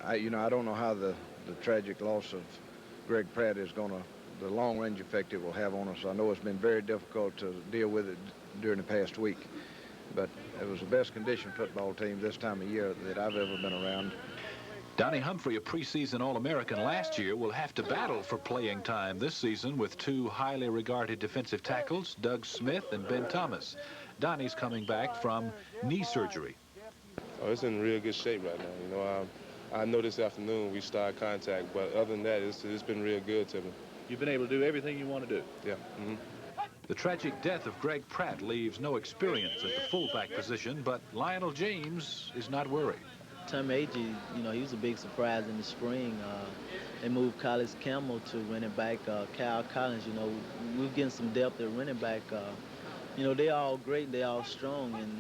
I don't know how the tragic loss of Greg Pratt is going to, the long-range effect it will have on us. I know it's been very difficult to deal with it during the past week, but it was the best conditioned football team this time of year that I've ever been around. Donnie Humphrey, a preseason All-American last year, will have to battle for playing time this season with two highly regarded defensive tackles, Doug Smith and Ben Thomas. Donnie's coming back from knee surgery. Oh, it's in real good shape right now. I know this afternoon we started contact, but other than that, it's been real good to me. You've been able to do everything you want to do. Yeah. The tragic death of Greg Pratt leaves no experience at the fullback position, but Lionel James is not worried. Tom Agee, he was a big surprise in the spring. They moved Collis Campbell to running back. Cal Collins, we're getting some depth at running back. They're all great, they're all strong, and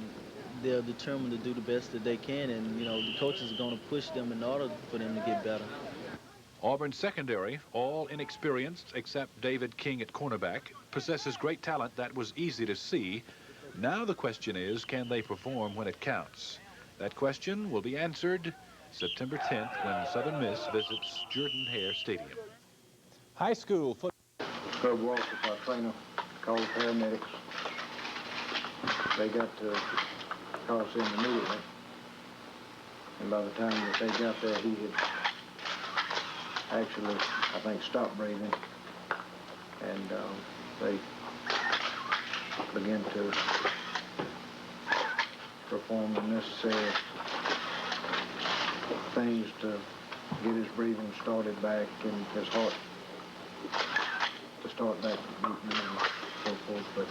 they're determined to do the best that they can, and, the coaches are going to push them in order for them to get better. Auburn secondary, all inexperienced except David King at cornerback, possesses great talent that was easy to see. Now the question is, can they perform when it counts? That question will be answered September 10th when Southern Miss visits Jordan-Hare Stadium. High school football. Herb Walsh, our trainer, called paramedics. They got to call us in immediately. And by the time that they got there, he had actually, I think, stopped breathing. And they began to perform the necessary things to get his breathing started back and his heart to start back beating and so forth. But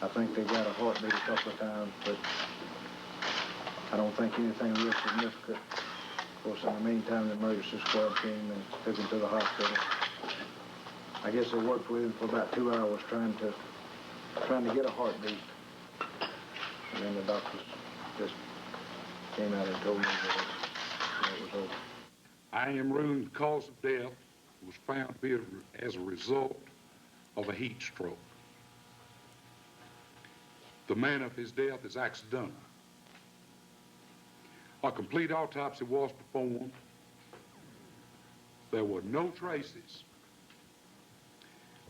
I think they got a heartbeat a couple of times, but I don't think anything real significant. Of course, in the meantime, the emergency squad came and took him to the hospital. I guess they worked with him for about 2 hours trying to get a heartbeat. And then the doctors just came out and told me that it was over. I am ruined. The cause of death was found to be as a result of a heat stroke. The manner of his death is accidental. A complete autopsy was performed. There were no traces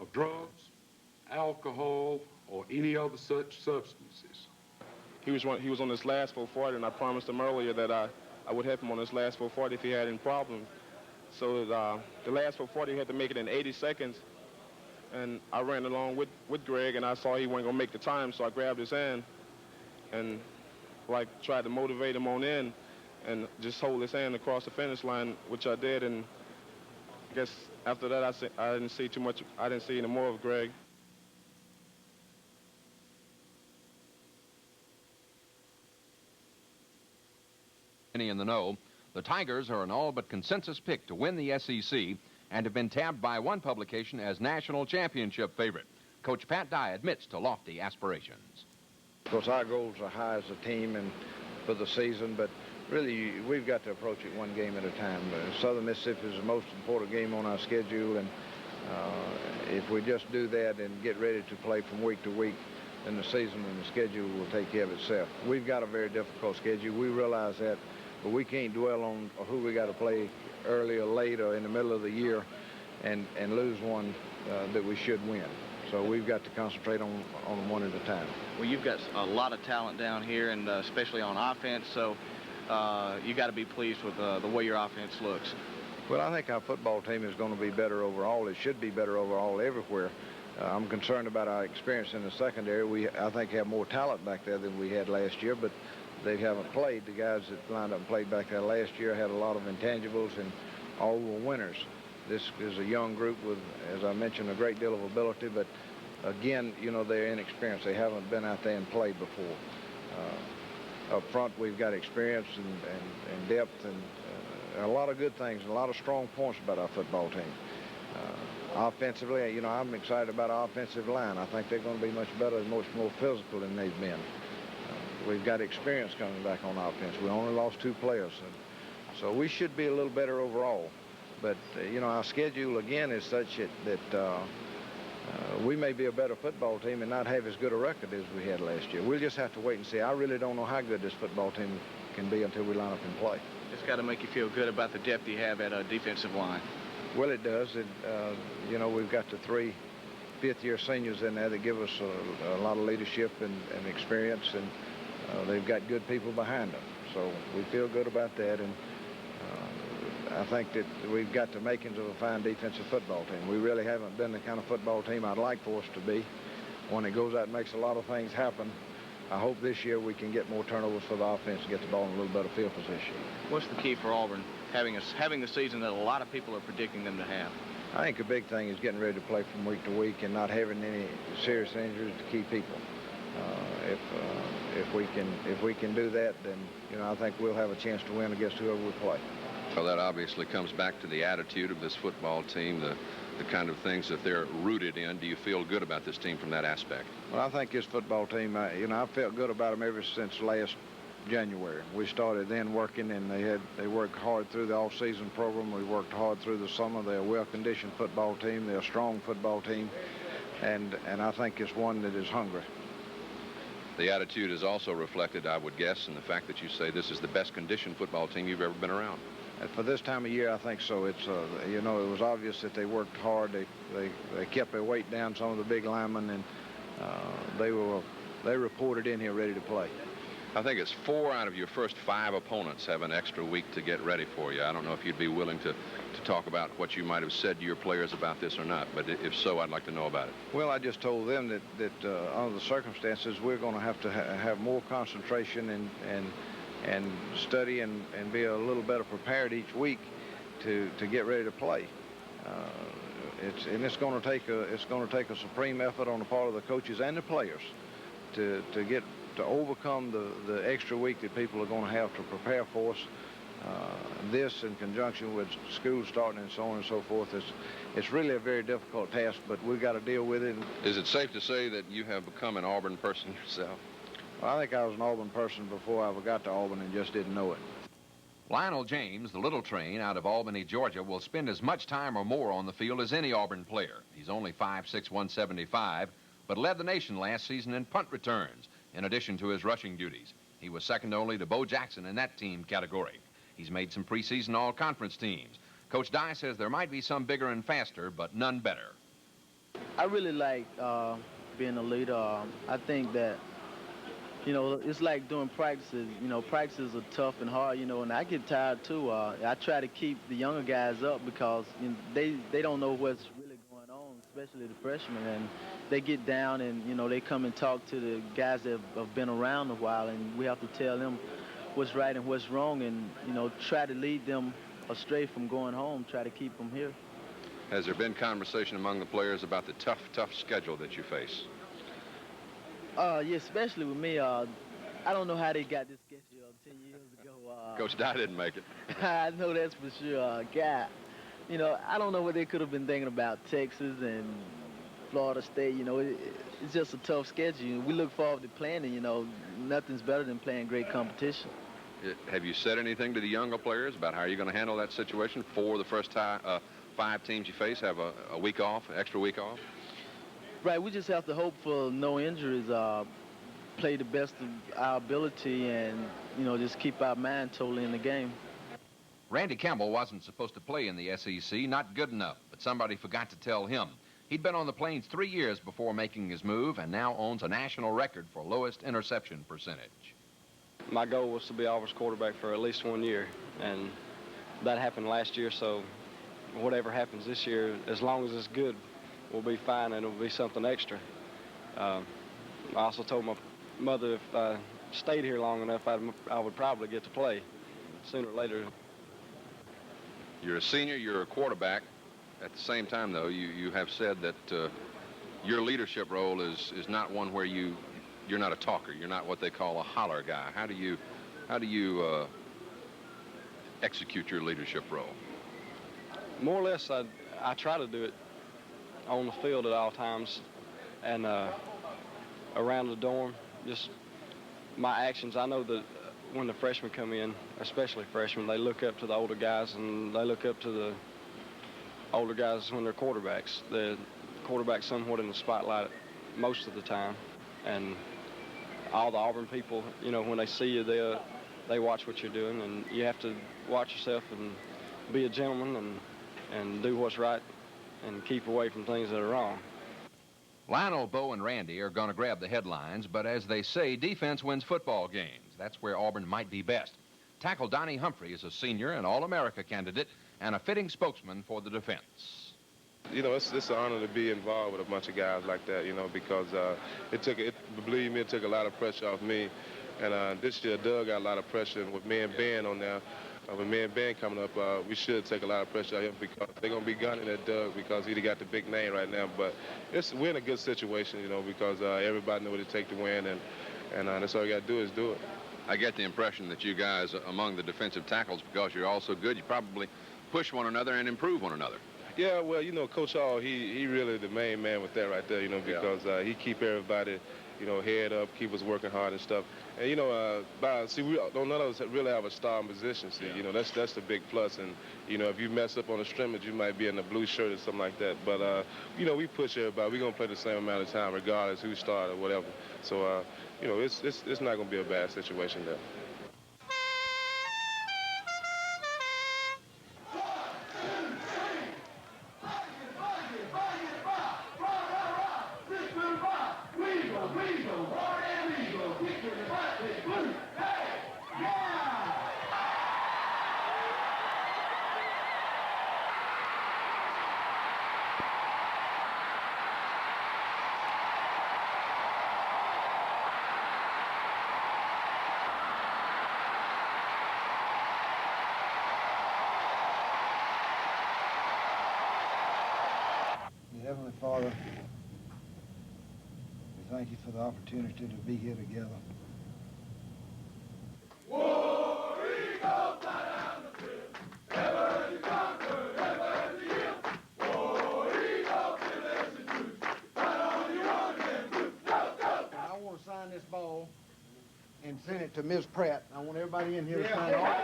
of drugs, alcohol, or any other such substances. He was on his last 440, and I promised him earlier that I would help him on his last 440 if he had any problems. So the last 440, he had to make it in 80 seconds. And I ran along with Greg, and I saw he wasn't going to make the time, so I grabbed his hand and tried to motivate him on in and just hold his hand across the finish line, which I did. And I guess after that, I didn't see too much. I didn't see any more of Greg. In the know, the Tigers are an all but consensus pick to win the SEC and have been tabbed by one publication as national championship favorite. Coach Pat Dye admits to lofty aspirations. Of course, our goals are high as a team and for the season, but really we've got to approach it one game at a time. Southern Mississippi is the most important game on our schedule, and if we just do that and get ready to play from week to week, then the season and the schedule will take care of itself. We've got a very difficult schedule. We realize that. But we can't dwell on who we got to play early or late or in the middle of the year and lose one that we should win. So we've got to concentrate on one at a time. Well, you've got a lot of talent down here, and especially on offense, so you got to be pleased with the way your offense looks. Well, I think our football team is going to be better overall. It should be better overall everywhere. I'm concerned about our experience in the secondary. We, I think, have more talent back there than we had last year, but they haven't played. The guys that lined up and played back there last year had a lot of intangibles, and all were winners. This is a young group with, as I mentioned, a great deal of ability, but again, they're inexperienced. They haven't been out there and played before. Up front, we've got experience and depth and a lot of good things, and a lot of strong points about our football team. Offensively, I'm excited about our offensive line. I think they're going to be much better and much more physical than they've been. We've got experience coming back on offense. We only lost 2 players, so we should be a little better overall. But, our schedule, again, is such that we may be a better football team and not have as good a record as we had last year. We'll just have to wait and see. I really don't know how good this football team can be until we line up and play. It's got to make you feel good about the depth you have at a defensive line. Well, it does. You know, we've got the 3 fifth-year seniors in there that give us a lot of leadership and experience, and they've got good people behind them. So we feel good about that, and I think that we've got the makings of a fine defensive football team. We really haven't been the kind of football team I'd like for us to be, one that goes out and makes a lot of things happen. I hope this year we can get more turnovers for the offense and get the ball in a little better field position. What's the key for Auburn having the season that a lot of people are predicting them to have? I think a big thing is getting ready to play from week to week and not having any serious injuries to key people. If we can do that, then I think we'll have a chance to win against whoever we play. Well, that obviously comes back to the attitude of this football team, the kind of things that they're rooted in. Do you feel good about this team from that aspect? Well, I think this football team, I've felt good about them ever since last January. We started then working, and they worked hard through the off-season program. We worked hard through the summer. They're a well-conditioned football team. They're a strong football team, and I think it's one that is hungry. The attitude is also reflected, I would guess, in the fact that you say this is the best conditioned football team you've ever been around. For this time of year, I think so. It's it was obvious that they worked hard. They kept their weight down, some of the big linemen, and they reported in here ready to play. I think it's 4 out of your first 5 opponents have an extra week to get ready for you. I don't know if you'd be willing to talk about what you might have said to your players about this or not, but if so, I'd like to know about it. Well, I just told them that under the circumstances, we're going to have more concentration and study and be a little better prepared each week to get ready to play. It's going to take a supreme effort on the part of the coaches and the players to overcome the extra week that people are going to have to prepare for us. This, in conjunction with school starting and so on and so forth, it's really a very difficult task, but we've got to deal with it. Is it safe to say that you have become an Auburn person yourself? Well, I think I was an Auburn person before I ever got to Auburn and just didn't know it. Lionel James, the little train out of Albany, Georgia, will spend as much time or more on the field as any Auburn player. He's only 5'6", 175, but led the nation last season in punt returns, in addition to his rushing duties. He was second only to Bo Jackson in that team category. He's made some preseason all-conference teams. Coach Dye says there might be some bigger and faster, but none better. I really like being a leader. I think that, it's like doing practices. Practices are tough and hard, and I get tired too. I try to keep the younger guys up because they don't know what's really going on, especially the freshmen. And they get down and, they come and talk to the guys that have been around a while, and we have to tell them what's right and what's wrong and, try to lead them astray from going home, try to keep them here. Has there been conversation among the players about the tough schedule that you face? Yeah, especially with me. I don't know how they got this schedule 10 years ago. Coach Dye didn't make it. I know that's for sure. God, I don't know what they could have been thinking about Texas and Florida State. It's just a tough schedule. We look forward to playing it. Nothing's better than playing great competition. Have you said anything to the younger players about how you're going to handle that situation? For the first 5 teams you face have a week off, an extra week off? Right, we just have to hope for no injuries, play the best of our ability, and, just keep our mind totally in the game. Randy Campbell wasn't supposed to play in the SEC, not good enough, but somebody forgot to tell him. He'd been on the Plains 3 years before making his move and now owns a national record for lowest interception percentage. My goal was to be Auburn's quarterback for at least 1 year, and that happened last year, so whatever happens this year, as long as it's good, we'll be fine, and it'll be something extra. I also told my mother if I stayed here long enough, I would probably get to play sooner or later. You're a senior, you're a quarterback. At the same time, though, you have said that your leadership role is not one where you're not a talker. You're not what they call a holler guy. How do you execute your leadership role? More or less, I try to do it on the field at all times and around the dorm. Just my actions. I know that when the freshmen come in, especially freshmen, they look up to the older guys, and they look up to the older guys when they're quarterbacks. The quarterback's somewhat in the spotlight most of the time, and all the Auburn people, when they see you, they watch what you're doing, and you have to watch yourself and be a gentleman and do what's right and keep away from things that are wrong. Lionel, Bo, and Randy are going to grab the headlines, but as they say, defense wins football games. That's where Auburn might be best. Tackle Donnie Humphrey is a senior and All-America candidate and a fitting spokesman for the defense. You know, it's an honor to be involved with a bunch of guys like that, you know, because believe me, it took a lot of pressure off me. And this year, Doug got a lot of pressure, and with me and Ben on there, with me and Ben coming up, we should take a lot of pressure off him because they're going to be gunning at Doug because he got the big name right now. But we're in a good situation, you know, because everybody knows what it takes to win, and that's all you got to do is do it. I get the impression that you guys, among the defensive tackles, because you're all so good, you probably push one another and improve one another. Yeah, well, you know, Coach Hall, he really the main man with that right there, you know, because he keep everybody, you know, head up, keep us working hard and stuff. And, you know, none of us really have a star position, see, you know, that's the big plus. And, you know, if you mess up on the scrimmage, you might be in a blue shirt or something like that. But, you know, we push everybody. We're going to play the same amount of time regardless who started or whatever. So, you know, it's not going to be a bad situation there. Heavenly Father, we thank you for the opportunity to be here together. I want to sign this ball and send it to Ms. Pratt. I want everybody in here to sign off.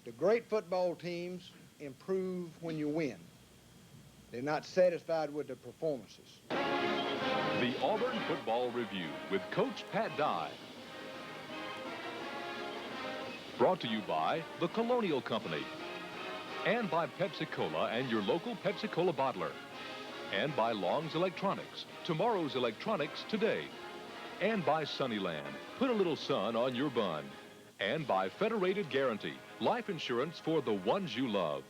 The great football teams improve when you win. They're not satisfied with their performances. The Auburn Football Review with Coach Pat Dye. Brought to you by the Colonial Company. And by Pepsi-Cola and your local Pepsi-Cola bottler. And by Long's Electronics. Tomorrow's electronics today. And by Sunnyland. Put a little sun on your bun. And by Federated Guarantee. Life insurance for the ones you love.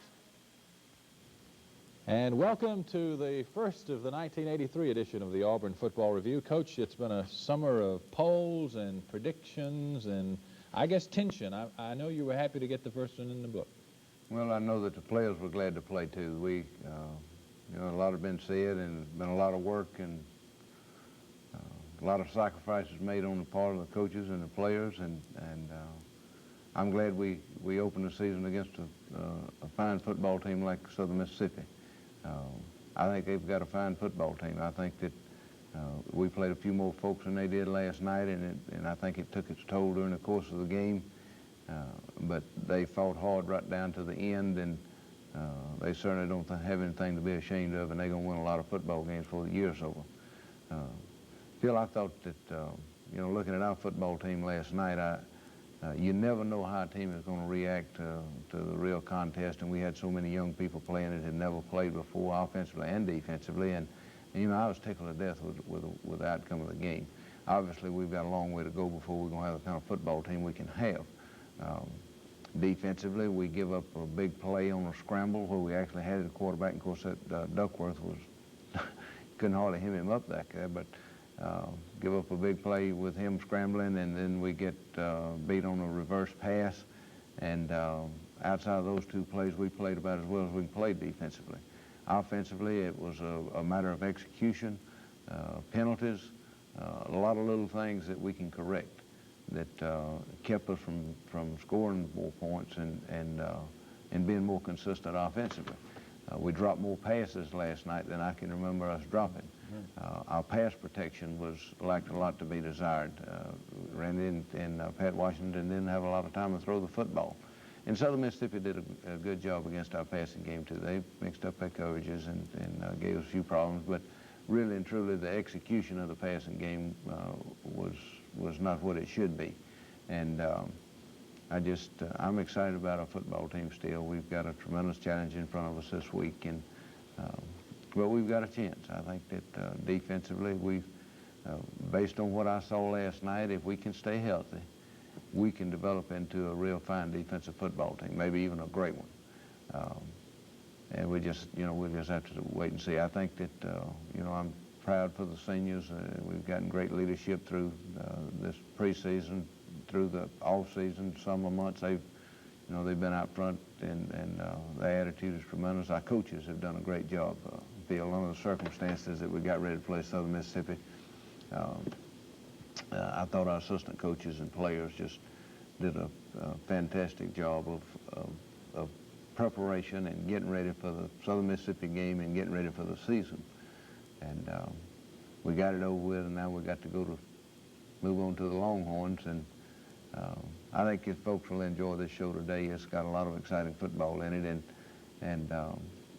And welcome to the first of the 1983 edition of the Auburn Football Review. Coach, it's been a summer of polls and predictions and, I guess, tension. I know you were happy to get the first one in the book. Well, I know that the players were glad to play, too. You know, a lot has been said and been a lot of work and a lot of sacrifices made on the part of the coaches and the players, and I'm glad we opened the season against a fine football team like Southern Mississippi. I think they've got a fine football team. I think that we played a few more folks than they did last night, and I think it took its toll during the course of the game. But they fought hard right down to the end, and they certainly don't have anything to be ashamed of, and they're going to win a lot of football games before the year's over. Phil, I thought that, you know, looking at our football team last night, you never know how a team is going to react to the real contest, and we had so many young people playing that had never played before, offensively and defensively, and you know, I was tickled to death with the outcome of the game. Obviously, we've got a long way to go before we're going to have the kind of football team we can have. Defensively, we give up a big play on a scramble where we actually had a quarterback, and of course that Duckworth was, couldn't hardly hem him up back there, but give up a big play with him scrambling, and then we get beat on a reverse pass. And outside of those two plays, we played about as well as we played defensively. Offensively, it was a matter of execution, penalties, a lot of little things that we can correct that kept us from scoring more points and being more consistent offensively. We dropped more passes last night than I can remember us dropping. Our pass protection lacked a lot to be desired. Randy and Pat Washington didn't have a lot of time to throw the football. And Southern Mississippi did a good job against our passing game, too. They mixed up their coverages and gave us a few problems, but really and truly the execution of the passing game was not what it should be. And I'm excited about our football team still. We've got a tremendous challenge in front of us this week, and but we've got a chance. I think that defensively, based on what I saw last night, if we can stay healthy, we can develop into a real fine defensive football team, maybe even a great one. And we'll just have to wait and see. I think that, I'm proud for the seniors. We've gotten great leadership through this preseason, through the off-season, summer months. They've been out front, and their attitude is tremendous. Our coaches have done a great job. Under the circumstances that we got ready to play Southern Mississippi, I thought our assistant coaches and players just did a fantastic job of preparation and getting ready for the Southern Mississippi game and getting ready for the season. And we got it over with, and now we got to move on to the Longhorns. And I think if folks will enjoy this show today, it's got a lot of exciting football in it. And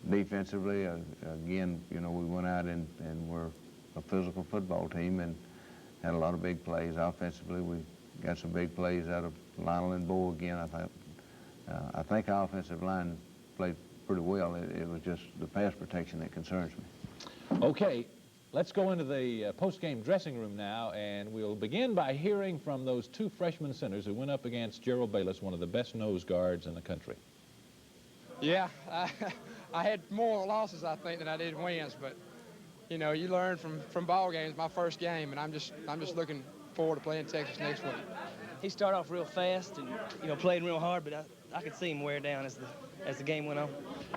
defensively, again, we went out and we're a physical football team and had a lot of big plays. Offensively, we got some big plays out of Lionel and Bo again. I think our offensive line played pretty well. It was just the pass protection that concerns me. Okay, let's go into the post-game dressing room now, and we'll begin by hearing from those two freshman centers who went up against Gerald Bayless, one of the best nose guards in the country. Yeah, I had more losses, I think, than I did wins, but you learn from ball games. My first game, and I'm just looking forward to playing Texas next week. He started off real fast and played real hard, but I could see him wear down as the game went on.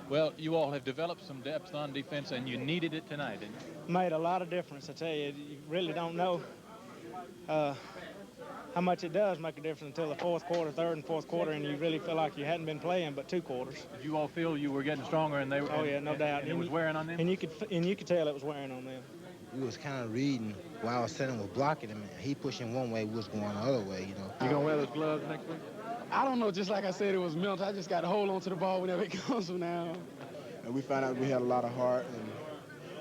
Well, you all have developed some depth on defense, and you needed it tonight, didn't you? Made a lot of difference, I tell you. You really don't know how much it does make a difference until the fourth quarter, third and fourth quarter, and you really feel like you hadn't been playing but 2 quarters. Did you all feel you were getting stronger, and they were? Oh yeah, no doubt. And it was wearing on them. And you could tell it was wearing on them. We was kind of reading while our center was blocking him. He pushing one way, we was going the other way. You gonna wear those gloves next week? I don't know. Just like I said, it was mental. I just got to hold on to the ball whenever it comes from now on. And we found out we had a lot of heart,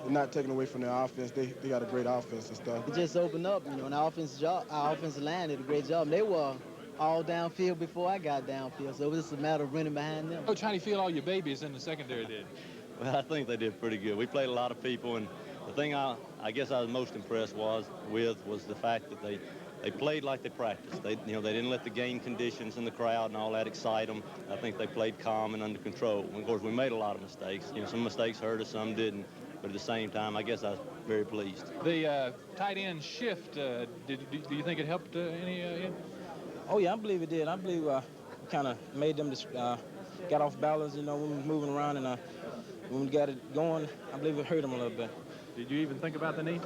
and not taking away from their offense. They got a great offense and stuff. It just opened up, and our offensive line did a great job. They were all downfield before I got downfield, so it was just a matter of running behind them. Coach, how do you feel all your babies in the secondary did? Well, I think they did pretty good. We played a lot of people, and the thing I guess I was most impressed was the fact that they played like they practiced. They didn't let the game conditions and the crowd and all that excite them. I think they played calm and under control. And of course, we made a lot of mistakes. Some mistakes hurt us, some didn't. But at the same time, I guess I was very pleased. The tight end shift, do you think it helped any? Oh yeah, I believe it did. I believe kind of made them got off balance. When we were moving around, and when we got it going, I believe it hurt them a little bit. Did you even think about the knee?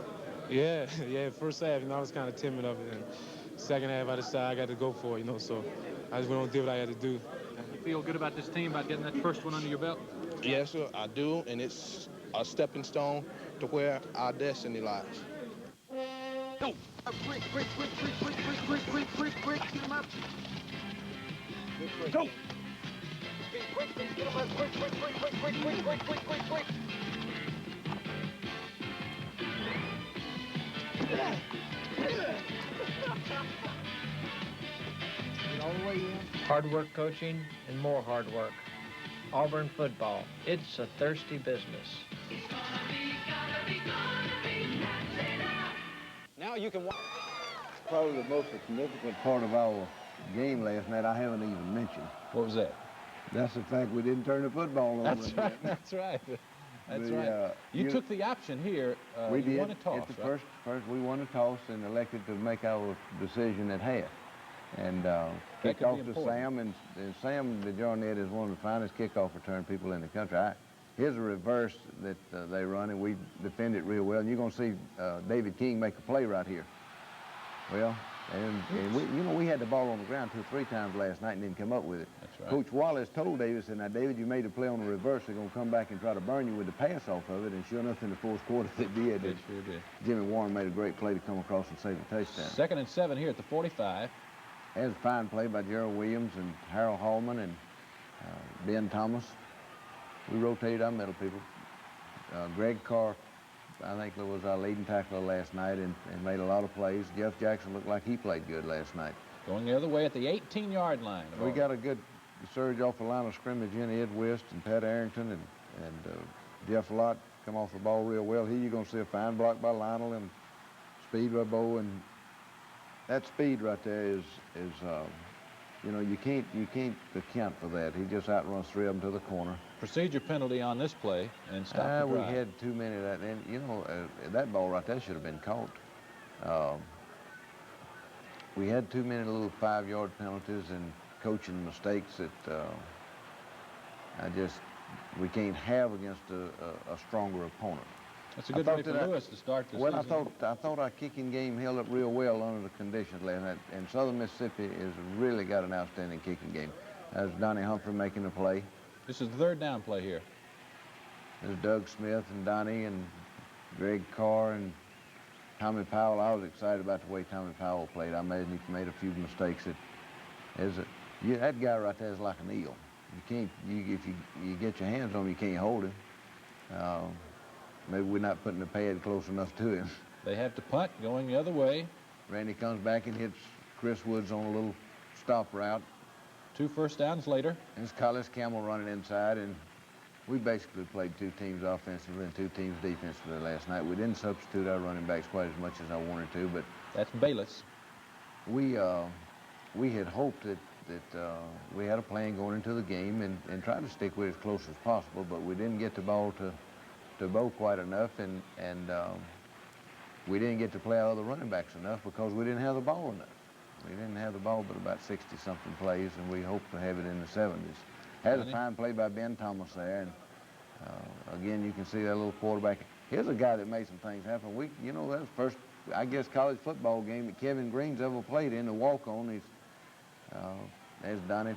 Yeah. First half, I was kind of timid of it, and second half I decided I got to go for it, so I just went on and did what I had to do. You feel good about this team, about getting that first one under your belt? Yes, sir, I do, and it's a stepping stone to where our destiny lies. Go! Quick, get him up. Go! Quick, get him up, quick. Hard work coaching and more hard work. Auburn football, it's a thirsty business. Now you can watch. Probably the most significant part of our game last night I haven't even mentioned. What was that? That's the fact we didn't turn the football over. That's right. That's right. That's right. You took the option here. We you did. won a toss, At the right? first we won a toss and elected to make our decision at half. And kicked could off be to important. Sam, and Sam DeJarnett is one of the finest kickoff return people in the country. Here's a reverse that they run, and we defend it real well. And you're going to see David King make a play right here. Well, and we had the ball on the ground 2 or 3 times last night and didn't come up with it. That's right. Coach Wallace told David, said, now, David, you made a play on the reverse. They're going to come back and try to burn you with the pass off of it. And sure enough, in the fourth quarter, they did. They sure did. Jimmy Warren made a great play to come across and save a touchdown. 2nd and 7 here at the 45. That was a fine play by Gerald Williams and Harold Hallman and Ben Thomas. We rotated our middle people. Greg Carr, I think, was our leading tackler last night and made a lot of plays. Jeff Jackson looked like he played good last night. Going the other way at the 18-yard line. We got a good surge off the line of scrimmage in. Ed West and Pat Arrington and Jeff Lott come off the ball real well. Here you're going to see a fine block by Lionel and speed by Bo, and that speed right there is you know, you can't account for that. He just outruns three of them to the corner. Procedure penalty on this play and stop the drive. We had too many of that, and you know, that ball right there should have been caught. We had too many little 5-yard penalties and coaching mistakes that we can't have against a stronger opponent. That's a good way for Lewis to start the season. I thought our kicking game held up real well under the conditions last night, and Southern Mississippi has really got an outstanding kicking game. That's Donnie Humphrey making the play. This is the third down play here. There's Doug Smith and Donnie and Greg Carr and Tommy Powell. I was excited about the way Tommy Powell played. I imagine he made a few mistakes. That guy right there is like an eel. If you get your hands on him, you can't hold him. Maybe we're not putting the pad close enough to him. They have to punt going the other way. Randy comes back and hits Chris Woods on a little stop route. 2 first downs later. There's Collis Campbell running inside, and we basically played 2 teams offensively and 2 teams defensively last night. We didn't substitute our running backs quite as much as I wanted to, but that's Bayless. We had hoped that we had a plan going into the game and tried to stick with it as close as possible, but we didn't get the ball to Bo quite enough, and we didn't get to play our other running backs enough because we didn't have the ball enough. We didn't have the ball but about 60-something plays, and we hope to have it in the 70s. Had a fine play by Ben Thomas there, and again, you can see that little quarterback. Here's a guy that made some things happen. You know, that was the first, I guess, college football game that Kevin Green's ever played in, the walk-on. There's Donnie.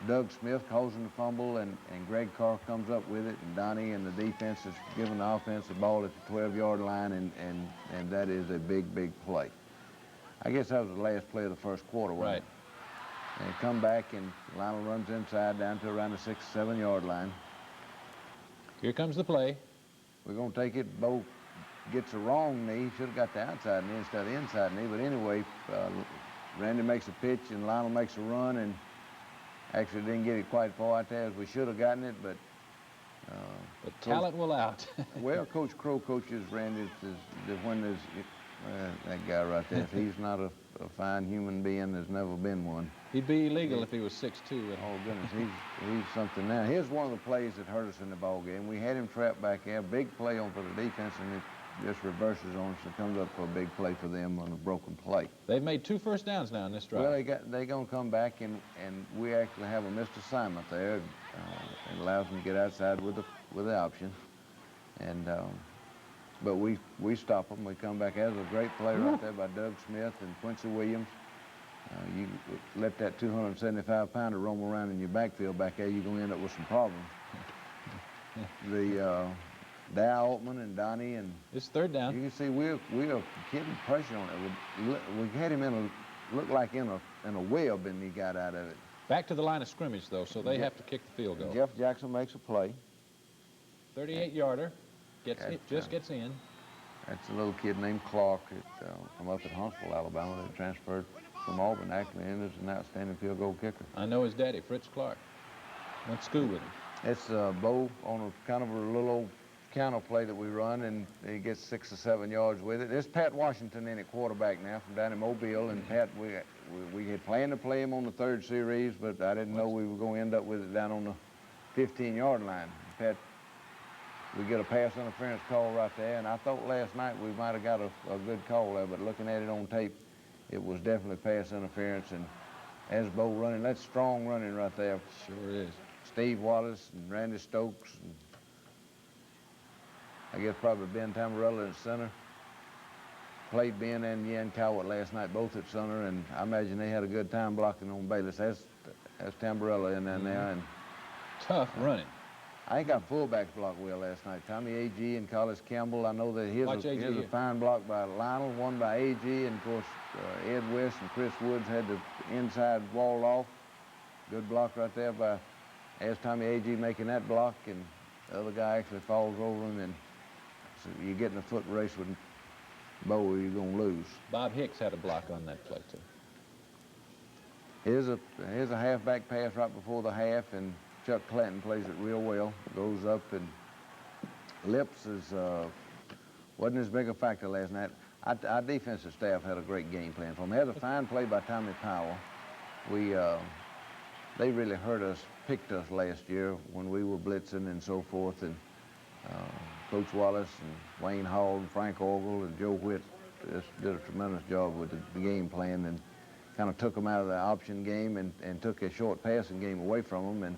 Doug Smith causing the fumble, and Greg Carr comes up with it, and Donnie and the defense is giving the offense the ball at the 12-yard line, and that is a big, big play. I guess that was the last play of the first quarter, wasn't it? And come back, and Lionel runs inside down to around the 6 or 7-yard line. Here comes the play. We're going to take it. Bo gets a wrong knee. Should have got the outside knee instead of the inside knee, but anyway, Randy makes a pitch, and Lionel makes a run, and actually didn't get it quite far out there as we should have gotten it, but talent will out. Well, Coach Crow coaches Randy when there's that guy right there. If he's not a fine human being, there's never been one. He'd be illegal if he was 6'2". Oh goodness, he's something now. Here's one of the plays that hurt us in the ball game. We had him trapped back there, big play on for the defense, and it just reverses on us and comes up for a big play for them on a broken play. They've made 2 first downs now in this drive. Well, they're going to come back, and we actually have a missed assignment there. It allows them to get outside with the option, and but we stop them. We come back. There's a great play right there by Doug Smith and Quincy Williams. You let that 275-pounder roam around in your backfield back there, you're going to end up with some problems. Dow Altman and Donnie, and it's third down. You can see we're getting pressure on it. We had him looked like in a web, and he got out of it. Back to the line of scrimmage though, so they have to kick the field goal. Jeff Jackson makes a play. 38-yarder, just gets in. That's a little kid named Clark from up at Huntsville, Alabama, that transferred from Auburn actually, and is an outstanding field goal kicker. I know his daddy, Fritz Clark. Went to school with him. It's Bo on a kind of a little old counter play that we run, and he gets 6 or 7 yards with it. There's Pat Washington in at quarterback now from down in Mobile, and Pat, we had planned to play him on the 3rd series, but I didn't know we were going to end up with it down on the 15-yard line. Pat, we get a pass interference call right there, and I thought last night we might have got a good call there, but looking at it on tape, it was definitely pass interference, and as Bo running, that's strong running right there. Sure is. Steve Wallace and Randy Stokes, and I guess probably Ben Tamburello in center. Played Ben and Yan Cowart last night, both at center, and I imagine they had a good time blocking on Bayless. That's Tamburello in there now. And tough running. I think our fullbacks blocked well last night. Tommy A.G. and Collis Campbell. I know that here's a fine block by Lionel, one by A.G., and of course Ed West and Chris Woods had the inside wall off. Good block right there by Tommy A.G. making that block, and the other guy actually falls over him, and so you're getting a foot race with Bo, or you're going to lose. Bob Hicks had a block on that play, too. Here's a halfback pass right before the half, and Chuck Clanton plays it real well. Goes up, and Lips wasn't as big a factor last night. Our defensive staff had a great game plan for him. They had a fine play by Tommy Powell. They really hurt us, picked us last year when we were blitzing and so forth. And Coach Wallace and Wayne Hall and Frank Orgel and Joe Whitt just did a tremendous job with the game plan and kind of took them out of the option game and took a short passing game away from them. And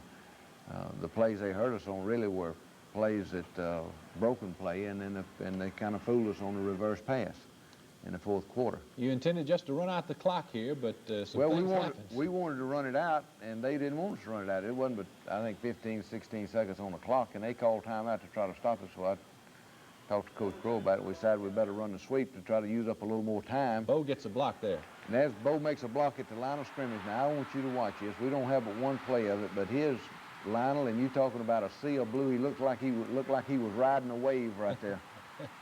the plays they hurt us on really were plays that broken play, and they kind of fooled us on the reverse pass in the fourth quarter. You intended just to run out the clock here, but some things happened. We wanted to run it out, and they didn't want us to run it out. It wasn't but, I think, 15, 16 seconds on the clock, and they called timeout to try to stop us. So I talked to Coach Crow about it. We decided we better run the sweep to try to use up a little more time. Bo gets a block there. And as Bo makes a block at the line of scrimmage, now I want you to watch this. We don't have but one play of it, but here's Lionel, and you talking about a sea of blue. He looked like he was riding a wave right there.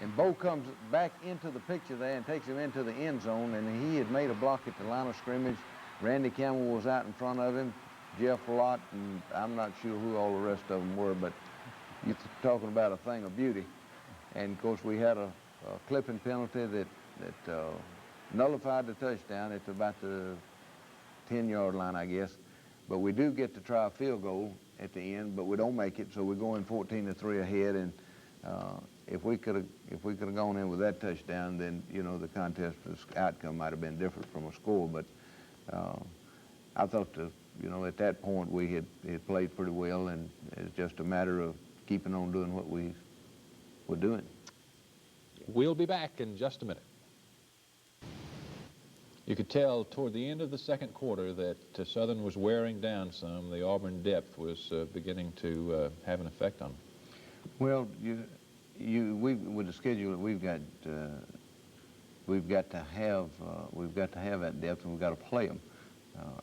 And Bo comes back into the picture there and takes him into the end zone, and he had made a block at the line of scrimmage. Randy Campbell was out in front of him, Jeff Lott, and I'm not sure who all the rest of them were, but you're talking about a thing of beauty. And, of course, we had a clipping penalty that nullified the touchdown at about the 10-yard line, I guess. But we do get to try a field goal at the end, but we don't make it, so we're going 14-3 ahead. And if we could have gone in with that touchdown, then the contest, the outcome might have been different from a score. But I thought at that point we had played pretty well, and it's just a matter of keeping on doing what we were doing. We'll be back in just a minute. You could tell toward the end of the second quarter that Southern was wearing down some. The Auburn depth was beginning to have an effect on them. Well, with the schedule that we've got to have that depth, and we've got to play them.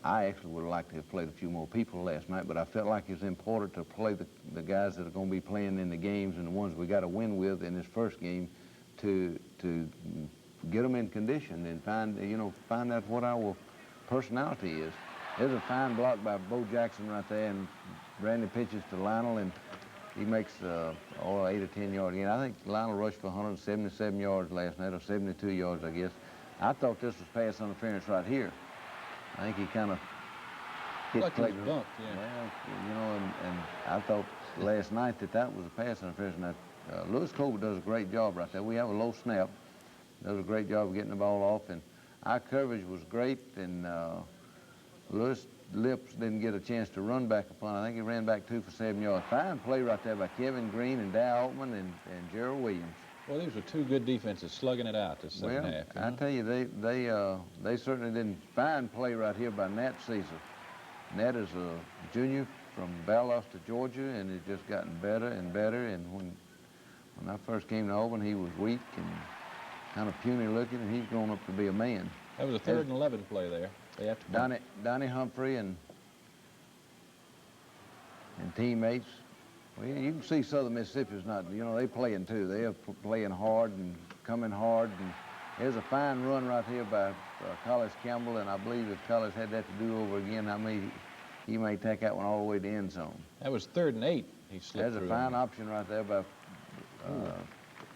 I actually would have liked to have played a few more people last night, but I felt like it was important to play the guys that are going to be playing in the games and the ones we got to win with in this first game to get them in condition and find out what our personality is. There's a fine block by Bo Jackson right there, and Randy pitches to Lionel, and he makes 8 or 10 yards again. I think Lionel rushed for 177 yards last night, or 72 yards, I guess. I thought this was pass interference right here. I think he kind of hit like Clayton. Bumped, yeah. Well, and I thought last night that was a pass interference. Now, Lewis Colbert does a great job right there. We have a low snap. Does a great job of getting the ball off, and our coverage was great, and Lewis Lips didn't get a chance to run back upon. I think he ran back 2 for 7 yards. Fine play right there by Kevin Green and Dow Altman and Gerald Williams. Well, these were two good defenses slugging it out this second half. I tell you, they certainly didn't. Fine play right here by Nat Caesar. Nat is a junior from Valdosta, Georgia, and has just gotten better and better. And when I first came to Auburn, he was weak and kind of puny looking, and he's grown up to be a man. That was a 3rd and 11 play there. They have to Donnie Humphrey and teammates. Well, you can see Southern Mississippi's not, they playing too. They are playing hard and coming hard. And there's a fine run right here by Collis Campbell, and I believe if Collis had that to do over again, he may take that one all the way to the end zone. That was 3rd and 8. He slipped There's a fine option right there by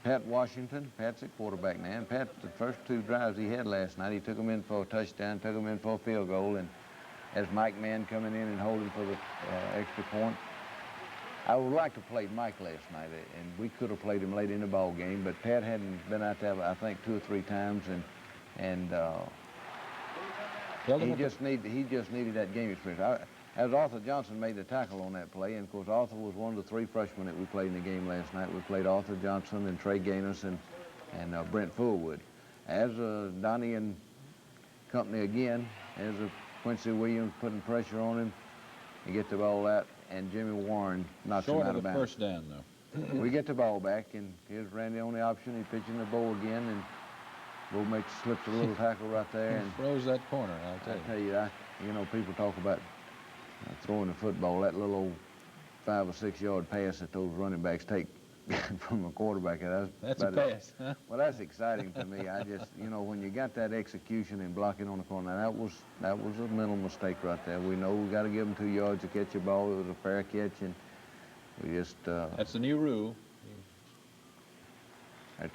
Pat Washington. Pat's at quarterback now. And Pat, the first 2 drives he had last night, he took them in for a touchdown, took them in for a field goal, and as Mike Mann coming in and holding for the extra point. I would like to play Mike last night, and we could have played him late in the ball game, but Pat hadn't been out there, I think, 2 or 3 times, and he just needed that game experience. As Arthur Johnson made the tackle on that play, and of course Arthur was one of the 3 freshmen that we played in the game last night. We played Arthur Johnson and Trey Gaines and Brent Fullwood. As Donnie and company again, as Quincy Williams putting pressure on him, he gets the ball out, and Jimmy Warren knocks him out of bounds. First down, though. We get the ball back, and here's Randy on the option. He's pitching the Bo again, and Bo slips a little tackle right there. And throws that corner, I'll tell you. People talk about throwing the football, that little old 5 or 6 yard pass that those running backs take. from a quarterback. That's a pass, huh? Well, that's exciting to me. I just, you know, when you got that execution and blocking on the corner, that was a mental mistake right there. We know we got to give them 2 yards to catch a ball. It was a fair catch, and we just. That's the new rule.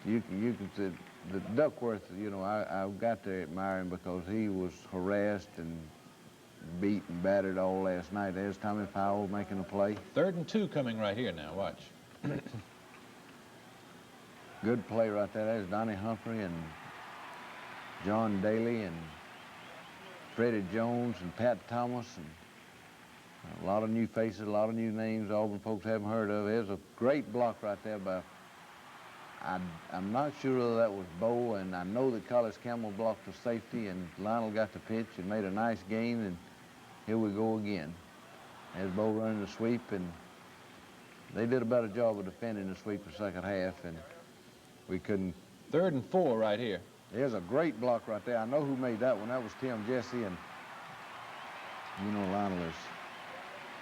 You can see the Duckworth. You know, I've got to admire him because he was harassed and beat and battered all last night. There's Tommy Powell making a play. 3rd and 2 coming right here now. Watch. Good play right there. There's Donnie Humphrey and John Daly and Freddie Jones and Pat Thomas and a lot of new faces, a lot of new names Auburn folks haven't heard of. There's a great block right there by, I'm not sure whether that was Bo, and I know that Collis Campbell blocked the safety, and Lionel got the pitch and made a nice gain, and here we go again. There's Bo running the sweep, and they did a better job of defending the sweep the second half, and we couldn't. 3rd and 4 right here. There's a great block right there. I know who made that one. That was Tim Jesse, and you know Lionel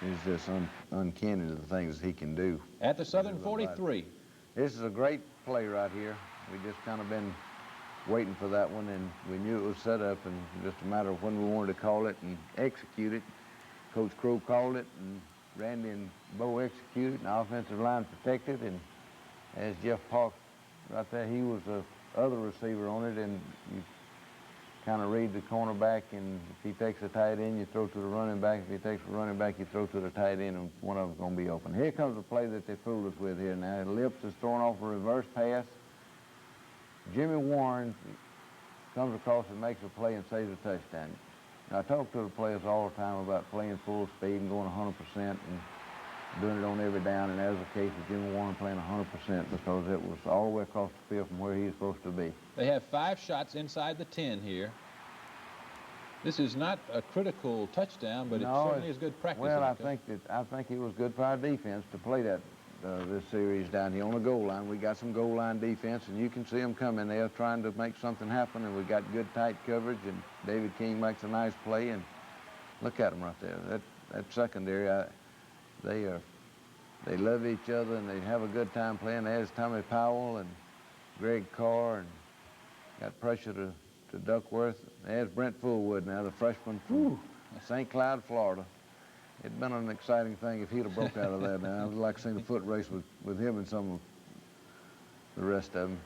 is just uncanny to the things he can do. At the Southern 43. This is a great play right here. We just kind of been waiting for that one, and we knew it was set up, and just a matter of when we wanted to call it and execute it. Coach Crow called it, and Randy and Bo executed, and the offensive line protected, and as Jeff Park right there, he was the other receiver on it, and you kind of read the cornerback, and if he takes a tight end, you throw to the running back. If he takes a running back, you throw to the tight end, and one of them's going to be open. Here comes the play that they fooled us with here now. Lips is throwing off a reverse pass. Jimmy Warren comes across and makes a play and saves a touchdown. Now, I talk to the players all the time about playing full speed and going 100% and doing it on every down, and that was the case with Jimmy Warren playing 100% because it was all the way across the field from where he was supposed to be. They have 5 shots inside the 10 here. This is not a critical touchdown, but it certainly is good practice. Well, I think it was good for our defense to play that this series down here on the goal line. We got some goal line defense, and you can see them coming. They're trying to make something happen, and we got good tight coverage, and David King makes a nice play, and look at them right there. That secondary, they love each other, and they have a good time playing. There's Tommy Powell and Greg Carr, and got pressure to Duckworth. There's Brent Fullwood now, the freshman from St. Cloud, Florida. It'd been an exciting thing if he'd have broke out of that now. I'd like to see a foot race with him and some of the rest of them.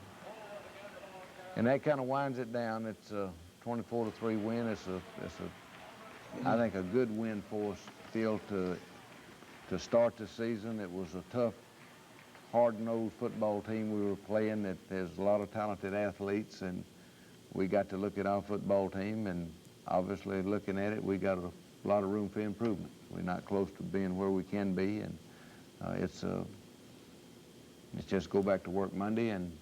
And that kind of winds it down. It's a 24-3 win. It's I think a good win for us still to start the season. It was a tough, hard-nosed football team we were playing. There's a lot of talented athletes, and we got to look at our football team, and obviously looking at it, we got a lot of room for improvement. We're not close to being where we can be, and it's just go back to work Monday and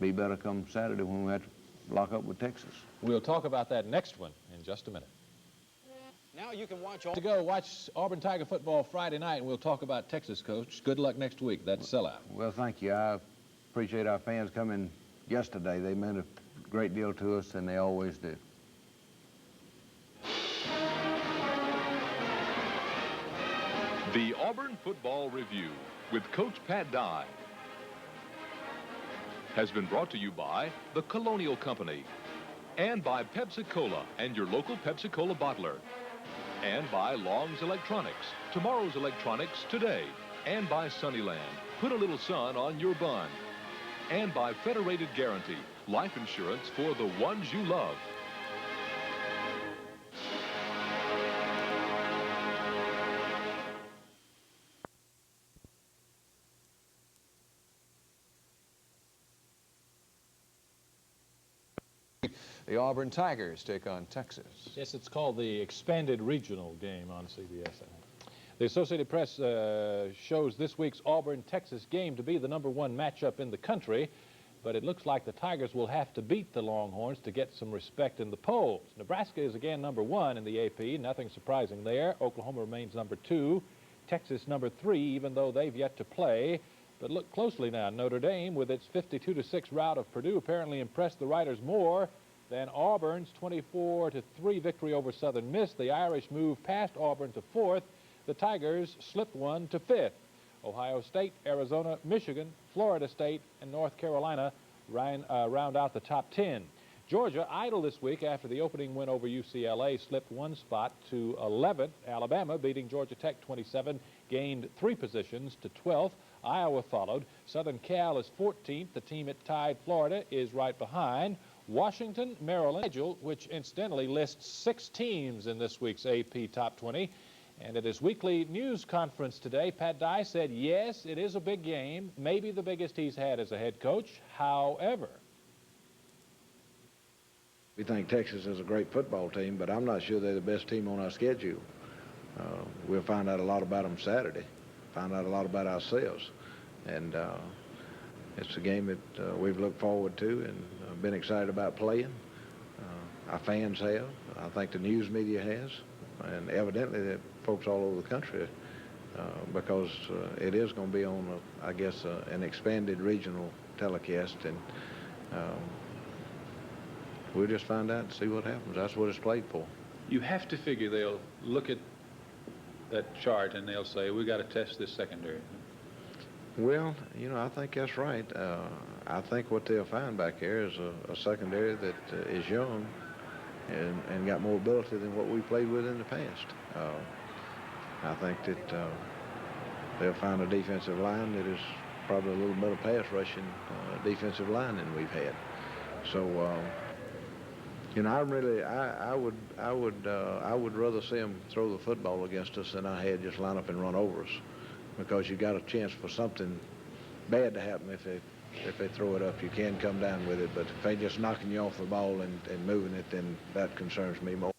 be better come Saturday when we have to lock up with Texas. We'll talk about that next one in just a minute. Now you can watch watch Auburn Tiger football Friday night, and we'll talk about Texas, Coach. Good luck next week. That's sellout. Well, thank you. I appreciate our fans coming yesterday. They meant a great deal to us, and they always do. The Auburn Football Review with Coach Pat Dye has been brought to you by the Colonial Company and by Pepsi-Cola and your local Pepsi-Cola bottler, and by Long's Electronics, tomorrow's electronics today, and by Sunnyland, put a little sun on your bun, and by Federated Guarantee, life insurance for the ones you love. The Auburn Tigers take on Texas. Yes, it's called the expanded regional game on CBS. The Associated Press shows this week's Auburn-Texas game to be the #1 matchup in the country, but it looks like the Tigers will have to beat the Longhorns to get some respect in the polls. Nebraska is again #1 in the AP, nothing surprising there. Oklahoma remains #2, Texas #3, even though they've yet to play. But look closely now, Notre Dame, with its 52-6 rout of Purdue, apparently impressed the writers more than Auburn's 24-3 victory over Southern Miss. The Irish moved past Auburn to 4th. The Tigers slipped one to 5th. Ohio State, Arizona, Michigan, Florida State, and North Carolina round out the top 10. Georgia, idle this week after the opening win over UCLA, slipped one spot to 11th. Alabama, beating Georgia Tech 27, gained 3 positions to 12th. Iowa followed. Southern Cal is 14th. The team that tied Florida is right behind. Washington, Maryland, which incidentally lists 6 teams in this week's AP Top 20. And at his weekly news conference today, Pat Dye said, yes, it is a big game, maybe the biggest he's had as a head coach. However, we think Texas is a great football team, but I'm not sure they're the best team on our schedule. We'll find out a lot about them Saturday, find out a lot about ourselves. And it's a game that we've looked forward to and been excited about playing. Our fans have. I think the news media has. And evidently the folks all over the country, because it is going to be on, I guess, an expanded regional telecast. And we'll just find out and see what happens. That's what it's played for. You have to figure they'll look at that chart and they'll say, we got to test this secondary. Well, you know, I think that's right. I think what they'll find back there is a secondary that is young and got more ability than what we played with in the past. I think that they'll find a defensive line that is probably a little better pass rushing defensive line than we've had. So, you know, I would rather see them throw the football against us than I had just line up and run over us, because you got a chance for something bad to happen if they throw it up. You can come down with it, but if they just knocking you off the ball and moving it, then that concerns me more.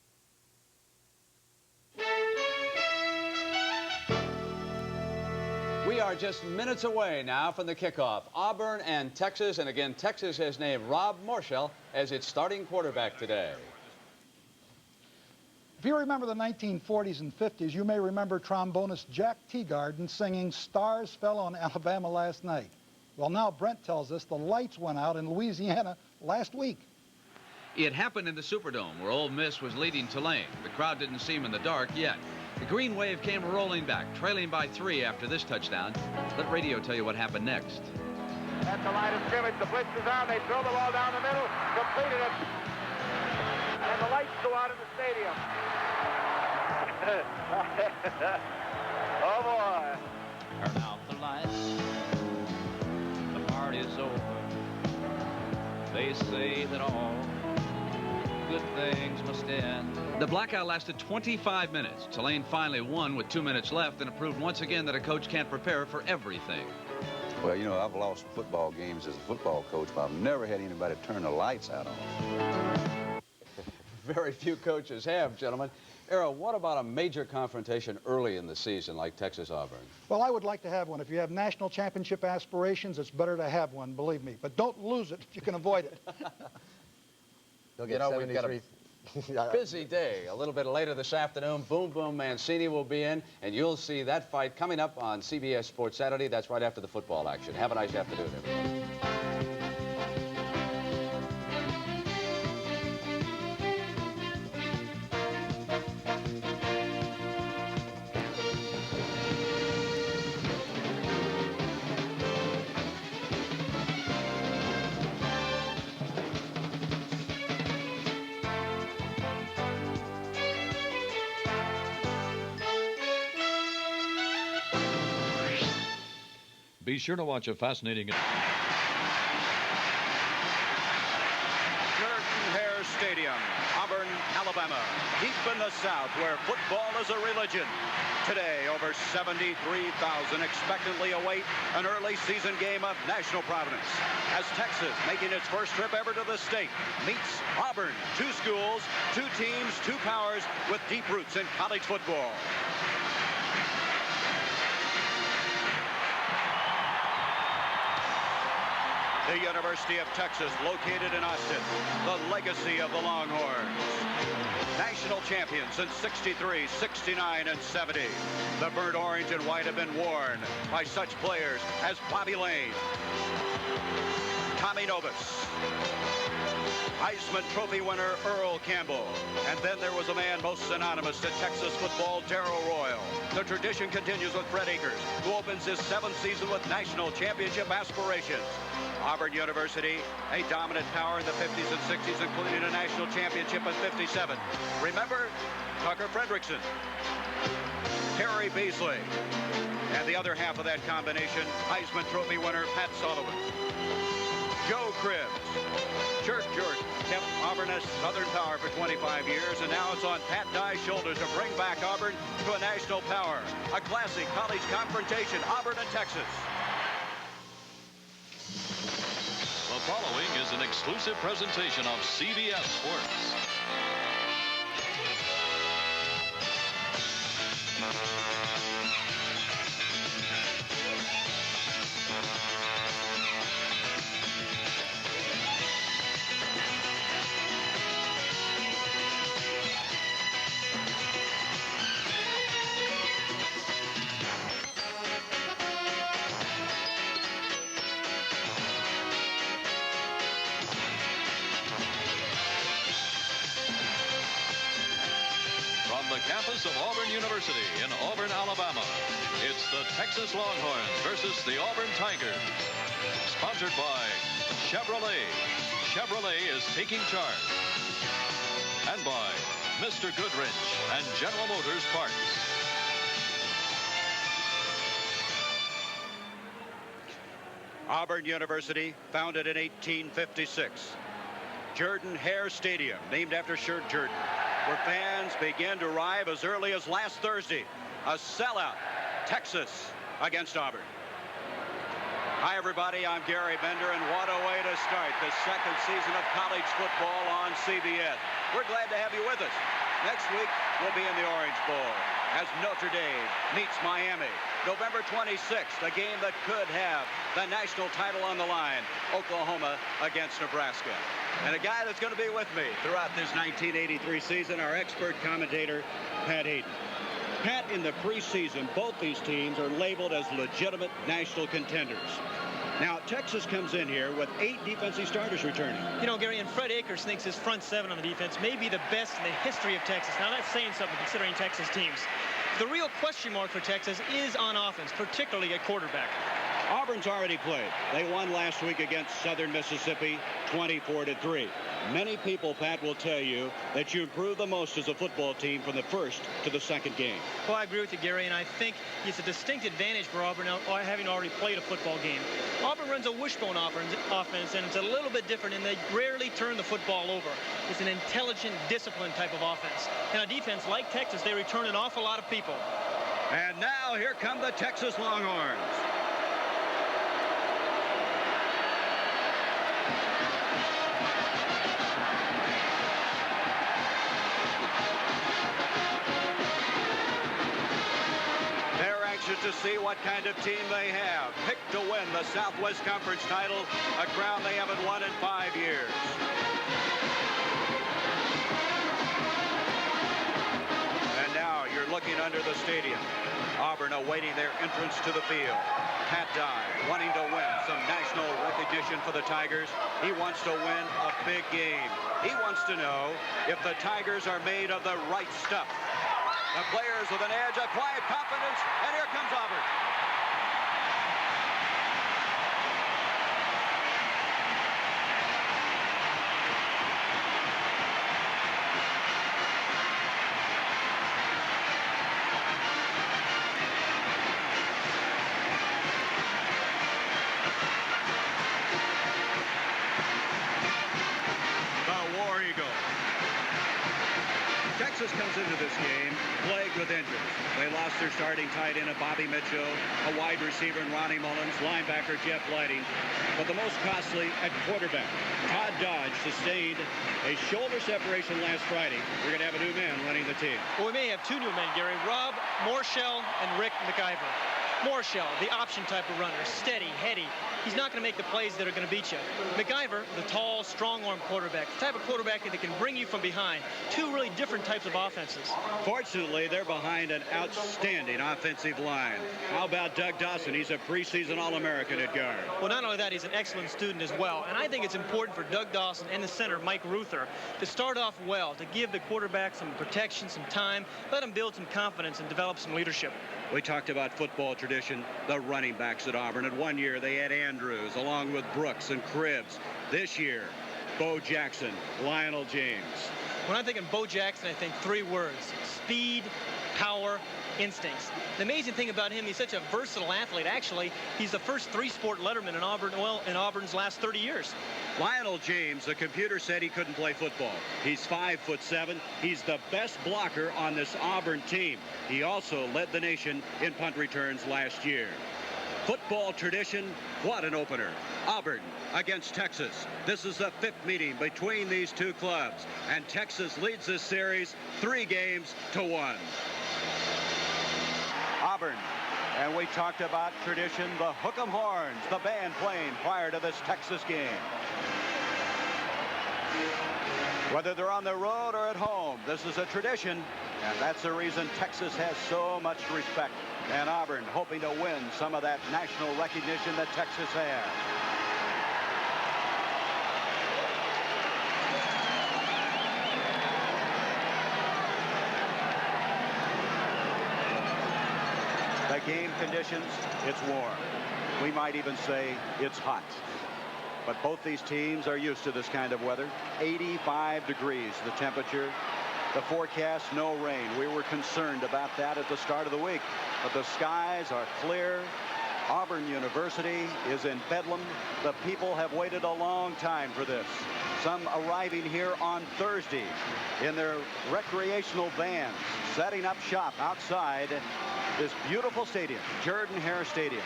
We are just minutes away now from the kickoff. Auburn and Texas, and again, Texas has named Rob Morshall as its starting quarterback today. If you remember the 1940s and 50s, you may remember trombonist Jack Teagarden singing "Stars Fell on Alabama Last Night." Well, now Brent tells us the lights went out in Louisiana last week. It happened in the Superdome, where Ole Miss was leading Tulane. The crowd didn't seem in the dark yet. The Green Wave came rolling back, trailing by 3 after this touchdown. Let radio tell you what happened next. At the line of scrimmage, the blitz is on. They throw the ball down the middle, completed it. And the lights go out in the stadium. Oh, boy. Turn out the lights. The party's over. They say that all good things must end. The blackout lasted 25 minutes. Tulane finally won with 2 minutes left, and it proved once again that a coach can't prepare for everything. Well, you know, I've lost football games as a football coach, but I've never had anybody turn the lights out on. Very few coaches have, gentlemen. Errol, what about a major confrontation early in the season like Texas-Auburn? Well, I would like to have one. If you have national championship aspirations, it's better to have one, believe me. But don't lose it if you can avoid it. You know, we've got a busy day. A little bit later this afternoon, Boom Boom Mancini will be in, and you'll see that fight coming up on CBS Sports Saturday. That's right after the football action. Have a nice afternoon, everybody. Be sure to watch a fascinating... Jordan Hare Stadium, Auburn, Alabama, deep in the South, where football is a religion. Today, over 73,000 expectantly await an early season game of national prominence, as Texas, making its first trip ever to the state, meets Auburn. 2 schools, 2 teams, 2 powers with deep roots in college football. The University of Texas, located in Austin, the legacy of the Longhorns. National champions in 63, 69, and 70. The burnt orange and white have been worn by such players as Bobby Lane, Tommy Novus, Heisman Trophy winner Earl Campbell. And then there was a man most synonymous to Texas football, Darrell Royal. The tradition continues with Fred Akers, who opens his 7th season with national championship aspirations. Auburn University, a dominant power in the 50s and 60s, including a national championship in '57. Remember Tucker Fredrickson, Harry Beasley, and the other half of that combination, Heisman Trophy winner Pat Sullivan. Joe Cribbs, Church Jordan kept Auburn as Southern power for 25 years, and now it's on Pat Dye's shoulders to bring back Auburn to a national power. A classic college confrontation, Auburn and Texas. The following is an exclusive presentation of CBS Sports. Campus of Auburn University in Auburn, Alabama. It's the Texas Longhorns versus the Auburn Tigers. Sponsored by Chevrolet. Chevrolet is taking charge. And by Mr. Goodrich and General Motors Parts. Auburn University, founded in 1856. Jordan Hare Stadium, named after Shirt Jordan, where fans began to arrive as early as last Thursday. A sellout, Texas against Auburn. Hi, everybody. I'm Gary Bender, and what a way to start the 2nd season of college football on CBS. We're glad to have you with us. Next week, we'll be in the Orange Bowl as Notre Dame meets Miami. November 26th, a game that could have the national title on the line, Oklahoma against Nebraska. And a guy that's going to be with me throughout this 1983 season, our expert commentator, Pat Hayden. Pat, in the preseason, both these teams are labeled as legitimate national contenders. Now, Texas comes in here with 8 defensive starters returning. You know, Gary, and Fred Akers thinks his front 7 on the defense may be the best in the history of Texas. Now, that's saying something considering Texas teams. The real question mark for Texas is on offense, particularly at quarterback. Auburn's already played. They won last week against Southern Mississippi 24-3. Many people, Pat, will tell you that you improved the most as a football team from the first to the second game. Well, I agree with you, Gary, and I think it's a distinct advantage for Auburn now, having already played a football game. Auburn runs a wishbone offense, and it's a little bit different, and they rarely turn the football over. It's an intelligent, disciplined type of offense. And a defense like Texas, they return an awful lot of people. And now here come the Texas Longhorns. To see what kind of team they have. Picked to win the Southwest Conference title, a crown they haven't won in 5 years. And now you're looking under the stadium. Auburn awaiting their entrance to the field. Pat Dye wanting to win some national recognition for the Tigers. He wants to win a big game. He wants to know if the Tigers are made of the right stuff. The players with an edge, a quiet confidence, and here comes Auburn. The War Eagle. Texas comes into this game plagued with injuries. They lost their starting tight end, Bobby Mitchell, a wide receiver in Ronnie Mullins, linebacker Jeff Lighting, but the most costly at quarterback. Todd Dodge sustained a shoulder separation last Friday. We're going to have a new man running the team. Well, we may have 2 new men, Gary. Rob Morshell and Rick McIver. Morshell, the option type of runner, steady, heady. He's not going to make the plays that are going to beat you. McIver, the tall, strong-arm quarterback, the type of quarterback that can bring you from behind. Two really different types of offenses. Fortunately, they're behind an outstanding offensive line. How about Doug Dawson? He's a preseason All-American at guard. Well, not only that, he's an excellent student as well. And I think it's important for Doug Dawson and the center, Mike Ruther, to start off well, to give the quarterback some protection, some time, let him build some confidence and develop some leadership. We talked about football tradition, the running backs at Auburn. And one year they had Andrews along with Brooks and Cribbs. This year, Bo Jackson, Lionel James. When I think of Bo Jackson, I think three words: speed, power, instincts. The amazing thing about him, he's such a versatile athlete. Actually, he's the first three-sport letterman in Auburn, well, in Auburn's last 30 years. Lionel James, the computer said he couldn't play football. He's 5'7". He's the best blocker on this Auburn team. He also led the nation in punt returns last year. Football tradition, what an opener. Auburn against Texas. This is the 5th meeting between these two clubs, and Texas leads this series 3-1. Auburn, and we talked about tradition, the Hook'em Horns, the band playing prior to this Texas game. Whether they're on the road or at home, this is a tradition, and that's the reason Texas has so much respect. And Auburn hoping to win some of that national recognition that Texas has. The game conditions, it's warm. We might even say it's hot. But both these teams are used to this kind of weather. 85 degrees the temperature. The forecast, no rain. We were concerned about that at the start of the week. But the skies are clear. Auburn University is in Bedlam. The people have waited a long time for this. Some arriving here on Thursday in their recreational vans, setting up shop outside this beautiful stadium, Jordan-Hare Stadium.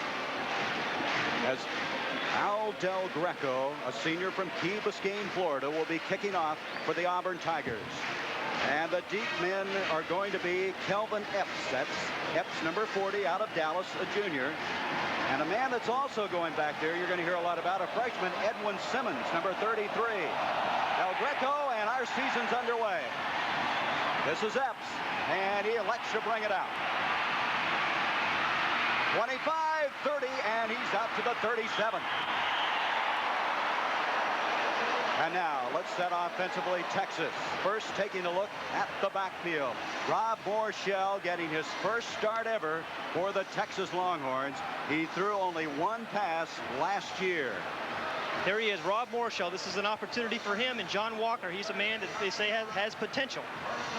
As Al Del Greco, a senior from Key Biscayne, Florida, will be kicking off for the Auburn Tigers. And the deep men are going to be Kelvin Epps. That's Epps, number 40, out of Dallas, a junior. And a man that's also going back there, you're going to hear a lot about, a freshman, Edwin Simmons, number 33. Del Greco, and our season's underway. This is Epps, and he elects to bring it out. 25, 30, and he's out to the 37. And now, let's set offensively Texas. First, taking a look at the backfield. Rob Morshell getting his first start ever for the Texas Longhorns. He threw only one pass last year. There he is, Rob Morshell. This is an opportunity for him, and John Walker, he's a man that they say has potential.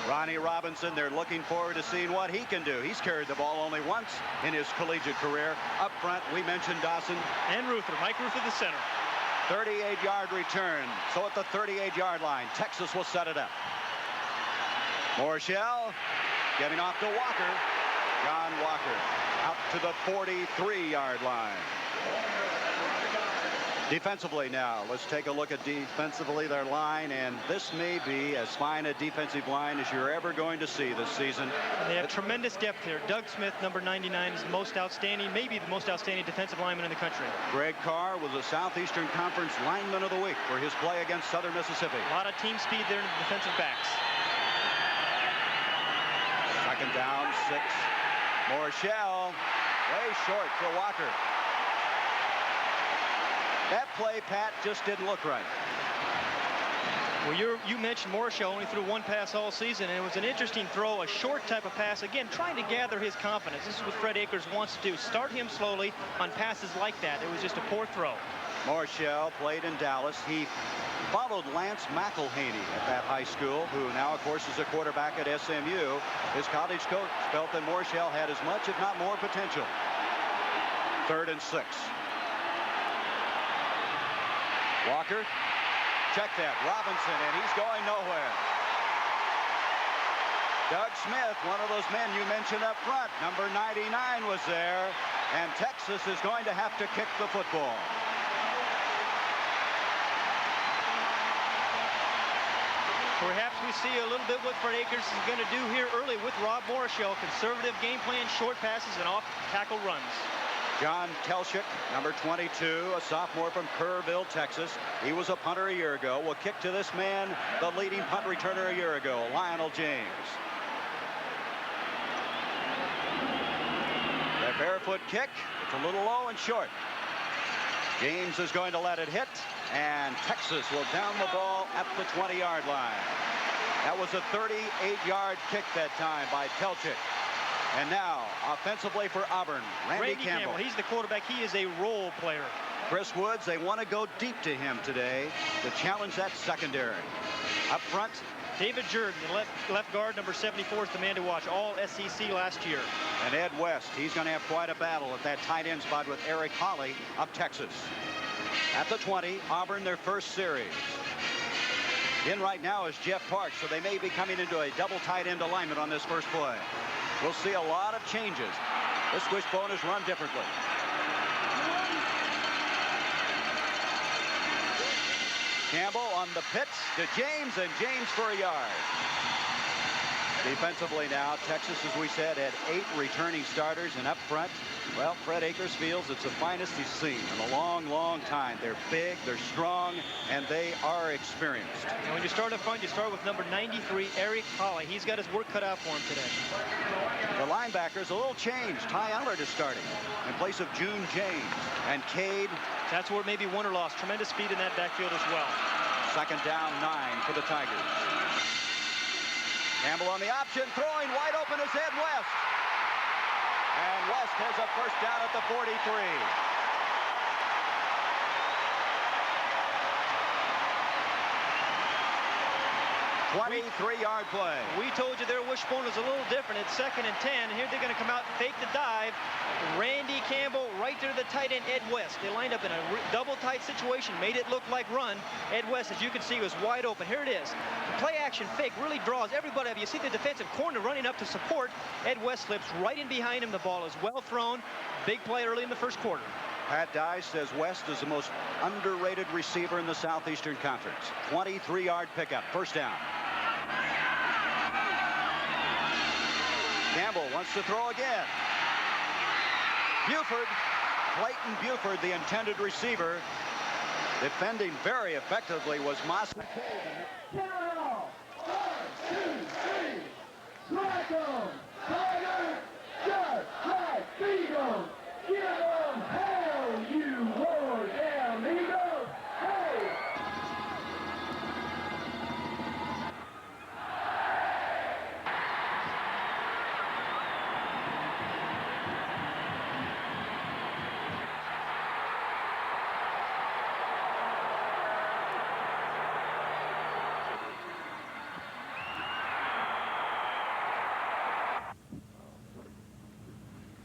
Ronnie Robinson, they're looking forward to seeing what he can do. He's carried the ball only once in his collegiate career. Up front, we mentioned Dawson. And Ruther, Mike Ruther, the center. 38-yard return. So at the 38-yard line, Texas will set it up. Morshell getting off to Walker. John Walker out to the 43-yard line. Defensively now, let's take a look at defensively their line, and this may be as fine a defensive line as you're ever going to see this season. And they have tremendous depth here. Doug Smith, number 99, is the most outstanding, maybe the most outstanding defensive lineman in the country. Greg Carr was a Southeastern Conference Lineman of the Week for his play against Southern Mississippi. A lot of team speed there in the defensive backs. Second down, 6. Morshell, way short for Walker. That play, Pat, just didn't look right. Well, you mentioned Morshell only threw one pass all season, and it was an interesting throw, a short type of pass. Again, trying to gather his confidence. This is what Fred Akers wants to do. Start him slowly on passes like that. It was just a poor throw. Morshell played in Dallas. He followed Lance McElhaney at that high school, who now, of course, is a quarterback at SMU. His college coach felt that Morshell had as much, if not more, potential. 3rd and 6. Walker, check that, Robinson, and he's going nowhere. Doug Smith, one of those men you mentioned up front, number 99 was there, and Texas is going to have to kick the football. Perhaps we see a little bit what Fred Akers is going to do here early with Rob Morishell. Conservative game plan, short passes, and off-tackle runs. John Telchik, number 22, a sophomore from Kerrville, Texas. He was a punter a year ago. Will kick to this man, the leading punt returner a year ago, Lionel James. That barefoot kick, it's a little low and short. James is going to let it hit, and Texas will down the ball at the 20-yard line. That was a 38-yard kick that time by Telchik. And now, offensively for Auburn, Randy Campbell. He's the quarterback. He is a role player. Chris Woods, they want to go deep to him today to challenge that secondary. Up front, David Jordan, the left guard, number 74, is the man to watch. All SEC last year. And Ed West, he's going to have quite a battle at that tight end spot with Eric Hawley of Texas. At the 20, Auburn, their first series. In right now is Jeff Parks, so they may be coming into a double tight end alignment on this first play. We'll see a lot of changes. This wishbone is run differently. Campbell on the pitch to James, and James for a yard. Defensively now, Texas, as we said, had 8 returning starters, and up front, well, Fred Akers feels it's the finest he's seen in a long, long time. They're big, they're strong, and they are experienced. And when you start up front, you start with number 93, Eric Hawley. He's got his work cut out for him today. The linebackers, a little change. Ty Allard is starting in place of June James. And Cade. That's where maybe won or lost. Tremendous speed in that backfield as well. Second down, 9 for the Tigers. Campbell on the option, throwing wide open is Ed West. And West has a first down at the 43. 23-yard play. We told you their wishbone was a little different. It's 2nd and 10. And here they're going to come out and fake the dive. Randy Campbell right there to the tight end, Ed West. They lined up in a double tight situation, made it look like run. Ed West, as you can see, was wide open. Here it is. Play action fake really draws everybody up. You see the defensive corner running up to support. Ed West slips right in behind him. The ball is well thrown. Big play early in the first quarter. Pat Dye says West is the most underrated receiver in the Southeastern Conference. 23-yard pickup, first down. Campbell wants to throw again. Buford, Clayton Buford, the intended receiver. Defending very effectively was Moss. Carroll, 1, 2, 3, strike 'em, Tiger, just like Eagles, give 'em hell, you lower down Eagles, hey!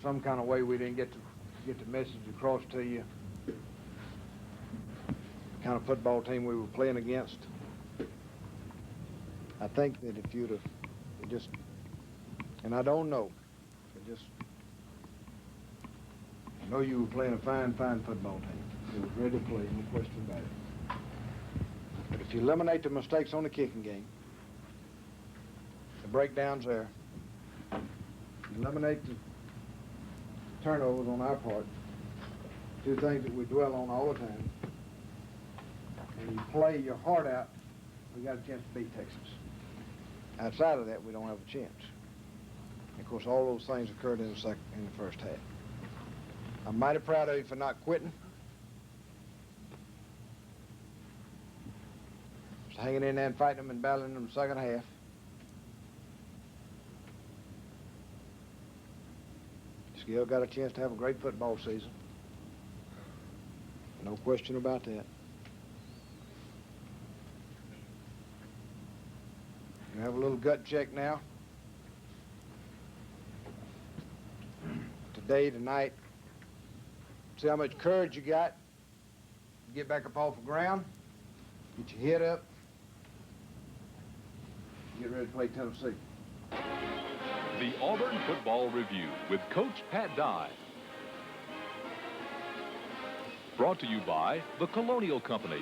Some kind of way we didn't get the message across to you. The kind of football team we were playing against. I think that if you'd have just, and I don't know, but just, I know you were playing a fine football team. It was ready to play, no question about it. But if you eliminate the mistakes on the kicking game, the breakdowns there, eliminate the turnovers on our part, 2 things that we dwell on all the time, and you play your heart out, we got a chance to beat Texas. Outside of that, we don't have a chance. And of course, all those things occurred in the first half. I'm mighty proud of you for not quitting. Just hanging in there and fighting them and battling them in the second half. Still got a chance to have a great football season. No question about that. You have a little gut check now. Today, tonight. See how much courage you got. Get back up off the ground. Get your head up. Get ready to play Tennessee. The Auburn Football Review with Coach Pat Dye. Brought to you by the Colonial Company.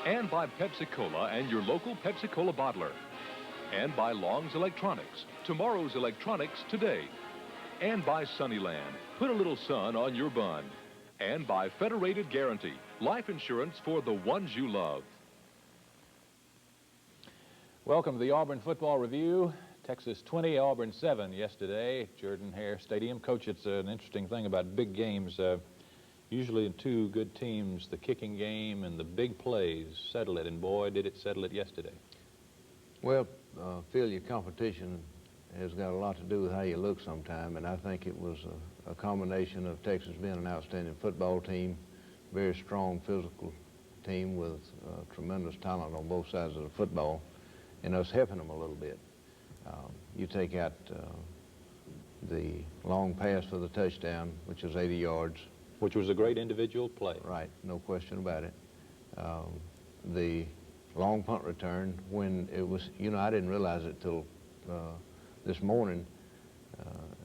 And by Pepsi-Cola and your local Pepsi-Cola bottler. And by Long's Electronics, tomorrow's electronics today. And by Sunnyland, put a little sun on your bun. And by Federated Guarantee, life insurance for the ones you love. Welcome to the Auburn Football Review. Texas 20, Auburn 7 yesterday, Jordan-Hare Stadium. Coach, it's an interesting thing about big games. Usually in two good teams, the kicking game and the big plays settle it, and boy, did it settle it yesterday. Well, Phil, your competition has got a lot to do with how you look sometime, and I think it was a combination of Texas being an outstanding football team, very strong physical team with tremendous talent on both sides of the football, and us helping them a little bit. You take out the long pass for the touchdown, which was 80 yards. Which was a great individual play. Right, no question about it. The long punt return, when it was, you know, I didn't realize it till this morning,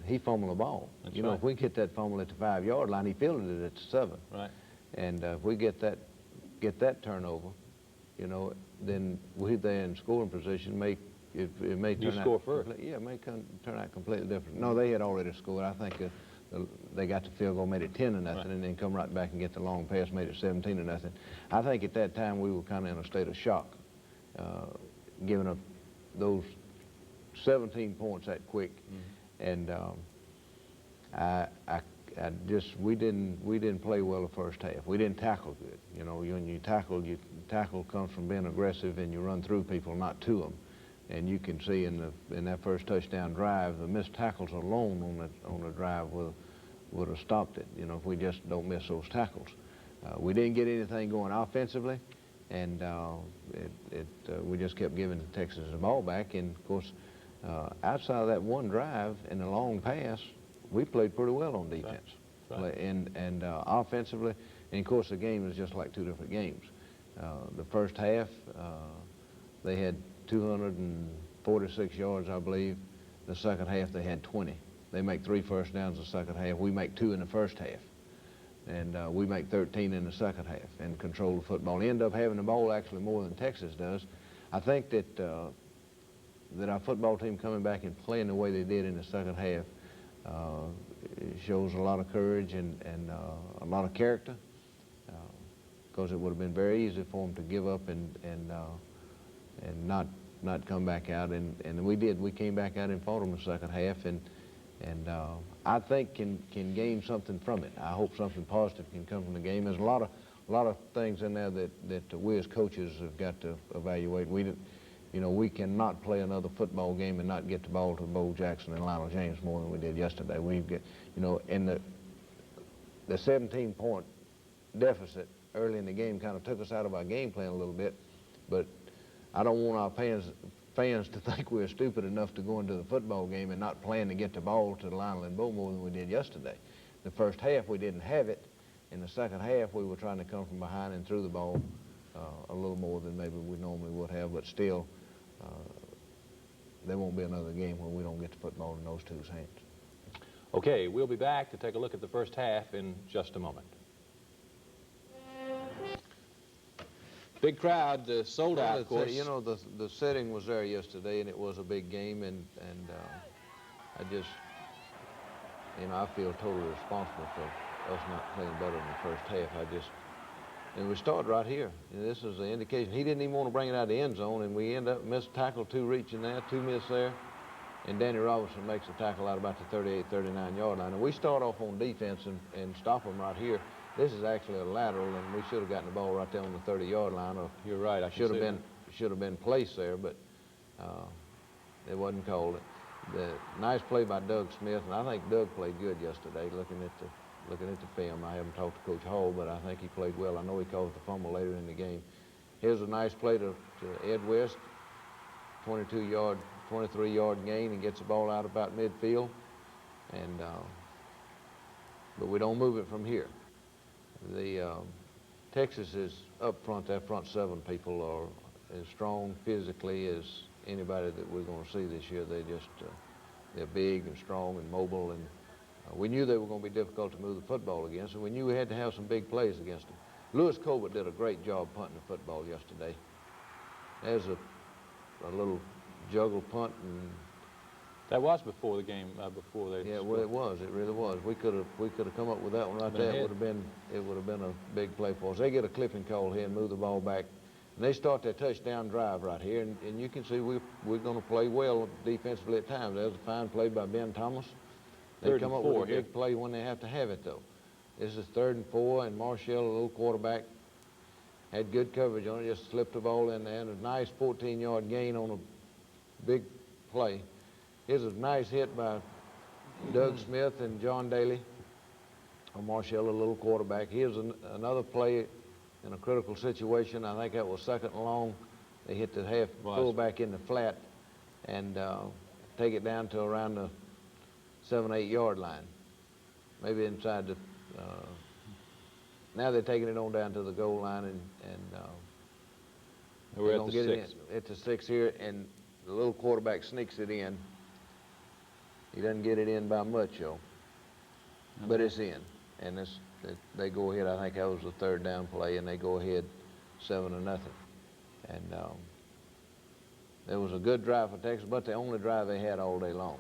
he fumbled the ball. That's you know, right. if we get that fumble at the 5-yard line, he fielded it at the 7. Right. And if we get that turnover, you know, then we're there in scoring position. It may turn out. You score first. Yeah, it may turn out completely different. No, they had already scored. I think they got the field goal, made it 10-0, right, and then come right back and get the long pass, made it 17-0. I think at that time we were kind of in a state of shock, giving up those 17 points that quick, and we didn't play well the first half. We didn't tackle good. You know, when you tackle comes from being aggressive and you run through people, not to them. And you can see in that first touchdown drive, the missed tackles alone on the drive would have stopped it. You know, if we just don't miss those tackles. We didn't get anything going offensively, and we just kept giving Texas the ball back. And of course, outside of that one drive and the long pass, we played pretty well on defense. Right. And offensively, and of course the game is just like two different games. The first half, they had 246 yards, I believe. The second half, they had 20. They make 3 first downs the second half. We make 2 in the first half. And we make 13 in the second half and control the football. End up having the ball actually more than Texas does. I think that our football team coming back and playing the way they did in the second half shows a lot of courage and a lot of character, because it would have been very easy for them to give up and not come back out, and we did. We came back out and fought them the second half, and I think can gain something from it. I hope something positive can come from the game. There's a lot of things in there that we as coaches have got to evaluate. We cannot play another football game and not get the ball to Bo Jackson and Lionel James more than we did yesterday. And the 17-point deficit early in the game kind of took us out of our game plan a little bit, but I don't want our fans to think we're stupid enough to go into the football game and not plan to get the ball to Lionel and Bo more than we did yesterday. The first half, we didn't have it. In the second half, we were trying to come from behind and threw the ball a little more than maybe we normally would have, but still, there won't be another game where we don't get the football in those two's hands. Okay, we'll be back to take a look at the first half in just a moment. Big crowd, sold out, of course. You know, the setting was there yesterday, and it was a big game, and I just, I feel totally responsible for us not playing better in the first half. And we start right here. This is the indication. He didn't even want to bring it out of the end zone, and we end up missed tackle, 2 reaching there, 2 miss there, and Danny Robinson makes a tackle out about the 38, 39-yard line. And we start off on defense and stop them right here. This is actually a lateral, and we should have gotten the ball right there on the 30-yard line. You're right. I should have been placed there, but it wasn't called. The nice play by Doug Smith, and I think Doug played good yesterday. Looking at the film, I haven't talked to Coach Hall, but I think he played well. I know he caused the fumble later in the game. Here's a nice play to Ed West, 23-yard gain, and gets the ball out about midfield, and but we don't move it from here. Texas is up front. Their front 7 people are as strong physically as anybody that we're going to see this year. They're big and strong and mobile, and we knew they were going to be difficult to move the football against, and we knew we had to have some big plays against them. Lewis Colbert did a great job punting the football yesterday. There's a little juggle punt, and that was before the game, before they. Yeah, well, it was. It really was. We could have come up with that one right there. It would have been a big play for us. They get a clipping call here and move the ball back, and they start their touchdown drive right here. And you can see we're going to play well defensively at times. There's a fine play by Ben Thomas. They come up with a big play when they have to have it, though. This is 3rd and 4, and Marshall, a little quarterback, had good coverage on it, just slipped the ball in there, and a nice 14-yard gain on a big play. Here's a nice hit by Doug Smith and John Daly on Marshall, a little quarterback. Here's another play in a critical situation. I think that was 2nd and long. They hit the half fullback in the flat and take it down to around the 7-8 yard line, maybe inside the. Now they're taking it on down to the goal line, and we're at the 6. At the 6 here, and the little quarterback sneaks it in. He doesn't get it in by much, though, but it's in, and they go ahead. I think that was the 3rd down play, and they go ahead 7-0. And it was a good drive for Texas, but the only drive they had all day long.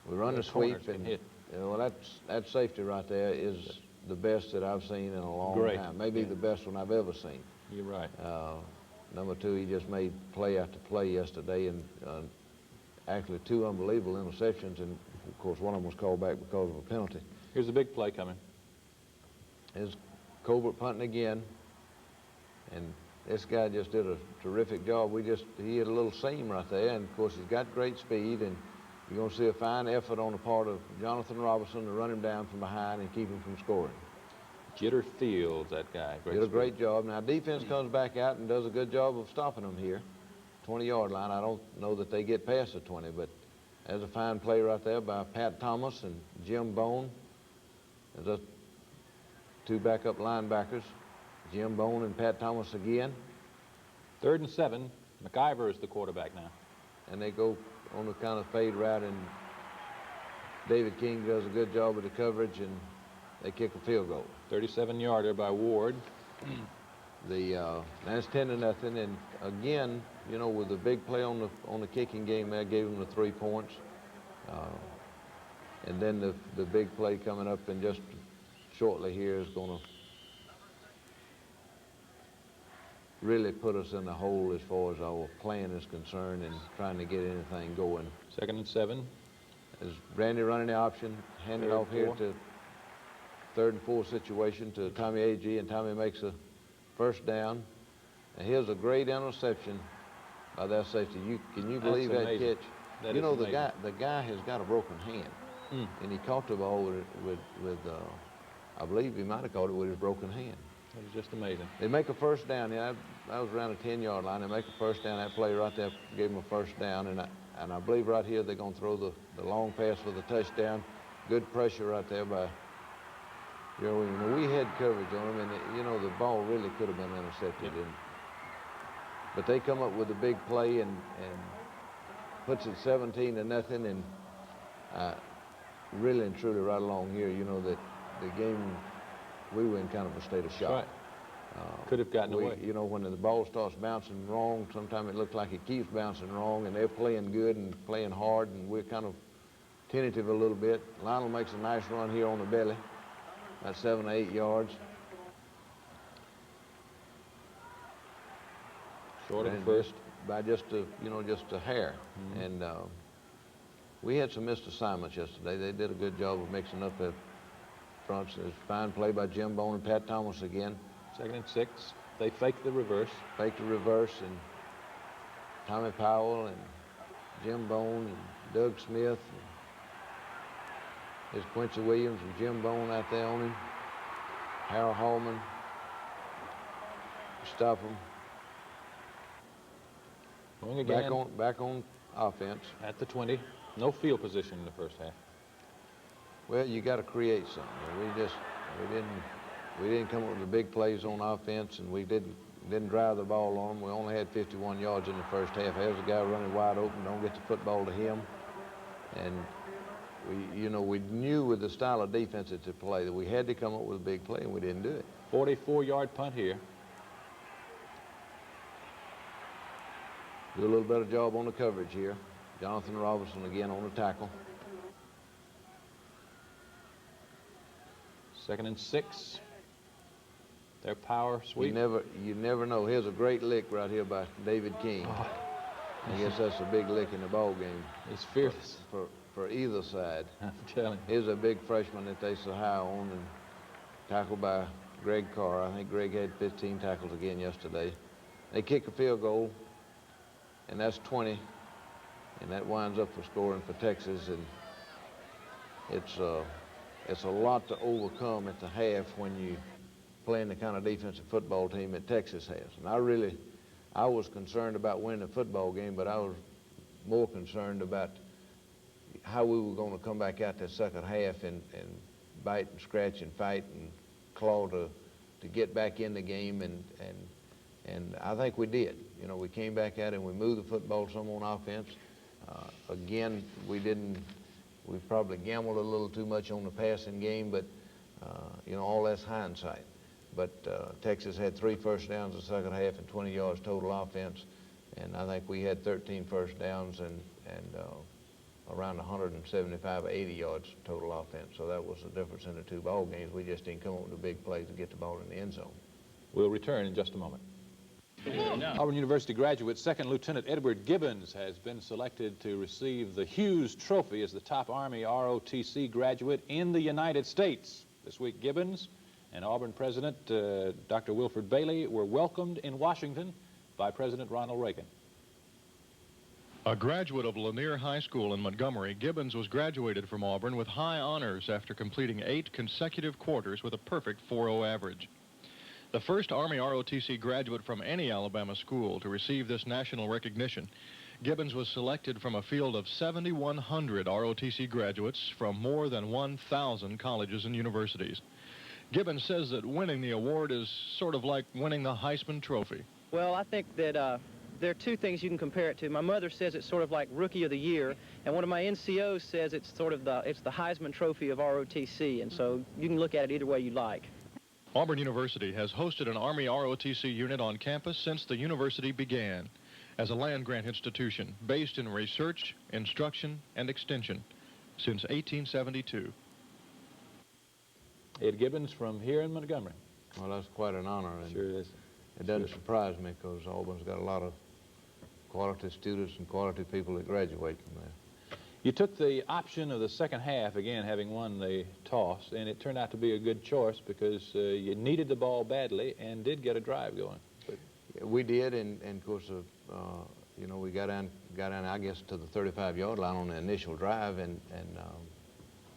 We run the sweep, and hit. Well, that safety right there is the best that I've seen in a long time. Maybe the best one I've ever seen. You're right. Number 2, he just made play after play yesterday, and actually 2 unbelievable interceptions, and of course one of them was called back because of a penalty. Here's a big play coming. Here's Colbert punting again, and this guy just did a terrific job. He had a little seam right there, and of course he's got great speed, and you're going to see a fine effort on the part of Jonathan Robinson to run him down from behind and keep him from scoring. Jitter Fields, that guy. Did a great job. Now, defense comes back out and does a good job of stopping them here. 20-yard line. I don't know that they get past the 20, but there's a fine play right there by Pat Thomas and Jim Bone. There's 2 backup linebackers, Jim Bone and Pat Thomas again. 3rd and 7. McIver is the quarterback now. And they go on the kind of fade route, and David King does a good job with the coverage, and they kick a field goal. 37-yarder by Ward. That's 10-0, and again, you know, with the big play on the kicking game, that gave them the 3 points, and then the big play coming up and just shortly here is going to really put us in the hole as far as our plan is concerned and trying to get anything going. 2nd and 7. As Randy running the option, handed off here to 3rd and 4 situation to Tommy A.G., and Tommy makes a 1st down. And here's a great interception by that safety. Can you believe that catch? You know, the guy has got a broken hand, and he caught the ball with I believe he might have caught it with his broken hand. It was just amazing. They make a 1st down. Yeah, that was around a 10-yard line. They make a 1st down. That play right there gave them a 1st down, and I believe right here they're going to throw the long pass for the touchdown. Good pressure right there by Joe. You know, we had coverage on them, and you know the ball really could have been intercepted. But they come up with a big play and puts it 17-0, and really and truly right along here, you know that the game we were in kind of a state of shock. Right. Could have gotten away. You know, when the ball starts bouncing wrong, sometimes it looks like it keeps bouncing wrong, and they're playing good and playing hard, and we're kind of tentative a little bit. Lionel makes a nice run here on the belly, about 7 or 8 yards. Short of 1st. By just a hair. And we had some missed assignments yesterday. They did a good job of mixing up that front. There's a fine play by Jim Bone and Pat Thomas again. 2nd and 6. They fake the reverse. Fake the reverse, and Tommy Powell and Jim Bone and Doug Smith. There's Quincy Williams and Jim Bone out there on him. Harold Hallman. Stop him. Going again. Back on offense. At the 20. No field position in the 1st half. Well, you got to create something. We didn't come up with the big plays on offense, and we didn't drive the ball on them. We only had 51 yards in the 1st half. There's a guy running wide open. Don't get the football to him, and You know, we knew with the style of defense that to play that we had to come up with a big play, and we didn't do it. 44-yard punt here. Do a little better job on the coverage here. Jonathan Robinson again on the tackle. 2nd and 6. Their power sweep. You never know. Here's a great lick right here by David King. Oh. I guess that's a big lick in the ball game. It's fearless for either side. I'm telling you. Here's a big freshman that they so high on, and tackled by Greg Carr. I think Greg had 15 tackles again yesterday. They kick a field goal, and that's 20, and that winds up for scoring for Texas. And it's a lot to overcome at the half when you playing the kind of defensive football team that Texas has. And I was concerned about winning the football game, but I was more concerned about how we were going to come back out that second half and bite and scratch and fight and claw to get back in the game, and I think we did. You know, we came back out and we moved the football some on offense. Again, we probably gambled a little too much on the passing game, but you know, all that's hindsight. But Texas had 3 first downs in the second half and 20 yards total offense, and I think we had 13 first downs and around 175 or 80 yards total offense. So that was the difference in the 2 ball games. We just didn't come up with the big plays to get the ball in the end zone. We'll return in just a moment. Auburn University graduate 2nd Lieutenant Edward Gibbons has been selected to receive the Hughes Trophy as the top Army ROTC graduate in the United States. This week, Gibbons and Auburn President Dr. Wilford Bailey were welcomed in Washington by President Ronald Reagan. A graduate of Lanier High School in Montgomery, Gibbons was graduated from Auburn with high honors after completing 8 consecutive quarters with a perfect 4.0 average. The first Army ROTC graduate from any Alabama school to receive this national recognition, Gibbons was selected from a field of 7,100 ROTC graduates from more than 1,000 colleges and universities. Gibbons says that winning the award is sort of like winning the Heisman Trophy. Well, I think that there are 2 things you can compare it to. My mother says it's sort of like Rookie of the Year, and one of my NCOs says it's sort of the Heisman Trophy of ROTC, and so you can look at it either way you like. Auburn University has hosted an Army ROTC unit on campus since the university began as a land-grant institution based in research, instruction, and extension since 1872. Ed Gibbons from here in Montgomery. Well, that's quite an honor. And sure is. It doesn't surprise me because Auburn's got a lot of quality students and quality people that graduate from there. You took the option of the second half, again, having won the toss, and it turned out to be a good choice because you needed the ball badly and did get a drive going. But yeah, we did, and of course, you know, we got down, I guess, to the 35-yard line on the initial drive and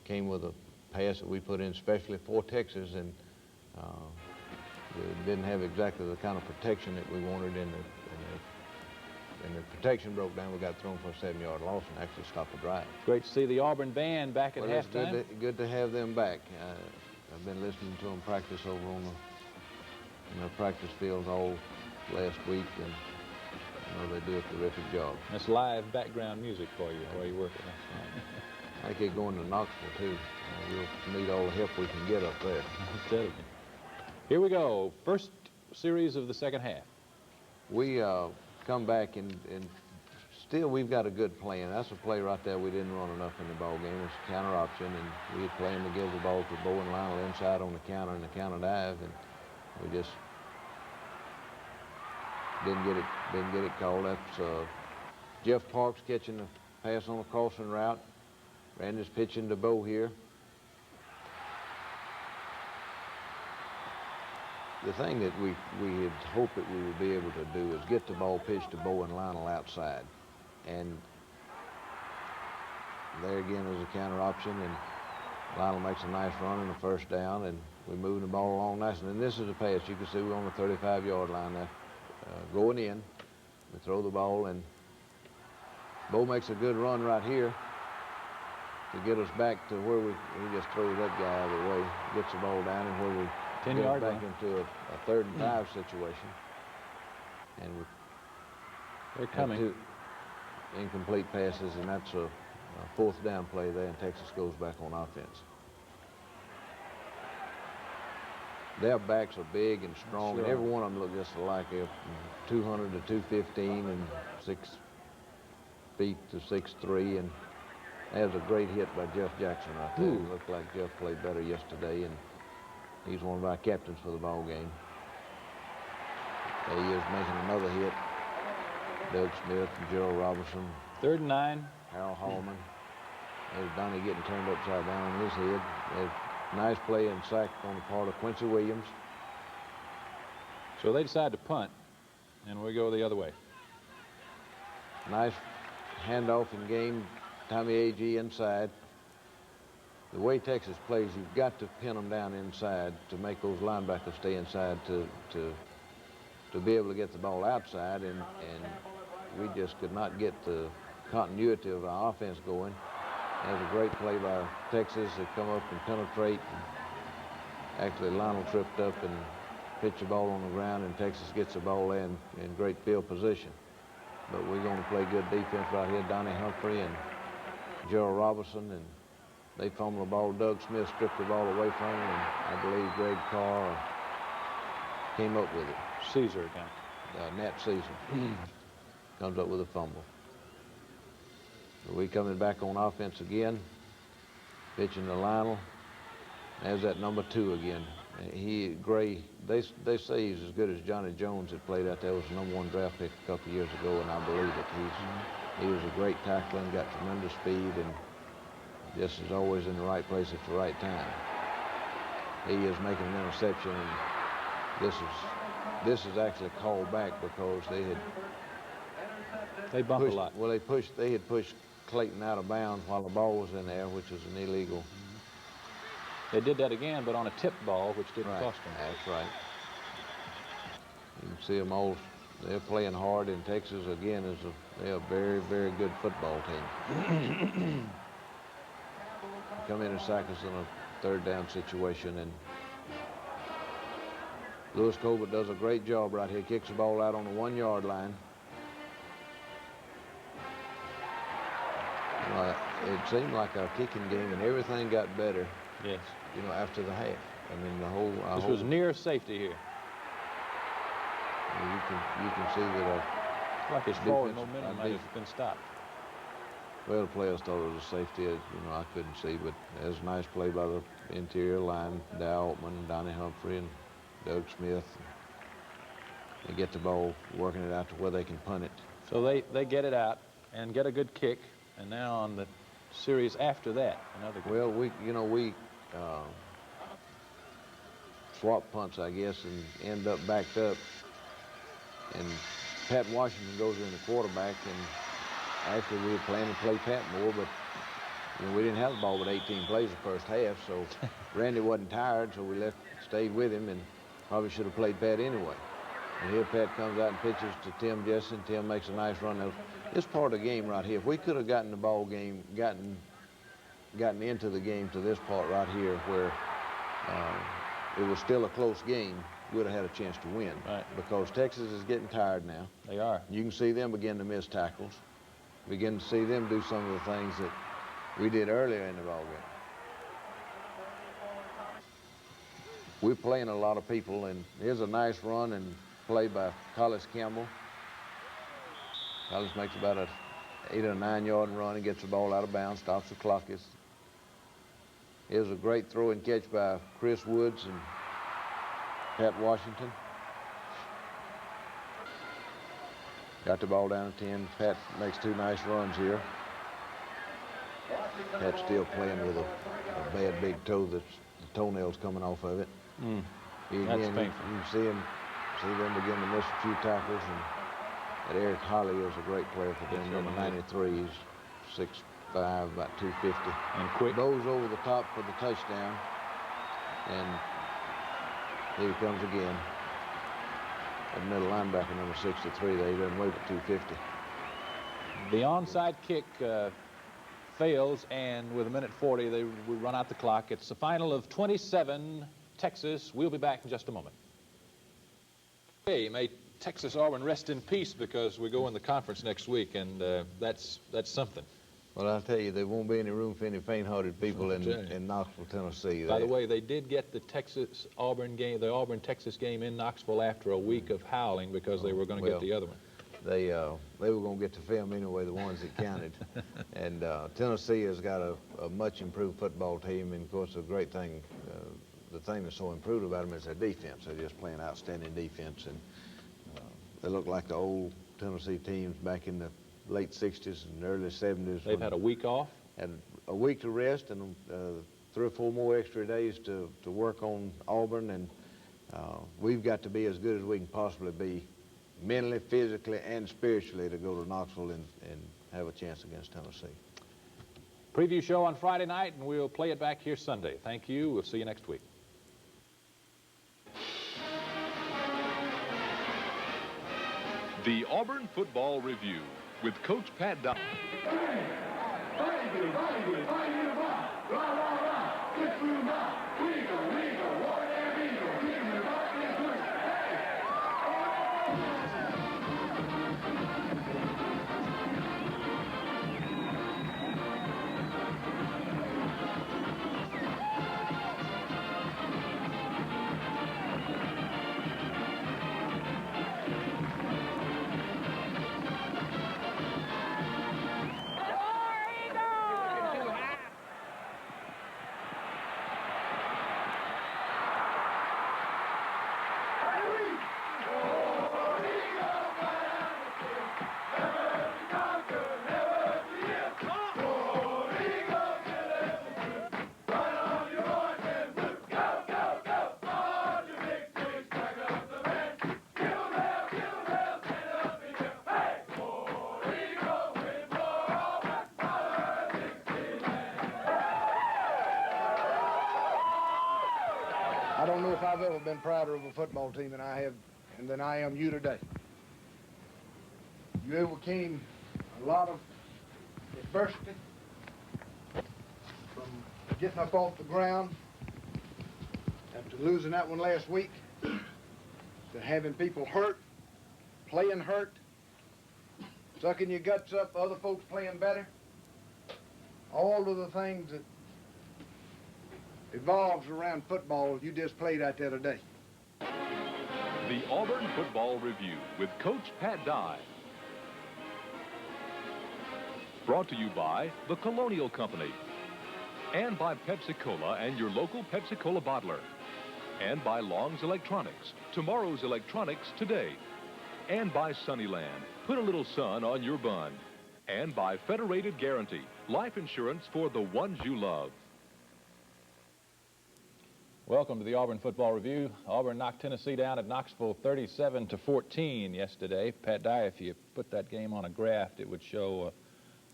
came with a pass that we put in specially for Texas, and didn't have exactly the kind of protection that we wanted, and the protection broke down. We got thrown for a 7-yard loss and actually stopped the drive. Great to see the Auburn band back at halftime. It's good to have them back. I've been listening to them practice over on the practice fields all last week, and you know, they do a terrific job. That's live background music for you while you're working. I think they're going to Knoxville, too. We'll need all the help we can get up there. I'm telling you. Here we go. First series of the second half. We come back and still we've got a good plan. That's a play right there we didn't run enough in the ball game. It's a counter option, and we had planned to give the ball to Bo and Lionel inside on the counter and the counter dive, and we just didn't get it called. That's Jeff Parks catching the pass on a crossing route. Randy's pitching to Bo here. The thing that we had hoped that we would be able to do is get the ball pitched to Bo and Lionel outside. And there again is a counter option, and Lionel makes a nice run in the first down, and we're moving the ball along nice. And then this is a pass. You can see we're on the 35-yard line there. Going in, we throw the ball, and Bo makes a good run right here to get us back to where we just throws that guy out of the way, gets the ball down, and where we 10-yard back into a 3rd and 5 situation. And they're coming. 2 incomplete passes, and that's a fourth down play there, and Texas goes back on offense. Their backs are big and strong, Sure. and every one of them look just alike. They're 200 to 215 and 6 feet to 6'3", and that was a great hit by Jeff Jackson right there. It looked like Jeff played better yesterday, and he's one of our captains for the ball game. There he is making another hit. Doug Smith and Gerald Robinson. 3rd and 9. Harold Hallman. There's Donnie getting turned upside down on his head. There's nice play and sack on the part of Quincy Williams. So they decide to punt, and we go the other way. Nice handoff and game. Tommy Agee inside. The way Texas plays, you've got to pin them down inside to make those linebackers stay inside to be able to get the ball outside, and we just could not get the continuity of our offense going. That was a great play by Texas. They come up and penetrate. Actually, Lionel tripped up and pitched the ball on the ground, and Texas gets the ball in great field position. But we're going to play good defense right here. Donnie Humphrey and Gerald Robinson, and they fumble the ball. Doug Smith stripped the ball away from him, and I believe Greg Carr came up with it. Caesar again. Nat Caesar comes up with a fumble. So we coming back on offense again, pitching to Lionel. There's that number 2 again. Gray, they say he's as good as Johnny Jones that played out there. Was the #1 draft pick a couple years ago, and I believe it. He was a great tackler and got tremendous speed, and just is always in the right place at the right time. He is making an interception, and this is actually called back because they bump a lot. Well, they had pushed Clayton out of bounds while the ball was in there, which is an illegal. They did that again, but on a tip ball, which didn't cost them. That's right. You can see them all. They're playing hard, and Texas again they're a very, very good football team. Come in and sack us in a 3rd down situation, and Lewis Colbert does a great job right here. Kicks the ball out on the 1-yard line. It seemed like our kicking game and everything got better. Yes. You know, after the half. I mean, the whole. This was near safety here. You can see that. Like his forward momentum might have been stopped. Well, the players thought it was a safety. You know, I couldn't see, but it was a nice play by the interior line. Dow Altman, Donnie Humphrey, and Doug Smith. They get the ball, working it out to where they can punt it. So they get it out and get a good kick, and now on the series after that, another good Well, we swap punts, I guess, and end up backed up. And Pat Washington goes in the quarterback, and actually we were planning to play Pat more, but we didn't have the ball with 18 plays the first half, so Randy wasn't tired, so we stayed with him, and probably should have played Pat anyway. And here Pat comes out and pitches to Tim Jessen. Tim makes a nice run. This part of the game right here, if we could have gotten the ball game, gotten into the game to this part right here where it was still a close game, we would have had a chance to win. Right. Because Texas is getting tired now. They are. You can see them begin to miss tackles. Begin to see them do some of the things that we did earlier in the ball game. We're playing a lot of people, and here's a nice run and play by Collis Campbell. Collis makes about a 8 or 9 yard run and gets the ball out of bounds, stops the clock. Here's a great throw and catch by Chris Woods and Pat Washington. Got the ball down to 10. Pat makes 2 nice runs here. Pat's still playing with a bad big toe that's the toenails coming off of it. That's painful. You can see them begin to miss a few tackles, and that Eric Holly is a great player for them. Number 93, he's 6'5", about 250. And quick. Goes over the top for the touchdown, and here he comes again. That middle linebacker, number 63, there, he doesn't weigh but 250. The onside kick fails, and with 1:40, we run out the clock. It's the final of 27, Texas. We'll be back in just a moment. Hey, may Texas Auburn rest in peace, because we go in the conference next week, and that's something. Well, I'll tell you, there won't be any room for any faint-hearted people in Knoxville, Tennessee. By the way, they did get the Texas-Auburn game, the Auburn-Texas game in Knoxville after a week of howling because they were going to get the other one. They were going to get the film anyway, the ones that counted. And Tennessee has got a much improved football team, and of course the great thing, the thing that's so improved about them is their defense. They're just playing outstanding defense, and they look like the old Tennessee teams back in the late 60s and early 70s. They've had a week off? Had a week to rest and 3 or 4 more extra days to work on Auburn, and we've got to be as good as we can possibly be, mentally, physically, and spiritually, to go to Knoxville and have a chance against Tennessee. Preview show on Friday night, and we'll play it back here Sunday. Thank you. We'll see you next week. The Auburn Football Review with Coach Pat Dye. I don't know if I've ever been prouder of a football team than I am you today. You overcame a lot of adversity, from getting up off the ground after losing that one last week, to having people hurt, playing hurt, sucking your guts up, other folks playing better. All of the things that evolves around football, you just played out there today. The Auburn Football Review with Coach Pat Dye. Brought to you by the Colonial Company, and by Pepsi-Cola and your local Pepsi-Cola bottler, and by Long's Electronics, tomorrow's electronics today, and by Sunnyland, put a little sun on your bun, and by Federated Guarantee, life insurance for the ones you love. Welcome to the Auburn Football Review. Auburn knocked Tennessee down at Knoxville 37-14 yesterday. Pat Dye, if you put that game on a graph, it would show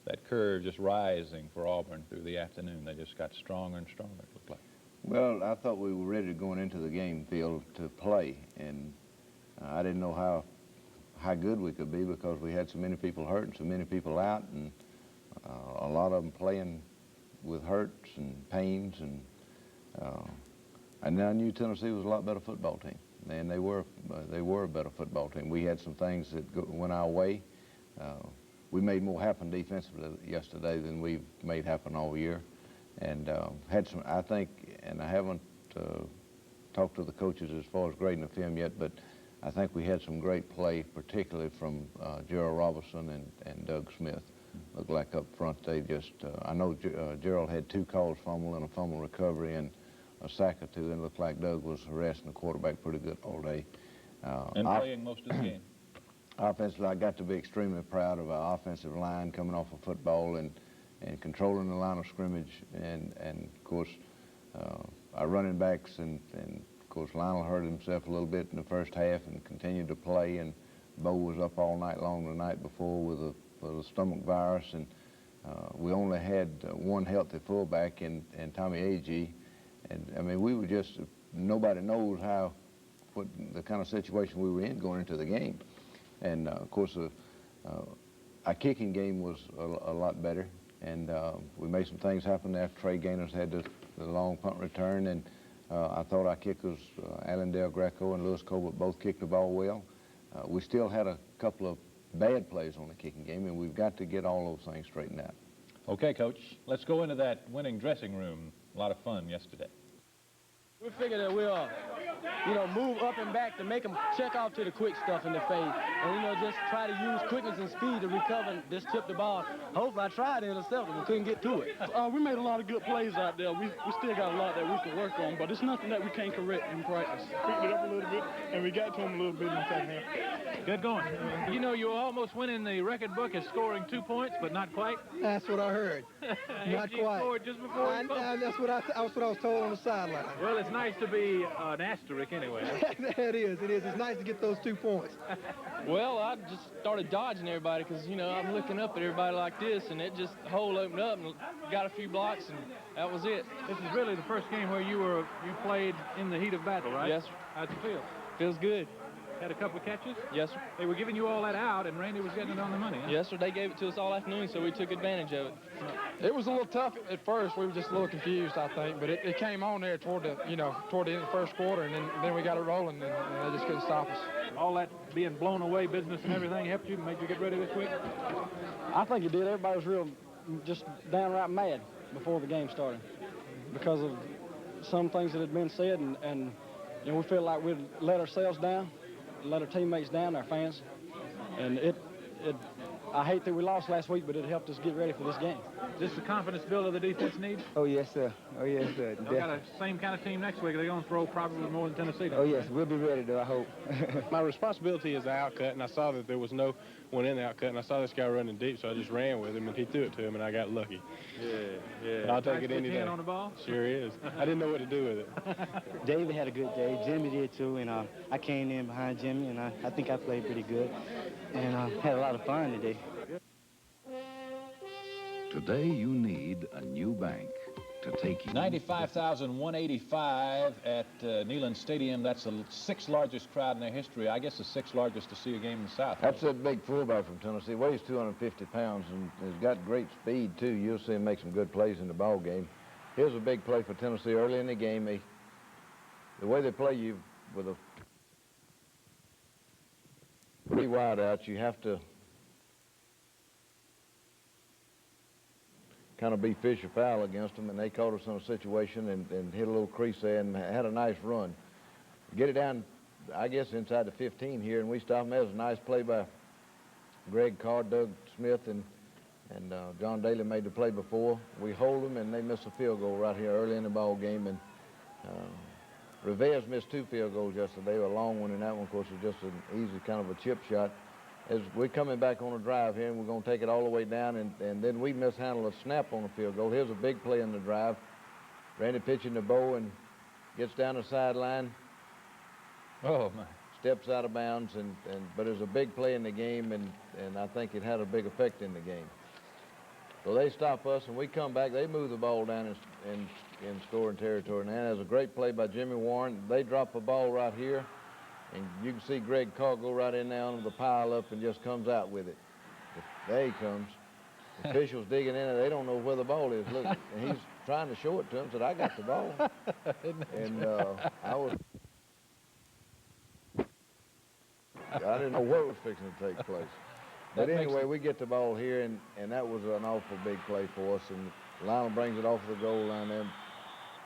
that curve just rising for Auburn through the afternoon. They just got stronger and stronger, it looked like. Well, I thought we were ready going into the game field to play, and I didn't know how good we could be because we had so many people hurt and so many people out, and a lot of them playing with hurts and pains, and I knew Tennessee was a lot better football team, and they were a better football team. We had some things that went our way. We made more happen defensively yesterday than we've made happen all year, and had some, I think, and I haven't talked to the coaches as far as grading the film yet, but I think we had some great play, particularly from Gerald Robinson and Doug Smith. Looked like up front they just, I know Gerald had 2 calls fumble and a fumble recovery and a sack or 2, and it looked like Doug was harassing the quarterback pretty good all day. And playing most of the game. Offensively, I got to be extremely proud of our offensive line coming off of football and controlling the line of scrimmage, and of course our running backs, and of course Lionel hurt himself a little bit in the first half and continued to play, and Bo was up all night long the night before with a stomach virus, and we only had one healthy fullback in Tommy Agee. And I mean, we were just, nobody knows what the kind of situation we were in going into the game. And of course, our kicking game was a lot better, and we made some things happen there. Trey Gaynors had the long punt return, and I thought our kickers, Allendale Greco and Lewis Colbert, both kicked the ball well. We still had a couple of bad plays on the kicking game, and we've got to get all those things straightened out. Okay, Coach, let's go into that winning dressing room. A lot of fun yesterday. We figured that we'll, move up and back to make them check off to the quick stuff in the fade. And, just try to use quickness and speed to recover and just tip the ball. Hopefully, I tried to intercept it, but couldn't get to it. We made a lot of good plays out there. We still got a lot that we can work on, but it's nothing that we can't correct in practice. Picked it up a little bit, and we got to him a little bit in the second half. Good going. You were almost winning the record book as scoring 2 points, but not quite. That's what I heard. Not quite. Scored just before that's what I was told on the sideline. Well, it's nice to be an asterisk anyway. It is. It's nice to get those 2 points. Well, I just started dodging everybody because, I'm looking up at everybody like this, and it just hole opened up and got a few blocks, and that was it. This is really the first game where you played in the heat of battle, right? Yes, sir. How'd you feel? Feels good. Had a couple of catches? Yes, sir. They were giving you all that out, and Randy was getting it on the money, huh? Yes, sir. They gave it to us all afternoon, so we took advantage of it. It was a little tough at first. We were just a little confused, I think, but it came on there toward the end of the first quarter, and then we got it rolling, and they just couldn't stop us. All that being blown away business and everything helped you, made you get ready this week? I think it did. Everybody was real just downright mad before the game started because of some things that had been said, and we feel like we'd let ourselves down, let our teammates down, our fans, and I hate that we lost last week, but it helped us get ready for this game. Is this the confidence builder the defense needs? Oh, yes, sir. Oh, yes, sir. They've got the same kind of team next week. They're going to throw probably more than Tennessee. Oh, yes. We'll be ready, though, I hope. My responsibility is the outcut, and I saw that there was no one in the outcut, and I saw this guy running deep, so I just ran with him, and he threw it to him, and I got lucky. Yeah. I'll take it any day. On the ball? Sure is. I didn't know what to do with it. David had a good day. Jimmy did, too, and I came in behind Jimmy, and I think I played pretty good, and had a lot of fun today. Today, you need a new bank to take you. 95,185 at Neyland Stadium. That's the 6th largest crowd in their history. I guess the 6th largest to see a game in the South. That's a big fullback from Tennessee. Weighs 250 pounds and has got great speed, too. You'll see him make some good plays in the ball game. Here's a big play for Tennessee early in the game. The way they play you with a 3 wide outs, you have to kind of be fish or foul against them, and they caught us in a situation and hit a little crease there and had a nice run. Get it down, I guess, inside the 15 here, and we stopped them. That was a nice play by Greg Carr, Doug Smith, and John Daly made the play before. We hold them, and they miss a field goal right here early in the ball game. And Rivers missed 2 field goals yesterday, a long one, and that one, of course, was just an easy kind of a chip shot. As we're coming back on a drive here, and we're going to take it all the way down, and then we mishandle a snap on the field goal. Here's a big play in the drive. Randy pitching the bow and gets down the sideline. Oh, my. Steps out of bounds, but it's a big play in the game, and I think it had a big effect in the game. So they stop us, and we come back. They move the ball down in scoring territory. And that's a great play by Jimmy Warren. They drop a ball right here. And you can see Greg Carr go right in there under the pile up and just comes out with it. There he comes. The officials digging in there. They don't know where the ball is. Look, and he's trying to show it to him. Said, I got the ball. And I didn't know what was fixing to take place. But anyway, we get the ball here, and that was an awful big play for us. And Lionel brings it off the goal line. Then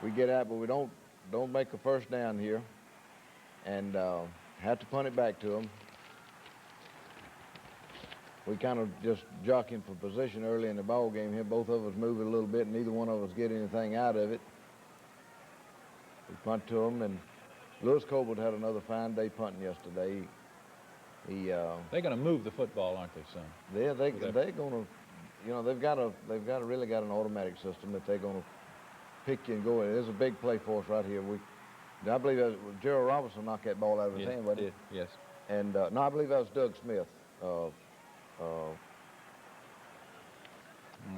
we get out, but we don't make a first down here. And have to punt it back to them. We kind of just jockeying for position early in the ball game here. Both of us move it a little bit, and neither one of us get anything out of it. We punt to them, and Lewis Cobold had another fine day punting yesterday. They're going to move the football, aren't they, son? They're going to, they've really got an automatic system that they're going to pick you and go. There's a big play for us right here. I believe Gerald Robinson knocked that ball out of his hand, wasn't it? Yes. And no, I believe that was Doug Smith. All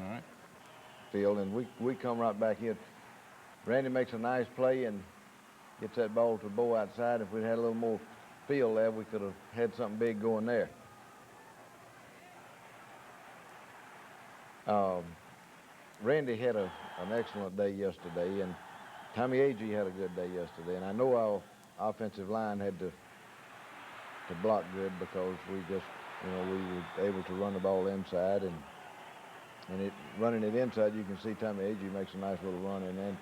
right. Field, and we come right back here. Randy makes a nice play and gets that ball to Bo outside. If we'd had a little more field there, we could have had something big going there. Randy had an excellent day yesterday, and Tommy Agee had a good day yesterday, and I know our offensive line had to block good because we just, we were able to run the ball inside, and running it inside, you can see Tommy Agee makes a nice little run, and then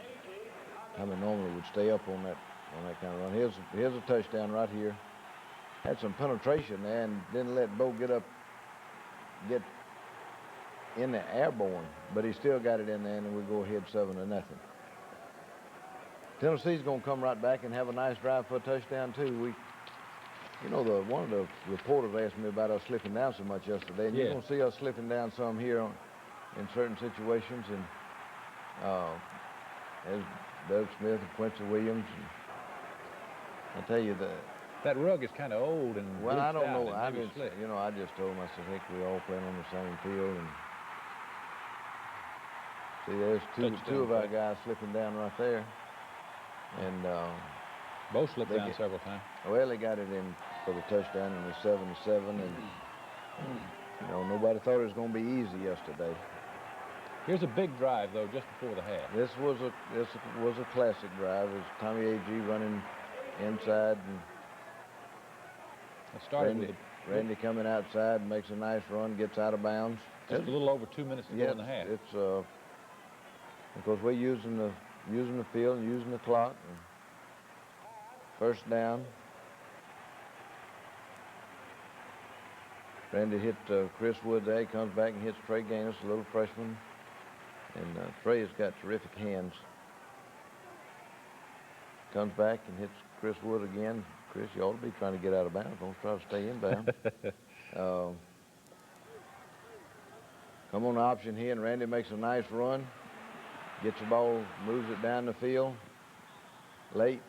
Tommy normally would stay up on that kind of run. Here's a touchdown right here. Had some penetration there and didn't let Bo get in the airborne, but he still got it in there, and we go ahead 7-0. Tennessee's going to come right back and have a nice drive for a touchdown too. One of the reporters asked me about us slipping down so much yesterday, and you're going to see us slipping down some here in certain situations, and as Doug Smith and Quincy Williams, and I tell you that rug is kind of old and well, I don't know. I just told him, I said, heck, we all playing on the same field, and see, there's two of our guys slipping down right there, and both slipped down several times. Well, they got it in for the touchdown, and it's 7-7, and nobody thought it was going to be easy yesterday. Here's a big drive though, just before the half. This was a classic drive. It was Tommy Agee running inside, and it started with Randy coming outside, makes a nice run, gets out of bounds. Just a little over 2 minutes to go in the half. It's because we're using the field and using the clock. And first down. Randy hit Chris Wood there. He comes back and hits Trey Gaines, a little freshman. And Trey has got terrific hands. Comes back and hits Chris Wood again. Chris, you ought to be trying to get out of bounds. Don't try to stay in bounds. Come on the option here, and Randy makes a nice run. Gets the ball, moves it down the field late,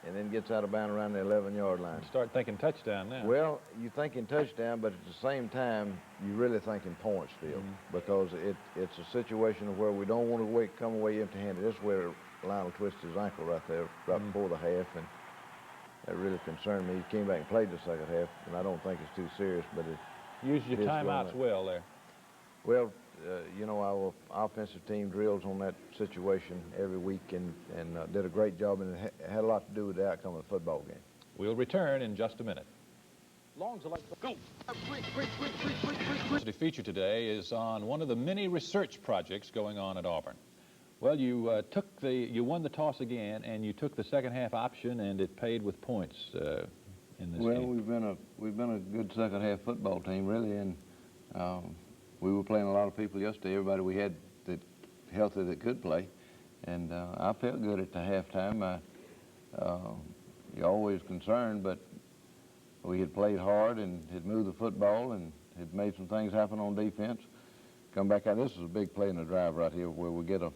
and then gets out of bounds around the 11-yard line. Start thinking touchdown now. Well, you're thinking touchdown, but at the same time, you're really thinking points field, because it's a situation where we don't want to come away empty-handed. This is where Lionel twisted his ankle right there, right before the half, and that really concerned me. He came back and played the second half, and I don't think it's too serious, but it used your timeouts well there. Well, our offensive team drills on that situation every week and did a great job, and it had a lot to do with the outcome of the football game. We'll return in just a minute. Go. The feature today is on one of the many research projects going on at Auburn. Well, you won the toss again, and you took the second half option, and it paid with points in this game. Well, we've been a good second half football team, really, and we were playing a lot of people yesterday. Everybody we had that healthy that could play, and I felt good at the halftime. You're always concerned, but we had played hard and had moved the football and had made some things happen on defense. Come back out. This was a big play in the drive right here, where we get a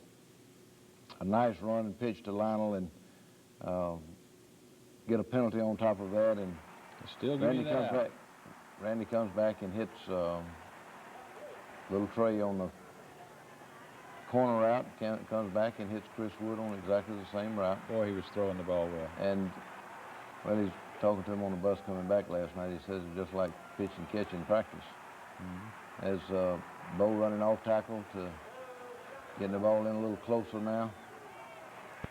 nice run and pitch to Lionel and get a penalty on top of that, and still Randy comes back and hits little Trey on the corner route, comes back and hits Chris Wood on exactly the same route. Boy, he was throwing the ball well. And, well, he's talking to him on the bus coming back last night. He says it's just like pitch and catch in practice. As Bo running off tackle to getting the ball in a little closer now.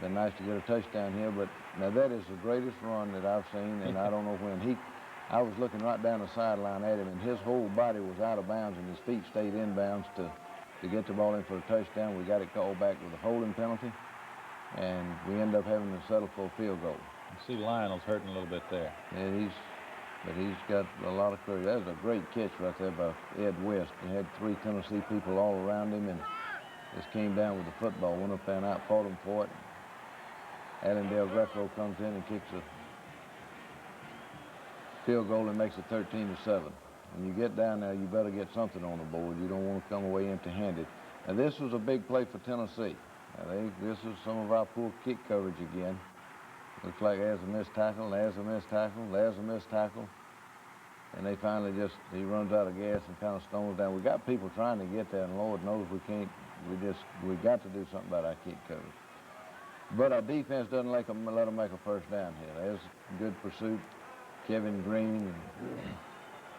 Been nice to get a touchdown here, but now that is the greatest run that I've seen, and I don't know when. I was looking right down the sideline at him, and his whole body was out of bounds, and his feet stayed in bounds to get the ball in for a touchdown. We got it called back with a holding penalty, and we end up having to settle for a field goal. You see Lionel's hurting a little bit there. Yeah, he's got a lot of courage. That was a great catch right there by Ed West. He had 3 Tennessee people all around him, and just came down with the football, went up there and out-fought him for it. Allendale Greco comes in and kicks a field goal and makes it 13-7. When you get down there, you better get something on the board. You don't want to come away empty-handed. Now, this was a big play for Tennessee. This is some of our poor kick coverage again. Looks like there's a missed tackle, there's a missed tackle, there's a missed tackle. And they finally he runs out of gas and kind of stones down. We got people trying to get there, and Lord knows we can't. We got to do something about our kick coverage. But our defense doesn't let them make a first down here. There's good pursuit. Kevin Green and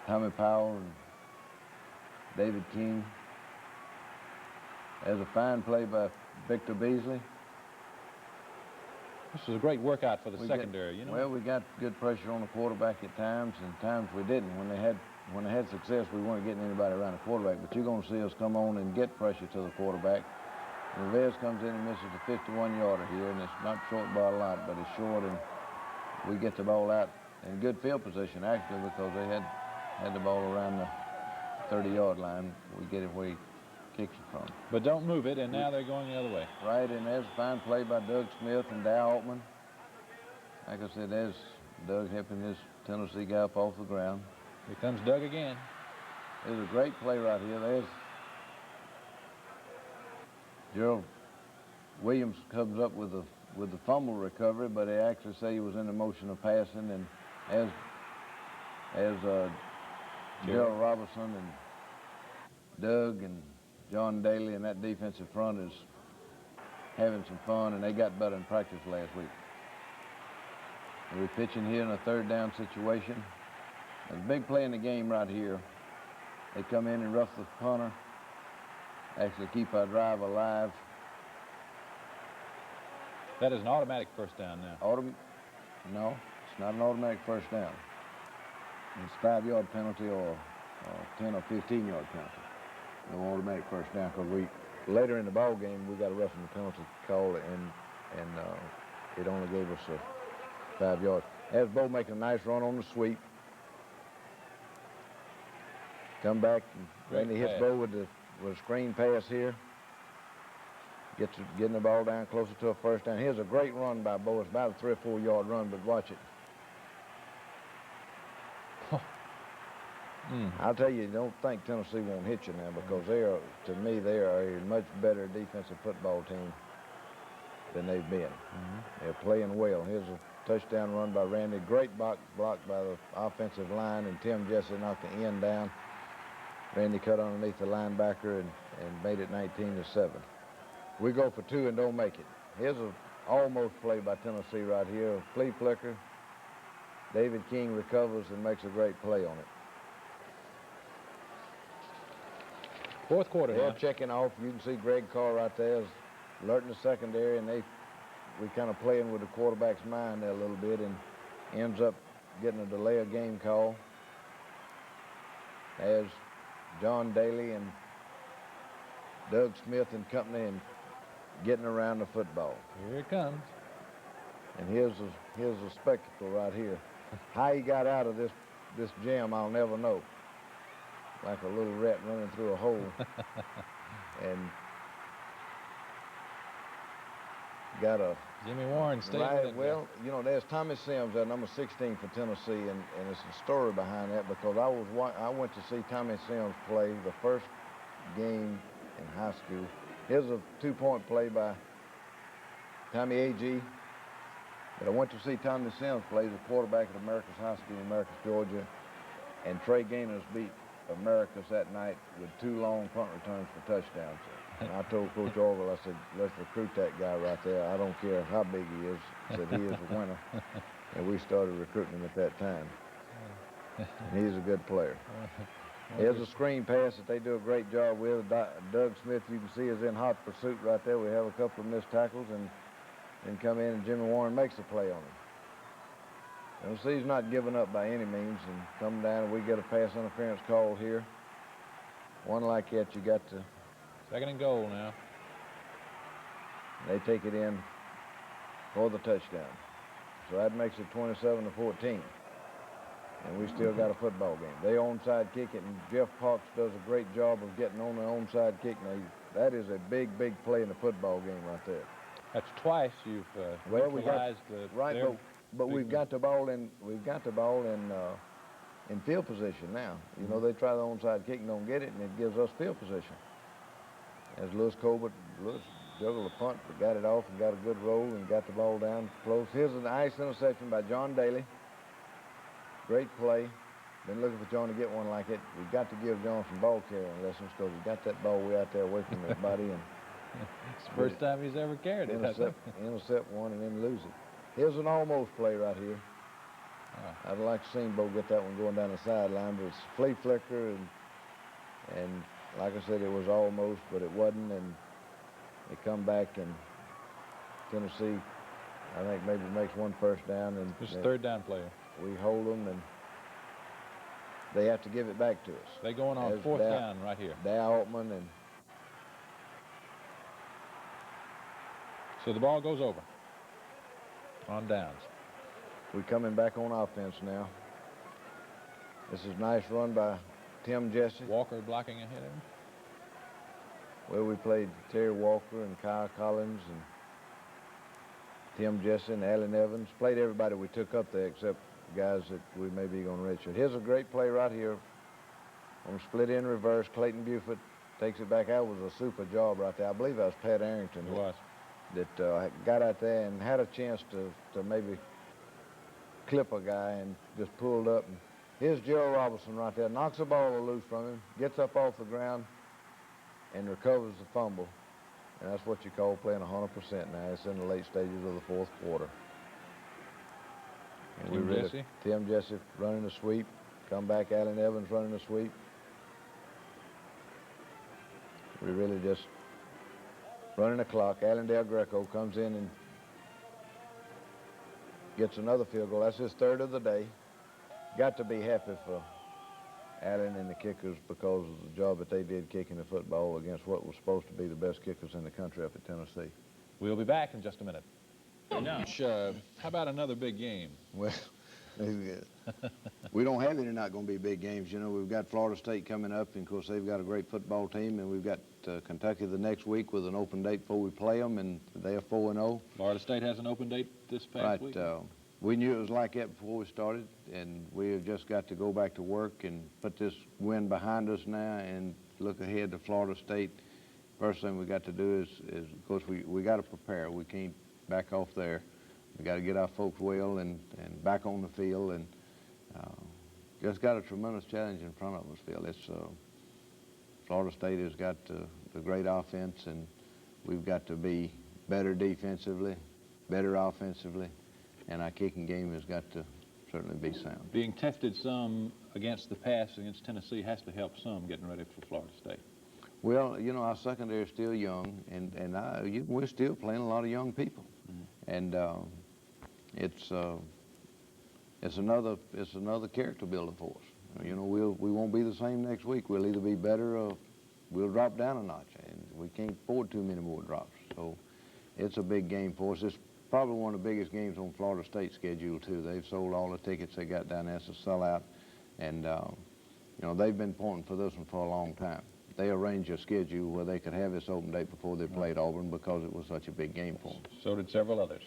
Tommy Powell and David King. There's a fine play by Victor Beasley. This was a great workout for the secondary, Well, we got good pressure on the quarterback at times, and times we didn't. When they had when they had success, we weren't getting anybody around the quarterback, but you're going to see us come on and get pressure to the quarterback. Rivez comes in and misses a 51-yarder here, and it's not short by a lot, but it's short, and we get the ball out in good field position, actually, because they had the ball around the 30-yard line. We get it where he kicks it from. But don't move it, and now they're going the other way. Right, and there's a fine play by Doug Smith and Dow Altman. Like I said, there's Doug helping this Tennessee guy up off the ground. Here comes Doug again. There's a great play right here. There's Gerald Williams comes up with the fumble recovery, but they actually say he was in the motion of passing, and as Gerald Robinson and Doug and John Daly and that defensive front is having some fun, and they got better in practice last week. And we're pitching here in a third down situation. There's a big play in the game right here. They come in and rough the punter, actually keep our drive alive. That is an automatic first down now. No, it's not an automatic first down. It's a 5-yard penalty or 10 or 15-yard penalty. No automatic first down, because later in the ball game we got a roughing the penalty call, and it only gave us 5 yards. As Bo making a nice run on the sweep. Come back, and Randy hits Bo with a screen pass here. Getting the ball down closer to a first down. Here's a great run by Bo. It's about a 3 or 4 yard run, but watch it. I'll tell you, don't think Tennessee won't hit you now, because they are, to me, they are a much better defensive football team than they've been. They're playing well. Here's a touchdown run by Randy. Great block by the offensive line, and Tim Jesse knocked the end down. Randy cut underneath the linebacker and made it 19-7. We go for 2 and don't make it. Here's an almost play by Tennessee right here. A flea flicker. David King recovers and makes a great play on it. Fourth quarter They're now. checking off. You can see Greg Carr right there is alerting the secondary, and we kind of playing with the quarterback's mind there a little bit, and ends up getting a delay of game call as John Daly and Doug Smith and company and getting around the football. Here it comes. And here's a spectacle right here. How he got out of this jam, I'll never know. Like a little rat running through a hole. And got a... Jimmy Warren staying right, with it. well, you know, there's Tommy Sims at number 16 for Tennessee, and it's a story behind that, because I went to see Tommy Sims play the first game in high school. Here's a 2-point play by Tommy A.G. But I went to see Tommy Sims play, the quarterback at Americus High School in Americus, Georgia, and Trey Gainers beat Americus that night with 2 long punt returns for touchdowns. And I told Coach Orville, I said, let's recruit that guy right there. I don't care how big he is. I said, he is a winner. And we started recruiting him at that time. And he's a good player. Here's a screen pass that they do a great job with. Doug Smith, you can see, is in hot pursuit right there. We have a couple of missed tackles, and then come in, and Jimmy Warren makes a play on him. Tennessee's not giving up by any means, and come down, and we get a pass interference call here. One like that, you got to... 2nd and goal now. They take it in for the touchdown. So that makes it 27-14. And we still got a football game. They onside kick it, and Jeff Parks does a great job of getting on the onside kick. Now, that is a big, big play in the football game right there. That's twice you've neutralized the... Right, but we've got the ball in field position now. You know, they try the onside kick and don't get it, and it gives us field position. As Lewis juggled a punt, but got it off and got a good roll and got the ball down close. Here's a nice interception by John Daly. Great play. Been looking for John to get one like it. We've got to give John some ball carrying lessons, because he got that ball way out there away from his body. And it's the first time he's ever carried it. Intercept one and then lose it. Here's an almost play right here. I'd like to see Bo get that one going down the sideline, but it's a flea flicker, and like I said, it was almost, but it wasn't, and they come back, and Tennessee, I think, maybe makes one first down. And just a 3rd down player. We hold them, and they have to give it back to us. They're going on fourth down right here. Dow Altman and... So the ball goes over on downs. We're coming back on offense now. This is a nice run by Tim Jesse. Walker blocking ahead of him. Well, we played Terry Walker and Kyle Collins and Tim Jesse and Allen Evans. Played everybody we took up there except guys that we may be going to redshirt. Here's a great play right here on split in reverse. Clayton Buford takes it back out. It was a super job right there. I believe that was Pat Arrington. It was. That got out there and had a chance to maybe clip a guy and just pulled up. And here's Gerald Robinson right there. Knocks the ball loose from him, gets up off the ground, and recovers the fumble. And that's what you call playing 100% now. It's in the late stages of the fourth quarter. And Tim Jesse running the sweep. Come back, Allen Evans running the sweep. We really just running the clock. Allendale Greco comes in and gets another field goal. That's his third of the day. Got to be happy for Allen and the kickers because of the job that they did kicking the football against what was supposed to be the best kickers in the country up at Tennessee. We'll be back in just a minute. How about another big game? Well, we don't have any not going to be big games. You know, we've got Florida State coming up, and of course they've got a great football team, and we've got Kentucky the next week with an open date before we play them, and they are 4-0. Florida State has an open date this past week. We knew it was like that before we started, and we have just got to go back to work and put this win behind us now and look ahead to Florida State. First thing we got to do is of course, we got to prepare. We can't back off there. We got to get our folks well and back on the field, and just got a tremendous challenge in front of us, Phil. It's Florida State has got the great offense, and we've got to be better defensively, better offensively, and our kicking game has got to certainly be sound. Being tested some against the pass against Tennessee has to help some getting ready for Florida State. Well, you know, our secondary is still young, and we're still playing a lot of young people. And it's another character builder for us. You know, we won't be the same next week. We'll either be better or we'll drop down a notch, and we can't afford too many more drops. So it's a big game for us. It's probably one of the biggest games on Florida State's schedule too. They've sold all the tickets they got down there. It's a sellout, and you know, they've been pointing for this one for a long time. They arranged a schedule where they could have this open date before they played Auburn because it was such a big game for them. So did several others.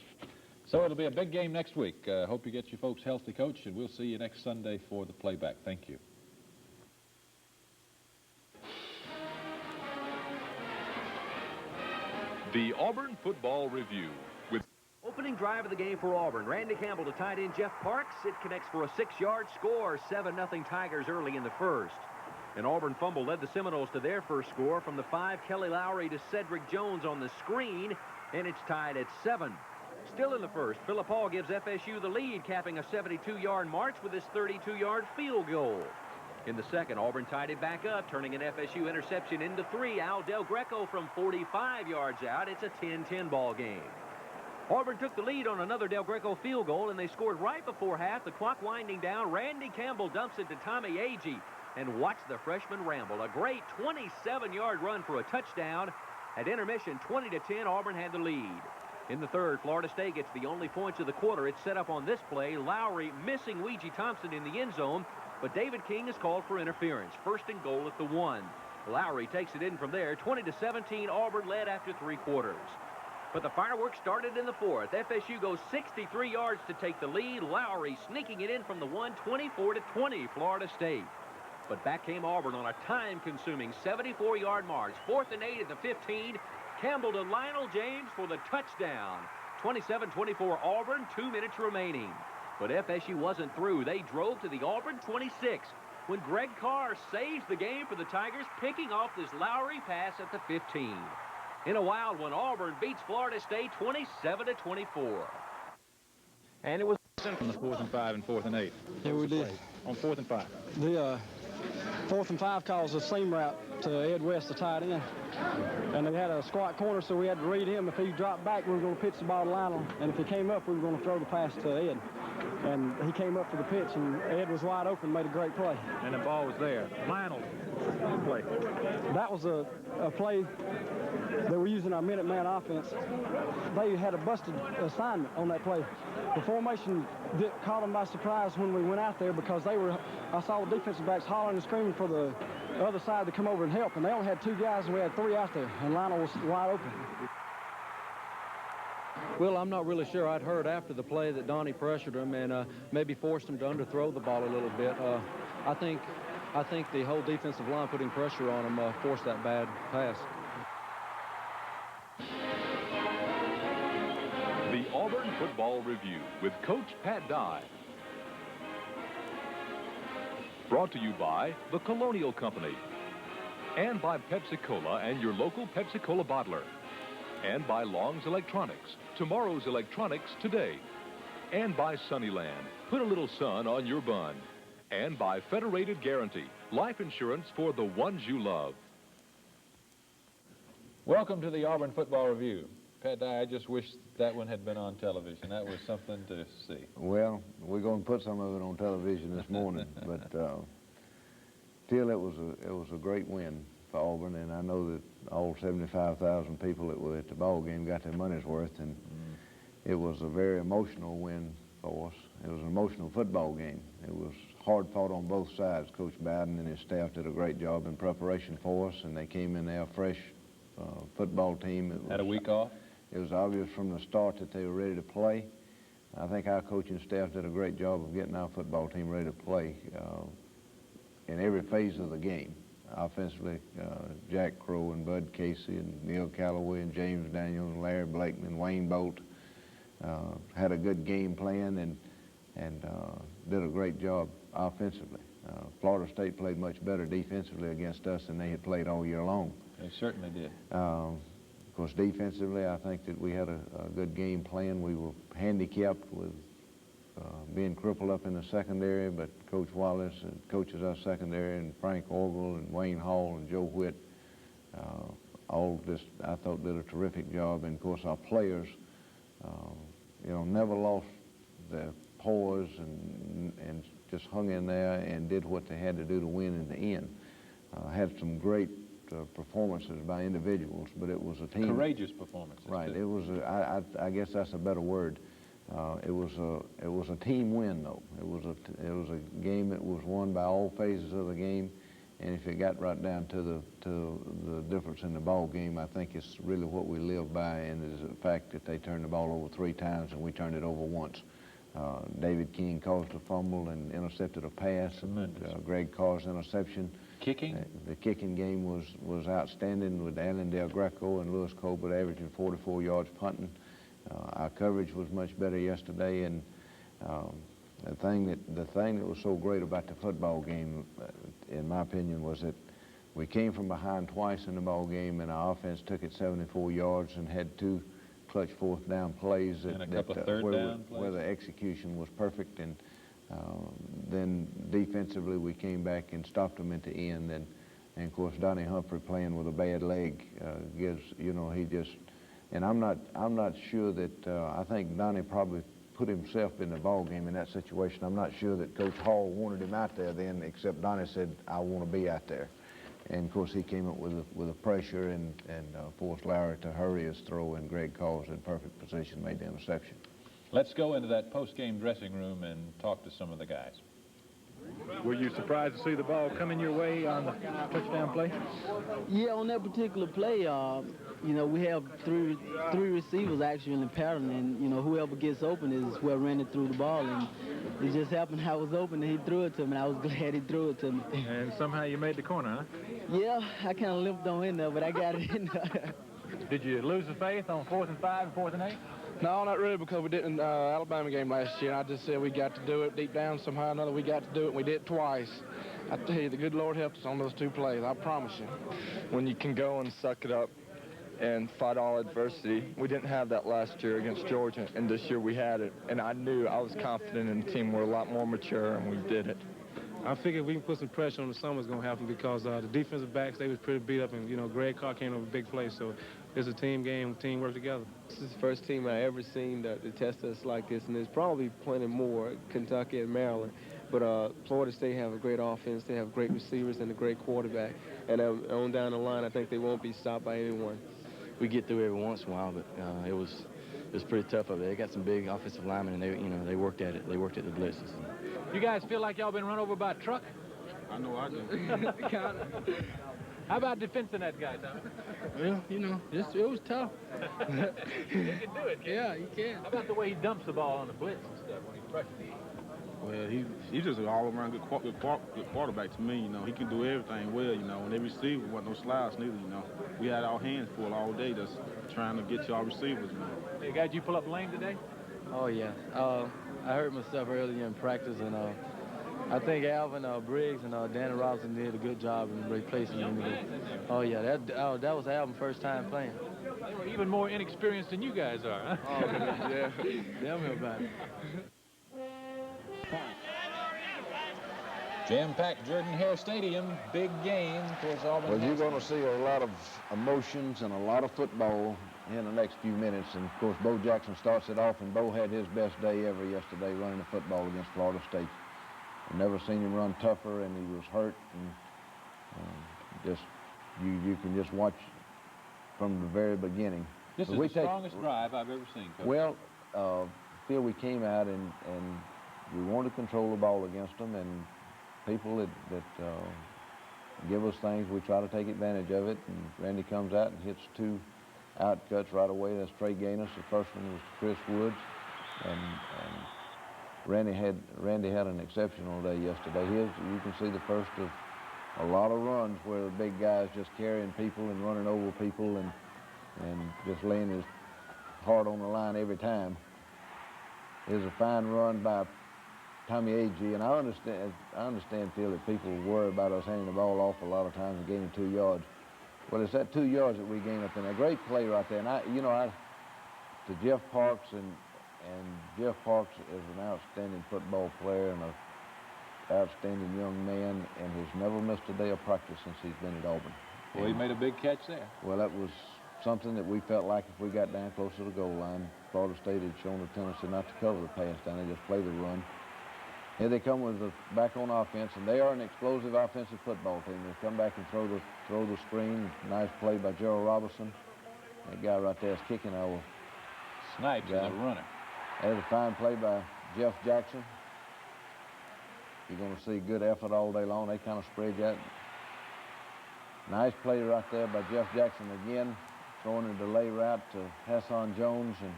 So it'll be a big game next week. Hope you get your folks healthy, Coach, and we'll see you next Sunday for the playback. Thank you. The Auburn Football Review with opening drive of the game for Auburn. Randy Campbell to tight end Jeff Parks. It connects for a 6-yard score. 7-0 Tigers early in the first. An Auburn fumble led the Seminoles to their first score. From the 5, Kelly Lowry to Cedric Jones on the screen, and it's tied at 7. Still in the first, Philip Hall gives FSU the lead, capping a 72-yard march with his 32-yard field goal. In the second, Auburn tied it back up, turning an FSU interception into 3. Al Del Greco from 45 yards out. It's a 10-10 ball game. Auburn took the lead on another Del Greco field goal, and they scored right before half. The clock winding down. Randy Campbell dumps it to Tommy Agee. And watch the freshman ramble. A great 27-yard run for a touchdown. At intermission, 20-10, Auburn had the lead. In the third, Florida State gets the only points of the quarter. It's set up on this play. Lowry missing Ouija Thompson in the end zone, but David King is called for interference. First and goal at the 1. Lowry takes it in from there. 20-17, Auburn led after 3 quarters. But the fireworks started in the fourth. FSU goes 63 yards to take the lead. Lowry sneaking it in from the 1, 24-20, Florida State. But back came Auburn on a time-consuming 74-yard march. 4th and 8 at the 15. Campbell to Lionel James for the touchdown. 27-24 Auburn, 2 minutes remaining. But FSU wasn't through. They drove to the Auburn 26 when Greg Carr saves the game for the Tigers, picking off this Lowry pass at the 15. In a wild one, Auburn beats Florida State 27-24. And it was on the 4th and 5 and 4th and 8. Yeah, we did. On 4th and 5. 4th and 5 calls a seam route to Ed West, the tight end. And they had a squat corner, so we had to read him. If he dropped back, we were going to pitch the ball to Lionel. And if he came up, we were going to throw the pass to Ed. And he came up for the pitch, and Ed was wide open, made a great play. And the ball was there. Lionel play. That was a play they were using our minute man offense. They had a busted assignment on that play. The formation caught them by surprise when we went out there because I saw the defensive backs hollering and screaming for the other side to come over and help, and they only had 2 guys, and we had 3 out there, and Lionel was wide open. Well, I'm not really sure. I'd heard after the play that Donnie pressured him and maybe forced him to underthrow the ball a little bit. I think the whole defensive line putting pressure on him forced that bad pass. The Auburn Football Review with Coach Pat Dye. Brought to you by the Colonial Company and by Pepsi-Cola and your local Pepsi-Cola bottler. And by Long's Electronics, tomorrow's electronics today. And by Sunnyland, put a little sun on your bun. And by Federated Guarantee, life insurance for the ones you love. Welcome to the Auburn Football Review. Pat Dye, I just wish that one had been on television. That was something to see. Well, we're going to put some of it on television this morning, but still it was a great win for Auburn, and I know that all 75,000 people that were at the ball game got their money's worth, and it was a very emotional win for us. It was an emotional football game. It was hard fought on both sides. Coach Bowden and his staff did a great job in preparation for us, and they came in there a fresh football team. Had a week off? It was obvious from the start that they were ready to play. I think our coaching staff did a great job of getting our football team ready to play in every phase of the game. Offensively, Jack Crow and Bud Casey and Neil Calloway and James Daniels and Larry Blakeman and Wayne Bolt had a good game plan and did a great job offensively. Florida State played much better defensively against us than they had played all year long. They certainly did. Of course, defensively, I think that we had a good game plan. We were handicapped with being crippled up in the secondary, but Coach Wallace coaches our secondary, and Frank Orville and Wayne Hall and Joe Whitt all just, I thought, did a terrific job. And of course, our players, never lost their poise and just hung in there and did what they had to do to win in the end. Had some great performances by individuals, but it was a team. Courageous performances. Right. It was. I guess that's a better word. It was a team win, though. It was a game that was won by all phases of the game, and if it got right down to the difference in the ball game, I think it's really what we live by, and is the fact that they turned the ball over 3 times and we turned it over once. David King caused a fumble and intercepted a pass. Greg Carr's interception. Kicking? The kicking game was outstanding with Alan Del Greco and Lewis Colbert averaging 44 yards punting. Our coverage was much better yesterday, and the thing that was so great about the football game, in my opinion, was that we came from behind twice in the ball game, and our offense took it 74 yards and had 2 clutch 4th down plays and a couple of third down plays where the execution was perfect, and then defensively we came back and stopped them at the end, and of course Donnie Humphrey playing with a bad leg gives, he just, and I'm not sure that I think Donnie probably put himself in the ball game in that situation. I'm not sure that Coach Hall wanted him out there then, except Donnie said, "I want to be out there." And of course he came up with a pressure and forced Larry to hurry his throw, and Greg Carr was in perfect position, made the interception. Let's go into that post-game dressing room and talk to some of the guys. Were you surprised to see the ball coming your way on the touchdown play? Yeah, on that particular play, we have three receivers actually in the pattern, and whoever gets open is where ran it through the ball, and it just happened I was open and he threw it to me, and I was glad he threw it to me. And somehow you made the corner, huh? Yeah, I kind of limped on in there, but I got it in there. Did you lose the faith on 4th and 5 and 4th and 8? No, not really, because we did in the Alabama game last year, and I just said we got to do it deep down somehow or another. We got to do it, and we did it twice. I tell you, the good Lord helped us on those 2 plays, I promise you. When you can go and suck it up and fight all adversity, we didn't have that last year against Georgia, and this year we had it. And I was confident in the team. We're a lot more mature, and we did it. I figured we can put some pressure on the summer, it's going to happen because the defensive backs, they was pretty beat up, and, you know, Greg Carr came over big play, so it's a team game, team work together. This is the first team I ever seen to test us like this, and there's probably plenty more, Kentucky and Maryland. But Florida State have a great offense, they have great receivers and a great quarterback. And on down the line, I think they won't be stopped by anyone. We get through every once in a while, but it was pretty tough over there. They got some big offensive linemen, and they worked at it. They worked at the blitzes. You guys feel like y'all been run over by a truck? I know I do. How about defending that guy, Tom? Well, you know, it was tough. You can do it, kid. Yeah, you can. How about the way he dumps the ball on the blitz and stuff when he pressures you? Well, he's just an all-around good quarterback to me, you know. He can do everything well, you know, and every receiver wasn't no slouch neither, you know. We had our hands full all day just trying to get to our receivers, you know. Hey, guys, you pull up lane today? Oh, yeah. I hurt myself earlier in practice, and I think Alvin Briggs and Danny Robinson did a good job in replacing me. Oh, yeah, that was Alvin's first time playing. They were even more inexperienced than you guys are, huh? Oh, yeah. Tell me about it. Jam-packed Jordan-Hare Stadium, big game towards Auburn. Well, you're going to see a lot of emotions and a lot of football in the next few minutes. And, of course, Bo Jackson starts it off, and Bo had his best day ever yesterday running the football against Florida State. I've never seen him run tougher, and he was hurt. And you can just watch from the very beginning. This is the strongest drive I've ever seen, Coach. Well, Phil, we came out and we wanted to control the ball against them, and people that give us things, we try to take advantage of it. And Randy comes out and hits two outcuts right away. That's Trey Gaines. The first one was Chris Woods, and Randy had an exceptional day yesterday. You can see the first of a lot of runs where the big guy's just carrying people and running over people and just laying his heart on the line every time. It was a fine run by Tommy Agee, and I understand, Phil, that people worry about us handing the ball off a lot of times and gaining 2 yards. Well, it's that 2 yards that we gain up in. A great play right there. And to Jeff Parks, and Jeff Parks is an outstanding football player and an outstanding young man, and has never missed a day of practice since he's been at Auburn. Well, he made a big catch there. Well, that was something that we felt like if we got down close to the goal line, Florida State had shown a tendency not to cover the pass down. They just play the run. Here they come with the back on offense, and they are an explosive offensive football team. They come back and throw the screen. Nice play by Gerald Robinson. That guy right there is kicking our Snipes is a runner. There's a fine play by Jeff Jackson. You're going to see good effort all day long. They kind of spread that. Nice play right there by Jeff Jackson again, throwing a delay route to Hassan Jones, and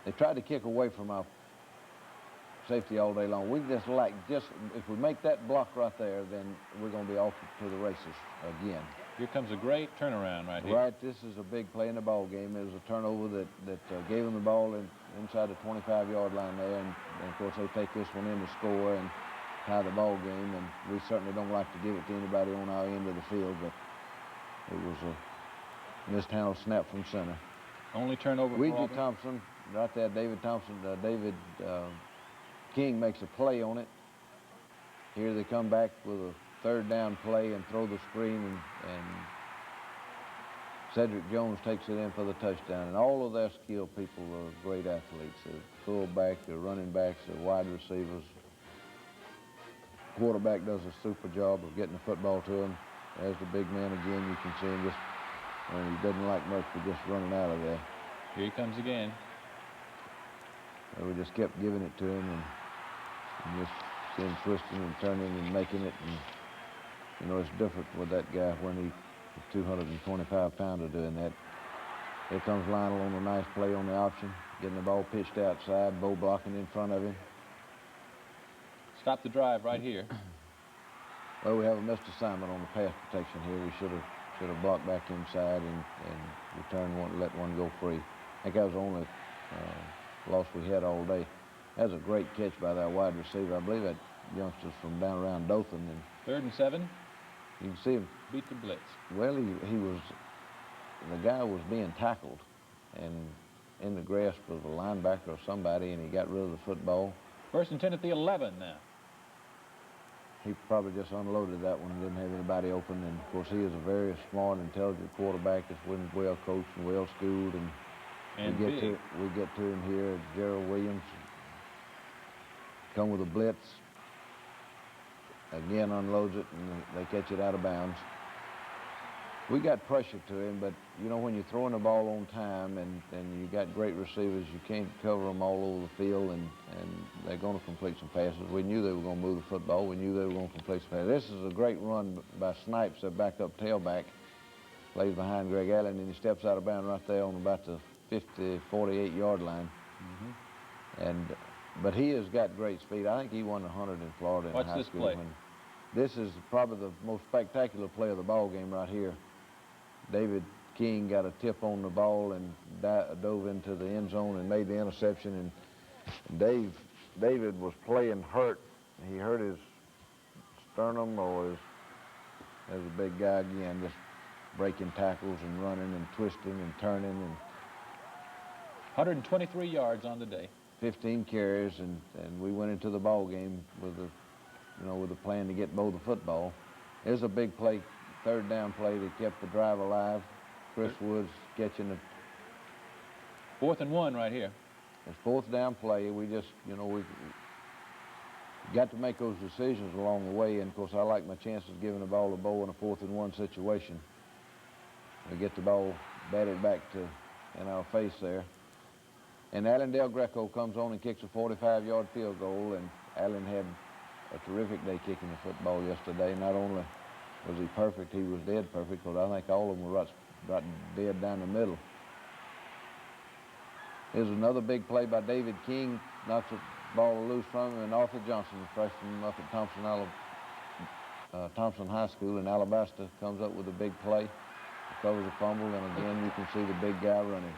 they tried to kick away from our safety all day long. We just if we make that block right there, then we're going to be off to the races again. Here comes a great turnaround right here. Right, this is a big play in the ball game. It was a turnover that gave them the ball inside the 25-yard line there, and of course they take this one in to score and tie the ball game, and we certainly don't like to give it to anybody on our end of the field, but it was a mishandled snap from center. Only turnover for Auburn. Thompson, right there, David King makes a play on it. Here they come back with a third down play and throw the screen, and Cedric Jones takes it in for the touchdown. And all of their skilled people are great athletes. They're fullback, they're running backs, they're wide receivers. Quarterback does a super job of getting the football to him. There's the big man again. You can see him just, when he doesn't like much, but just running out of there. Here he comes again. And we just kept giving it to him, and just see him twisting and turning and making it. And, you know, it's different with that guy when he's 225-pounder doing that. Here comes Lionel on a nice play on the option, getting the ball pitched outside, Bo blocking in front of him. Stop the drive right here. Well, we have a missed assignment on the pass protection here. We should have blocked back inside and returned one, let one go free. I think that was the only loss we had all day. That was a great catch by that wide receiver. I believe that youngster's from down around Dothan. And 3rd and 7. You can see him beat the blitz. Well, the guy was being tackled and in the grasp of a linebacker or somebody, and he got rid of the football. 1st and 10 at the 11 now. he probably just unloaded that one and didn't have anybody open. And, of course, he is a very smart, intelligent quarterback that's well coached and well schooled. And we get to him here. Gerald Williams come with a blitz. Again, unloads it, and they catch it out of bounds. We got pressure to him, but, you know, when you're throwing the ball on time and you got great receivers, you can't cover them all over the field, and they're going to complete some passes. We knew they were going to move the football. We knew they were going to complete some passes. This is a great run by Snipes, their backup tailback. Plays behind Greg Allen, and he steps out of bounds right there on about the 50, 48-yard line. But he has got great speed. I think he won 100 in Florida in high school. Play. This is probably the most spectacular play of the ball game right here. David King got a tip on the ball and dove into the end zone and made the interception. And David was playing hurt. He hurt his sternum, or as a big guy again, just breaking tackles and running and twisting and turning. And 123 yards on the day. 15 carries, and we went into the ball game with a plan to get Bo the football. There's a big play, third down play that kept the drive alive. Chris Woods catching the 4th and 1 right here. It's fourth down play. We just, we got to make those decisions along the way. And of course, I like my chances of giving the ball to Bo in a 4th and 1 situation. We get the ball batted back in our face there. And Alan Del Greco comes on and kicks a 45-yard field goal. And Alan had a terrific day kicking the football yesterday. Not only was he perfect, he was dead perfect, because I think all of them were right dead down the middle. Here's another big play by David King. Knocks the ball loose from him. And Arthur Johnson, the freshman up at Thompson High School in Alabasta, comes up with a big play. Recovers a fumble, and again, you can see the big guy running.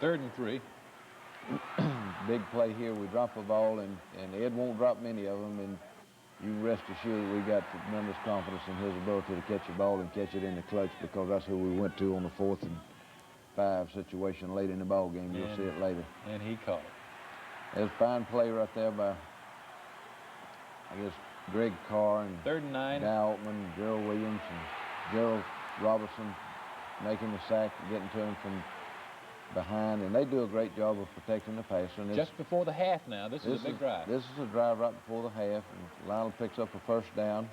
3rd and 3. Big play here. We drop the ball, and Ed won't drop many of them, and you can rest assured we got tremendous confidence in his ability to catch the ball and catch it in the clutch, because that's who we went to on the 4th and 5 situation late in the ball game. You'll see it later. And he caught it. There's a fine play right there by, I guess, Greg Carr and 3rd and 9. Guy Altman, Gerald Williams, and Gerald Robertson making the sack, getting to him from behind, and they do a great job of protecting the passer. And just before the half now. This is a big drive. This is a drive right before the half, and Lionel picks up a first down.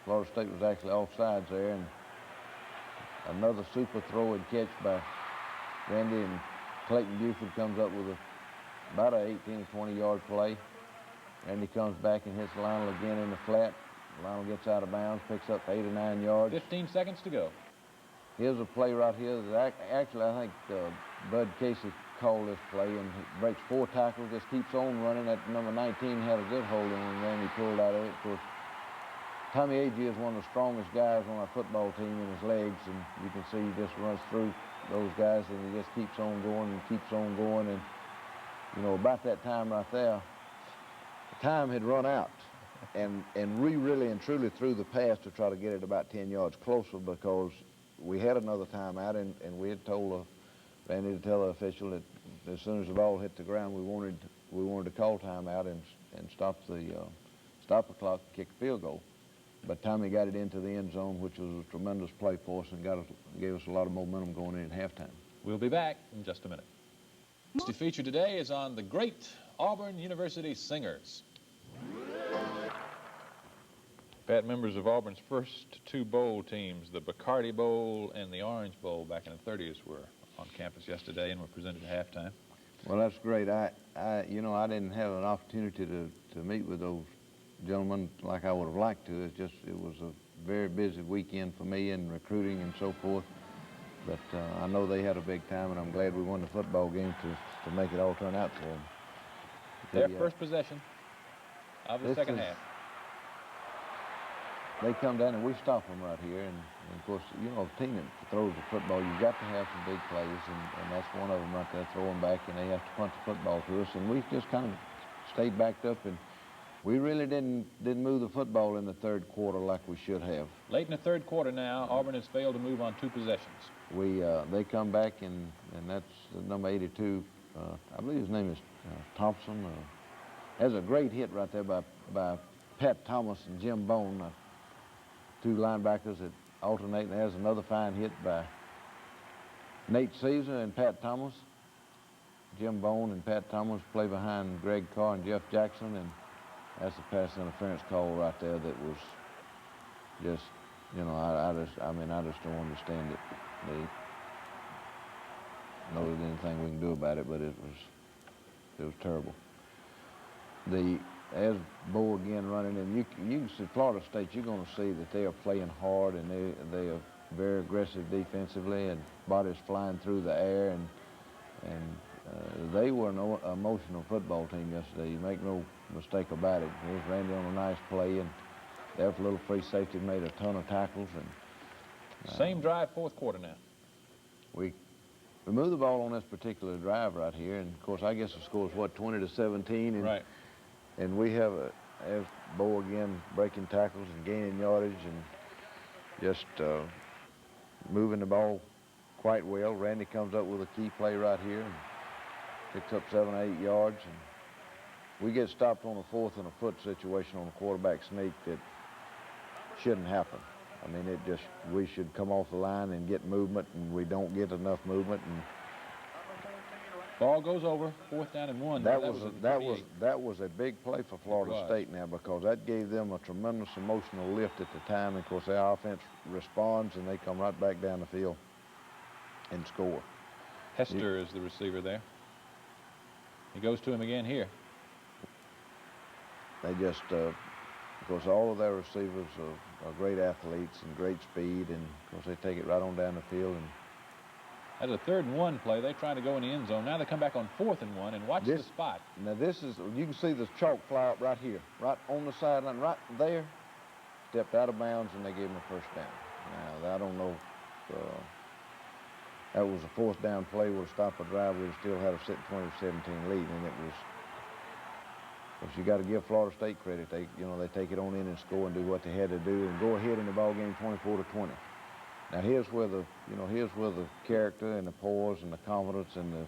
Florida State was actually offsides there, and another super throw and catch by Randy, and Clayton Buford comes up with about an 18 or 20-yard play. Randy comes back and hits Lionel again in the flat. Lionel gets out of bounds, picks up 8 or 9 yards. 15 seconds to go. Here's a play right here that actually I think Bud Casey called this play, and he breaks 4 tackles, just keeps on running. That number 19 had a good hold on him, and he pulled out of it. Of course, Tommy Agee is one of the strongest guys on our football team in his legs, and you can see he just runs through those guys, and he just keeps on going and keeps on going. And, about that time right there, the time had run out. And we really and truly threw the pass to try to get it about 10 yards closer, because we had another timeout, and we had told Randy to tell the official that as soon as the ball hit the ground, we wanted to call timeout and stop the clock and kick the field goal. But Tommy got it into the end zone, which was a tremendous play for us, and gave us a lot of momentum going in at halftime. We'll be back in just a minute. The feature today is on the great Auburn University Singers. Pat, members of Auburn's first 2 bowl teams, the Bacardi Bowl and the Orange Bowl back in the 30s, were on campus yesterday and were presented at halftime. Well, that's great. I didn't have an opportunity to meet with those gentlemen like I would have liked to. It was a very busy weekend for me in recruiting and so forth. But I know they had a big time, and I'm glad we won the football game to make it all turn out for them. Their first possession of the second half. They come down and we stop them right here, and of course, a team that throws the football, you've got to have some big plays, and that's one of them right there, throwing back, and they have to punt the football to us, and we just kind of stayed backed up, and we really didn't move the football in the 3rd quarter like we should have. Late in the 3rd quarter now, Auburn has failed to move on 2 possessions. They come back, and that's number 82. I believe his name is Thompson. Has a great hit right there by Pat Thomas and Jim Bone, two linebackers that alternate. And there's another fine hit by Nate Caesar and Pat Thomas. Jim Bone and Pat Thomas play behind Greg Carr and Jeff Jackson, and that's a pass interference call right there that was just, you know, I just don't understand it. They know there's anything we can do about it, but it was terrible. As Bo again running, and you can see Florida State, you're going to see that they are playing hard, and they are very aggressive defensively, and bodies flying through the air, and they were an emotional football team yesterday. You make no mistake about it. Here's Randy on a nice play, and their little free safety made a ton of tackles. And same drive, fourth quarter now. We moved the ball on this particular drive right here, and of course I guess the score is what, 20-17, and right. And we have as Bo again breaking tackles and gaining yardage and just moving the ball quite well. Randy comes up with a key play right here and picks up 7 or 8 yards, and we get stopped on a 4th and a foot situation on a quarterback sneak that shouldn't happen. I mean, we should come off the line and get movement, and we don't get enough movement. And ball goes over, 4th down and 1. That was a big play for Florida State now, because that gave them a tremendous emotional lift at the time. And of course, their offense responds, and they come right back down the field and score. Hester is the receiver there. He goes to him again here. They just, of course, all of their receivers are great athletes and great speed, and of course they take it right on down the field. And that's a 3rd and 1 play. They try to go in the end zone. Now they come back on 4th and 1, and watch the spot. Now this is, you can see the chalk fly up right here, right on the sideline, right there. Stepped out of bounds, and they gave him a 1st down. Now, I don't know if that was a 4th down play, would have stopped a drive. We'd still had a 20-17 lead, and it was, of course, you got to give Florida State credit. They take it on in and score and do what they had to do and go ahead in the ball game 24-20. Now here's where the character and the poise and the confidence and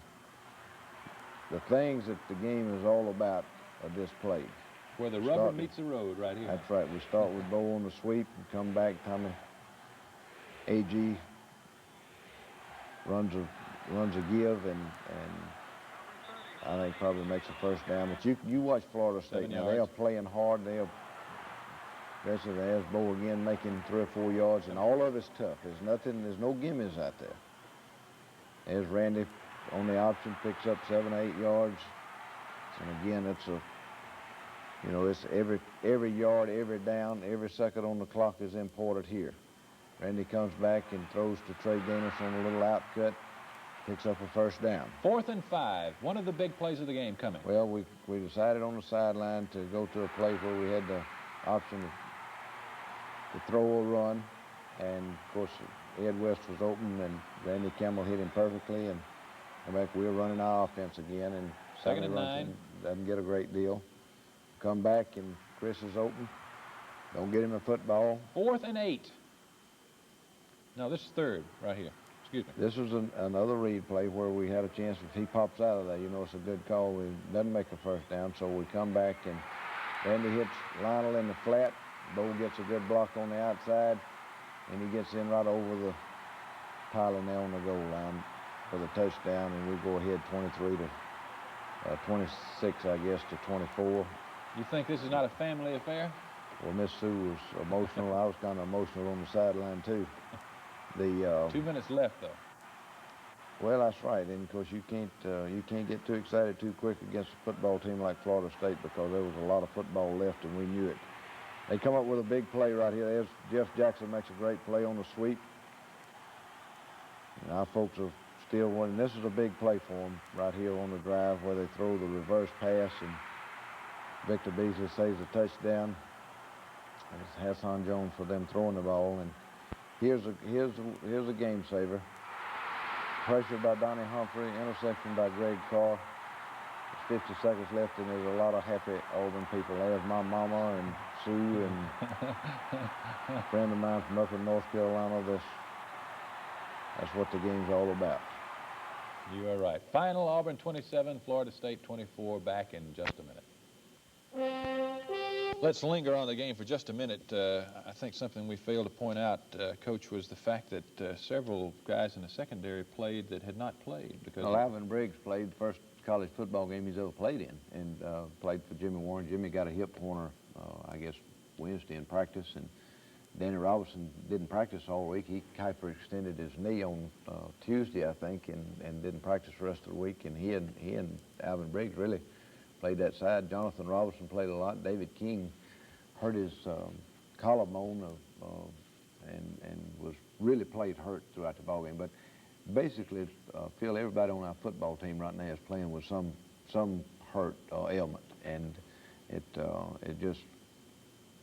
the things that the game is all about are displayed. Where the rubber meets the road, right here. That's right. We start with Bo on the sweep and come back. Tommy A.G. runs a give, and I think probably makes a 1st down. But you watch Florida State now. They are playing hard. They are. There's Bo again making 3 or 4 yards, and all of it's tough. There's no gimmies out there. There's Randy on the option, picks up 7 or 8 yards. And again, it's every yard, every down, every second on the clock is important here. Randy comes back and throws to Trey Gaines on a little outcut, picks up a 1st down. 4th and 5, one of the big plays of the game coming. Well, we decided on the sideline to go to a play where we had the option to throw or run, and of course Ed West was open, and Randy Campbell hit him perfectly, and come back, we're running our offense again, and 2nd and 9. Doesn't get a great deal. Come back, and Chris is open. Don't get him a football. 4th and 8. No, this is 3rd right here. Excuse me. This was another read play where we had a chance. If he pops out of there, it's a good call. We doesn't make a 1st down, so we come back, and Randy hits Lionel in the flat. Bo gets a good block on the outside, and he gets in right over the piling there on the goal line for the touchdown, and we go ahead 26, I guess, to 24. You think this is not a family affair? Well, Miss Sue was emotional. I was kind of emotional on the sideline too. 2 minutes left, though. Well, that's right, and of course you can't get too excited too quick against a football team like Florida State, because there was a lot of football left, and we knew it. They come up with a big play right here. There's Jeff Jackson makes a great play on the sweep. And our folks are still winning. This is a big play for them right here on the drive where they throw the reverse pass, and Victor Beasley saves a touchdown. And it's Hassan Jones for them throwing the ball. And here's a game saver. Pressure by Donnie Humphrey, interception by Greg Carr. There's 50 seconds left, and there's a lot of happy Auburn people. There's my mama and Sue and a friend of mine from up in North Carolina. That's what the game's all about. You are right. Final, Auburn 27, Florida State 24. Back in just a minute. Let's linger on the game for just a minute. I think something we failed to point out, Coach, was the fact that several guys in the secondary played that had not played. Because well, Alvin Briggs played the first college football game he's ever played in, and played for Jimmy Warren. Jimmy got a hip corner, I guess, Wednesday in practice, and Danny Robinson didn't practice all week. He hyperextended his knee on Tuesday, I think, and didn't practice the rest of the week. And he and Alvin Briggs really played that side. Jonathan Robinson played a lot. David King hurt his collarbone and was really played hurt throughout the ball game. But basically, Phil, everybody on our football team right now is playing with some hurt or ailment, and it just,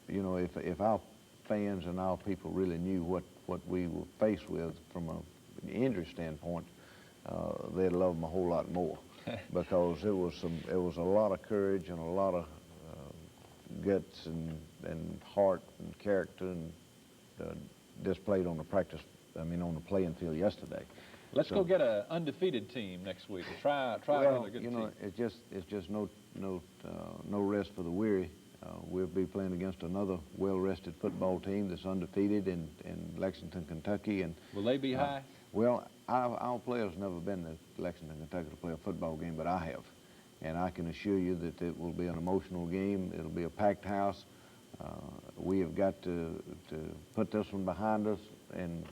you know, if our fans and our people really knew what we were faced with from an injury standpoint, they'd love them a whole lot more. Because it was a lot of courage and a lot of guts and heart and character and displayed on the on the playing field yesterday. Let's go get an undefeated team next week. Try well, another good you know, team. it's just no rest for the weary. We'll be playing against another well-rested football team that's undefeated in Lexington, Kentucky. And will they be high? Well, our players have never been to Lexington, Kentucky to play a football game, but I have. And I can assure you that it will be an emotional game. It'll be a packed house. We have got to put this one behind us and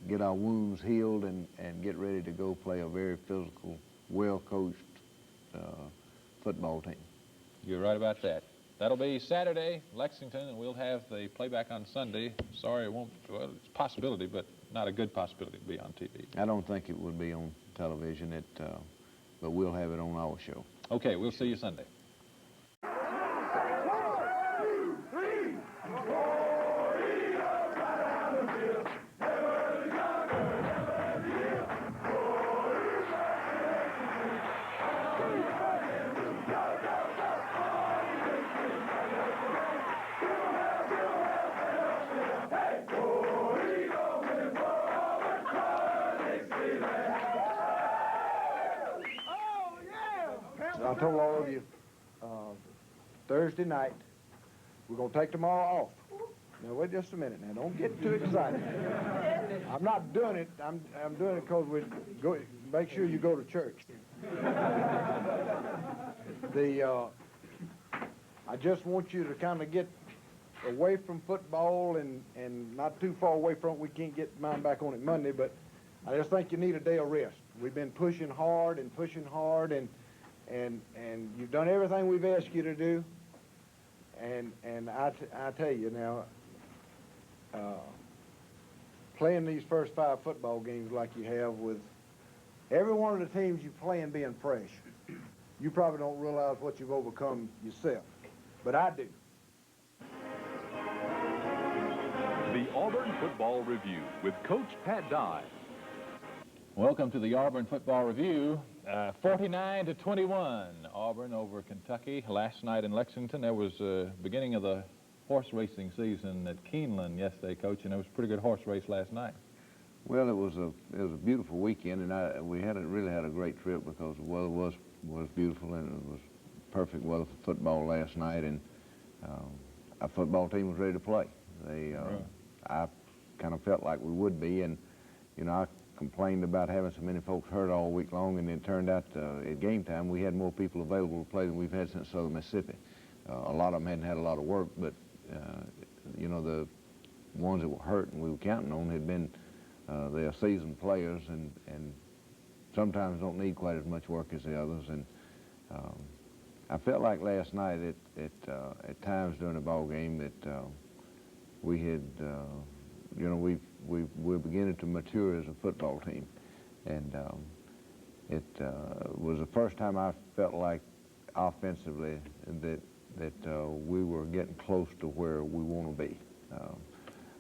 get our wounds healed and get ready to go play a very physical, well-coached football team. You're right about that. That'll be Saturday, Lexington, and we'll have the playback on Sunday. Sorry, it won't, well, it's a possibility, but not a good possibility to be on TV. I don't think it would be on television, but we'll have it on our show. Okay, we'll see you Sunday. I told all of you Thursday night, we're going to take tomorrow off. Now, wait just a minute now. Don't get too excited. I'm not doing it. I'm doing it because we go. Make sure you go to church. I just want you to kind of get away from football and not too far away from it. We can't get mine back on it Monday, but I just think you need a day of rest. We've been pushing hard, and you've done everything we've asked you to do. And I tell you now, playing these first 5 football games like you have with every one of the teams you play and being fresh, you probably don't realize what you've overcome yourself, but I do. The Auburn Football Review with Coach Pat Dye. Welcome to the Auburn Football Review. 49-21, Auburn over Kentucky. Last night in Lexington, there was the beginning of the horse racing season at Keeneland yesterday, Coach, and it was a pretty good horse race last night. Well, it was a beautiful weekend, and we really had a great trip because the weather was beautiful, and it was perfect weather for football last night, and our football team was ready to play. I kind of felt like we would be, and you know, I complained about having so many folks hurt all week long, and it turned out at game time we had more people available to play than we've had since Southern Mississippi. A lot of them hadn't had a lot of work, but you know, the ones that were hurt and we were counting on had been they are seasoned players and sometimes don't need quite as much work as the others. And I felt like last night at times during the ball game that we had, you know, we're beginning to mature as a football team, and it was the first time I felt like offensively that we were getting close to where we want to be.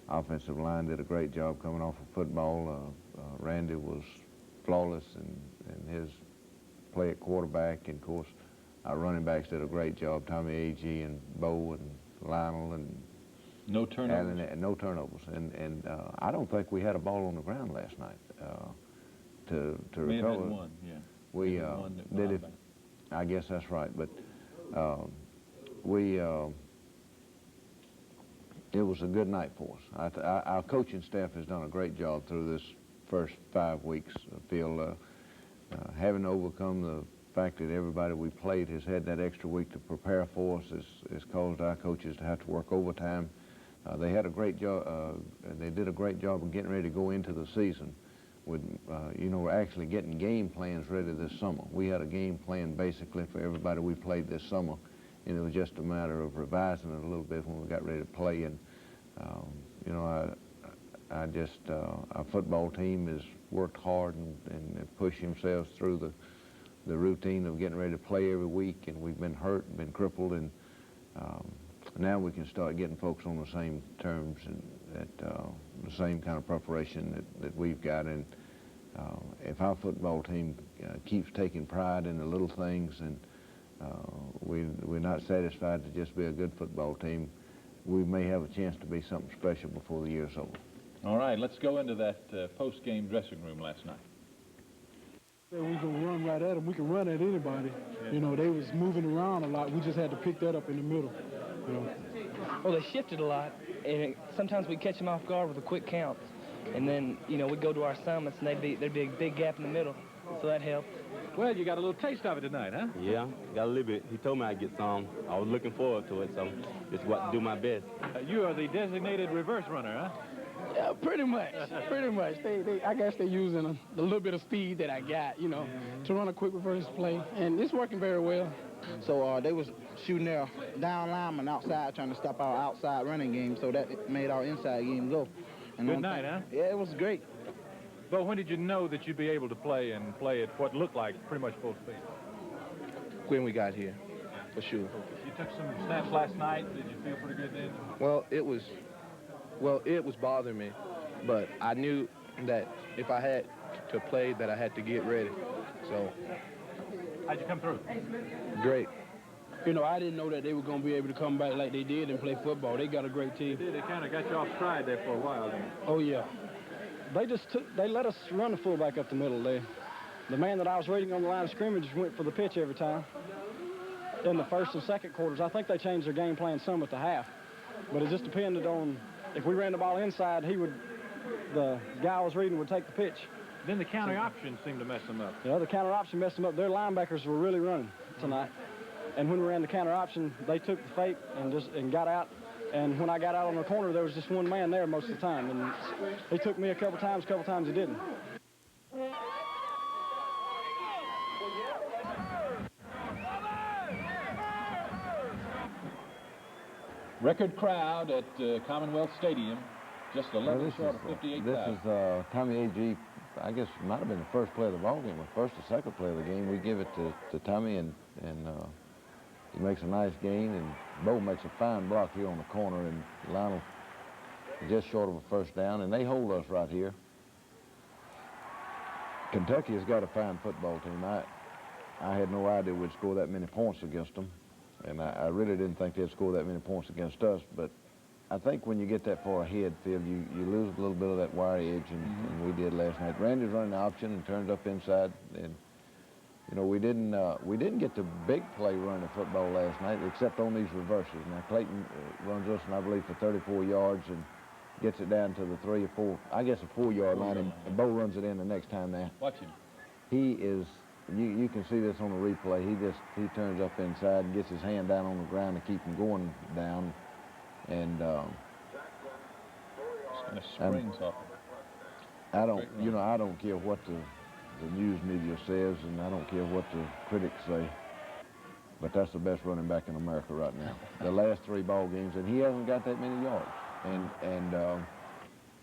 Offensive line did a great job coming off of football. Randy was flawless in his play at quarterback, and of course our running backs did a great job. Tommy Agee and Bo and Lionel and no turnovers. No turnovers, and I don't think we had a ball on the ground last night to May recover. Have been one, yeah. We did it. I guess that's right, but we it was a good night for us. Our coaching staff has done a great job through this first 5 weeks. I feel having to overcome the fact that everybody we played has had that extra week to prepare for us has caused our coaches to have to work overtime. They had a great job. They did a great job of getting ready to go into the season with, you know, we're actually getting game plans ready this summer. We had a game plan basically for everybody we played this summer, and it was just a matter of revising it a little bit when we got ready to play. And you know, our football team has worked hard and pushed themselves through the routine of getting ready to play every week, and we've been hurt and been crippled, and now we can start getting folks on the same terms and the same kind of preparation that we've got. And if our football team keeps taking pride in the little things, and we're not satisfied to just be a good football team, we may have a chance to be something special before the year's over. All right, let's go into that post-game dressing room last night. We can run right at them. We can run at anybody. Yeah. You know, they was moving around a lot. We just had to pick that up in the middle. You know. Well, they shifted a lot, and sometimes we catch them off guard with a quick count. And then, you know, we'd go to our assignments, and there'd be a big gap in the middle, so that helped. Well, you got a little taste of it tonight, huh? Yeah, got a little bit. He told me I'd get some. I was looking forward to it, so just what do my best. You are the designated reverse runner, huh? Yeah, pretty much. Pretty much. I guess they're using the little bit of speed that I got, you know, to run a quick reverse play, and it's working very well. So they was shooting their down lineman outside, trying to stop our outside running game, so that made our inside game go. And Good night, huh? Yeah, it was great. But when did you know that you'd be able to play and play at what looked like pretty much full speed? When we got here, for sure. You took some snaps last night. Did you feel pretty good then? Well, it was bothering me, but I knew that if I had to play, that I had to get ready. So, how'd you come through? Great. You know, I didn't know that they were going to be able to come back like they did and play football. They got a great team. They kind of got you off stride there for a while. Then. Oh, yeah. They let us run the fullback up the middle. The man that I was reading on the line of scrimmage went for the pitch every time. In the first and second quarters, I think they changed their game plan some at the half. But it just depended on, if we ran the ball inside, the guy I was reading would take the pitch. Then the counter option seemed to mess them up. Yeah, the counter option messed them up. Their linebackers were really running tonight. And when we ran the counter option, they took the fake and got out. And when I got out on the corner, there was just one man there most of the time. And he took me a couple times he didn't. Record crowd at Commonwealth Stadium, just 11 short of 58,000. This is Tommy A.G., I guess might have been the first play of the ball game, or first or second play of the game. We give it to Tommy, and he makes a nice gain, and Bo makes a fine block here on the corner, and Lionel is just short of a first down, and they hold us right here. Kentucky has got a fine football team. I had no idea we'd score that many points against them, and I really didn't think they'd score that many points against us, but I think when you get that far ahead, Phil, you lose a little bit of that wire edge, and we did last night. Randy's running the option and turns up inside, and you know, we didn't get the big play running football last night, except on these reverses. Now, Clayton runs us, and I believe, for 34 yards and gets it down to the 3 or 4, I guess a 4-yard line, and Bo runs it in the next time now. Watch him. He is, you can see this on the replay, he turns up inside and gets his hand down on the ground to keep him going down, and just kind of springs off. I don't care what the news media says, and I don't care what the critics say, but that's the best running back in America right now. The last 3 ball games, and he hasn't got that many yards.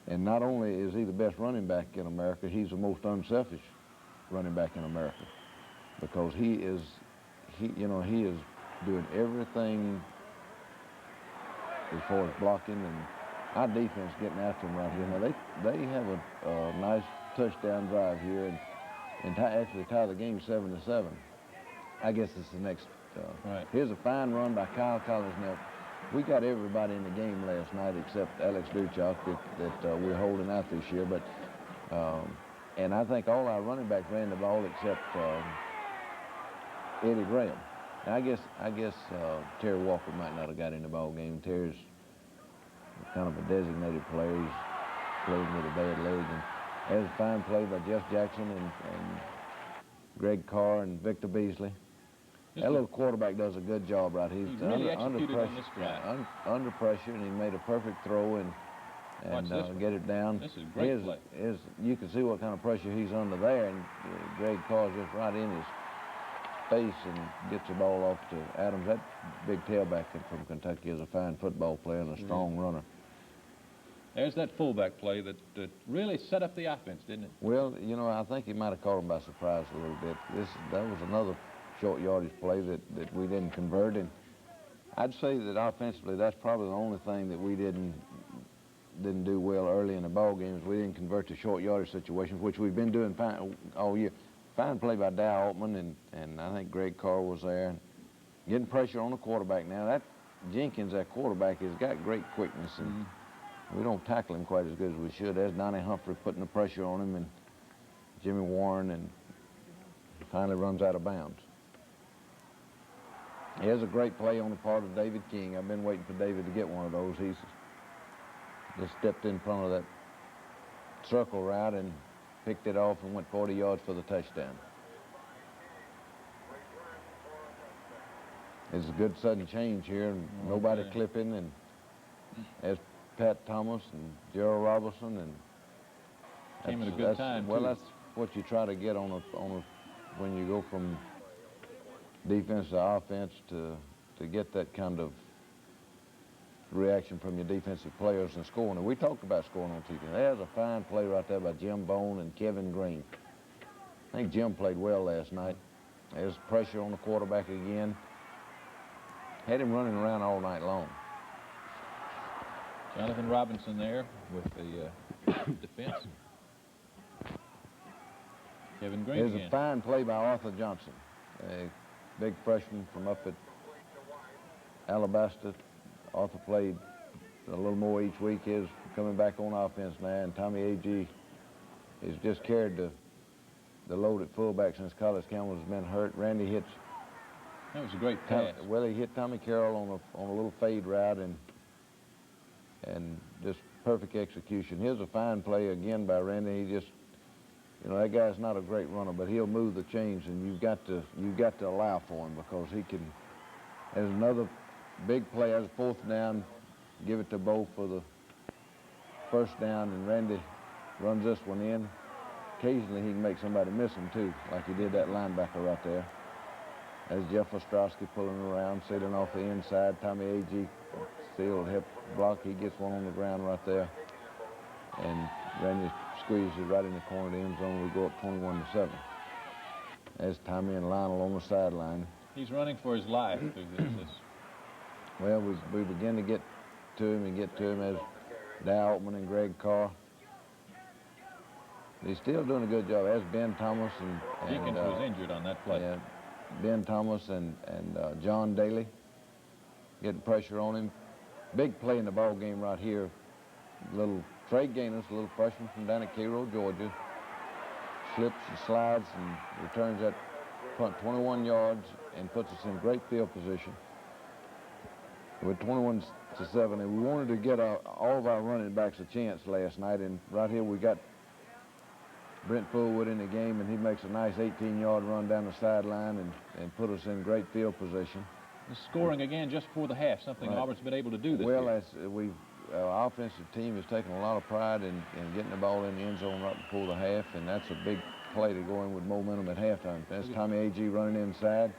And not only is he the best running back in America, he's the most unselfish running back in America, because he is doing everything as far as blocking, and our defense getting after him right here. Now they have a nice touchdown drive here, and actually tie the game 7-7. I guess it's the next. Right. Here's a fine run by Kyle Collins. Now, we got everybody in the game last night except Alex Duchok that we're holding out this year. But and I think all our running backs ran the ball except Eddie Graham. Now, I guess Terry Walker might not have got in the ball game. Terry's kind of a designated player. He's playing with a bad leg. And there's a fine play by Jeff Jackson and Greg Carr and Victor Beasley. That little quarterback does a good job right. He's really under executed pressure. on this drive. Yeah, under pressure, and he made a perfect throw and get it down. This is a great play. You can see what kind of pressure he's under there, and Greg Carr's just right in his face and gets the ball off to Adams. That big tailback from Kentucky is a fine football player and a strong runner. There's that fullback play that really set up the offense, didn't it? Well, you know, I think he might have caught him by surprise a little bit. That was another short yardage play that we didn't convert, and I'd say that offensively that's probably the only thing that we didn't do well early in the ball game is we didn't convert to short yardage situations, which we've been doing fine all year. Fine play by Dow Altman, and I think Greg Carr was there. Getting pressure on the quarterback now. That Jenkins, that quarterback, has got great quickness, and we don't tackle him quite as good as we should. There's Donnie Humphrey putting the pressure on him, and Jimmy Warren, and finally runs out of bounds. Here's a great play on the part of David King. I've been waiting for David to get one of those. He's just stepped in front of that circle route and picked it off and went 40 yards for the touchdown. It's a good sudden change here, and nobody clipping, and there's Pat Thomas and Gerald Robinson, and came at a good time. Well, that's what you try to get on a when you go from defense to offense to get that kind of reaction from your defensive players and scoring. And we talked about scoring on TV. There's a fine play right there by Jim Bone and Kevin Green. I think Jim played well last night. There's pressure on the quarterback again. Had him running around all night long. Jonathan Robinson there with the defense. Kevin Green There's again. a fine play by Arthur Johnson, a big freshman from up at Alabasta. Arthur played a little more each week. He's coming back on offense now, and Tommy A.G. has just carried the load at fullback since Collis Campbell has been hurt. Randy hits. That was a great pass. Well, he hit Tommy Carroll on a little fade route, and just perfect execution. Here's a fine play again by Randy. He just, you know, that guy's not a great runner, but he'll move the chains, and you've got to allow for him because he can. There's another big play as fourth down. Give it to Bo for the first down, and Randy runs this one in. Occasionally he can make somebody miss him too, like he did that linebacker right there. As Jeff Ostrowski pulling around, sealing off the inside. Tommy A.G. sealed hip block. He gets one on the ground right there. And Randy squeezes it right in the corner of the end zone. We go up 21-7. There's Tommy and Lionel on the sideline. He's running for his life through this. Well, we begin to get to him as Dow Altman and Greg Carr. He's still doing a good job. As Ben Thomas and Jenkins was injured on that play. Yeah, Ben Thomas and John Daly getting pressure on him. Big play in the ball game right here. Little Trey Gaines, a little freshman from down at Cairo, Georgia, slips and slides and returns that punt 21 yards and puts us in great field position. We're 21-7, and we wanted to get all of our running backs a chance last night. And right here we got Brent Fullwood in the game, and he makes a nice 18-yard run down the sideline and put us in great field position. The scoring again just before the half, something Right. Auburn's been able to do this well, year. Our offensive team has taken a lot of pride in getting the ball in the end zone right before the half, and that's a big play to go in with momentum at halftime. That's Tommy A.G. running inside,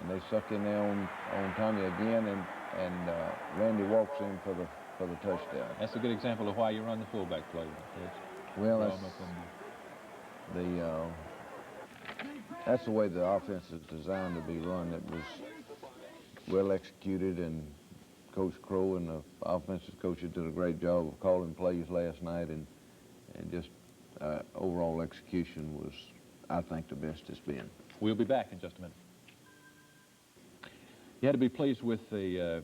and they suck in there on Tommy again, and Randy walks in for the touchdown. That's a good example of why you run the fullback play. Well, that's the way the offense is designed to be run. It was well executed, and Coach Crow and the offensive coaches did a great job of calling plays last night, and just overall execution was, I think, the best it's been. We'll be back in just a minute. You had to be pleased with the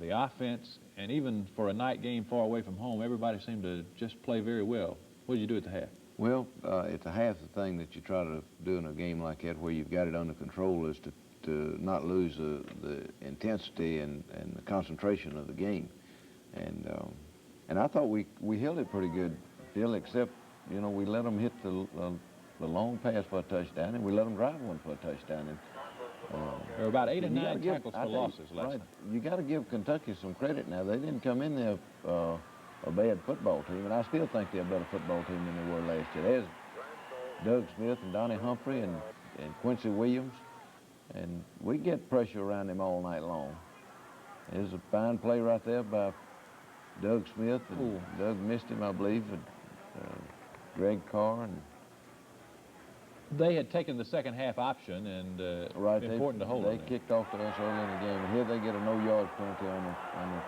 offense, and even for a night game far away from home, everybody seemed to just play very well. What did you do at the half? Well, at the half, the thing that you try to do in a game like that where you've got it under control is to not lose the intensity and the concentration of the game. And I thought we held it pretty good, Phil, except, you know, we let them hit the long pass for a touchdown, and we let them drive one for a touchdown. And there were about 8 or 9 tackles for losses last night. You got to give Kentucky some credit now. They didn't come in there a bad football team, and I still think they're a better football team than they were last year. There's Doug Smith and Donnie Humphrey and Quincy Williams, and we get pressure around them all night long. There's a fine play right there by Doug Smith, and Doug missed him, I believe, and Greg Carr. And they had taken the second half option, and important to hold They kicked off to us early in the game, and here they get a no-yards penalty on the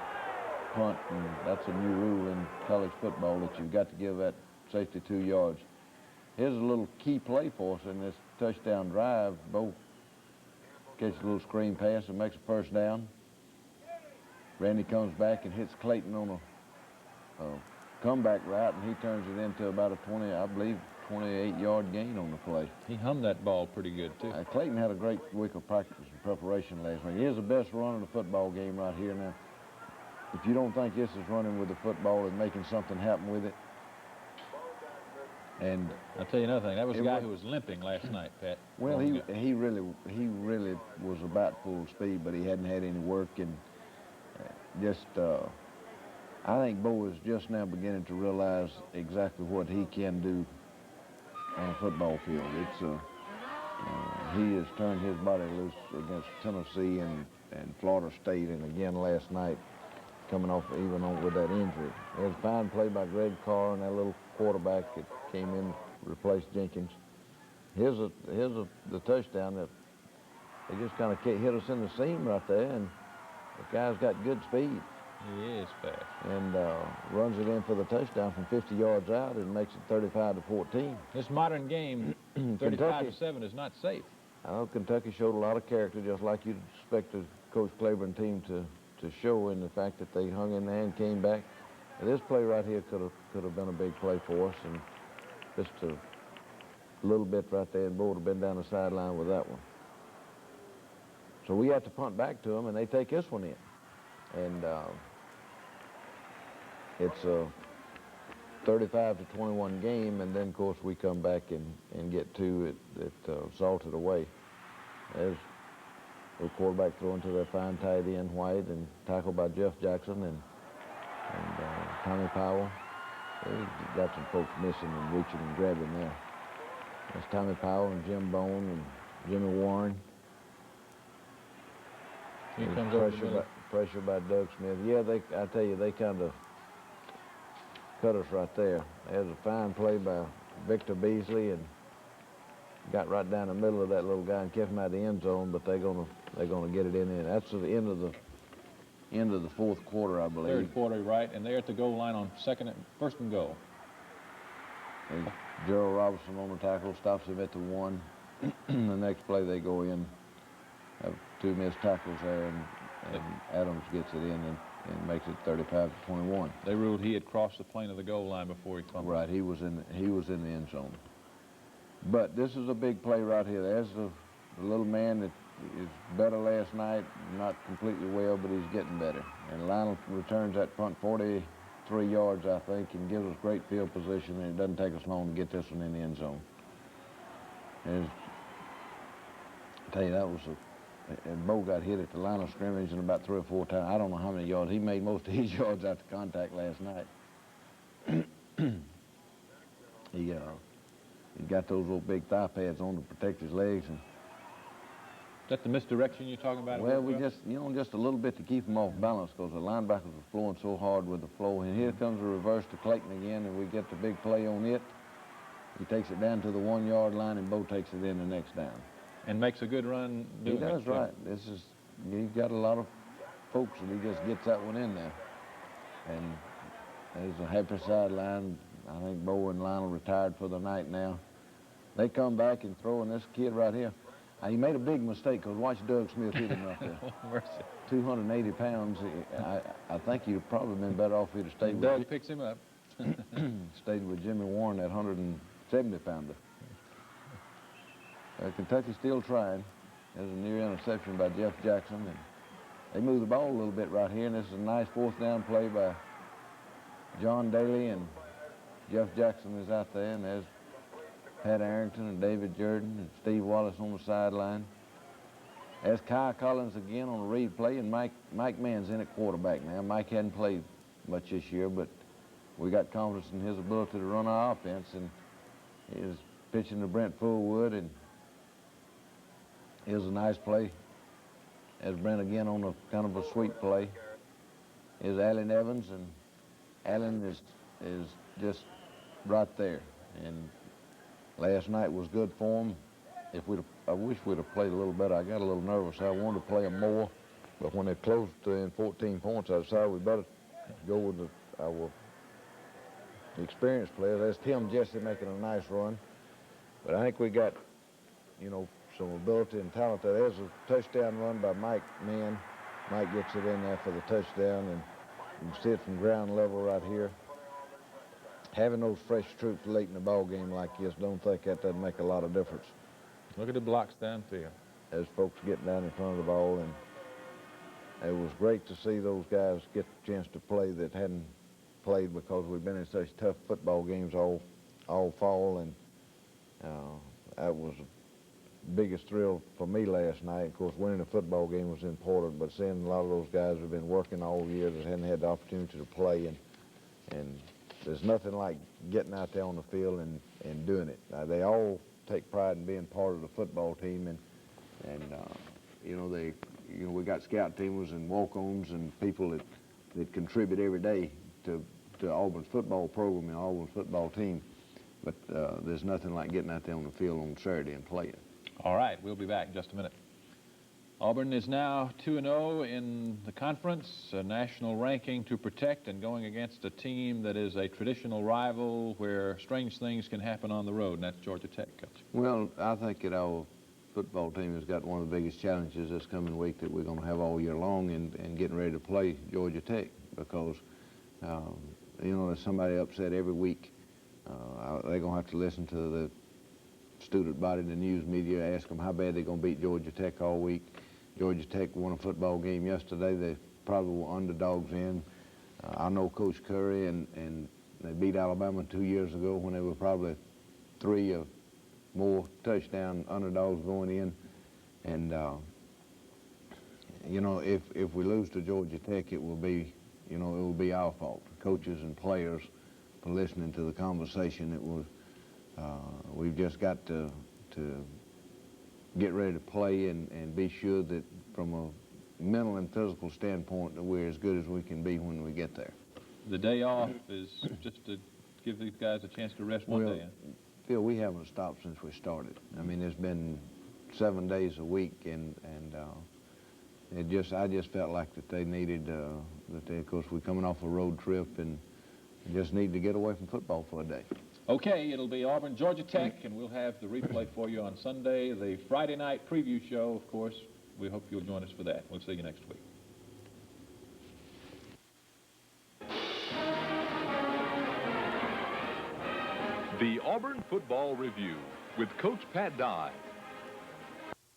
punt, and that's a new rule in college football that you've got to give that safety 2 yards. Here's a little key play for us in this touchdown drive. Bo catches a little screen pass and makes a first down. Randy comes back and hits Clayton on a comeback route, and he turns it into about a 28-yard gain on the play. He hummed that ball pretty good, too. Clayton had a great week of practice and preparation last week. He is the best runner in the football game right here now. If you don't think this is running with the football and making something happen with it, and I'll tell you another thing, that was a guy who was limping last night, Pat. Well, he really was about full speed, but he hadn't had any work, and I think Bo is just now beginning to realize exactly what he can do on a football field. He has turned his body loose against Tennessee and Florida State, and again last night, coming off with that injury. There's a fine play by Greg Carr and that little quarterback that came in, replaced Jenkins. Here's the touchdown that they just kind of hit us in the seam right there, and the guy's got good speed. He is fast. And runs it in for the touchdown from 50 yards out and makes it 35-14. This modern game, 35-7, is not safe. I know Kentucky showed a lot of character, just like you'd expect a Coach Claiborne team to show, in the fact that they hung in there and came back. And this play right here could have been a big play for us, and just a little bit right there, and Bo would have been down the sideline with that one. So we have to punt back to them, and they take this one in. And it's a 35-21 game, and then, of course, we come back and get two that salted away. There's the quarterback throwing to their fine tight end, White, and tackled by Jeff Jackson and Tommy Powell. They got some folks missing and reaching and grabbing there. That's Tommy Powell and Jim Bone and Jimmy Warren. Here comes over pressure by Doug Smith. Yeah, I tell you, they kind of cut us right there. There's a fine play by Victor Beasley, and got right down the middle of that little guy and kept him out of the end zone, but they're gonna get it in there. That's the end of the fourth quarter, I believe. Third quarter, right, and they're at the goal line on first and goal. And Gerald Robinson on the tackle, stops him at the 1. The next play they go in, have 2 missed tackles there, and Adams gets it in and makes it 35-21. They ruled he had crossed the plane of the goal line before he fumbled. Right, he was in the end zone. But this is a big play right here. There's the little man that is better last night, not completely well, but he's getting better. And Lionel returns that punt 43 yards, I think, and gives us great field position, and it doesn't take us long to get this one in the end zone. And I tell you, that was and Bo got hit at the line of scrimmage in about 3 or 4 times. I don't know how many yards. He made most of his yards after contact last night. He got those little big thigh pads on to protect his legs. And is that the misdirection you're talking about? Well, we just a little bit to keep him off balance, because the linebackers were flowing so hard with the flow. And here comes a reverse to Clayton again, and we get the big play on it. He takes it down to the 1-yard line, and Bo takes it in the next down. And makes a good run doing it. He does, right. He's got a lot of folks, and he just gets that one in there. And there's a happy sideline. I think Bo and Lionel retired for the night now. They come back and throw, and this kid right here, he made a big mistake, because watch Doug Smith hit him right there. 280 pounds. I think he'd probably been better off if he'd have stayed with Doug picks him up. Stayed with Jimmy Warren, that 170-pounder. Kentucky still trying. There's a near interception by Jeff Jackson, and they moved the ball a little bit right here, and this is a nice fourth down play by John Daly, and Jeff Jackson is out there, and there's Pat Arrington and David Jordan and Steve Wallace on the sideline. There's Kai Collins again on the read play, and Mike Mann's in at quarterback now. Mike hadn't played much this year, but we got confidence in his ability to run our offense, and he is pitching to Brent Fullwood, and here's a nice play. There's Brent again on a kind of a sweep play. Here's Allen Evans, and Allen is just right there. And last night was good for him. I wish we'd have played a little better. I got a little nervous. I wanted to play them more, but when they closed in 14 points, I decided we better go with our experienced players. There's Tim Jesse making a nice run, but I think we got, you know, some ability and talent there. There's a touchdown run by Mike Mann. Mike gets it in there for the touchdown, and you can see it from ground level right here. Having those fresh troops late in the ball game like this, don't think that doesn't make a lot of difference. Look at the blocks downfield. As folks getting down in front of the ball, and it was great to see those guys get the chance to play that hadn't played, because we've been in such tough football games all fall, and that was the biggest thrill for me last night. Of course, winning a football game was important, but seeing a lot of those guys who've been working all year that hadn't had the opportunity to play, and there's nothing like getting out there on the field and doing it. They all take pride in being part of the football team, and you know, we got scout teamers and walk-ons and people that contribute every day to Auburn's football program and Auburn's football team. But there's nothing like getting out there on the field on Saturday and playing. All right, we'll be back in just a minute. Auburn is now 2-0 in the conference, a national ranking to protect, and going against a team that is a traditional rival where strange things can happen on the road, and that's Georgia Tech, Coach. Well, I think that our football team has got one of the biggest challenges this coming week that we're going to have all year long in getting ready to play Georgia Tech, because, you know, there's somebody upset every week. They're going to have to listen to the student body, the news media, ask them how bad they're going to beat Georgia Tech all week. Georgia Tech won a football game yesterday. They probably were underdogs in. I know Coach Curry, and they beat Alabama 2 years ago when they were probably 3 or more touchdown underdogs going in. And, you know, if we lose to Georgia Tech, it will be, you know, it will be our fault, coaches and players, for listening to the conversation. It was, we've just got to get ready to play and be sure that from a mental and physical standpoint that we're as good as we can be when we get there. The day off is just to give these guys a chance to rest one day. Phil, we haven't stopped since we started. I mean, there's been 7 days a week, and I just felt like that they needed, of course, we're coming off a road trip and just need to get away from football for a day. Okay, it'll be Auburn, Georgia Tech, and we'll have the replay for you on Sunday. The Friday night preview show, of course, we hope you'll join us for that. We'll see you next week. The Auburn Football Review with Coach Pat Dye.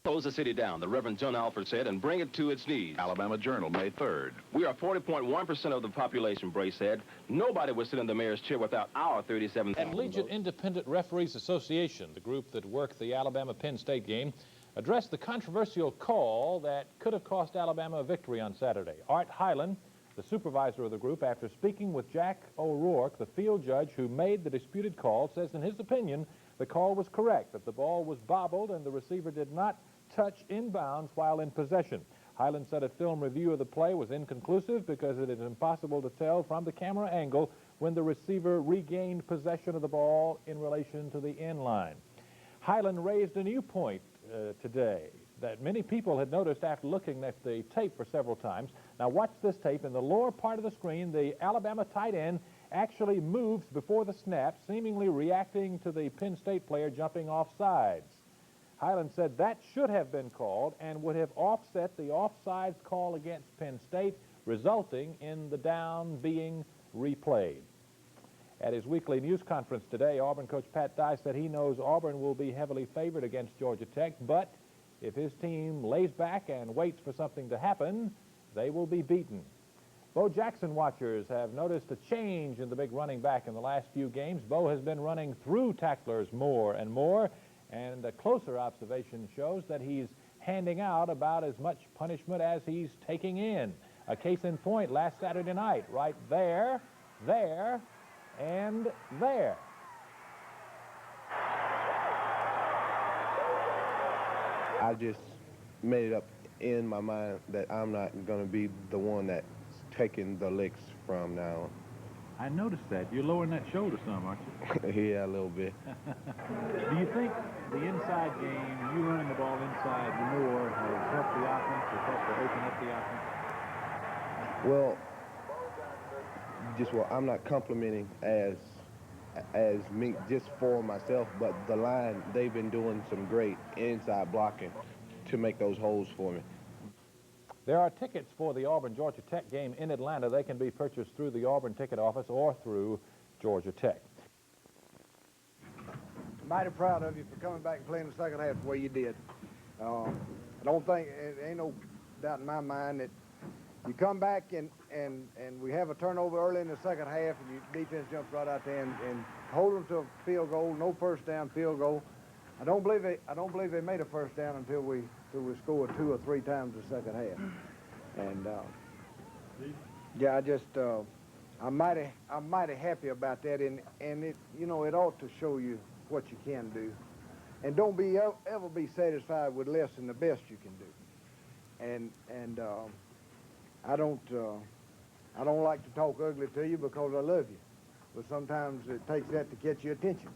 Close the city down, the Reverend John Alford said, and bring it to its knees. Alabama Journal, May 3rd. We are 40.1% of the population, Bray said. Nobody would sit in the mayor's chair without our 37,000 And Collegiate Independent Referees Association, the group that worked the Alabama-Penn State game, addressed the controversial call that could have cost Alabama a victory on Saturday. Art Hyland, the supervisor of the group, after speaking with Jack O'Rourke, the field judge who made the disputed call, says in his opinion the call was correct, that the ball was bobbled and the receiver did not touch inbounds while in possession. Hyland said a film review of the play was inconclusive because it is impossible to tell from the camera angle when the receiver regained possession of the ball in relation to the end line. Hyland raised a new point today that many people had noticed after looking at the tape for several times. Now watch this tape. In the lower part of the screen, the Alabama tight end actually moves before the snap, seemingly reacting to the Penn State player jumping off sides. Hyland said that should have been called and would have offset the offsides call against Penn State, resulting in the down being replayed. At his weekly news conference today, Auburn coach Pat Dye said he knows Auburn will be heavily favored against Georgia Tech, but if his team lays back and waits for something to happen, they will be beaten. Bo Jackson watchers have noticed a change in the big running back in the last few games. Bo has been running through tacklers more and more, and a closer observation shows that he's handing out about as much punishment as he's taking in. A case in point last Saturday night, right there, there, and there. I just made it up in my mind that I'm not going to be the one that's taking the licks from now on. I noticed that. You're lowering that shoulder some, aren't you? Yeah, a little bit. Do you think the inside game, you running the ball inside more, has helped the offense, has helped to open up the offense? Well, I'm not complimenting as me just for myself, but the line, they've been doing some great inside blocking to make those holes for me. There are tickets for the Auburn-Georgia Tech game in Atlanta. They can be purchased through the Auburn ticket office or through Georgia Tech. Mighty proud of you for coming back and playing the second half the way you did. I don't think, there ain't no doubt in my mind that you come back and we have a turnover early in the second half and your defense jumps right out there and hold them to a field goal, no first down, field goal. I don't believe they made a first down until we scored 2 or 3 times the second half. And yeah, I'm mighty happy about that, and it, you know, it ought to show you what you can do, and don't ever be satisfied with less than the best you can do. And I don't like to talk ugly to you because I love you, but sometimes it takes that to get your attention,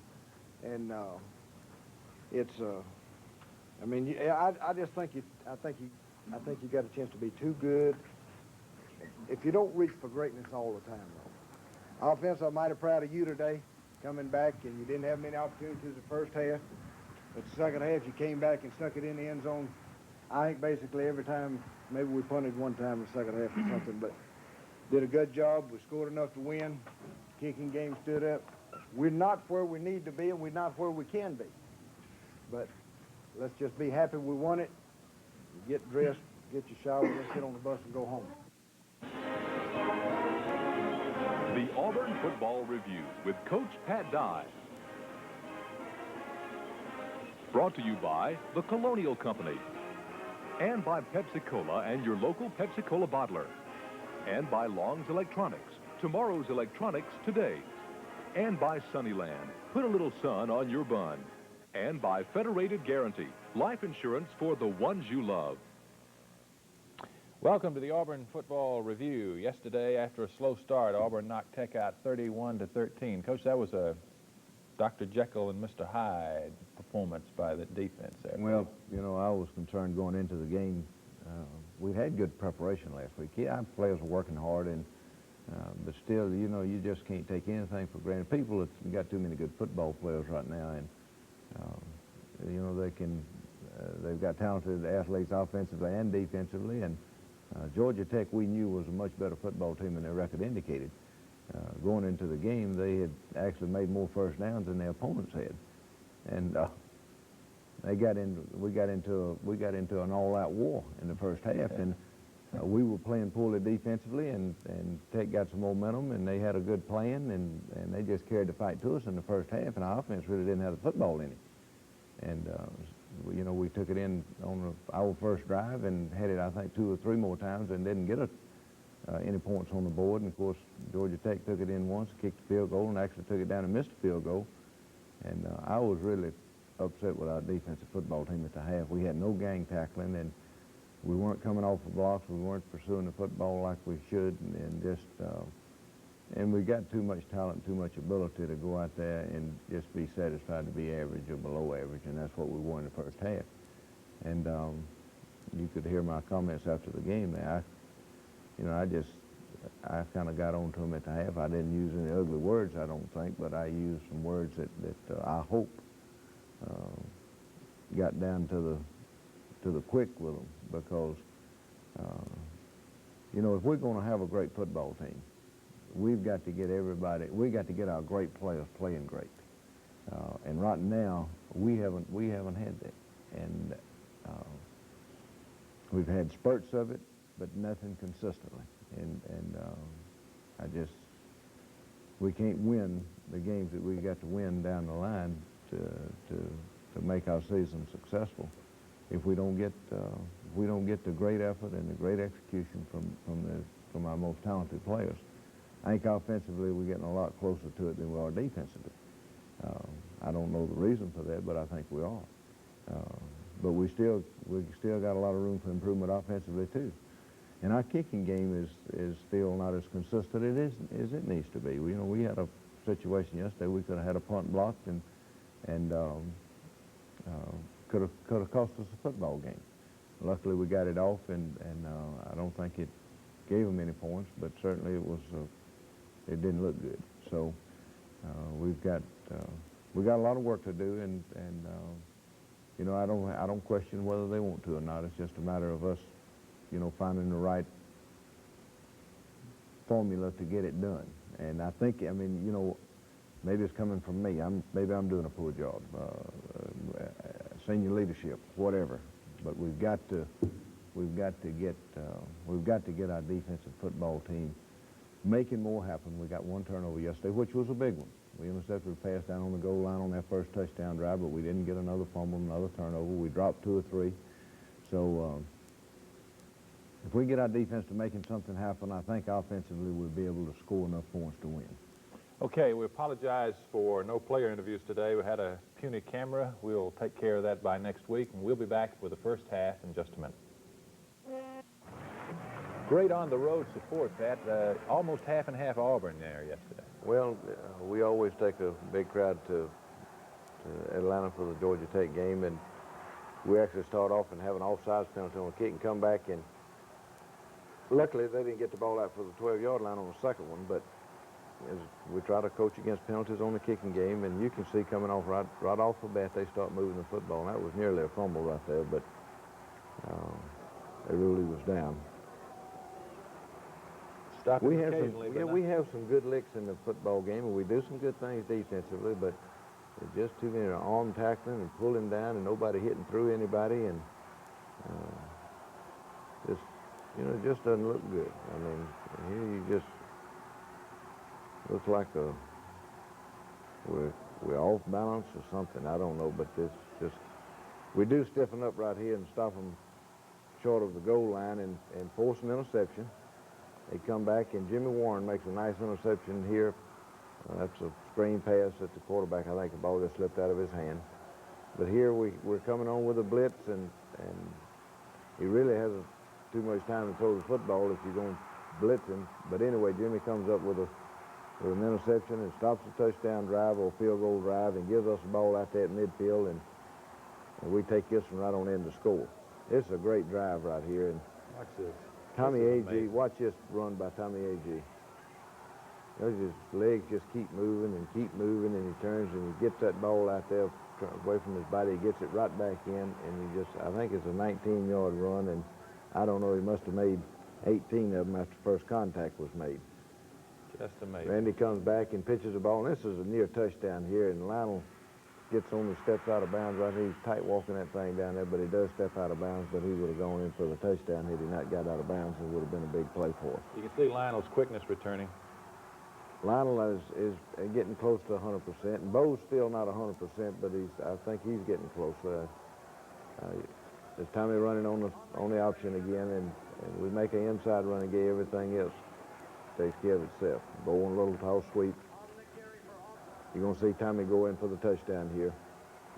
and it's I mean, I just think you got a chance to be too good. If you don't reach for greatness all the time, though. Offense, I'm mighty proud of you today, coming back, and you didn't have many opportunities the first half. But the second half, you came back and stuck it in the end zone. I think basically every time, maybe we punted one time in the second half or something, but did a good job. We scored enough to win. Kicking game stood up. We're not where we need to be, and we're not where we can be. But let's just be happy we won it. Get dressed, get your shower, let's get on the bus and go home. The Auburn Football Review with Coach Pat Dye. Brought to you by the Colonial Company. And by Pepsi-Cola and your local Pepsi-Cola bottler. And by Long's Electronics. Tomorrow's electronics today. And by Sunnyland. Put a little sun on your bun. And by Federated Guarantee. Life insurance for the ones you love. Welcome to the Auburn Football Review. Yesterday, after a slow start, Auburn knocked Tech out 31-13. Coach, that was a Dr. Jekyll and Mr. Hyde performance by the defense there. Well, you know, I was concerned going into the game. We had good preparation last week. Yeah, our players were working hard, and but still, you know, you just can't take anything for granted. People have got too many good football players right now, and you know, they've got talented athletes offensively and defensively, and Georgia Tech, we knew, was a much better football team than their record indicated. Going into the game, they had actually made more first downs than their opponents had, and we got into an all-out war in the first half, and we were playing poorly defensively, and Tech got some momentum, and they had a good plan, and they just carried the fight to us in the first half, and our offense really didn't have the football in it. And you know, we took it in on our first drive and had it, I think, 2 or 3 more times and didn't get any points on the board. And, of course, Georgia Tech took it in once, kicked the field goal, and actually took it down and missed the field goal. And I was really upset with our defensive football team at the half. We had no gang tackling, and we weren't coming off the blocks. We weren't pursuing the football like we should, and just and we got too much talent, too much ability to go out there and just be satisfied to be average or below average, and that's what we were in the first half. And you could hear my comments after the game there. I kind of got on to them at the half. I didn't use any ugly words, I don't think, but I used some words that I hope got down to the quick with them, because you know, if we're going to have a great football team, we've got to get our great players playing great. And right now, we haven't had that. And we've had spurts of it, but nothing consistently. And we can't win the games that we got to win down the line to make our season successful if we don't get the great effort and the great execution from our most talented players. I think offensively we're getting a lot closer to it than we are defensively. I don't know the reason for that, but I think we are. But we still got a lot of room for improvement offensively too. And our kicking game is still not as consistent as it needs to be. We had a situation yesterday we could have had a punt blocked and could have cost us a football game. Luckily we got it off, and I don't think it gave them any points, but certainly it didn't look good. So we got a lot of work to do, and I don't question whether they want to or not. It's just a matter of us, finding the right formula to get it done. And I think, maybe it's coming from me. Maybe I'm doing a poor job, senior leadership, whatever. But we've got to get our defensive football team making more happen. We got one turnover yesterday, which was a big one. We intercepted a pass down on the goal line on that first touchdown drive, but we didn't get another fumble, another turnover. We dropped 2 or 3. So if we get our defense to making something happen, I think offensively we'll be able to score enough points to win. Okay, we apologize for no player interviews today. We had a puny camera. We'll take care of that by next week, and we'll be back with the first half in just a minute. Great on-the-road support, Pat. Almost half and half Auburn there yesterday. Well, we always take a big crowd to Atlanta for the Georgia Tech game, and we actually start off and have an offsides penalty on a kick and come back, and luckily they didn't get the ball out for the 12-yard line on the second one, but as we try to coach against penalties on the kicking game, and you can see coming off right off the bat they start moving the football, and that was nearly a fumble right there, but they really was down. We have some good licks in the football game, and we do some good things defensively, but it's just too many arm tackling and pulling down and nobody hitting through anybody, and it just doesn't look good. I mean, here you just looks like we're off balance or something. I don't know, but we do stiffen up right here and stop them short of the goal line and force an interception. They come back, and Jimmy Warren makes a nice interception here. That's a screen pass at the quarterback. I think the ball just slipped out of his hand. But here we're coming on with a blitz, and he really hasn't too much time to throw the football if you're going to blitz him. But anyway, Jimmy comes up with an interception and stops the touchdown drive or field goal drive and gives us the ball out there at midfield, and we take this one right on in to score. It's a great drive right here. And watch this. Tommy A.G., watch this run by Tommy A.G. His legs just keep moving, and he turns and he gets that ball out there away from his body. He gets it right back in, and I think it's a 19-yard run, and I don't know, he must have made 18 of them after first contact was made. Just amazing. Randy comes back and pitches the ball, and this is a near touchdown here, and Lionel gets on and steps out of bounds right here. He's tight walking that thing down there, but he does step out of bounds, but he would have gone in for the touchdown had he not got out of bounds. It would have been a big play for us. You can see Lionel's quickness returning. Lionel is getting close to 100%, and Bo's still not 100%, but I think he's getting close. There's Tommy running on the option again, and we make an inside run and get everything else takes care of itself. Bo on a little toss sweep. You're going to see Tommy go in for the touchdown here.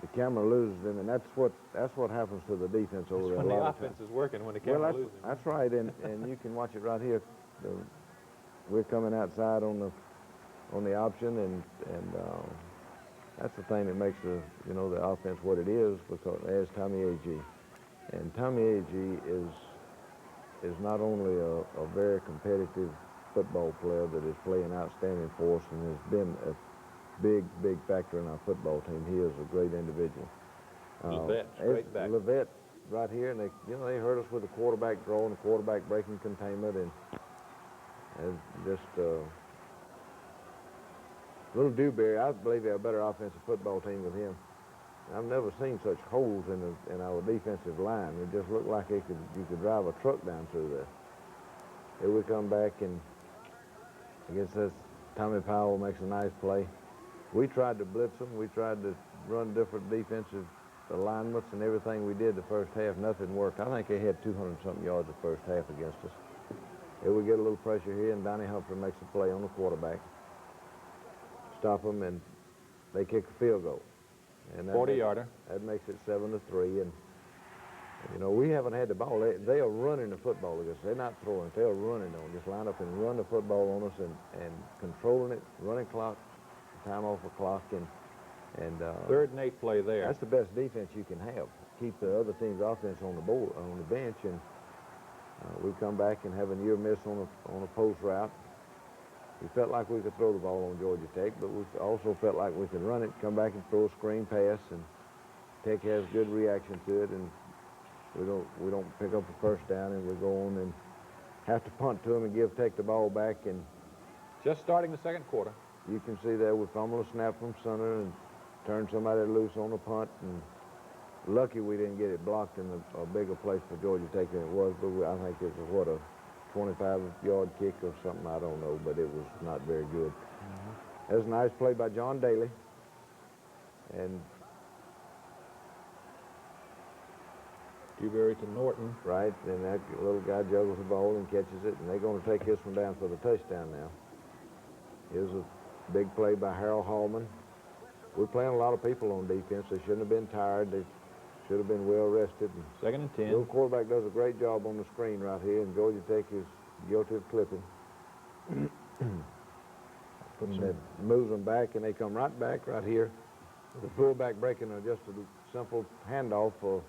The camera loses him, and that's what happens to the defense over there. When the offense is working, when the camera loses him. That's right, and you can watch it right here. We're coming outside on the option, and that's the thing that makes the offense what it is, because there's Tommy A.G. And Tommy A.G. is not only a very competitive football player that is playing outstanding for us and has been a big factor in our football team. He is a great individual. Levette right here, and they hurt us with the quarterback draw and the quarterback breaking containment, and just little Dewberry. I believe they have a better offensive football team with him. I've never seen such holes in our defensive line. It just looked like you could drive a truck down through there. Here we come back, and I guess that's Tommy Powell makes a nice play. We tried to blitz them. We tried to run different defensive alignments and everything we did the first half. Nothing worked. I think they had 200-something yards the first half against us. Here we get a little pressure here, and Donnie Humphrey makes a play on the quarterback. Stop them, and they kick a field goal. And 40-yarder. That makes it 7-3, and you know, we haven't had the ball. They are running the football against us. They're not throwing it. They're running on. Just line up and run the football on us and controlling it, running clock, time off the clock, and 3rd and 8 play there. That's the best defense you can have. Keep the other team's offense on the board, on the bench, and we come back and have a near miss on a post route. We felt like we could throw the ball on Georgia Tech, but we also felt like we could run it, come back and throw a screen pass, and Tech has good reaction to it, and we don't pick up a first down, and we go on and have to punt to them and give Tech the ball back. And just starting the second quarter. You can see there we fumble a snap from Sumner and turn somebody loose on the punt, and lucky we didn't get it blocked in a bigger place for Georgia Tech than it was, but I think it was, what, a 25-yard kick or something, I don't know, but it was not very good. That's a nice play by John Daly. And Dewberry to Norton. Right, and that little guy juggles the ball and catches it, and they're going to take this one down for the touchdown now. Here's a big play by Harold Hallman. We're playing a lot of people on defense. They shouldn't have been tired. They should have been well rested. 2nd and 10. The quarterback does a great job on the screen right here, and Georgia Tech is guilty of clipping. That moves them back, and they come right back right here. The fullback breaking just a simple handoff for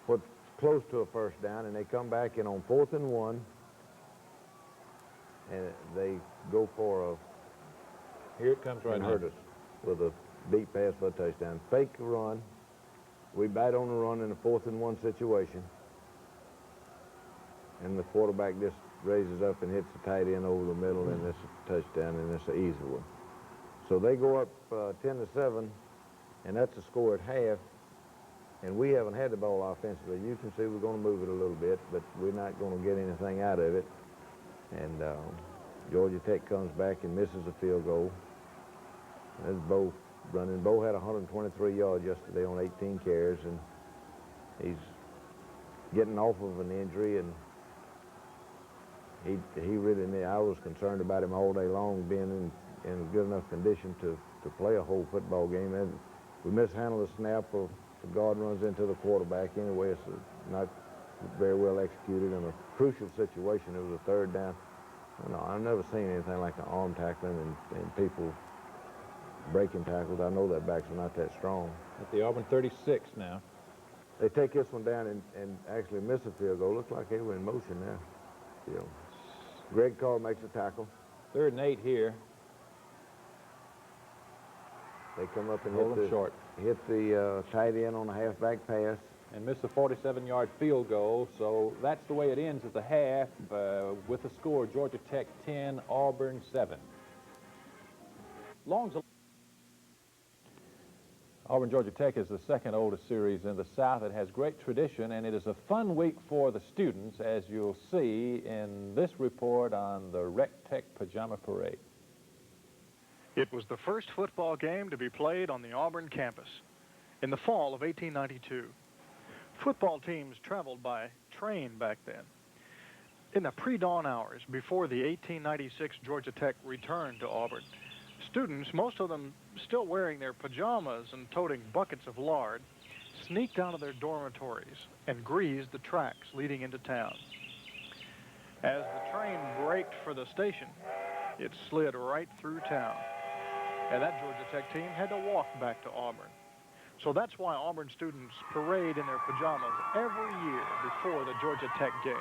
what's close to a first down, and they come back in on 4th and 1, and they go for a here it comes right now. Hurt us with a deep pass for a touchdown. Fake run. We bat on the run in a 4th and 1 situation, and the quarterback just raises up and hits the tight end over the middle, and it's a touchdown, and it's an easy one. So they go up 10-7, and that's the score at half. And we haven't had the ball offensively. You can see we're going to move it a little bit, but we're not going to get anything out of it. And Georgia Tech comes back and misses a field goal. There's Bo running. Bo had 123 yards yesterday on 18 carries, and he's getting off of an injury, and he really, I was concerned about him all day long being in good enough condition to play a whole football game. And we mishandled the snap. The guard runs into the quarterback. Anyway, it's not very well executed in a crucial situation. It was a 3rd down. No, I've never seen anything like an arm tackling and people breaking tackles. I know that backs are not that strong. At the Auburn 36 now. They take this one down and actually miss a field goal. Looks like they were in motion now. Still. Greg Carr makes a tackle. 3rd and 8 here. They come up and hit the tight end on a halfback pass. And miss a 47-yard field goal. So that's the way it ends at the half with the score Georgia Tech 10, Auburn 7. Auburn Georgia Tech is the 2nd oldest series in the South. It has great tradition, and it is a fun week for the students, as you'll see in this report on the Rec Tech Pajama Parade. It was the first football game to be played on the Auburn campus in the fall of 1892. Football teams traveled by train back then. In the pre-dawn hours before the 1896 Georgia Tech returned to Auburn, students, most of them still wearing their pajamas and toting buckets of lard, sneaked out of their dormitories and greased the tracks leading into town. As the train braked for the station, it slid right through town, and that Georgia Tech team had to walk back to Auburn. So that's why Auburn students parade in their pajamas every year before the Georgia Tech game.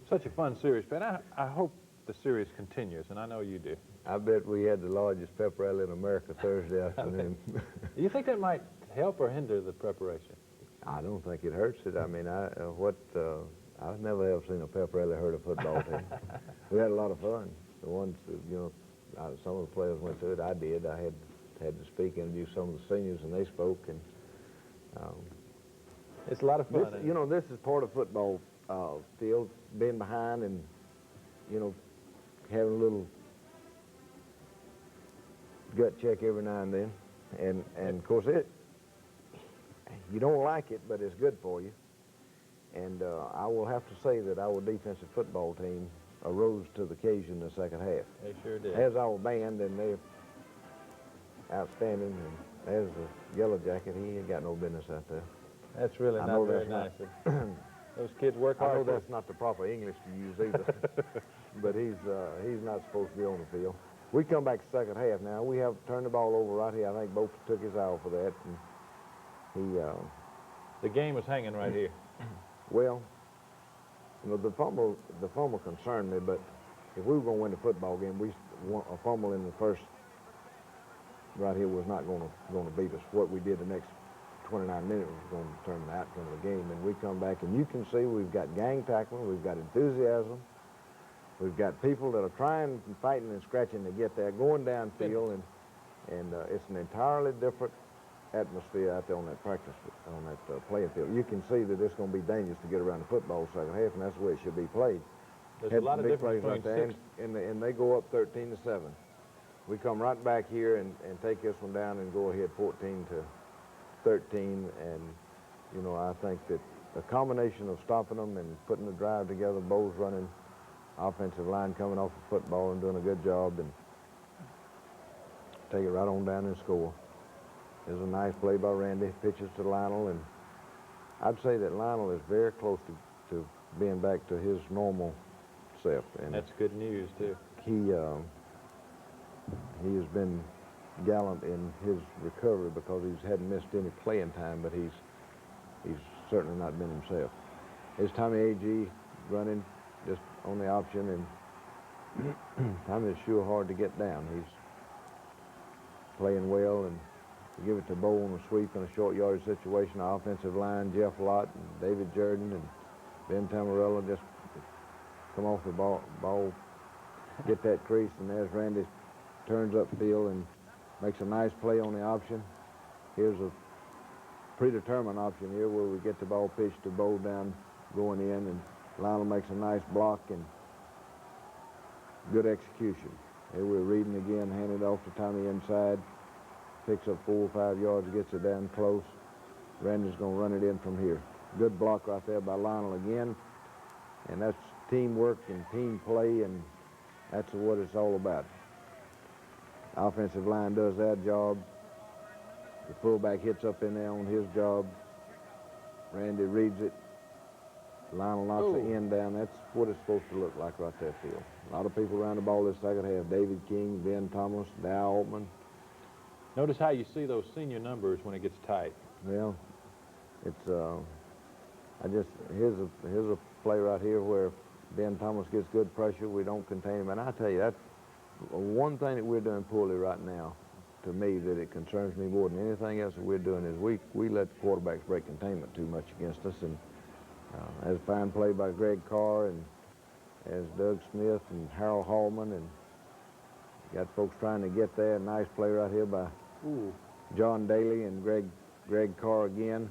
Such a fun series, Ben. I hope the series continues, and I know you do. I bet we had the largest pep rally in America Thursday afternoon. Do you think that might help or hinder the preparation? I don't think it hurts it. I mean, I've never ever seen a pep rally hurt a football team. We had a lot of fun. The ones, some of the players went to it. I did. I had to speak, interview some of the seniors, and they spoke. And it's a lot of fun. This is part of football field, being behind and having a little gut check every now and then. And of course, you don't like it, but it's good for you. And I will have to say that our defensive football team arose to the occasion in the second half. They sure did. As our band, and they're outstanding. And as the Yellow Jacket, he ain't got no business out there. That's really not very nice. Those kids work hard. I know that's not the proper English to use either, but he's not supposed to be on the field. We come back second half now. We have turned the ball over right here. I think Bope took his eye off of that, and the game was hanging right here. Well, the fumble concerned me, but if we were going to win the football game, a fumble in the first right here was not going to beat us. What we did the next 29 minutes was going to determine the outcome of the game. And we come back, and you can see we've got gang tackling, we've got enthusiasm, we've got people that are trying and fighting and scratching to get there, going downfield, and it's an entirely different atmosphere out there on that playing field. You can see that it's going to be dangerous to get around the football second half, and that's the way it should be played. There's a lot of difference right there, and they go up 13-7. We come right back here and take this one down and go ahead 14-13, and I think that the combination of stopping them and putting the drive together, Bo's running, offensive line coming off the football and doing a good job, and take it right on down and score. There's a nice play by Randy, pitches to Lionel, and I'd say that Lionel is very close to being back to his normal self. And that's good news, too. He has been gallant in his recovery because he hadn't missed any playing time, but he's certainly not been himself. There's Tommy A.G. running just on the option, and Tommy is sure hard to get down. He's playing well, and to give it to Bo on a sweep in a short yardage situation. Our offensive line, Jeff Lott and David Jordan and Ben Tamarella just come off the ball, get that crease, and there's Randy turns upfield and makes a nice play on the option. Here's a predetermined option here where we get the ball pitched to Bo down going in, and Lionel makes a nice block and good execution. Here we're reading again, handed off to Tommy inside, picks up 4 or 5 yards, gets it down close. Randy's going to run it in from here. Good block right there by Lionel again, and that's teamwork and team play, and that's what it's all about. Offensive line does that job. The fullback hits up in there on his job. Randy reads it. Lionel knocks the end down. That's what it's supposed to look like right there, Phil. A lot of people around the ball this second half. David King, Ben Thomas, Dow Altman. Notice how you see those senior numbers when it gets tight. Well, it's here's a play right here where Ben Thomas gets good pressure. We don't contain him, and I tell you, that's one thing that we're doing poorly right now. To me, that it concerns me more than anything else that we're doing is we let quarterbacks break containment too much against us, and as a fine play by Greg Carr and as Doug Smith and Harold Hallman, and got folks trying to get there. Nice play right here by John Daly and Greg Carr again.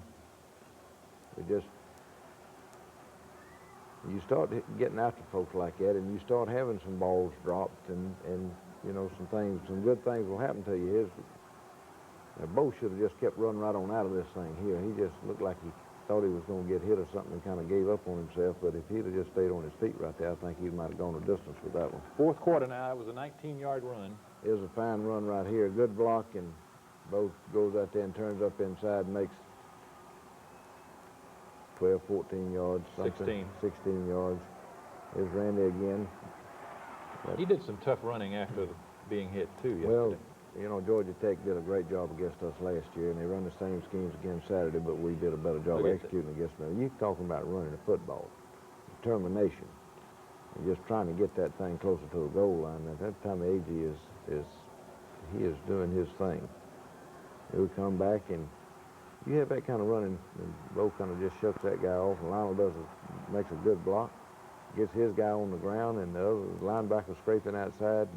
You start getting after folks like that, and you start having some balls dropped, and some good things will happen to you. Bo should have just kept running right on out of this thing here. He just looked like he thought he was going to get hit or something and kind of gave up on himself, but if he'd have just stayed on his feet right there, I think he might have gone a distance with that one. Fourth quarter now, it was a 19-yard run. It was a fine run right here. Good block, and Bo goes out there and turns up inside and makes 12, 14 yards. 16 yards. Here's Randy again. He did some tough running after being hit, too, yesterday. Well, Georgia Tech did a great job against us last year, and they run the same schemes again Saturday, but we did a better job executing against them. You're talking about running a football, determination, and just trying to get that thing closer to the goal line. At that time, A.G. is doing his thing. We come back, and you have that kind of running, and Bo kind of just shuts that guy off, and Lionel makes a good block, gets his guy on the ground, and the other linebacker scraping outside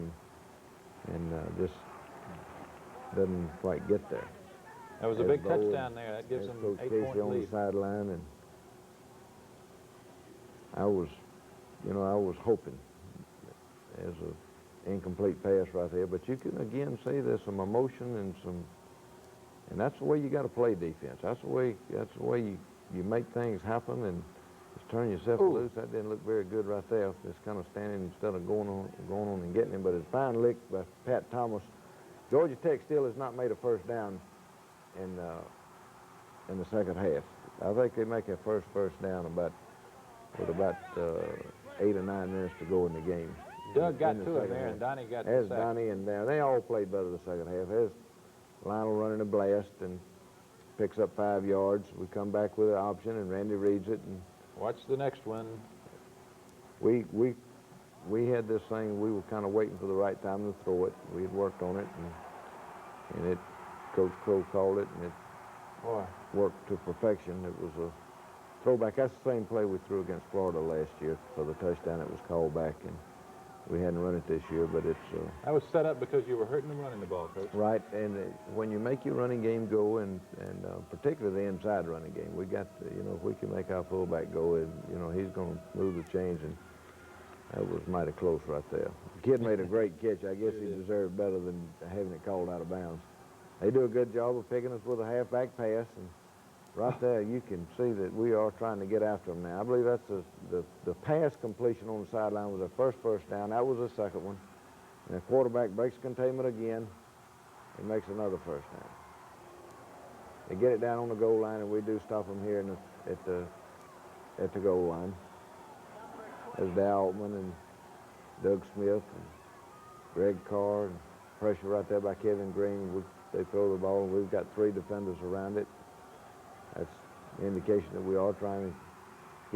and just doesn't quite get there. That was a big touchdown there. That gives them Coach 8-point Casey on lead. the sideline, and I was hoping as an incomplete pass right there, but you can again see there's some emotion and that's the way you got to play defense. That's the way you make things happen and just turn yourself loose. That didn't look very good right there. Just kind of standing instead of going on and getting him. But it's fine lick by Pat Thomas. Georgia Tech still has not made a first down in the second half. I think they make their first down with about 8 or 9 minutes to go in the game. Doug got to him there, and Donnie got the sack. Donnie and they all played better the second half. There's Lionel running a blast and picks up 5 yards. We come back with an option, and Randy reads it. And watch the next one. We had this thing. We were kind of waiting for the right time to throw it. We had worked on it, and Coach Crow called it, and it worked to perfection. It was a throwback. That's the same play we threw against Florida last year for the touchdown. It was called back, and we hadn't run it this year, but it's... that was set up because you were hurting them running the ball, Coach. Right, and when you make your running game go, and particularly the inside running game, we got, if we can make our fullback go, he's going to move the chains, and that was mighty close right there. The kid made a great catch. I guess he deserved better than having it called out of bounds. They do a good job of picking us with a halfback pass, and right there you can see that we are trying to get after them now. I believe that's the pass completion on the sideline was their first down. That was the second one. And the quarterback breaks containment again and makes another first down. They get it down on the goal line, and we do stop them here at the goal line. There's Dow Altman and Doug Smith and Greg Carr, and pressure right there by Kevin Green. They throw the ball, and we've got 3 defenders around it. That's an indication that we are trying to...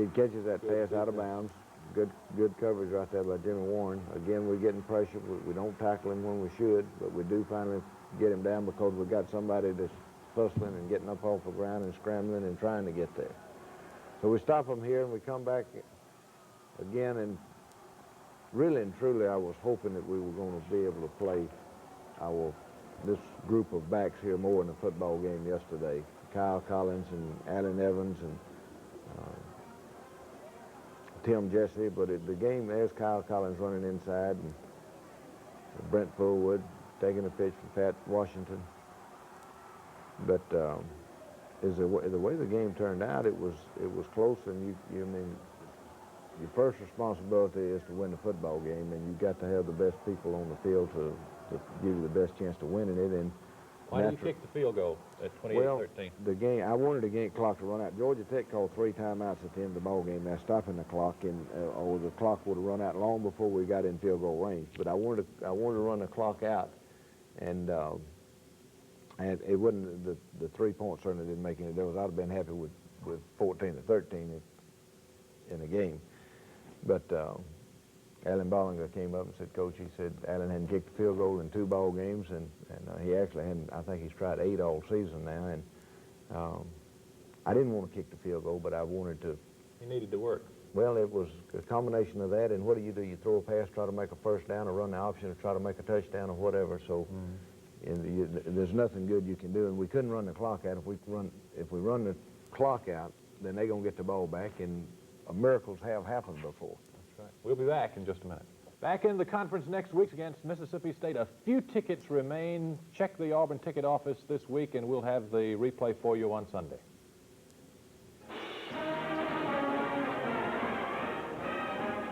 He catches that pass out of bounds. Good coverage right there by Jimmy Warren. Again, we're getting pressure. We don't tackle him when we should, but we do finally get him down because we've got somebody that's hustling and getting up off the ground and scrambling and trying to get there. So we stop him here, and we come back again, and really and truly I was hoping that we were going to be able to play this group of backs here more in the football game yesterday. Kyle Collins and Allen Evans and Tim Jesse, but the game has Kyle Collins running inside and Brent Fullwood taking a pitch from Pat Washington. But the way the game turned out, it was close, and your first responsibility is to win the football game, and you've got to have the best people on the field to give you the best chance to win in it. And why did you kick the field goal at 28-13? Well, I wanted the game clock to run out. Georgia Tech called 3 timeouts at the end of the ball game. Now stopping the clock, or the clock would have run out long before we got in field goal range. But I wanted to run the clock out, and it wouldn't. The 3 points certainly didn't make any difference. I'd have been happy with 14-13 in the game. But Alan Bollinger came up and said, Coach, he said Alan hadn't kicked a field goal in 2 ball games, and he actually hadn't. I think he's tried 8 all season now, and I didn't want to kick the field goal, but I wanted to. He needed to work. Well, it was a combination of that, and what do? You throw a pass, try to make a first down, or run the option, or try to make a touchdown, or whatever. So there's nothing good you can do, and we couldn't run the clock out. If we run the clock out, then they're gonna get the ball back, and miracles have happened before. That's right. We'll be back in just a minute. Back in the conference next week against Mississippi State. A few tickets remain. Check the Auburn ticket office this week, and we'll have the replay for you on Sunday.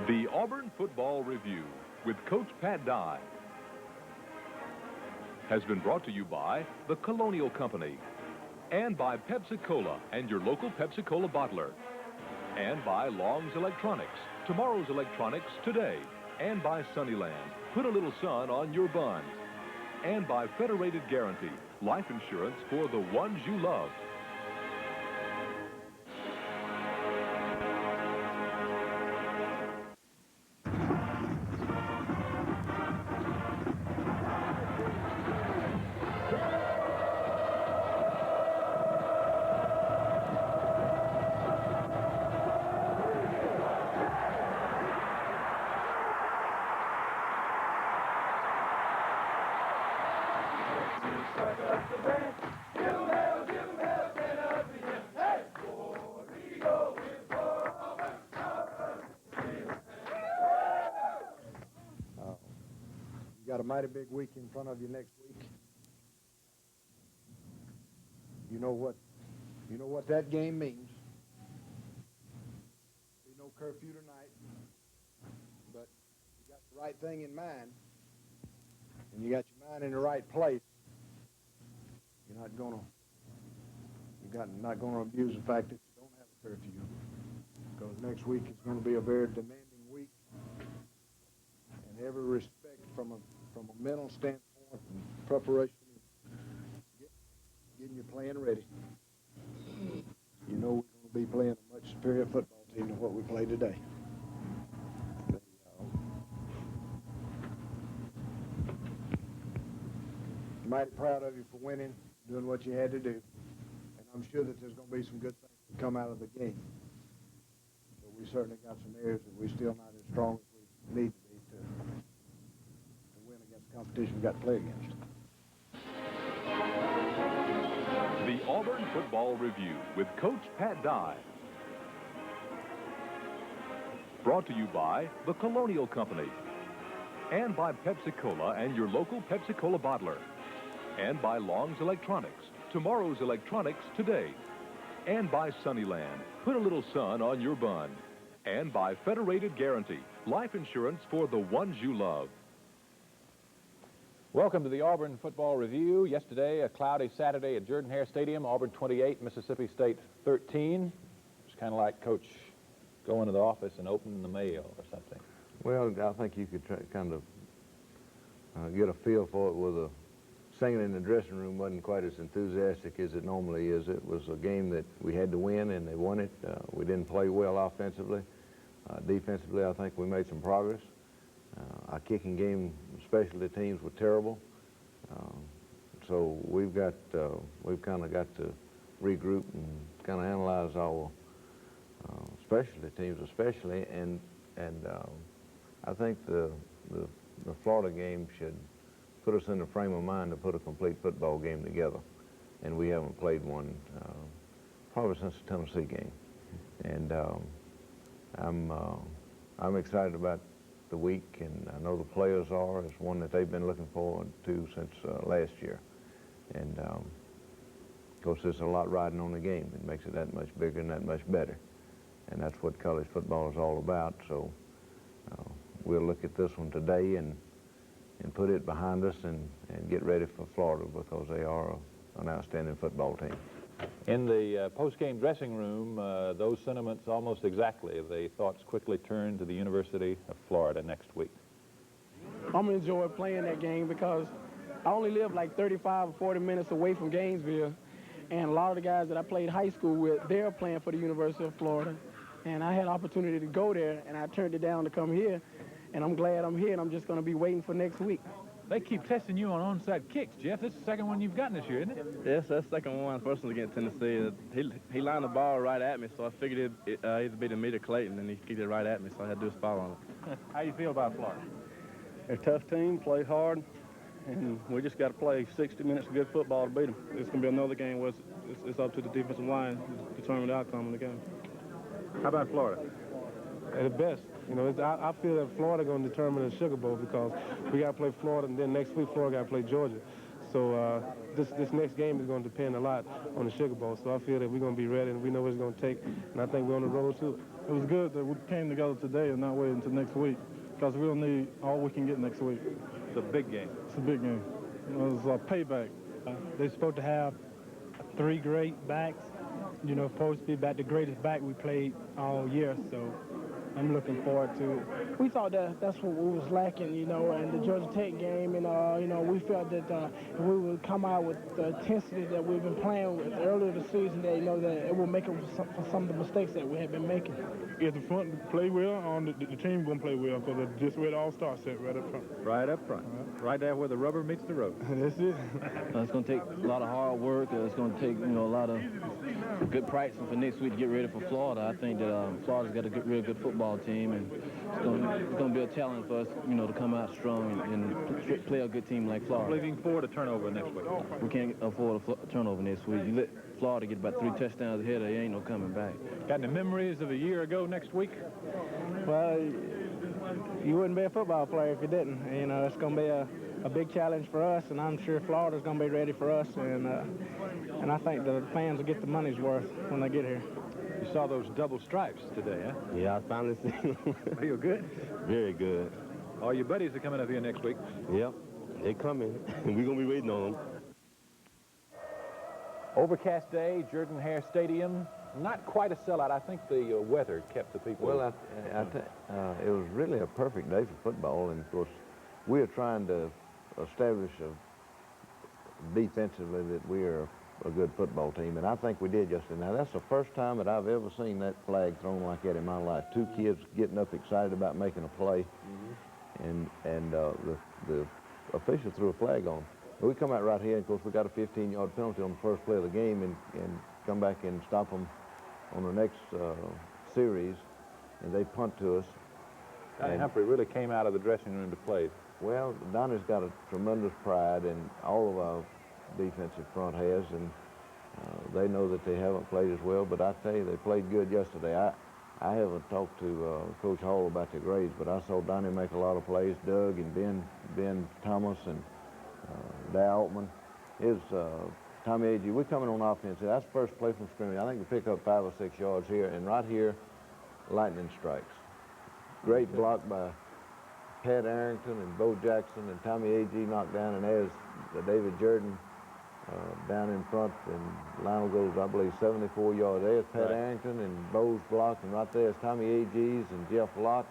The Auburn Football Review with Coach Pat Dye has been brought to you by the Colonial Company and by Pepsi-Cola and your local Pepsi-Cola bottler, and by Long's Electronics, tomorrow's electronics today, and by Sunnyland, put a little sun on your bun, and by Federated Guarantee, life insurance for the ones you love. got a mighty big week in front of you next week. You know what that game means. There'll be no curfew tonight, but you got the right thing in mind, and you got your mind in the right place. You're not gonna abuse the fact that you don't have a curfew, because next week is going to be a very demanding week in every respect, from a mental standpoint and preparation, getting you playing ready. You know we're going to be playing a much superior football team than what we played today. Mighty proud of you for winning, doing what you had to do, and I'm sure that there's going to be some good things that come out of the game. But we certainly got some areas that we're still not as strong as we need to be to win against the competition we got to play against. The Auburn Football Review with Coach Pat Dye. Brought to you by the Colonial Company. And by Pepsi-Cola and your local Pepsi-Cola bottler. And by Long's Electronics. Tomorrow's electronics today. And by Sunnyland. Put a little sun on your bun. And by Federated Guarantee. Life insurance for the ones you love. Welcome to the Auburn Football Review. Yesterday, a cloudy Saturday at Jordan-Hare Stadium, Auburn 28, Mississippi State 13. It's kind of like Coach going to the office and opening the mail or something. Well, I think you could kind of get a feel for it with singing in the dressing room wasn't quite as enthusiastic as it normally is. It was a game that we had to win, and they won it. We didn't play well offensively. Defensively, I think we made some progress. Our kicking game, specialty teams, were terrible. So we've kind of got to regroup and kind of analyze our specialty teams, especially, and I think the Florida game should put us in the frame of mind to put a complete football game together, and we haven't played one probably since the Tennessee game, and I'm excited about the week, and I know the players are. It's one that they've been looking forward to since last year, and of course there's a lot riding on the game. It makes it that much bigger and that much better, and that's what college football is all about. So we'll look at this one today and put it behind us and get ready for Florida, because they are an outstanding football team. In the post-game dressing room, those sentiments almost exactly. The thoughts quickly turned to the University of Florida next week. I'm going to enjoy playing that game because I only live like 35 or 40 minutes away from Gainesville, and a lot of the guys that I played high school with, they're playing for the University of Florida, and I had an opportunity to go there, and I turned it down to come here, and I'm glad I'm here, and I'm just going to be waiting for next week. They keep testing you on onside kicks, Jeff. This is the second one you've gotten this year, isn't it? Yes, that's the second one. First one was against Tennessee. He lined the ball right at me, so I figured it'd either be to me or Clayton, and he kicked it right at me, so I had to do a spot on it. How you feel about Florida? They're a tough team, play hard, and we just got to play 60 minutes of good football to beat them. It's going to be another game where it's up to the defensive line to determine the outcome of the game. How about Florida? At the best. You know, I feel that Florida going to determine the Sugar Bowl, because we got to play Florida, and then next week Florida got to play Georgia. So this next game is going to depend a lot on the Sugar Bowl. So I feel that we're going to be ready, and we know what it's going to take, and I think we're on the road too. It was good that we came together today and not wait until next week, because we'll need all we can get next week. It's a big game. It's a big game. It's a payback. They're supposed to have 3 great backs. You know, supposed to be about the greatest back we played all year, so I'm looking forward to it. We thought that's what we was lacking, you know, in the Georgia Tech game, and, you know, we felt that if we would come out with the intensity that we've been playing with earlier this season, that, you know, that it will make up for some of the mistakes that we have been making. If the front play well, the team going to play well, because it's just where the all-star set right up front. Right up front. Right there where the rubber meets the road. That's it. It's going to take a lot of hard work. It's going to take, you know, a lot of good practicing for next week to get ready for Florida. I think that Florida's got a real good football team, and it's going to be a challenge for us, you know, to come out strong and play a good team like Florida. I believe you can afford a turnover next week. We can't afford a turnover next week. You let Florida get about 3 touchdowns ahead, there ain't no coming back. Got any memories of a year ago next week? Well, you wouldn't be a football player if you didn't. You know, it's going to be a big challenge for us, and I'm sure Florida's going to be ready for us, and I think the fans will get the money's worth when they get here. You saw those double stripes today, huh? Yeah, I finally seen them. Feel good? Very good. All your buddies are coming up here next week. Yep, they coming. We're going to be waiting on them. Overcast day, Jordan-Hare Stadium. Not quite a sellout. I think the weather kept the people. Well, it was really a perfect day for football, and of course, we are trying to establish defensively that we are a good football team, and I think we did yesterday. Now, that's the first time that I've ever seen that flag thrown like that in my life. Two kids getting up excited about making a play, and the official threw a flag on them. We come out right here, and of course, we got a 15-yard penalty on the first play of the game, and come back and stop them on the next series, and they punt to us. Donnie Humphrey really came out of the dressing room to play. Well, Donnie's got a tremendous pride, and all of our defensive front has, and they know that they haven't played as well, but I tell you, they played good yesterday. I haven't talked to Coach Hall about the grades, but I saw Donnie make a lot of plays. Doug and Ben Thomas and Dow Altman. Tommy Agee, we're coming on offense. That's the first play from scrimmage. I think we pick up 5 or 6 yards here, and right here, lightning strikes. Great block by Pat Arrington and Bo Jackson, and Tommy Agee knocked down, and there's David Jordan down in front, and Lionel goes, I believe, 74 yards. There's Pat Arrington and Bo's block, and right there's Tommy Agee's and Jeff Lott.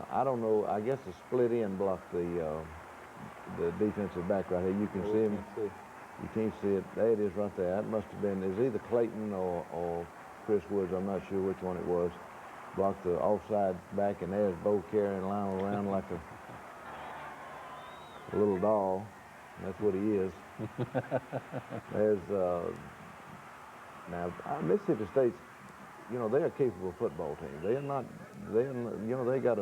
I don't know, I guess the split end blocked the defensive back right here. You can see him. You can't see it. There it is right there. That must have been, either Clayton or Chris Woods. I'm not sure which one it was. Blocked the offside back, and there's Bo carrying Lionel around like a little doll. That's what he is. There's, now, Mississippi State's, you know, they're a capable football team. They're not, you know, they got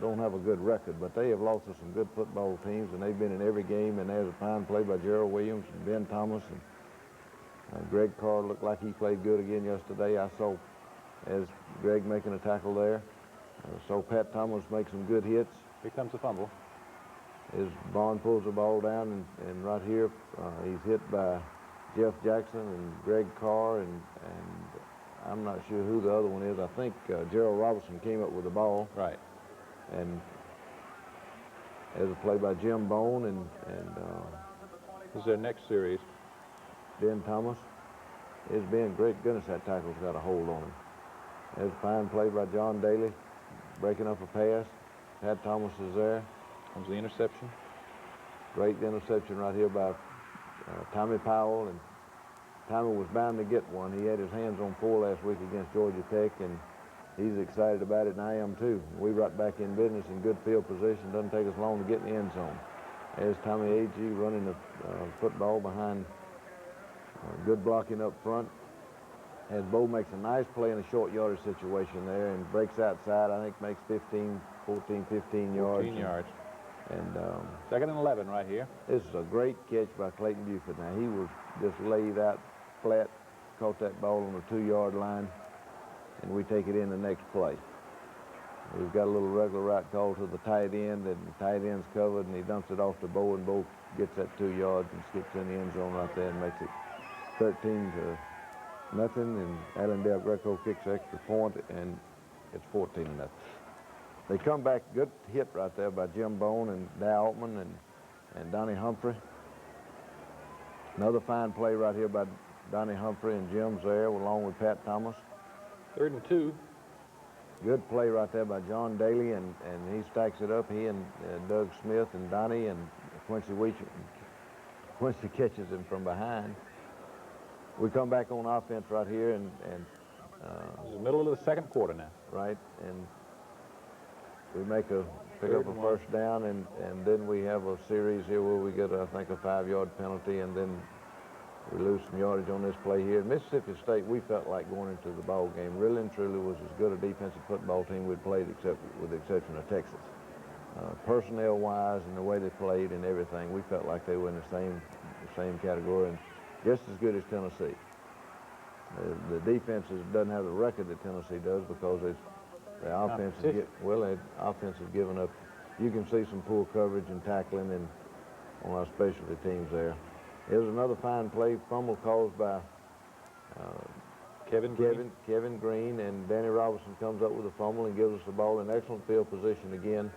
don't have a good record, but they have lost to some good football teams, and they've been in every game, and there's a fine play by Gerald Williams and Ben Thomas, and Greg Carr looked like he played good again yesterday. I saw as Greg making a tackle there. So Pat Thomas makes some good hits. Here comes the fumble. As Bond pulls the ball down, and right here, he's hit by Jeff Jackson and Greg Carr, and I'm not sure who the other one is. I think Gerald Robertson came up with the ball. Right. And there's a play by Jim Bone, and this is their next series. Ben Thomas. It's been great goodness that tackle's got a hold on him. There's a fine play by John Daly, breaking up a pass. Pat Thomas is there. Comes the interception. Great interception right here by Tommy Powell, and Tommy was bound to get one. He had his hands on 4 last week against Georgia Tech, and he's excited about it, and I am too. We right back in business in good field position. Doesn't take us long to get in the end zone. There's Tommy Agee running the football behind good blocking up front. As Bo makes a nice play in a short yardage situation there and breaks outside, I think makes 14, 15 yards. 14 yards. And 2nd and 11 right here. This is a great catch by Clayton Buford. Now, he was just laid out flat, caught that ball on the 2-yard line, and we take it in the next play. We've got a little regular route call to the tight end, and the tight end's covered, and he dumps it off to Bo, and Bo gets that 2 yards and skips in the end zone right there and makes it 13-0, and Allendale Greco kicks the extra point, and it's 14-0. They come back, good hit right there by Jim Bone and Dow Altman and Donnie Humphrey. Another fine play right here by Donnie Humphrey, and Jim's there along with Pat Thomas. 3rd and 2. Good play right there by John Daly, and he stacks it up. He and Doug Smith and Donnie and Quincy Weech. Quincy catches him from behind. We come back on offense right here, and this is the middle of the 2nd quarter now. Right, and we pick up a first down, and then we have a series here where we get, I think, a 5-yard penalty, and then we lose some yardage on this play here. Mississippi State, we felt like going into the ball game really and truly was as good a defensive football team we'd played, with the exception of Texas. Personnel-wise and the way they played and everything, we felt like they were in the same category and just as good as Tennessee. The defense doesn't have the record that Tennessee does because the offense has given up you can see some poor coverage and tackling and on our specialty teams there. Here's another fine play, fumble caused by Kevin Green, and Danny Robinson comes up with a fumble and gives us the ball in excellent field position again.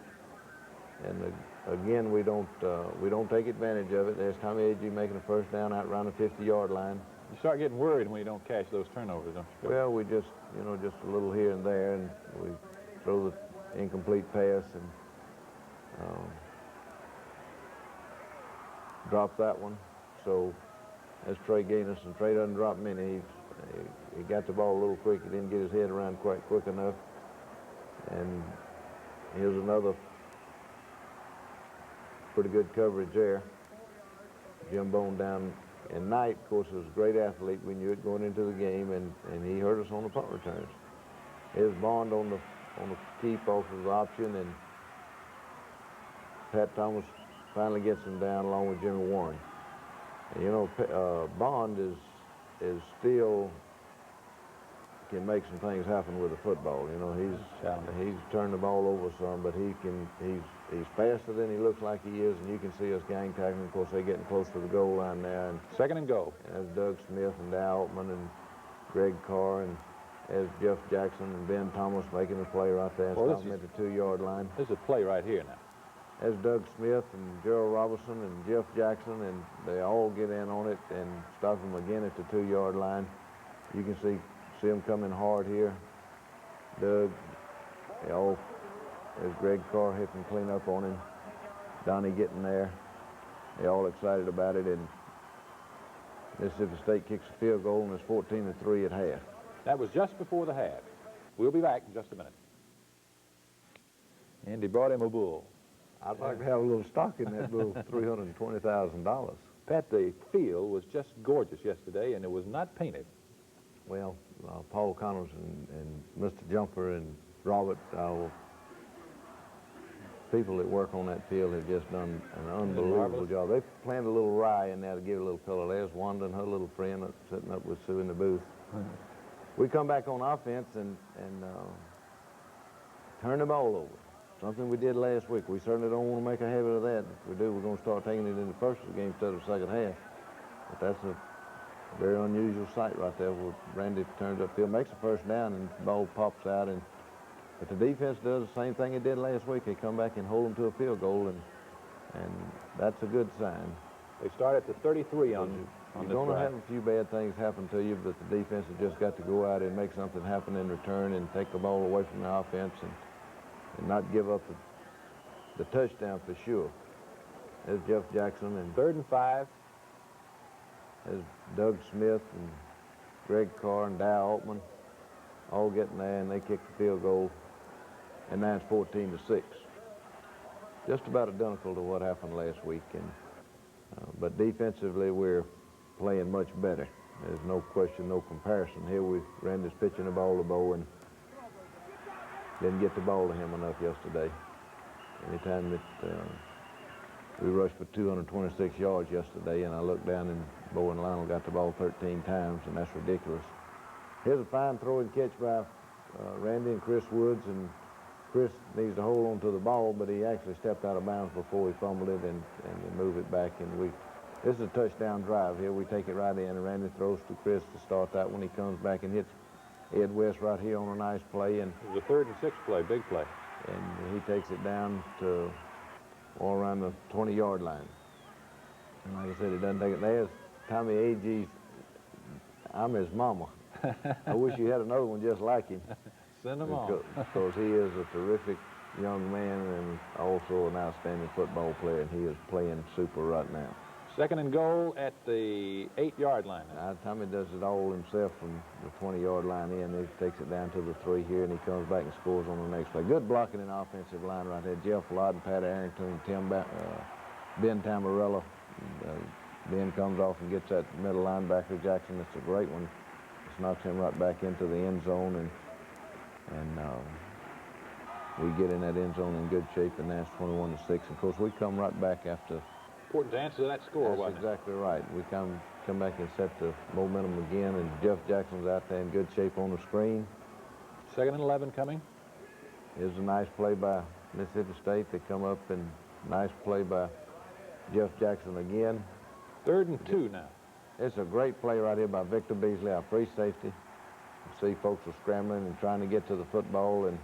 And again, we don't take advantage of it. There's Tommy Agee making a first down out around the 50-yard line. You start getting worried when you don't catch those turnovers, don't you? Well, we just, just a little here and there, and we throw the incomplete pass and drop that one. So that's Trey Gaines, and Trey doesn't drop many. He got the ball a little quick. He didn't get his head around quite quick enough. And here's another pretty good coverage there. Jim Bone down. And Knight, of course, was a great athlete. We knew it going into the game, and he hurt us on the punt returns. Here's Bond on the keep off of the option, and Pat Thomas finally gets him down along with Jimmy Warren. And Bond is still can make some things happen with the football. He's turned the ball over some, but he's faster than he looks like he is, and you can see us gang tackling. Of course, they're getting close to the goal line there. And second and goal. As Doug Smith and Dow Altman and Greg Carr and as Jeff Jackson and Ben Thomas making the play right there and stop him at the 2-yard line. This is a play right here now. As Doug Smith and Gerald Robinson and Jeff Jackson, and they all get in on it and stop him again at the 2-yard line. You can see him coming hard here. Doug, as Greg Carr helping clean up on him. Donnie getting there. They're all excited about it, and Mississippi State kicks a field goal, and it's 14-3 at half. That was just before the half. We'll be back in just a minute. Andy brought him a bull. I'd like to have a little stock in that bull, $320,000. Pat, the field was just gorgeous yesterday, and it was not painted. Well, Paul Connors and Mr. Jumper and Robert, people that work on that field have just done an unbelievable job. They planted a little rye in there to give it a little color. There's Wanda and her little friend sitting up with Sue in the booth. We come back on offense and turn the ball over. Something we did last week. We certainly don't want to make a habit of that. If we do, we're going to start taking it in the first of the game instead of the second half. But that's a very unusual sight right there where Randy turns upfield, makes a first down, and the ball pops out. But the defense does the same thing it did last week. They come back and hold them to a field goal, and that's a good sign. They start at the 33 on this You're going to have a few bad things happen to you, but the defense has just got to go out and make something happen in return and take the ball away from the offense and not give up the touchdown for sure. There's Jeff Jackson. And 3rd and 5. There's Doug Smith and Greg Carr and Dow Altman all getting there, and they kick the field goal. And now it's 14-6. Just about identical to what happened last week. But defensively, we're playing much better. There's no question, no comparison. Here Randy's pitching the ball to Bo and didn't get the ball to him enough yesterday. Anytime that we rushed for 226 yards yesterday, and I looked down and Bo and Lionel got the ball 13 times, and that's ridiculous. Here's a fine throw and catch by Randy and Chris Woods, and Chris needs to hold on to the ball, but he actually stepped out of bounds before he fumbled it and move it back. And this is a touchdown drive here. We take it right in, and Randy throws to Chris to start that one. He comes back and hits Ed West right here on a nice play. And it was a 3rd and 6 play, big play. And he takes it down to all around the 20-yard line. And like I said, he doesn't take it. There's Tommy Agee's, I'm his mama. I wish you had another one just like him. Send him on. Because he is a terrific young man and also an outstanding football player, and he is playing super right now. 2nd and goal at the 8-yard line. Tommy does it all himself from the 20-yard line in. He takes it down to the 3 here, and he comes back and scores on the next play. Good blocking in the offensive line right there. Jeff Lott and Pat Arrington and Ben Tamarella. Ben comes off and gets that middle linebacker, Jackson. It's a great one. Just knocks him right back into the end zone, and we get in that end zone in good shape, and that's 21-6. Of course, we come right back after. Important to answer that score. That's exactly right. We come back and set the momentum again, and Jeff Jackson's out there in good shape on the screen. 2nd and 11 coming. Here's a nice play by Mississippi State. They come up and nice play by Jeff Jackson again. 3rd and 2 now. It's a great play right here by Victor Beasley, our free safety. You see folks are scrambling and trying to get to the football, and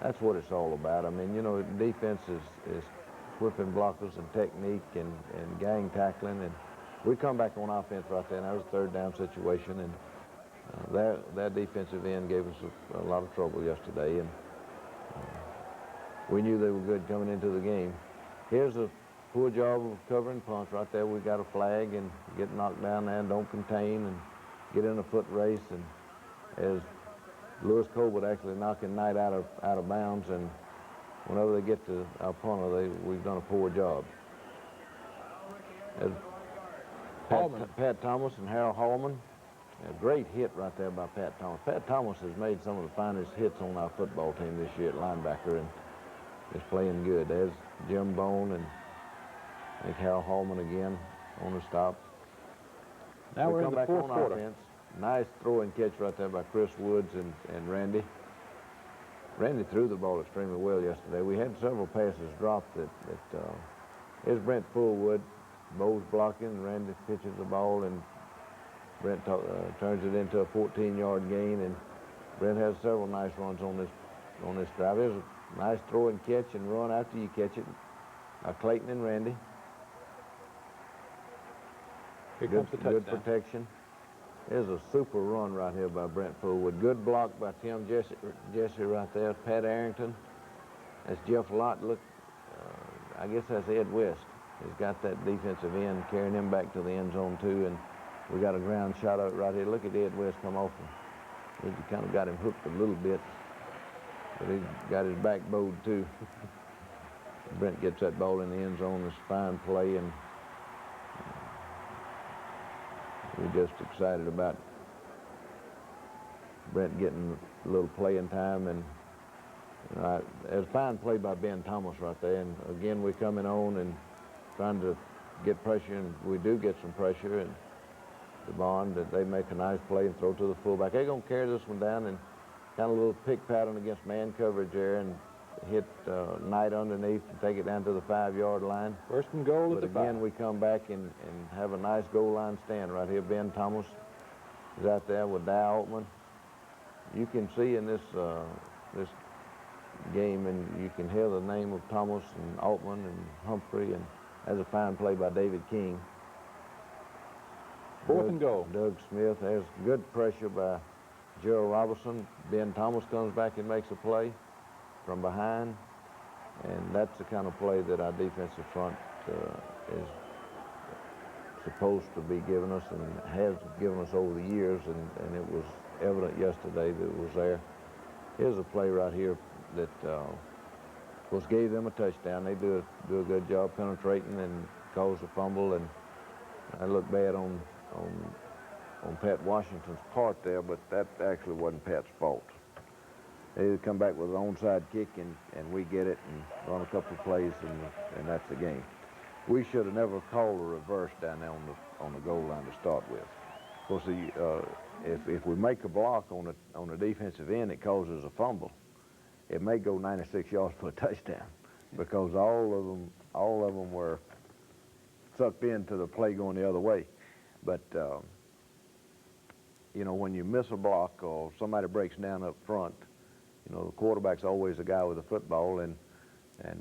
that's what it's all about. I mean, you know, defense is whipping blockers and technique and gang tackling, and we come back on offense right there, and that was a 3rd down situation, and that defensive end gave us a lot of trouble yesterday, and we knew they were good coming into the game. Here's a poor job of covering punts right there. We got a flag and get knocked down there and don't contain and get in a foot race, and as Lewis Colbert actually knocking Knight out of bounds, and whenever they get to our punter, we've done a poor job. As Pat Thomas and Harold Hallman. A great hit right there by Pat Thomas. Pat Thomas has made some of the finest hits on our football team this year at linebacker, and is playing good. There's Jim Bone and I think Harold Hallman again on the stop. Now we're in the 4th quarter. Offense. Nice throw and catch right there by Chris Woods and Randy. Randy threw the ball extremely well yesterday. We had several passes dropped that here's Brent Fullwood. Bo's blocking, and Randy pitches the ball, and Brent turns it into a 14-yard gain, and Brent has several nice runs on this drive. Here's a nice throw and catch and run after you catch it. Clayton and Randy. Here comes the touchdown. Good protection. Here's a super run right here by Brent Fullwood. Good block by Tim Jesse right there. Pat Arrington. That's Jeff Lott. Look, I guess that's Ed West. He's got that defensive end carrying him back to the end zone too, and we got a ground shot out right here. Look at Ed West come off. He kind of got him hooked a little bit, but he got his back bowed too. Brent gets that ball in the end zone. It's a fine play, and we're just excited about Brent getting a little playing time. And there's a fine play by Ben Thomas right there. And again, we're coming on and trying to get pressure, and we do get some pressure. And the Bond, that they make a nice play and throw to the fullback. They're going to carry this one down and kind of a little pick pattern against man coverage there and hit Knight underneath and take it down to the 5-yard line. 1st and goal at the 5. But again, we come back and have a nice goal line stand right here. Ben Thomas is out there with Dow Altman. You can see in this game, and you can hear the name of Thomas and Altman and Humphrey, and that's a fine play by David King. 4th and goal. Doug Smith. There's good pressure by Gerald Robertson. Ben Thomas comes back and makes a play from behind, and that's the kind of play that our defensive front is supposed to be giving us and has given us over the years, and it was evident yesterday that it was there. Here's a play right here that of course gave them a touchdown. They do a good job penetrating and cause a fumble, and I look bad on Pat Washington's part there, but that actually wasn't Pat's fault. They come back with an onside kick, and we get it and run a couple of plays, and that's the game. We should have never called a reverse down there on the goal line to start with. Of course, if we make a block on the defensive end, it causes a fumble. It may go 96 yards for a touchdown because all of them were sucked into the play going the other way. But you know, when you miss a block or somebody breaks down up front, you know, the quarterback's always the guy with the football, and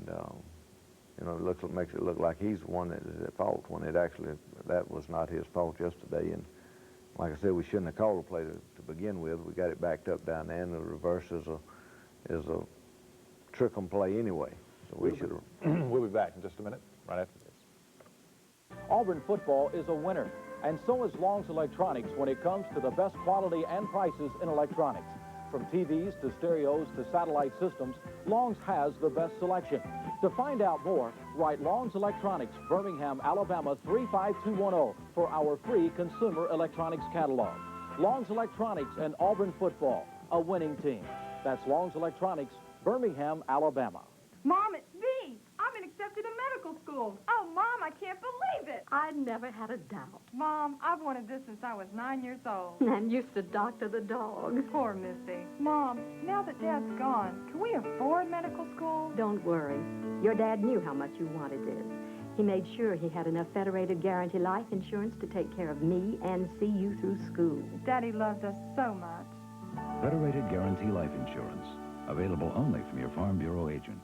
you know, makes it look like he's the one that is at fault when it actually, that was not his fault yesterday. And like I said, we shouldn't have called a play to begin with. We got it backed up down there, and the reverse is a trick 'em play anyway. So we should have. We'll be back in just a minute, right after this. Auburn football is a winner, and so is Long's Electronics when it comes to the best quality and prices in electronics. From TVs to stereos to satellite systems, Long's has the best selection. To find out more, write Long's Electronics, Birmingham, Alabama 35210 for our free consumer electronics catalog. Long's Electronics and Auburn football, a winning team. That's Long's Electronics, Birmingham, Alabama. Mom, it's me. I'm in acceptance accepted in medical school. Oh, Mom, I can't believe it. I never had a doubt. Mom, I've wanted this since I was 9 years old. And used to doctor the dog. Poor Missy. Mom, now that Dad's gone, can we afford medical school? Don't worry. Your dad knew how much you wanted this. He made sure he had enough Federated Guarantee life insurance to take care of me and see you through school. Daddy loved us so much. Federated Guarantee Life Insurance. Available only from your Farm Bureau agent.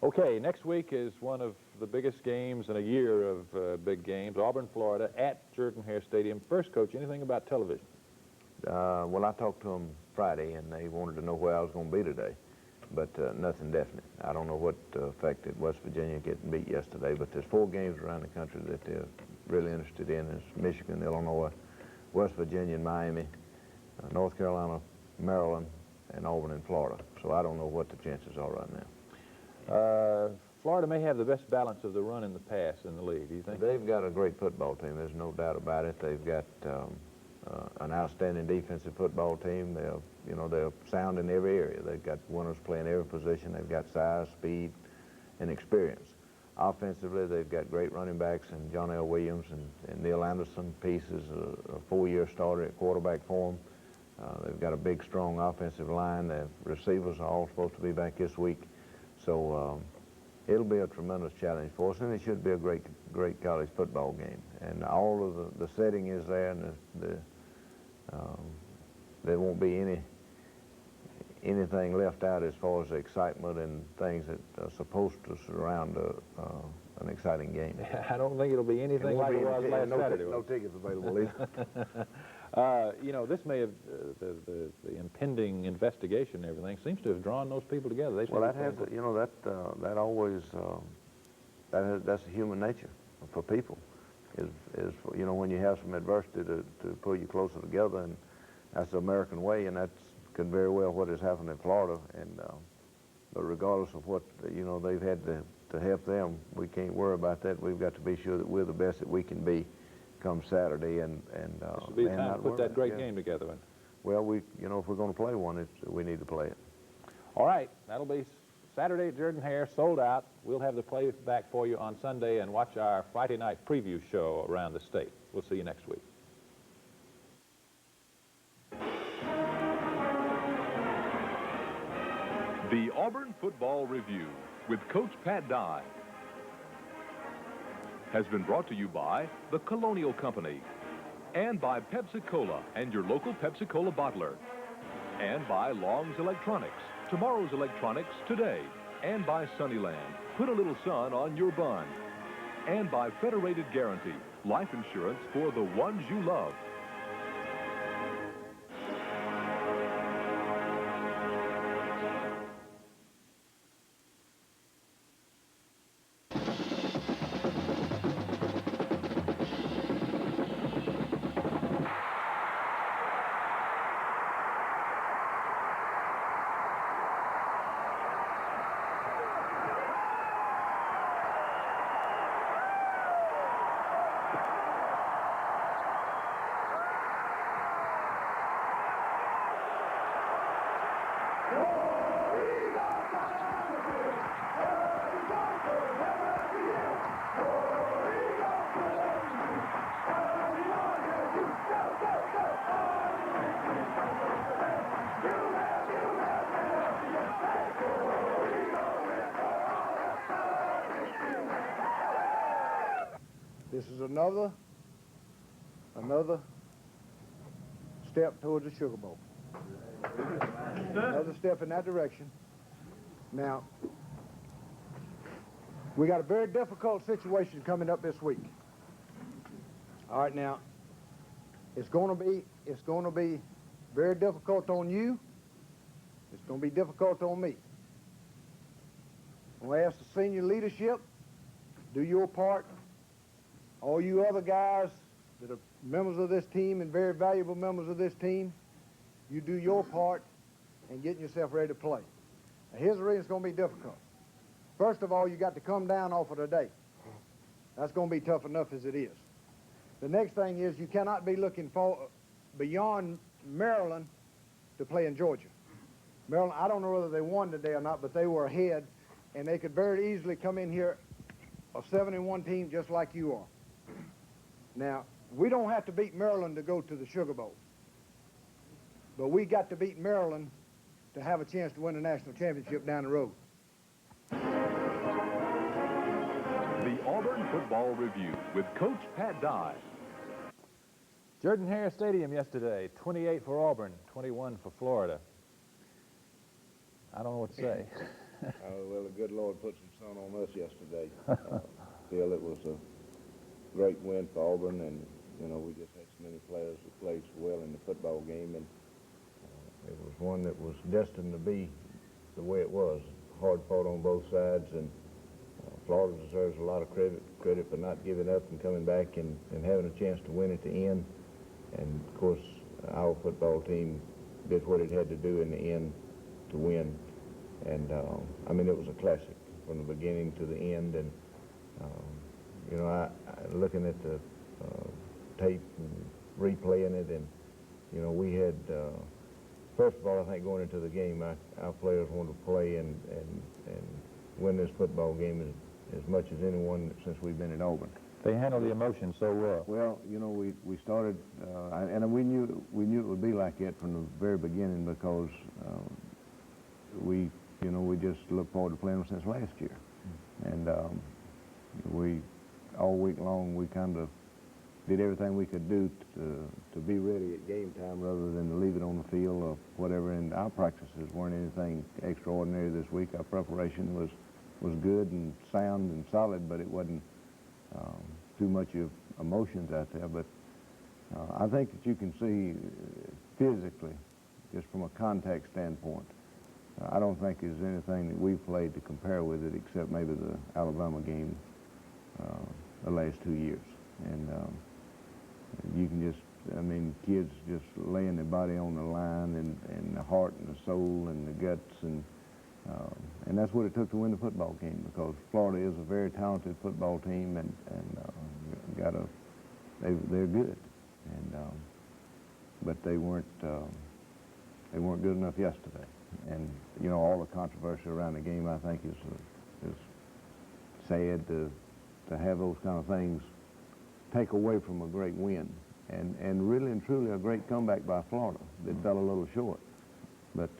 Okay, next week is one of the biggest games in a year of big games. Auburn, Florida, at Jordan-Hare Stadium. First, Coach, anything about television? Well, I talked to them Friday, and they wanted to know where I was going to be today, but nothing definite. I don't know what affected West Virginia getting beat yesterday, but there's 4 games around the country that they're really interested in. It's Michigan, Illinois, West Virginia, and Miami, North Carolina, Maryland, and Auburn in Florida. So I don't know what the chances are right now. Florida may have the best balance of the run and the pass in the league, do you think? They've got a great football team. There's no doubt about it. They've got an outstanding defensive football team. They're sound in every area. They've got winners playing every position. They've got size, speed, and experience. Offensively, they've got great running backs and John L. Williams and Neil Anderson, pieces, a 4-year starter at quarterback for them. They've got a big, strong offensive line. Their receivers are all supposed to be back this week. So it'll be a tremendous challenge for us, and it should be a great college football game. And all of the setting is there, and there won't be anything left out as far as the excitement and things that are supposed to surround an exciting game. I don't think it'll be anything like it was last Saturday. No tickets available either. This may have, the impending investigation and everything seems to have drawn those people together. Well, that has, that always, that's human nature for people, is when you have some adversity to pull you closer together, and that's the American way, and that's could very well what has happened in Florida, and but regardless of what, they've had to help them, we can't worry about that. We've got to be sure that we're the best that we can be come Saturday, and this will be the time to put that great game together. Well, if we're going to play one, we need to play it. All right, that'll be Saturday at Jordan-Hare, sold out. We'll have the playback for you on Sunday, and watch our Friday night preview show around the state. We'll see you next week. The Auburn Football Review with Coach Pat Dye has been brought to you by the Colonial Company, and by Pepsi-Cola and your local Pepsi-Cola bottler, and by Long's Electronics, tomorrow's electronics today, and by Sunnyland, put a little sun on your bun, and by Federated Guarantee, life insurance for the ones you love. This is another step towards the Sugar Bowl. Another step in that direction. Now, we got a very difficult situation coming up this week. All right, now, it's going to be very difficult on you. It's going to be difficult on me. I'm going to ask the senior leadership, do your part. All you other guys that are members of this team and very valuable members of this team, you do your part in getting yourself ready to play. Now, here's the reason it's going to be difficult. First of all, you got to come down off of today. That's going to be tough enough as it is. The next thing is you cannot be looking beyond Maryland to play in Georgia. Maryland, I don't know whether they won today or not, but they were ahead and they could very easily come in here a 7-1 team just like you are. Now, we don't have to beat Maryland to go to the Sugar Bowl, but we got to beat Maryland to have a chance to win a national championship down the road. The Auburn Football Review with Coach Pat Dye. Jordan-Hare Stadium yesterday, 28 for Auburn, 21 for Florida. I don't know what to say. Well, the good Lord put some sun on us yesterday. Still, it was a great win for Auburn, and, you know, we just had so many players who played so well in the football game, and it was one that was destined to be the way it was. Hard fought on both sides, and Florida deserves a lot of credit for not giving up and coming back and having a chance to win at the end. And, of course, our football team did what it had to do in the end to win. And, I mean, it was a classic from the beginning to the end. And, you know, I looking at the tape and replaying it, and, you know, we had, first of all, I think going into the game, our players wanted to play and win this football game as much as anyone since we've been at Auburn. They handled the emotion so well. Well, you know, we started, and we knew it would be like that from the very beginning, because we just looked forward to playing them since last year. And we, all week long, we kind of did everything we could do to be ready at game time rather than to leave it on the field or whatever. And our practices weren't anything extraordinary this week. Our preparation was good and sound and solid, but it wasn't too much of emotions out there. But I think that you can see physically, just from a contact standpoint, I don't think there's anything that we've played to compare with it except maybe the Alabama game the last 2 years. And you can just, I mean, kids just laying their body on the line, and the heart and the soul and the guts, and that's what it took to win the football game, because Florida is a very talented football team, and they're good, but they weren't good enough yesterday. And, you know, all the controversy around the game, I think, is sad to have those kind of things take away from a great win, and really and truly a great comeback by Florida that fell a little short. But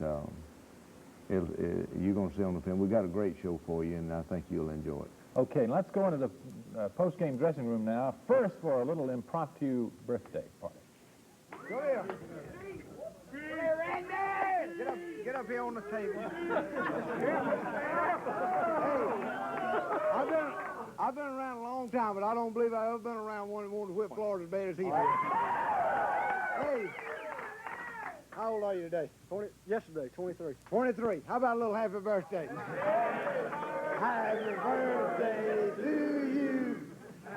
you're going to see on the film, we got a great show for you, and I think you'll enjoy it. Okay, let's go into the post-game dressing room now. First, for a little impromptu birthday party. Go here. Hey, Randy! Get up here on the table. Hey, I've been around a long time, but I don't believe I've ever been around one that wanted to whip Florida as bad as he did. Hey, how old are you today? Yesterday, 23. 23. How about a little happy birthday? Happy birthday to you.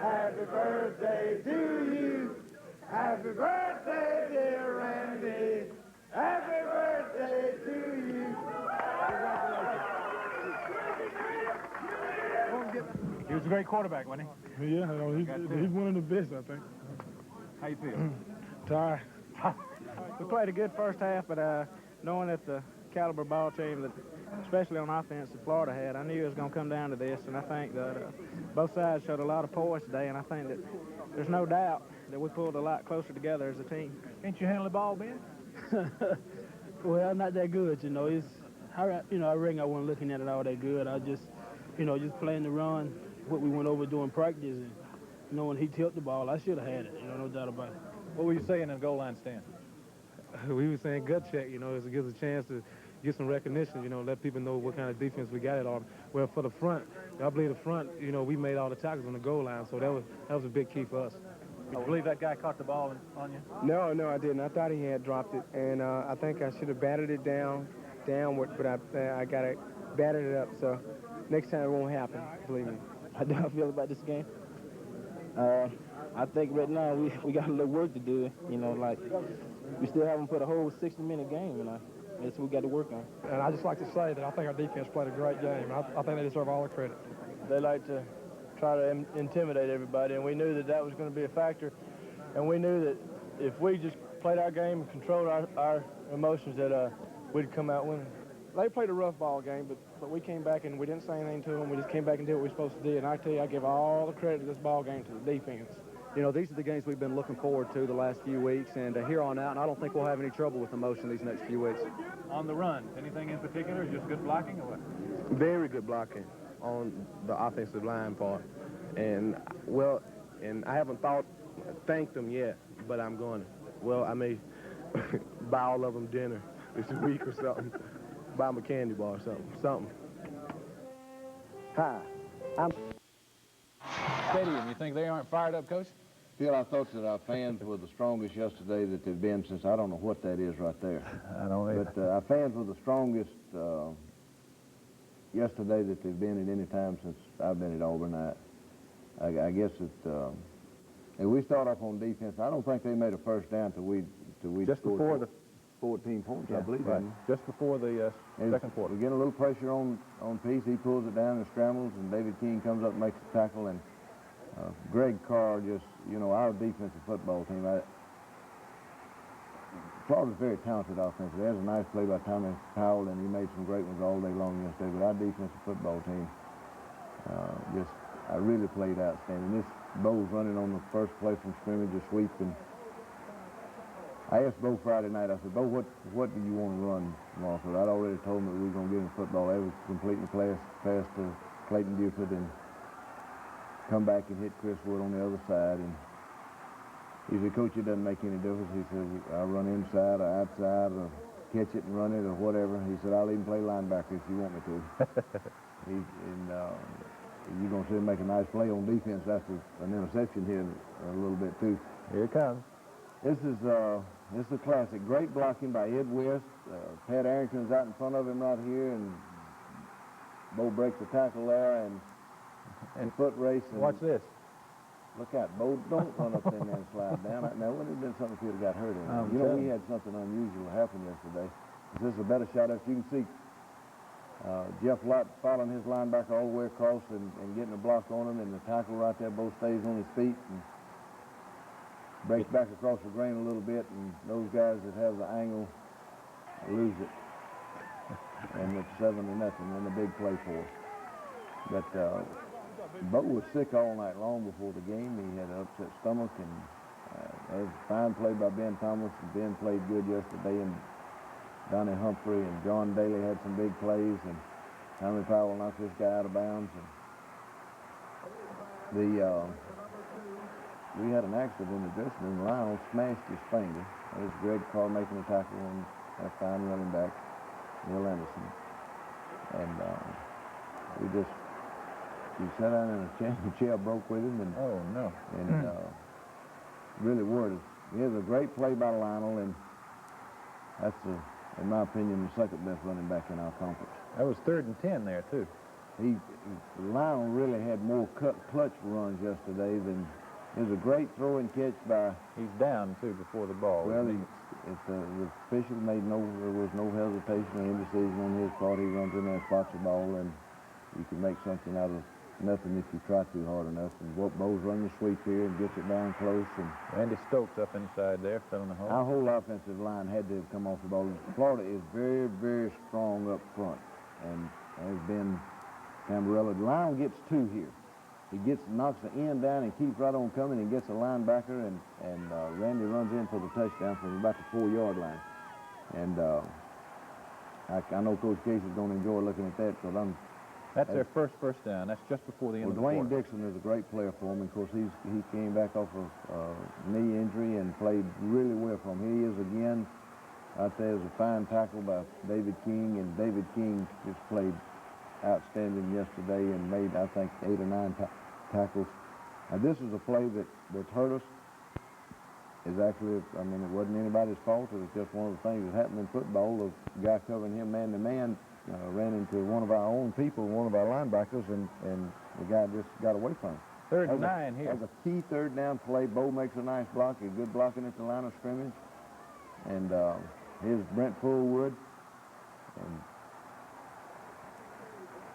Happy birthday to you. Happy birthday, dear Randy. Happy birthday to you. He was a great quarterback, wasn't he? Yeah, he's one of the best, I think. How you feel? Tired. We played a good first half, but knowing that the caliber ball team, that especially on offense, that Florida had, I knew it was going to come down to this, and I think that both sides showed a lot of poise today, and I think that there's no doubt that we pulled a lot closer together as a team. Can't you handle the ball, Ben? Well, not that good, you know. I reckon I wasn't looking at it all that good. I just, just playing the run, what we went over doing practice, and when he tipped the ball, I should have had it, no doubt about it. What were you saying in the goal line stand? We were saying gut check, it gives a chance to get some recognition, let people know what kind of defense we got at Auburn. Well, for the front, I believe the front, we made all the tackles on the goal line, so that was a big key for us. You believe that guy caught the ball on you? No, I didn't. I thought he had dropped it, and I think I should have batted it downward, but I got to batted it up, so next time it won't happen, believe me. How do I feel about this game? I think right now we got a little work to do, we still haven't put a whole 60-minute game, That's what we got to work on. And I just like to say that I think our defense played a great game. I think they deserve all the credit. They like to try to intimidate everybody, and we knew that was going to be a factor. And we knew that if we just played our game and controlled our emotions, that we'd come out winning. They played a rough ball game, but we came back and we didn't say anything to them. We just came back and did what we were supposed to do. And I tell you, I give all the credit of this ball game to the defense. You know, these are the games we've been looking forward to the last few weeks, and here on out, I don't think we'll have any trouble with emotion these next few weeks. On the run, anything in particular? Just good blocking or what? Very good blocking on the offensive line part. And, well, and I haven't thanked them yet, but I'm going to. Well, I may buy all of them dinner this week or something. Buy them a candy bar or something. Hi, I'm Stadium, you think they aren't fired up, Coach? Phil, I thought that our fans were the strongest yesterday that they've been since, I don't know what that is right there. I don't either. But our fans were the strongest yesterday that they've been at any time since I've been at Auburn. I guess that and we start off on defense. I don't think they made a first down till we Just before the 14 points, yeah, I believe. right. Just before the second quarter. We're getting a little pressure on Peace. He pulls it down and scrambles, and David King comes up and makes the tackle. And Greg Carr just, you know, our defensive football team. Florida's very talented offensively. There's a nice play by Tommy Powell, and he made some great ones all day long yesterday. But our defensive football team I really played outstanding. This Bo's running on the first play from scrimmage, a sweep, and I asked Bo Friday night, I said, Bo, what do you want to run tomorrow? Because I'd already told him that we were going to get him football. They was completely pass to Clayton Buford and come back and hit Chris Wood on the other side. And he said, Coach, it doesn't make any difference. He said, I'll run inside or outside or catch it and run it or whatever. He said, I'll even play linebacker if you want me to. You're going to see him make a nice play on defense after an interception here a little bit, too. Here it comes. This is a classic. Great blocking by Ed West. Pat Arrington's out in front of him right here, and Bo breaks the tackle there, and foot race. And watch this. Look out, Bo, don't run up in there and slide down. Now, wouldn't it have been something if you'd have got hurt in there? You know, we had something unusual happen yesterday. This is a better shot if you can see Jeff Lott following his linebacker all the way across and getting a block on him, and the tackle right there, Bo stays on his feet and breaks back across the grain a little bit, and those guys that have the angle lose it. And it's 7-0 and a big play for us. But Bo was sick all night long before the game. He had an upset stomach, and it was a fine play by Ben Thomas. And Ben played good yesterday, and Donnie Humphrey and John Daly had some big plays, and Tommy Powell knocked this guy out of bounds. And we had an accident in the dressing room. Lionel smashed his finger. That was Greg Carr making a tackle on that fine running back, Neil Anderson. And he sat down in a chair, the chair broke with him. And, oh, no. And really worried us. It was a great play by Lionel, and that's, in my opinion, the second best running back in our conference. That was 3rd and 10 there, too. Lionel really had more clutch runs yesterday than... It was a great throw and catch by... He's down, too, before the ball. Well, the official made there was no hesitation or indecision on his part. He runs in there and spots the ball, and you can make something out of nothing if you try too hard enough. And Bo's running the sweep here and gets it down close. And Randy Stokes up inside there, filling the hole. Our whole offensive line had to have come off the ball. Florida is very, very strong up front, and has been Tamburello. Lionel gets 2 here. He knocks the end down and keeps right on coming and gets a linebacker, and Randy runs in for the touchdown from about the 4-yard line. And I know Coach Case is going to enjoy looking at that, because That's their first down. That's just before the end of the Dwayne quarter. Dixon is a great player for him. Of course, he came back off of knee injury and played really well for him. He is, again, out there is a fine tackle by David King, and David King just played outstanding yesterday and made, I think, 8 or 9 tackles. Now, this is a play that hurt us. Is actually, I mean, it wasn't anybody's fault. It was just one of the things that happened in football. The guy covering him man-to-man ran into one of our own people, one of our linebackers, and the guy just got away from him. 3rd and 9 here. That was a key 3rd down play. Bo makes a nice block, a good blocking at the line of scrimmage. And here's Brent Fullwood. And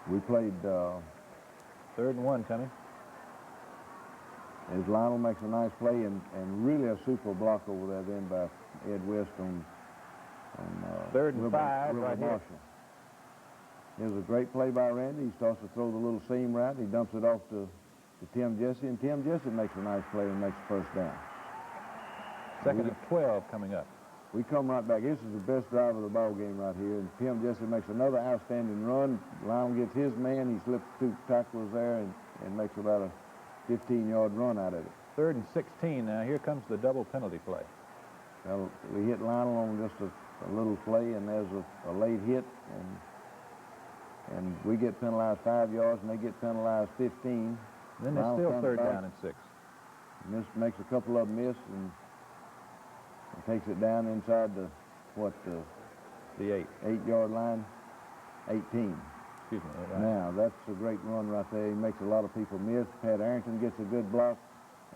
we played... 3rd and 1 coming. As Lionel makes a nice play, and really a super block over there then by Ed West on 3rd and Wilbur, 5 Wilbur right here. Marshall. It was a great play by Randy. He starts to throw the little seam route. He dumps it off to Tim Jesse, and Tim Jesse makes a nice play and makes the first down. Second and 12 coming up. We come right back. This is the best drive of the ball game right here. And Tim Jesse makes another outstanding run. Lionel gets his man. He slips 2 tacklers there and makes about a 15-yard run out of it. 3rd and 16 now. Here comes the double penalty play. Well, we hit Lionel on just a little play, and there's a late hit, and we get penalized 5 yards, and they get penalized 15. Then there's still 3rd down and 6. Makes a couple of them miss, and takes it down inside the 8-yard line, 18. Excuse me. Right. Now, that's a great run right there. He makes a lot of people miss. Pat Arrington gets a good block.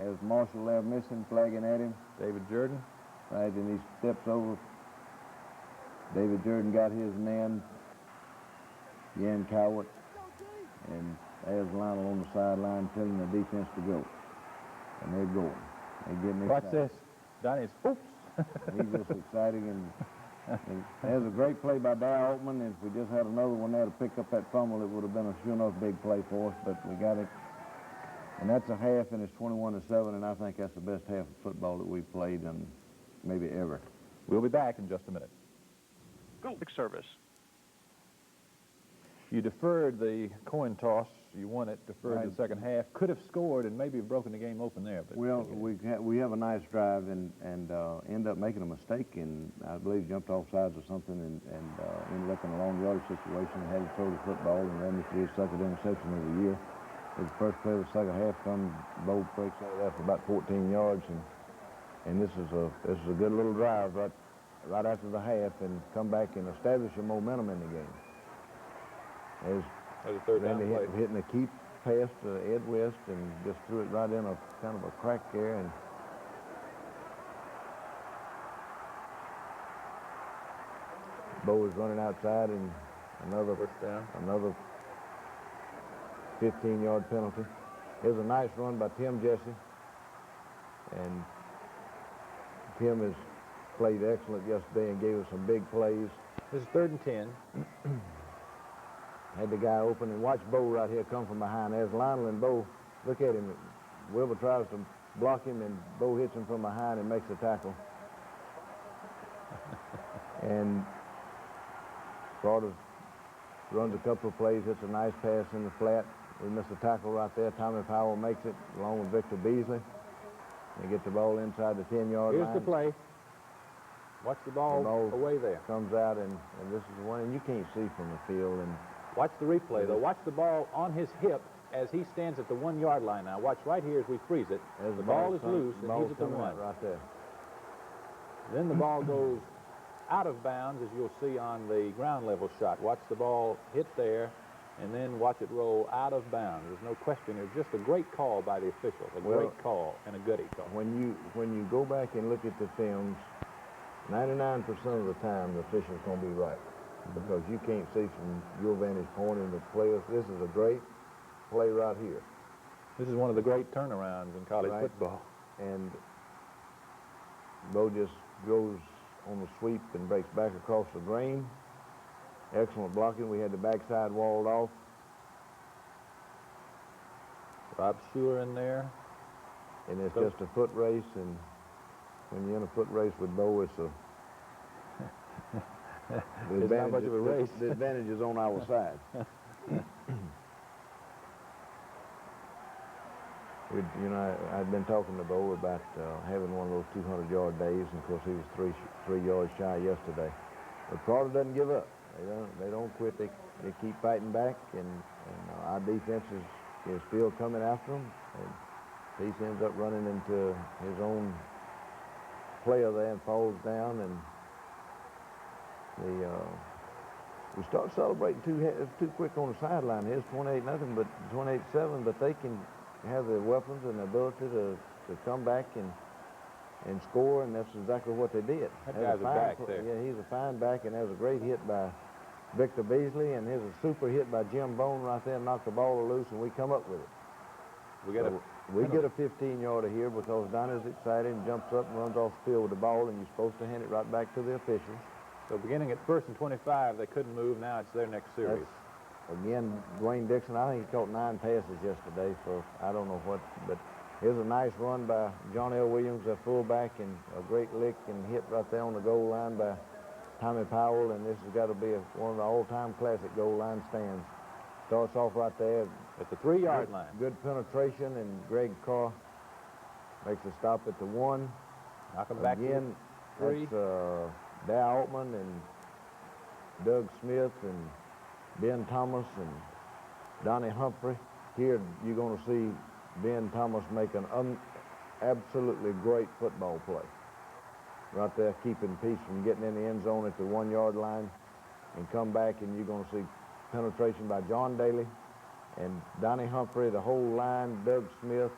As Marshall there missing, flagging at him. David Jordan. Right, and he steps over. David Jordan got his man, Yan Cowart, and there's Lionel on the sideline telling the defense to go. And they're going. They're getting excited. Watch this. Donnie's, oops. He's just exciting, and there's a great play by Dow Altman. If we just had another one there to pick up that fumble, it would have been a sure enough big play for us, but we got it. And that's a half, and it's 21-7, and I think that's the best half of football that we've played in maybe ever. We'll be back in just a minute. Go. Service. You deferred the coin toss. You won it, deferred the second half. Could have scored and maybe have broken the game open there. But well, we have a nice drive and end up making a mistake, and I believe jumped off sides or something and ended up in a long yardage situation. Had to throw the football, and Randy threw his second interception of the year. The first play of the second half comes, Bo breaks out of that for about 14 yards, and this is a good little drive right after the half, and come back and establish your momentum in the game. As Randy hitting a key pass to Ed West and just threw it right in a kind of a crack there, and Bo was running outside, and another 15-yard penalty. It was a nice run by Tim Jesse, and Tim has played excellent yesterday and gave us some big plays. This is 3rd and 10. Had the guy open, and watch Bo right here come from behind. There's Lionel and Bo. Look at him. Wilbur tries to block him, and Bo hits him from behind and makes a tackle. And Florida runs a couple of plays, hits a nice pass in the flat. We miss a tackle right there. Tommy Powell makes it, along with Victor Beasley. They get the ball inside the 10-yard line. Here's the play. Watch the ball away there. Comes out, and this is the one, and you can't see from the field. And watch the replay, though. Watch the ball on his hip as he stands at the 1-yard line now. Watch right here as we freeze it. As the ball is loose, and he's at the 1. Right there. Then the ball goes out of bounds, as you'll see on the ground level shot. Watch the ball hit there, and then watch it roll out of bounds. There's no question. It's just a great call by the officials, a great call and a goodie call. When you go back and look at the films, 99% of the time the official's going to be right, because you can't see from your vantage point in the players. This is a great play right here. This is one of the great turnarounds in college football. And Bo just goes on the sweep and breaks back across the grain. Excellent blocking. We had the backside walled off. Rob Schuler in there. And it's just a foot race, and when you're in a foot race with Bo, it's not much of a race. The advantage is on our side. I'd been talking to Bo about having one of those 200-yard days, and of course he was three yards shy yesterday. But Florida doesn't give up. They don't quit. They keep fighting back, and our defense is still coming after them. And Peace ends up running into his own player there and falls down, and we start celebrating too quick on the sideline. Here's 28-0, but 28-7, but they can have the weapons and the ability to come back and score, and that's exactly what they did. That guy's a back there. Yeah, he's a fine back, and there's a great hit by Victor Beasley, and here's a super hit by Jim Bone right there, and knocked the ball loose, and we come up with it. We get a 15-yarder here because Donnie's excited and jumps up and runs off the field with the ball, and you're supposed to hand it right back to the officials. So beginning at 1st and 25, they couldn't move. Now it's their next series. again, Dwayne Dixon, I think he caught 9 passes yesterday for I don't know what, but here's a nice run by John L. Williams, a fullback, and a great lick and hit right there on the goal line by Tommy Powell, and this has got to be one of the all-time classic goal line stands. Starts off right there at the 3-yard line. Good penetration, and Greg Carr makes a stop at the 1. Knock him back again. To 3. That's Dow Altman and Doug Smith and Ben Thomas and Donnie Humphrey. Here you're going to see Ben Thomas make an absolutely great football play. Right there, keeping peace from getting in the end zone at the 1-yard line, and come back, and you're going to see penetration by John Daly and Donnie Humphrey, the whole line, Doug Smith.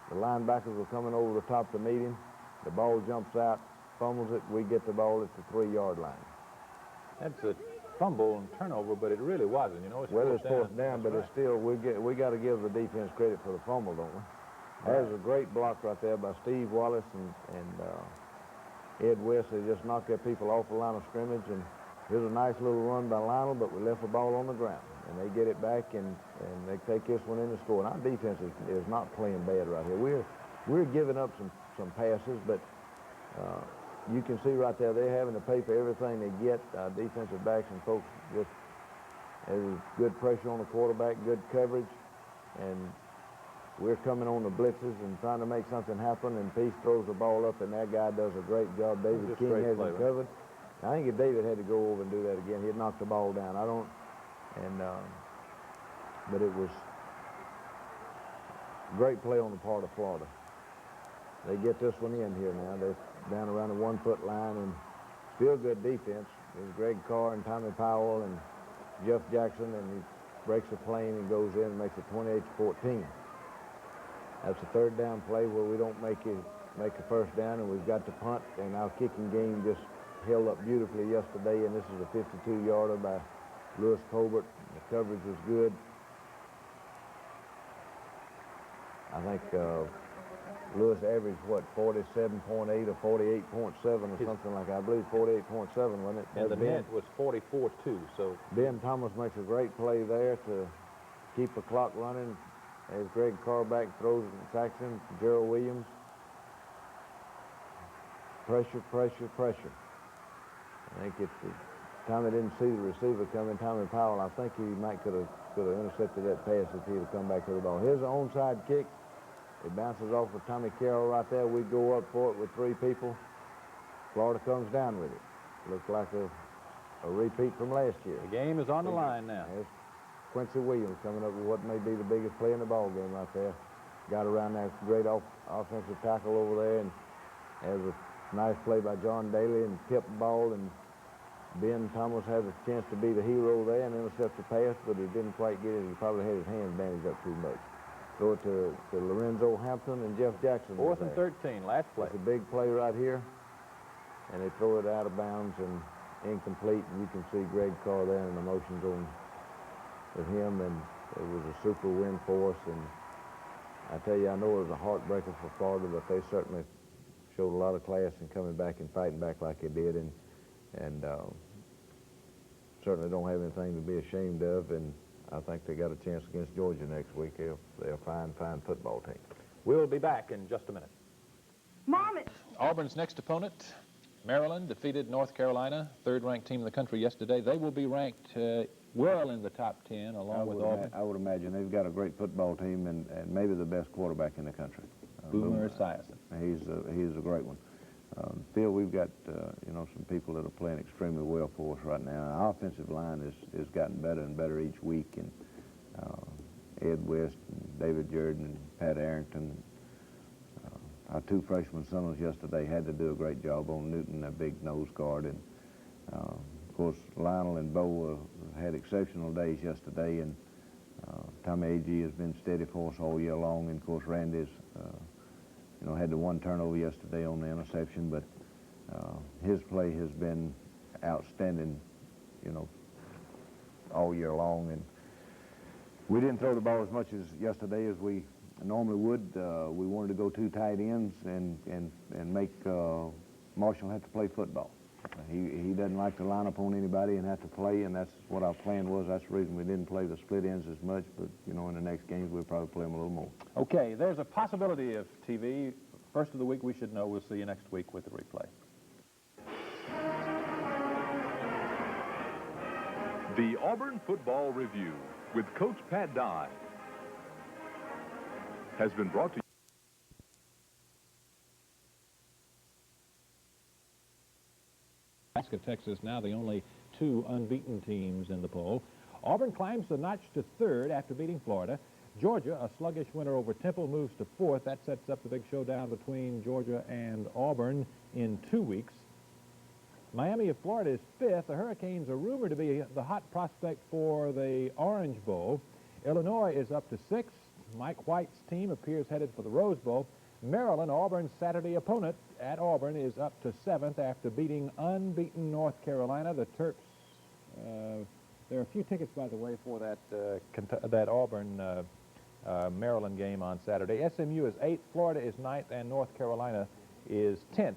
The linebackers were coming over the top to meet him. The ball jumps out, fumbles it. We get the ball at the 3-yard line. That's a fumble and turnover, but it really wasn't. You know, it's fourth down, but it's still we got to give the defense credit for the fumble, don't we? There's a great block right there by Steve Wallace and Ed West. They just knocked their people off the line of scrimmage, and here's a nice little run by Lionel, but we left the ball on the ground, and they get it back, and they take this one in the score. And our defense is not playing bad right here. We're giving up some passes, but you can see right there they're having to pay for everything they get. Defensive backs and folks just there's good pressure on the quarterback, good coverage, and we're coming on the blitzes and trying to make something happen, and Peace throws the ball up, and that guy does a great job. David King has him covered. I think if David had to go over and do that again, he'd knock the ball down. But it was great play on the part of Florida. They get this one in here now. They're down around the 1-foot line, and still good defense. There's Greg Carr and Tommy Powell and Jeff Jackson, and he breaks a plane and goes in and makes it 28-14. That's a 3rd down play where we don't make a first down, and we've got to punt, and our kicking game just held up beautifully yesterday, and this is a 52-yarder by Lewis Colbert. The coverage was good. I think Lewis averaged, what, 47.8 or 48.7 or something like that. I believe 48.7, wasn't it? And the net was 44-2, so... Ben Thomas makes a great play there to keep the clock running. As Greg Carr back throws it to Saxon, Gerald Williams. Pressure, pressure, pressure. I think Tommy didn't see the receiver coming, Tommy Powell. I think he could have intercepted that pass if he'd have come back to the ball. Here's an onside kick. It bounces off of Tommy Carroll right there. We go up for it with 3 people. Florida comes down with it. Looks like a repeat from last year. The game is on the line now. There's Quincy Williams coming up with what may be the biggest play in the ball game right there. Got around that great offensive tackle over there, and there's a nice play by John Daly and tipped the ball, and Ben Thomas has a chance to be the hero there and intercept the pass, but he didn't quite get it. He probably had his hands bandaged up too much. Throw it to Lorenzo Hampton and Jeff Jackson. 4th and 13, last play. It's a big play right here, and they throw it out of bounds and incomplete, and you can see Greg Carr there and the emotions on with him, and it was a super win for us. And I tell you, I know it was a heartbreaker for Florida, but they certainly showed a lot of class in coming back and fighting back like they did, and certainly don't have anything to be ashamed of. And I think they got a chance against Georgia next week. They're a fine, fine football team. We'll be back in just a minute. Mom, it's... Auburn's next opponent, Maryland, defeated North Carolina, 3rd-ranked team in the country yesterday. They will be ranked well in the top 10 along with Auburn. I would imagine they've got a great football team and maybe the best quarterback in the country. Boomer Esiason. He's a great one. Phil, we've got some people that are playing extremely well for us right now. Our offensive line is gotten better and better each week, and Ed West, and David Jordan, and Pat Arrington. Our 2 freshman centers yesterday had to do a great job on Newton, that big nose guard, and of course Lionel and Bo had exceptional days yesterday, and Tommy A.G. has been steady for us all year long, and of course Randy's had the 1 turnover yesterday on the interception, but his play has been outstanding, all year long. And we didn't throw the ball as much as yesterday as we normally would. We wanted to go 2 tight ends and make Marshall have to play football. He doesn't like to line up on anybody and have to play, and that's what our plan was. That's the reason we didn't play the split ends as much, but, you know, in the next games, we'll probably play them a little more. Okay, there's a possibility of TV. First of the week, we should know. We'll see you next week with the replay. The Auburn Football Review with Coach Pat Dye has been brought to you. Nebraska, Texas, now the only two unbeaten teams in the poll. Auburn climbs the notch to third after beating Florida. Georgia, a sluggish winner over Temple, moves to fourth. That sets up the big showdown between Georgia and Auburn in 2 weeks. Miami of Florida is fifth. The Hurricanes are rumored to be the hot prospect for the Orange Bowl. Illinois is up to sixth. Mike White's team appears headed for the Rose Bowl. Maryland, Auburn's Saturday opponent at Auburn, is up to seventh after beating unbeaten North Carolina. The Terps, there are a few tickets, by the way, for that Auburn Maryland game on Saturday. SMU is 8th, Florida is 9th, and North Carolina is 10th.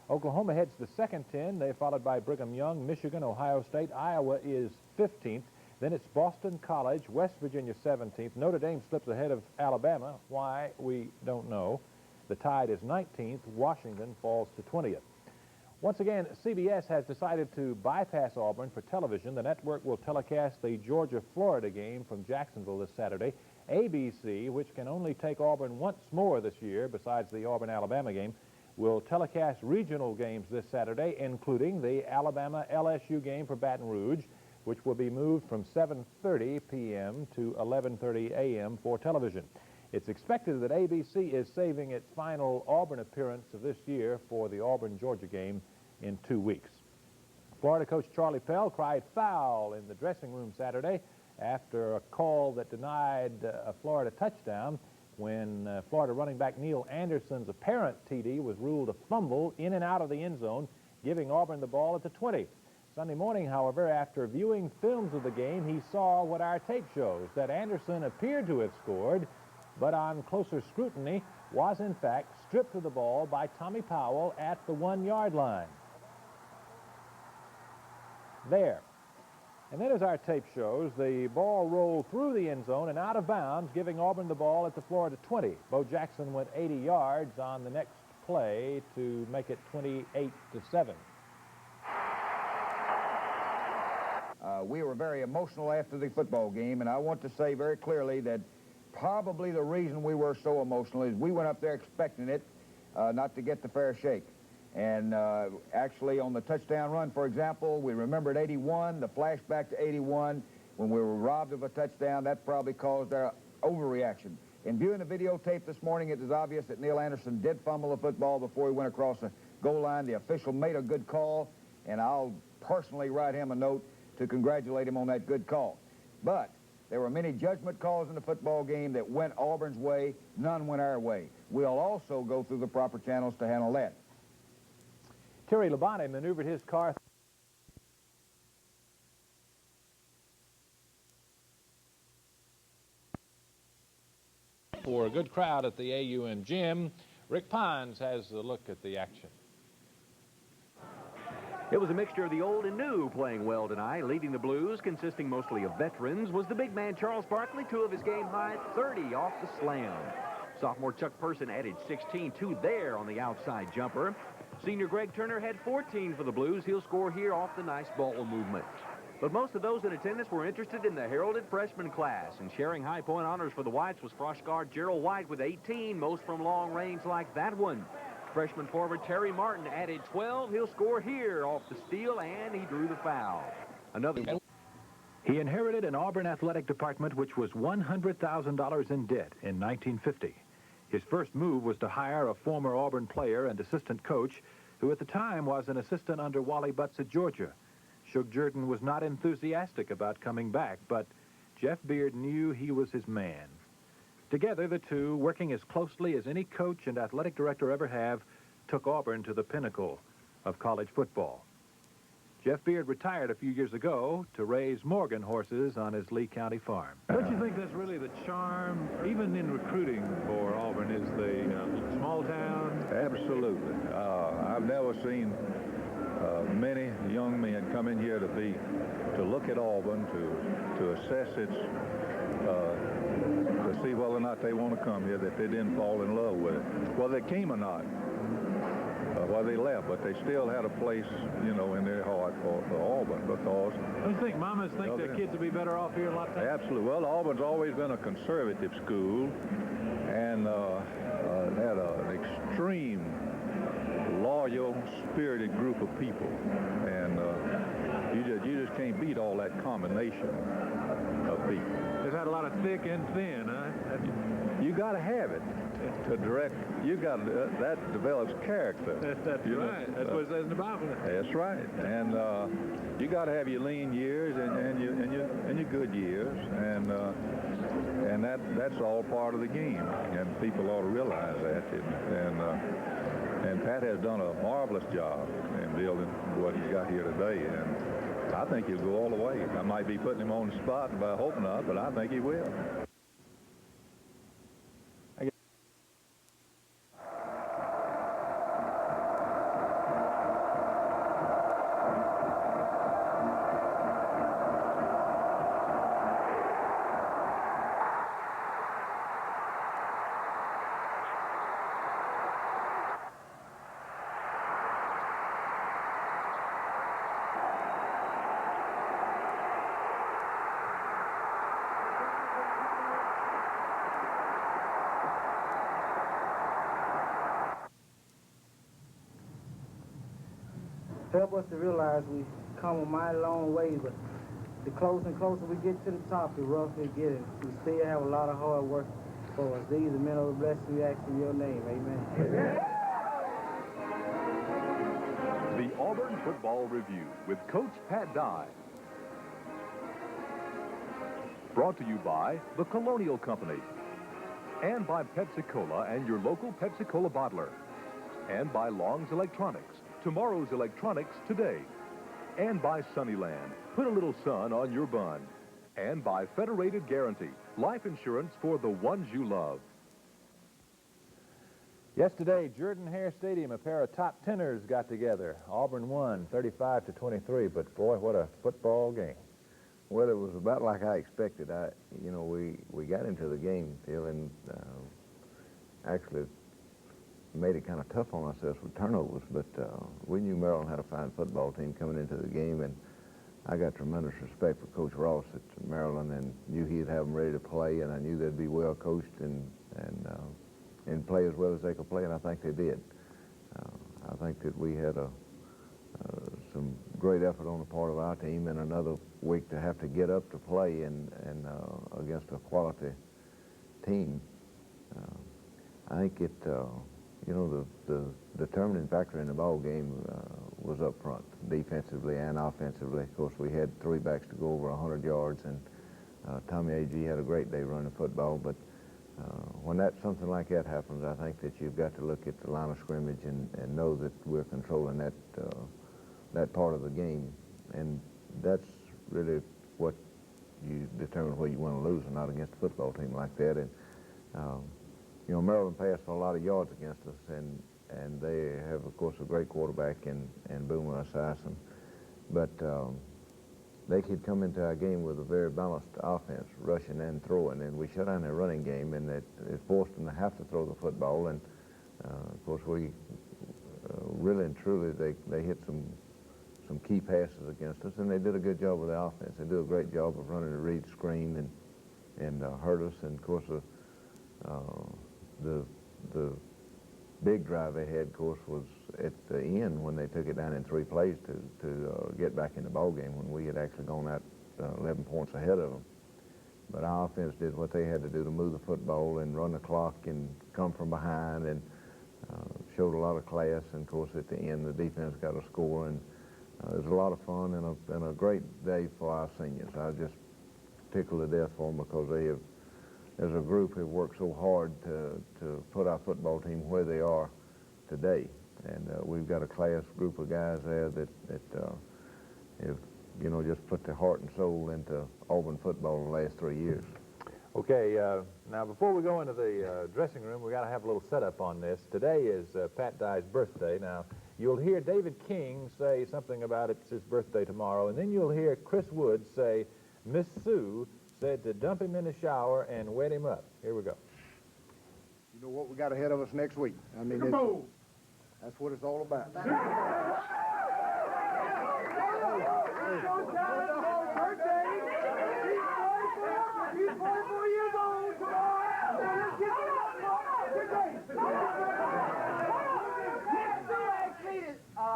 Oklahoma heads to second 10. They're followed by Brigham Young, Michigan, Ohio State. Iowa is 15th. Then it's Boston College, West Virginia 17th. Notre Dame slips ahead of Alabama. Why, we don't know. The Tide is 19th. Washington falls to 20th. Once again, CBS has decided to bypass Auburn for television. The network will telecast the Georgia-Florida game from Jacksonville this Saturday. ABC, which can only take Auburn once more this year, besides the Auburn-Alabama game, will telecast regional games this Saturday, including the Alabama-LSU game for Baton Rouge, which will be moved from 7:30 p.m. to 11:30 a.m. for television. It's expected that ABC is saving its final Auburn appearance of this year for the Auburn-Georgia game in 2 weeks. Florida coach Charlie Pell cried foul in the dressing room Saturday after a call that denied a Florida touchdown when Florida running back Neil Anderson's apparent TD was ruled a fumble in and out of the end zone, giving Auburn the ball at the 20. Sunday morning, however, after viewing films of the game, he saw what our tape shows, that Anderson appeared to have scored, but on closer scrutiny was in fact stripped of the ball by Tommy Powell at the 1-yard line. There. And then, as our tape shows, the ball rolled through the end zone and out of bounds, giving Auburn the ball at the Florida 20. Bo Jackson went 80 yards on the next play to make it 28-7. We were very emotional after the football game, and I want to say very clearly that probably the reason we were so emotional is we went up there expecting it not to get the fair shake. And actually on the touchdown run, for example, we remembered 81, the flashback to 81, when we were robbed of a touchdown. That probably caused our overreaction. In viewing the videotape this morning, it is obvious that Neil Anderson did fumble the football before he went across the goal line. The official made a good call, and I'll personally write him a note to congratulate him on that good call. But there were many judgment calls in the football game that went Auburn's way. None went our way. We'll also go through the proper channels to handle that. Terry Labonte maneuvered his car for a good crowd at the AUM gym. Rick Pines has a look at the action. It was a mixture of the old and new playing well tonight. Leading the Blues, consisting mostly of veterans, was the big man Charles Barkley, 2 of his game-high 30 off the slam. Sophomore Chuck Person added 16, 2 there on the outside jumper. Senior Greg Turner had 14 for the Blues. He'll score here off the nice ball movement. But most of those in attendance were interested in the heralded freshman class. And sharing high point honors for the Whites was frosh guard Gerald White with 18, most from long range like that one. Freshman forward Terry Martin added 12. He'll score here off the steal, and he drew the foul. Another one. He inherited an Auburn athletic department which was $100,000 in debt in 1950. His first move was to hire a former Auburn player and assistant coach who at the time was an assistant under Wally Butts at Georgia. Shug Jordan was not enthusiastic about coming back, but Jeff Beard knew he was his man. Together, the two, working as closely as any coach and athletic director ever have, took Auburn to the pinnacle of college football. Jeff Beard retired a few years ago to raise Morgan horses on his Lee County farm. Don't you think that's really the charm, even in recruiting for Auburn, is the small town? Absolutely. I've never seen many young men come in here to look at Auburn, to assess its, to see whether or not they want to come here, that they didn't fall in love with it. Whether they came or not, why they left, but they still had a place, you know, in their heart for Auburn, because... Don't you think mamas think their kids would be better off here a lot of times? Absolutely. Well, Auburn's always been a conservative school, and had an extreme, loyal, spirited group of people, and you just can't beat all that combination of people. They've had a lot of thick and thin, huh? You got to have it to direct. You got that develops character. That's right. That's what it says in the Bible. That's right. And you got to have your lean years and your good years, and that's all part of the game. And people ought to realize that. And Pat has done a marvelous job in building what he's got here today. And I think he'll go all the way. I might be putting him on the spot, but I hope not. But I think he will. Help us to realize we come a mighty long way, but the closer and closer we get to the top, the rougher it gets. We still have a lot of hard work for us. These are men of the blessing we ask in your name. Amen. The Auburn Football Review with Coach Pat Dye. Brought to you by the Colonial Company, and by Pepsi-Cola and your local Pepsi-Cola bottler, and by Long's Electronics, tomorrow's electronics today, and by Sunnyland, put a little sun on your bun, and by Federated Guarantee, life insurance for the ones you love. Yesterday, Jordan-Hare Stadium, a pair of top tenors got together. Auburn won 35-23, but boy, what a football game. Well, it was about like I expected. We got into the game feeling actually made it kind of tough on ourselves with turnovers, but we knew Maryland had a fine football team coming into the game, and I got tremendous respect for Coach Ross at Maryland, and knew he'd have them ready to play, and I knew they'd be well coached and play as well as they could play, and I think they did. I think that we had some great effort on the part of our team, and another week to have to get up to play and against a quality team. I think it, the determining factor in the ball game was up front, defensively and offensively. Of course, we had three backs to go over 100 yards, and Tommy A.G. had a great day running football, but when something like that happens, I think that you've got to look at the line of scrimmage and know that we're controlling that part of the game, and that's really what you determine whether you win or lose or not against a football team like that. And Maryland passed for a lot of yards against us, and they have, of course, a great quarterback in Boomer Esiason, but they could come into our game with a very balanced offense, rushing and throwing, and we shut down their running game, and it forced them to have to throw the football. And of course, we really and truly they hit some key passes against us, and they did a good job with the offense. They do a great job of running the read screen and hurt us. And of course, the big drive they had, of course, was at the end when they took it down in 3 plays to get back in the ball game when we had actually gone out 11 points ahead of them. But our offense did what they had to do to move the football and run the clock and come from behind, and showed a lot of class. And of course, at the end, the defense got a score, and it was a lot of fun and a great day for our seniors. I just tickled to death for them because they have, as a group, have worked so hard to put our football team where they are today. And we've got a class group of guys there that have, just put their heart and soul into Auburn football the last 3 years. Okay, now before we go into the dressing room, we got to have a little setup on this. Today is Pat Dye's birthday. Now, You'll hear David King say something about it's his birthday tomorrow, and then you'll hear Chris Wood say, Miss Sue said to dump him in the shower and wet him up. Here we go. You know what we got ahead of us next week. I mean, that's what it's all about.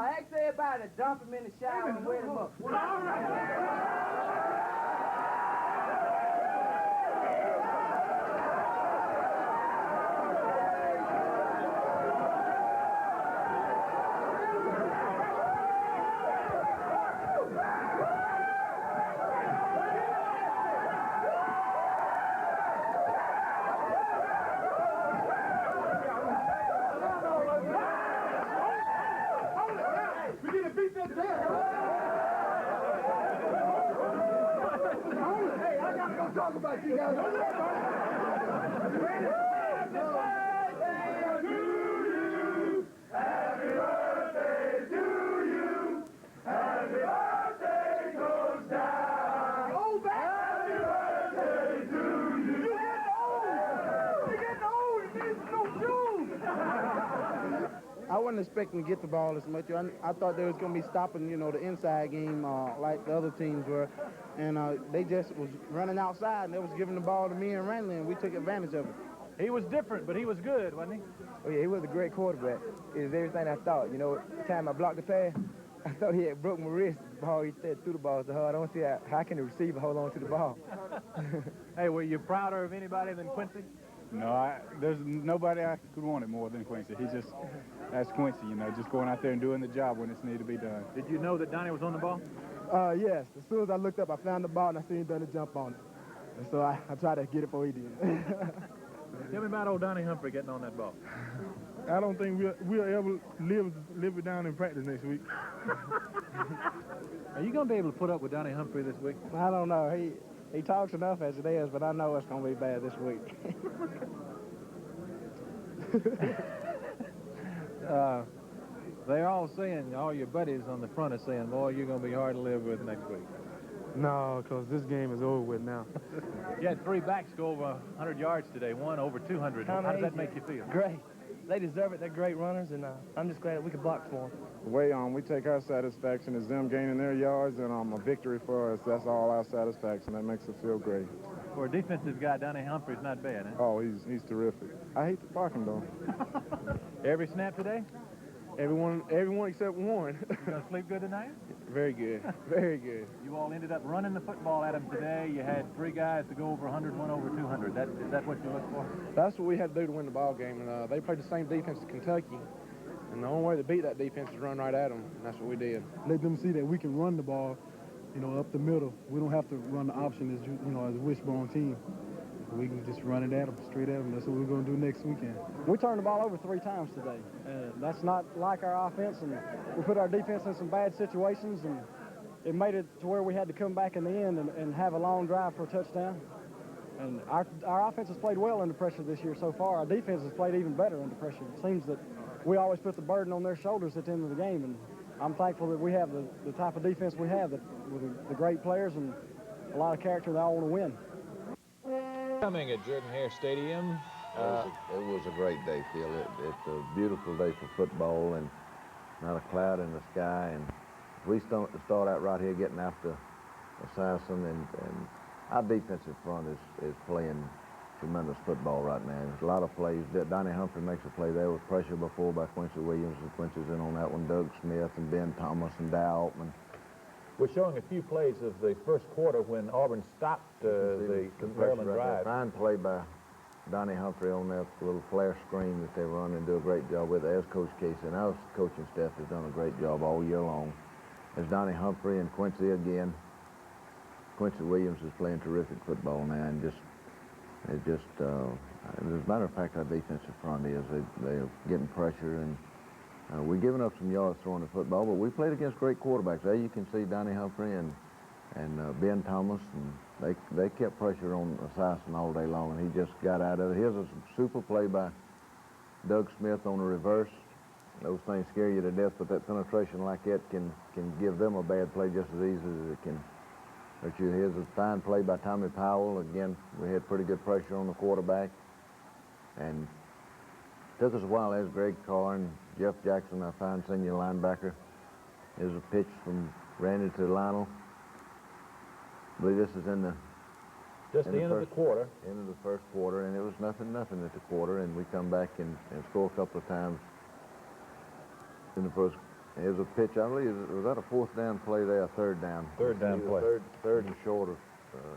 Ask everybody to dump him in the shower and wet him up. Talk about you guys. I wasn't expecting to get the ball as much. I thought they was going to be stopping, you know, the inside game like the other teams were. And they just was running outside, and they was giving the ball to me and Randley, and we took advantage of it. He was different, but he was good, wasn't he? Oh, yeah, he was a great quarterback. It was everything I thought. You know, the time I blocked the pass, I thought he had broke my wrist. The ball, he threw the ball so hard. I don't see how can the receiver hold on to the ball. Hey, were you prouder of anybody than Quincy? No, there's nobody I could want it more than Quincy. That's Quincy, you know, just going out there and doing the job when it's needed to be done. Did you know that Donnie was on the ball? Yes. As soon as I looked up, I found the ball, and I seen him done a jump on it. And so I tried to get it before he did. Tell me about old Donnie Humphrey getting on that ball. I don't think we'll ever live it down in practice next week. Are you going to be able to put up with Donnie Humphrey this week? I don't know. He talks enough as it is, but I know it's going to be bad this week. They're all saying, all your buddies on the front are saying, boy, you're going to be hard to live with next week. No, because this game is over with now. You had 3 backs go over 100 yards today, one over 200. How does that make you feel? Great. They deserve it. They're great runners, and I'm just glad that we could block for them. The way we take our satisfaction is them gaining their yards, and a victory for us. That's all our satisfaction. That makes us feel great. For a defensive guy, Donnie Humphrey's not bad, huh? Oh, he's terrific. I hate the parking, though. Every snap today? Everyone except one. You gonna sleep good tonight? Very good. Very good. You all ended up running the football at them today. You had 3 guys to go over 100, one over 200. Is that what you look for? That's what we had to do to win the ball game. And they played the same defense as Kentucky. And the only way to beat that defense is run right at them. And that's what we did. Let them see that we can run the ball, you know, up the middle. We don't have to run the option as, you know, as a wishbone team. We can just run it at them, straight at them. That's what we're going to do next weekend. We turned the ball over 3 times today. That's not like our offense, and we put our defense in some bad situations, and it made it to where we had to come back in the end and have a long drive for a touchdown. And our offense has played well under pressure this year so far. Our defense has played even better under pressure. It seems that we always put the burden on their shoulders at the end of the game, and I'm thankful that we have the type of defense we have, with the great players and a lot of character that all want to win. Coming at Jordan-Hare Stadium. It was a great day, Phil. It's a beautiful day for football and not a cloud in the sky. And we start out right here getting after Assassin, and our defensive front is playing tremendous football right now. There's a lot of plays. Donnie Humphrey makes a play there with pressure before by Quincy Williams, and Quincy's in on that one. Doug Smith and Ben Thomas and Dow Altman. We're showing a few plays of the first quarter when Auburn stopped the Maryland drive. Fine play by Donnie Humphrey on that little flare screen that they run and do a great job with, as Coach Casey. And our coaching staff has done a great job all year long. As Donnie Humphrey and Quincy again. Quincy Williams is playing terrific football now, and as a matter of fact, our defensive front is. They're getting pressure, and we're giving up some yards throwing the football, but we played against great quarterbacks. There you can see Donnie Humphrey and Ben Thomas, and they kept pressure on Assassin all day long, and he just got out of it. Here's a super play by Doug Smith on a reverse those things scare you to death, but that penetration like that can give them a bad play just as easy as it can hurt you. Here's a fine play by Tommy Powell. Again, we had pretty good pressure on the quarterback. And it took us a while as Greg Carr and Jeff Jackson, our fine senior linebacker. Here's a pitch from Randy to Lionel. I believe this is in the Just the end of the quarter. End of the first quarter, and it was nothing at the quarter, and we come back and score a couple of times in the first. Here's a pitch, I believe, was that a fourth down play there, a third down? Third down play. Third and short of.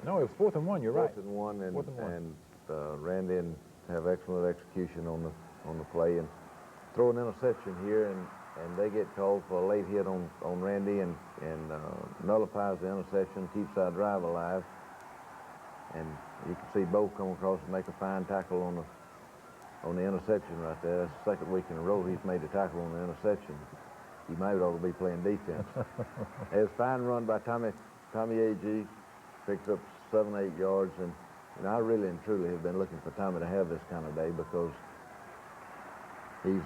No, it was 4th and 1, you're right. 4th and 1, and, Fourth and one. and Randy and have excellent execution on the play, and throw an interception here, and they get called for a late hit on Randy, and nullifies the interception, keeps our drive alive. And you can see Bo come across and make a fine tackle on the interception right there. That's the second week in a row he's made a tackle on the interception. He might ought to be playing defense. It's a fine run by Tommy A.G. Picks up 7-8 yards, and I really and truly have been looking for Tommy to have this kind of day, because he's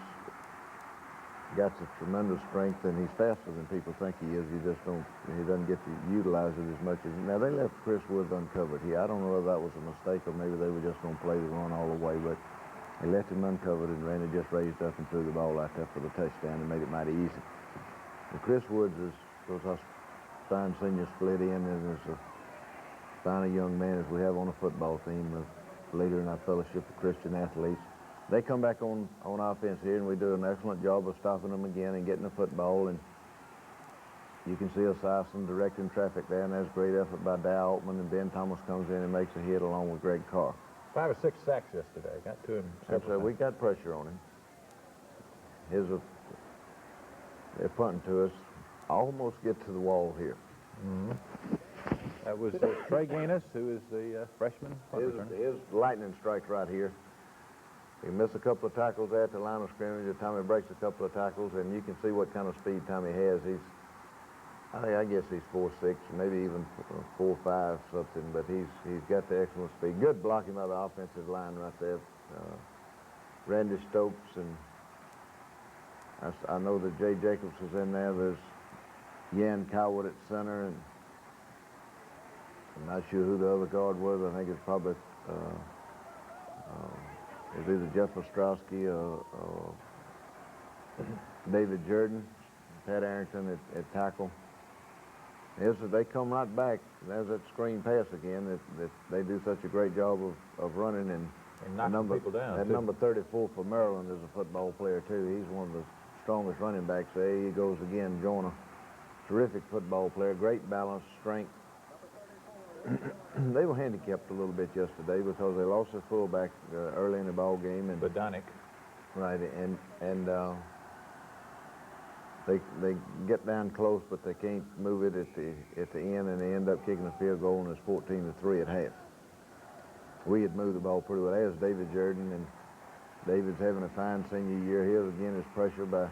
got some tremendous strength, and he's faster than people think he is. He doesn't get to utilize it as much as. Now, they left Chris Woods uncovered here. I don't know whether that was a mistake or maybe they were just going to play the run all the way, but they left him uncovered, and Randy just raised up and threw the ball out there for the touchdown and made it mighty easy. And Chris Woods is, of course, our fine senior split in, and is as fine a young man as we have on a football team, a leader in our fellowship of Christian athletes. They come back on offense here, and we do an excellent job of stopping them again and getting the football. And you can see Esiason directing traffic there, and that's a great effort by Dow Altman, and Ben Thomas comes in and makes a hit along with Greg Carr. 5 or 6 sacks yesterday. Got to him several times. We got pressure on him. They're punting to us. Almost get to the wall here. Mm-hmm. That was Trey Gaines, who is the freshman punt returner. His lightning strikes right here. He missed a couple of tackles at the line of scrimmage, and Tommy breaks a couple of tackles, and you can see what kind of speed Tommy has. I guess he's 4'6", maybe even 4'5", something, but he's got the excellent speed. Good blocking by the offensive line right there. Randy Stokes, and I know that Jay Jacobs is in there. There's Yan Coward at center, and I'm not sure who the other guard was. I think it's probably it was either Jeff Ostrowski or David Jordan, Pat Arrington at tackle. They come right back. There's that screen pass again that they do such a great job of running, and knocking people down. That number 34 for Maryland is a football player too. He's one of the strongest running backs. There he goes again, Jonah. Terrific football player, great balance, strength. They were handicapped a little bit yesterday because they lost their fullback early in the ball game, and Bodonic. Right, and they get down close, but they can't move it at the end, and they end up kicking a field goal, and it's 14-3 at half. We had moved the ball pretty well. There's David Jordan, and David's having a fine senior year. Here again is pressure by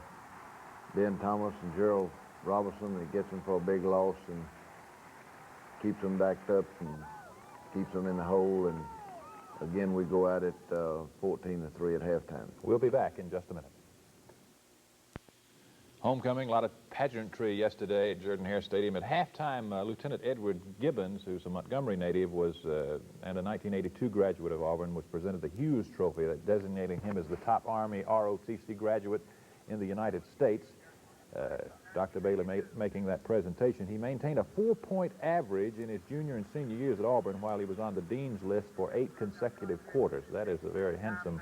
Ben Thomas and Gerald Robertson. That gets him for a big loss and keeps them backed up and keeps them in the hole. And again, we go out at 14-3 at halftime. We'll be back in just a minute. Homecoming, a lot of pageantry yesterday at Jordan-Hare Stadium. At halftime, Lieutenant Edward Gibbons, who's a Montgomery native, and a 1982 graduate of Auburn, was presented the Hughes Trophy, designating him as the top Army ROTC graduate in the United States. Dr. Bailey making that presentation. He maintained a 4-point average in his junior and senior years at Auburn while he was on the Dean's List for 8 consecutive quarters. That is a very handsome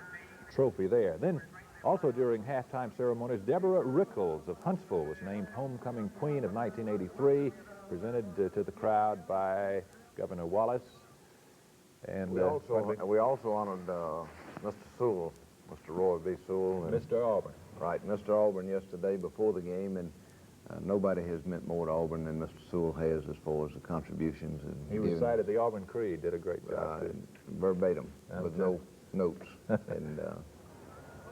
trophy there. Then, also during halftime ceremonies, Deborah Rickles of Huntsville was named Homecoming Queen of 1983, presented to the crowd by Governor Wallace. And we also honored Mr. Sewell, Mr. Roy B. Sewell. And Mr. Auburn. Right, Mr. Auburn yesterday before the game, and nobody has meant more to Auburn than Mr. Sewell has as far as the contributions. And he recited the Auburn Creed, did a great job. Verbatim, with no notes. And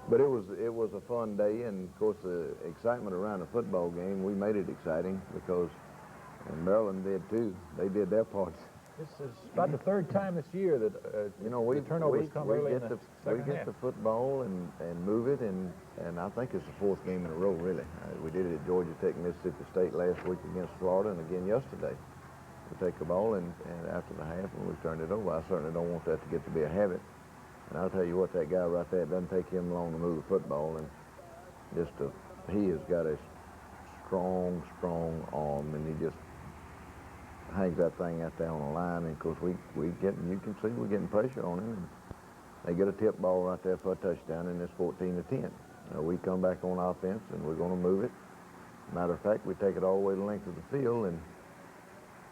but it was a fun day, and of course the excitement around the football game, we made it exciting because, and Maryland did too. They did their part This is about the third time this year that you know, we the turnovers come early in the we second get half. the football and move it, and I think it's the fourth game in a row, really. We did it at Georgia Tech, Mississippi State last week against Florida, and again yesterday. We take the ball, and after the half, when we turned it over, I certainly don't want that to get to be a habit. And I'll tell you what, that guy right there, it doesn't take him long to move the football, and he has got a strong arm, and he just hangs that thing out there on the line. And of course, you can see we're getting pressure on him. And they get a tip ball right there for a touchdown, and it's 14-10. We come back on offense, and we're going to move it. Matter of fact, we take it all the way the length of the field, and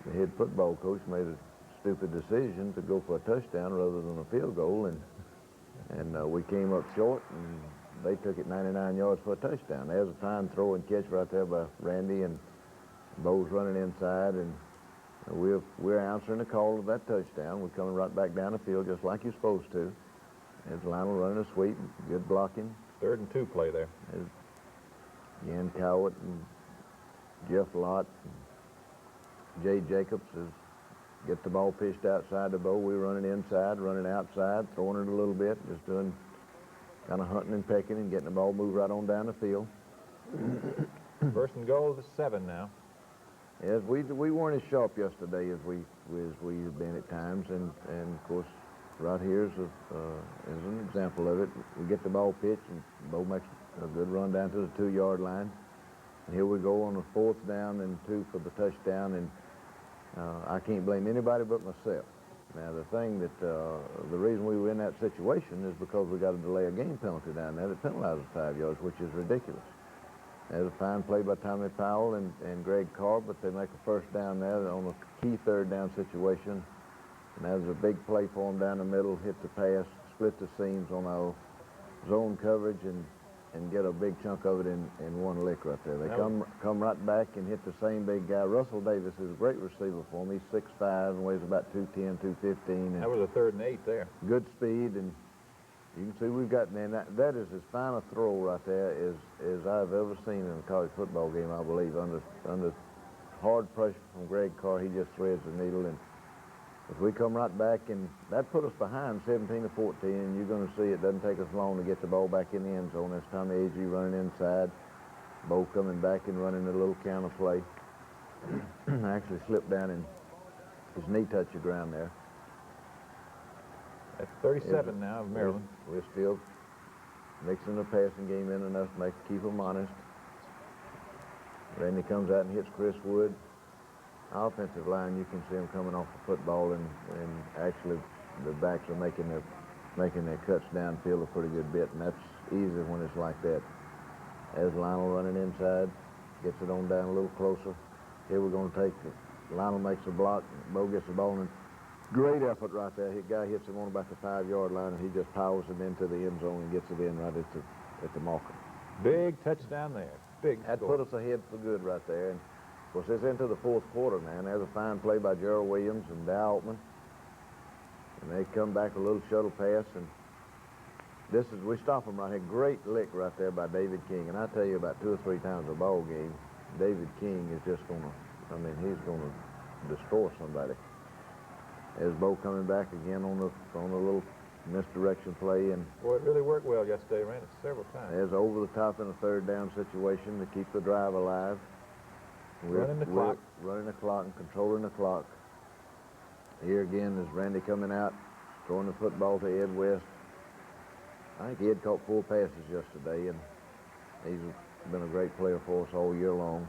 the head football coach made a stupid decision to go for a touchdown rather than a field goal, and we came up short, and they took it 99 yards for a touchdown. There's a fine throw and catch right there by Randy, and Bo's running inside, and we're answering the call of that touchdown. We're coming right back down the field just like you're supposed to. There's Lionel running a sweep, good blocking. 3rd and 2 play there. There's Jan Cowett and Jeff Lott and Jay Jacobs get the ball pitched outside the Bo. We're running inside, running outside, throwing it a little bit, just doing kind of hunting and pecking and getting the ball moved right on down the field. 1st and goal to 7 now. Yes, we weren't as sharp yesterday as we have been at times, and of course, right here is an example of it. We get the ball pitched, and Bo makes a good run down to the 2-yard line. And here we go on the 4th down and 2 for the touchdown, and I can't blame anybody but myself. Now, the thing that the reason we were in that situation is because we got a delay of game penalty down there that penalizes 5 yards, which is ridiculous. There's a fine play by Tommy Powell and Greg Carr, but they make a 1st down there on a key 3rd down situation. And there's a big play for them down the middle, hit the pass, split the seams on our zone coverage, and get a big chunk of it in one lick right there. They come right back and hit the same big guy. Russell Davis is a great receiver for him. He's 6'5" and weighs about 210, 215. That was a 3rd and 8 there. Good speed, and you can see we've got, man, that is as fine a throw right there as I've ever seen in a college football game, I believe. Under hard pressure from Greg Carr, he just threads the needle. And as we come right back, and that put us behind 17-14, and you're going to see it doesn't take us long to get the ball back in the end zone. That's Tommy Agee running inside, Bo coming back and running a little counter play. Actually slipped down and his knee touched the ground there. That's 37 now of Maryland. We're still mixing the passing game in enough to keep them honest. Randy comes out and hits Chris Wood. Offensive line, you can see them coming off the football, and actually the backs are making their cuts downfield a pretty good bit, and that's easy when it's like that. As Lionel running inside, gets it on down a little closer. Here we're going to take it. Lionel makes a block, Bo gets the ball, and great effort right there. The guy hits him on about the 5-yard line, and he just powers it into the end zone and gets it in right at the marker. Big touchdown there. Big That score. put us ahead for good right there. And of course, it's into the 4th quarter now, and there's a fine play by Gerald Williams and Dow Altman. And they come back a little shuttle pass, and we stop them right here. Great lick right there by David King. And I tell you, about 2 or 3 times a ball game, David King is just going to, he's going to destroy somebody. As Bo coming back again on a little misdirection play, and boy, it really worked well yesterday. Ran it several times. there's over the top in a 3rd down situation to keep the drive alive. Running the clock. Running the clock and controlling the clock. Here again is Randy coming out, throwing the football to Ed West. I think Ed caught 4 passes yesterday, and he's been a great player for us all year long.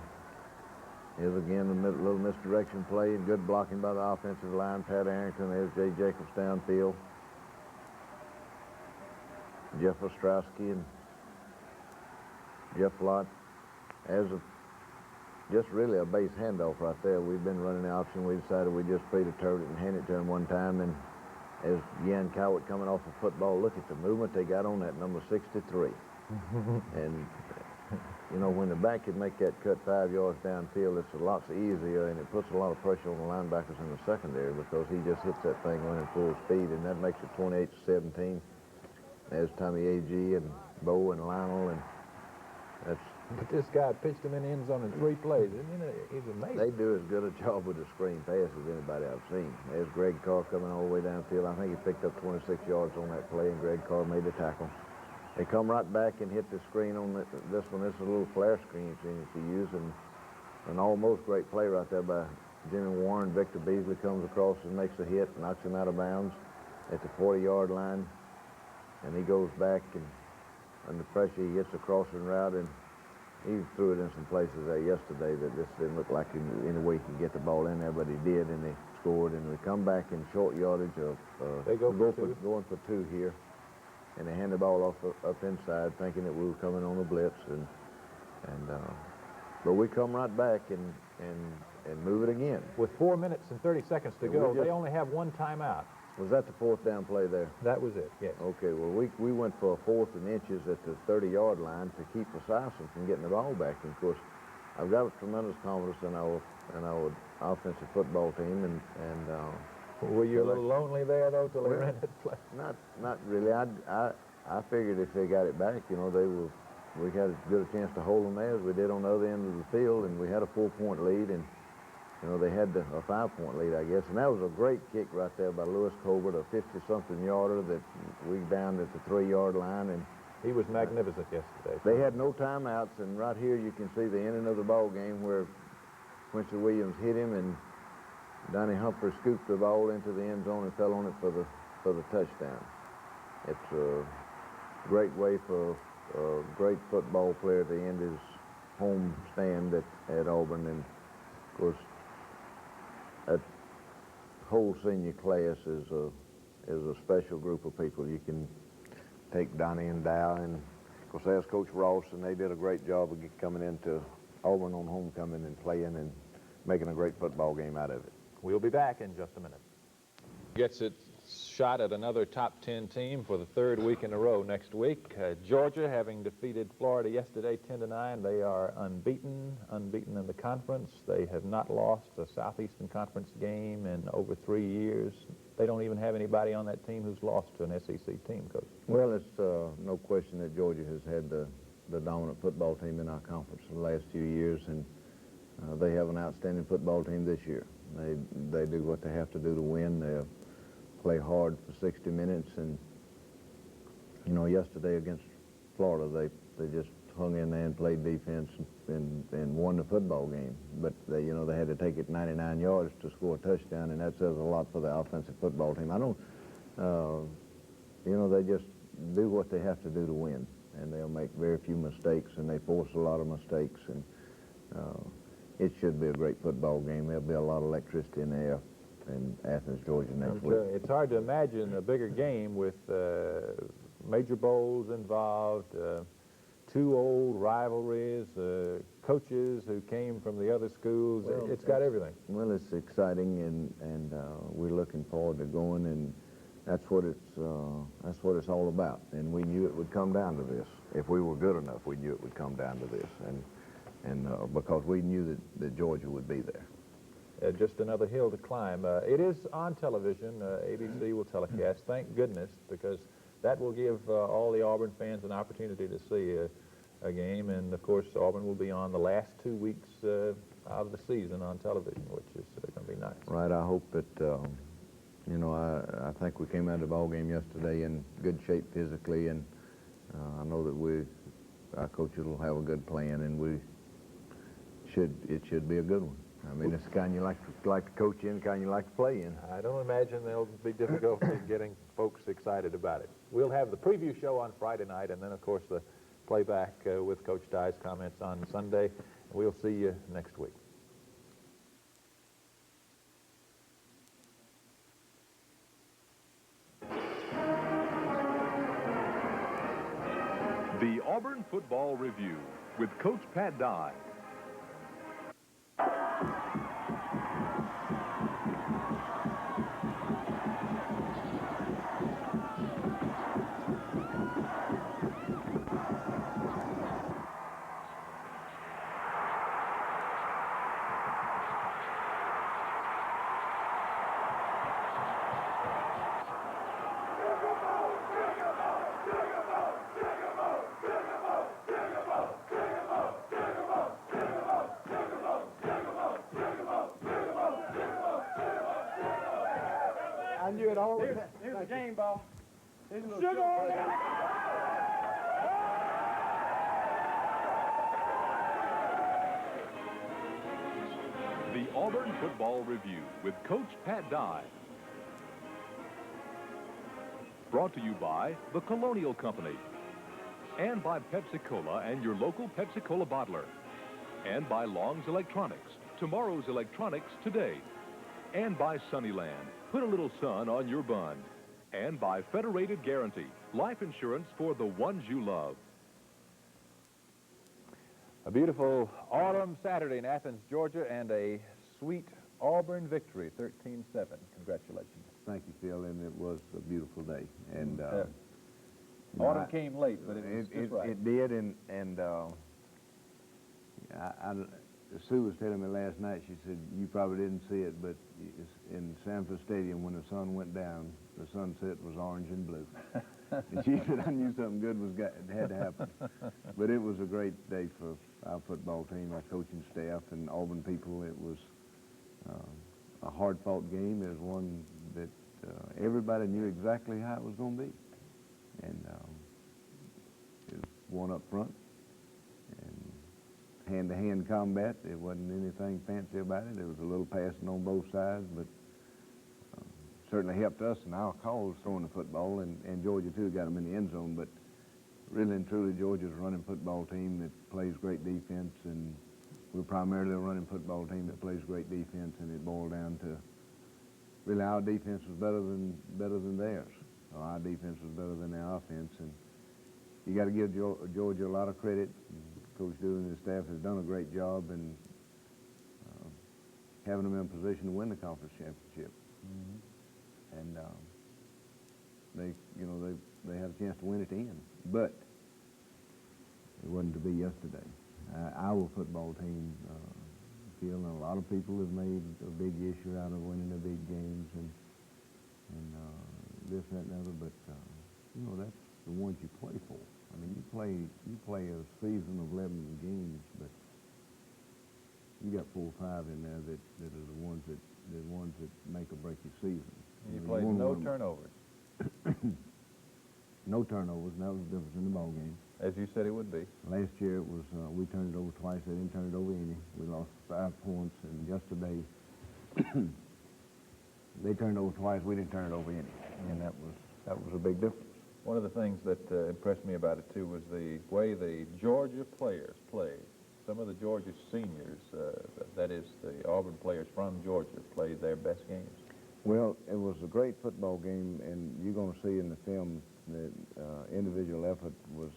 Here's again the little misdirection play and good blocking by the offensive line. Pat Arrington, there's Jay Jacobs downfield. Jeff Ostrowski and Jeff Lott. Just really a base handoff right there. We've been running the option. We decided we'd just predetermined it and hand it to him one time. And as Jan Cowett coming off the football, look at the movement they got on that number 63. And you know, when the back can make that cut 5 yards downfield, it's a lot easier, and it puts a lot of pressure on the linebackers in the secondary because he just hits that thing running full speed, and that makes it 28-17. There's Tommy Agee and Bo and Lionel, and that's But this guy pitched him in the end zone in 3 plays. He's amazing. They do as good a job with the screen pass as anybody I've seen. There's Greg Carr coming all the way downfield. I think he picked up 26 yards on that play, and Greg Carr made the tackle. They come right back and hit the screen on this one. This is a little flare screen to use, and an almost great play right there by Jimmy Warren. Victor Beasley comes across and makes a hit, knocks him out of bounds at the 40-yard line, and he goes back, and under pressure he gets a crossing route, and he threw it in some places there yesterday that just didn't look like any way he could get the ball in there, but he did, and they scored. And we come back in short yardage of going for 2 here, and they hand the ball off up inside, thinking that we were coming on a blitz, but we come right back and move it again. With 4 minutes and 30 seconds to go, they only have 1 timeout. Was that the 4th down play there? That was it, yes. Okay, well, we went for a 4th and inches at the 30-yard line to keep Precisely from getting the ball back. And, of course, I've got tremendous confidence in our offensive football team. Were you a little lonely there, though, till they ran that play? Not really. I figured if they got it back, we had as good a chance to hold them there as we did on the other end of the field, and we had a 4-point lead, and they had a 5-point lead, I guess. And that was a great kick right there by Lewis Colbert, a 50-something yarder that we downed at the 3-yard line. And he was magnificent yesterday. They had no timeouts, and right here you can see the ending of the ball game where Quincy Williams hit him, and Donnie Humphrey scooped the ball into the end zone and fell on it for the touchdown. It's a great way for a great football player to end his home stand at Auburn. And, of course, that whole senior class is a special group of people. You can take Donnie and Dow, and of course there's Coach Ross, and they did a great job of coming into Auburn on homecoming and playing and making a great football game out of it. We'll be back in just a minute. Gets it shot at another top 10 team for the 3rd week in a row next week. Georgia, having defeated Florida yesterday 10-9, they are unbeaten in the conference. They have not lost a Southeastern Conference game in over 3 years. They don't even have anybody on that team who's lost to an SEC team, Coach. Well, it's no question that Georgia has had the dominant football team in our conference for the last few years, and they have an outstanding football team this year. They do what they have to do to win. They play hard for 60 minutes, and yesterday against Florida they just hung in there and played defense and won the football game. But they had to take it 99 yards to score a touchdown, and that says a lot for the offensive football team. I don't they just do what they have to do to win, and they'll make very few mistakes, and they force a lot of mistakes, and it should be a great football game. There'll be a lot of electricity in the air in Athens, Georgia next week. It's hard to imagine a bigger game with major bowls involved, 2 old rivalries, coaches who came from the other schools. Well, it's got everything. Well, it's exciting, and we're looking forward to going, and that's what it's all about. And we knew it would come down to this. If we were good enough, we knew it would come down to this, and because we knew that Georgia would be there. Just another hill to climb. It is on television. ABC will telecast. Thank goodness, because that will give all the Auburn fans an opportunity to see a game. And, of course, Auburn will be on the last 2 weeks of the season on television, which is going to be nice. Right. I hope that, I think we came out of the ball game yesterday in good shape physically, and I know that our coaches will have a good plan, and it should be a good one. I mean, it's the kind you like to coach in, kind you like to play in. I don't imagine there'll be difficulty getting folks excited about it. We'll have the preview show on Friday night, and then, of course, the playback with Coach Dye's comments on Sunday. We'll see you next week. The Auburn Football Review with Coach Pat Dye. you at all. Here's the game ball. Sugar on it. The Auburn Football Review with Coach Pat Dye. Brought to you by the Colonial Company. And by Pepsi-Cola and your local Pepsi-Cola bottler. And by Long's Electronics. Tomorrow's electronics today. And by Sunnyland. Put a little sun on your bun. And by Federated Guarantee. Life insurance for the ones you love. A beautiful autumn Saturday in Athens, Georgia, and a sweet Auburn victory, 13-7. Congratulations. Thank you, Phil, and it was a beautiful day. And autumn came late, but it was just right. It did, and Sue was telling me last night, she said, you probably didn't see it, but in Sanford Stadium, when the sun went down, the sunset was orange and blue. And she said, I knew something good had to happen. But it was a great day for our football team, our coaching staff, and Auburn people. It was a hard-fought game. It was one that everybody knew exactly how it was going to be. And it was one up front. Hand-to-hand combat. It wasn't anything fancy about it. There was a little passing on both sides, but certainly helped us in our cause throwing the football, and Georgia, too, got them in the end zone. But really and truly, Georgia's a running football team that plays great defense, and we're primarily a running football team that plays great defense, and it boiled down to really our defense was better than theirs. So our defense was better than their offense, and you got to give Georgia a lot of credit. Coach Dewey and his staff has done a great job in having them in position to win the conference championship. Mm-hmm. And they had a chance to win at the end, but it wasn't to be yesterday. Our football team, Phil, and a lot of people have made a big issue out of winning the big games and this, that, and the other, but that's the ones you play for. I mean, you play a season of 11 games, but you got 4 or 5 in there that are the ones that make or break your season. You played no turnovers. No turnovers, and that was the difference in the ball game. As you said it would be. Last year it was we turned it over twice. They didn't turn it over any. We lost 5 points, and yesterday they turned it over twice. We didn't turn it over any, and that was a big difference. One of the things that impressed me about it, too, was the way the Georgia players played. Some of the Georgia seniors, that is, the Auburn players from Georgia, played their best games. Well, it was a great football game, and you're going to see in the film that individual effort was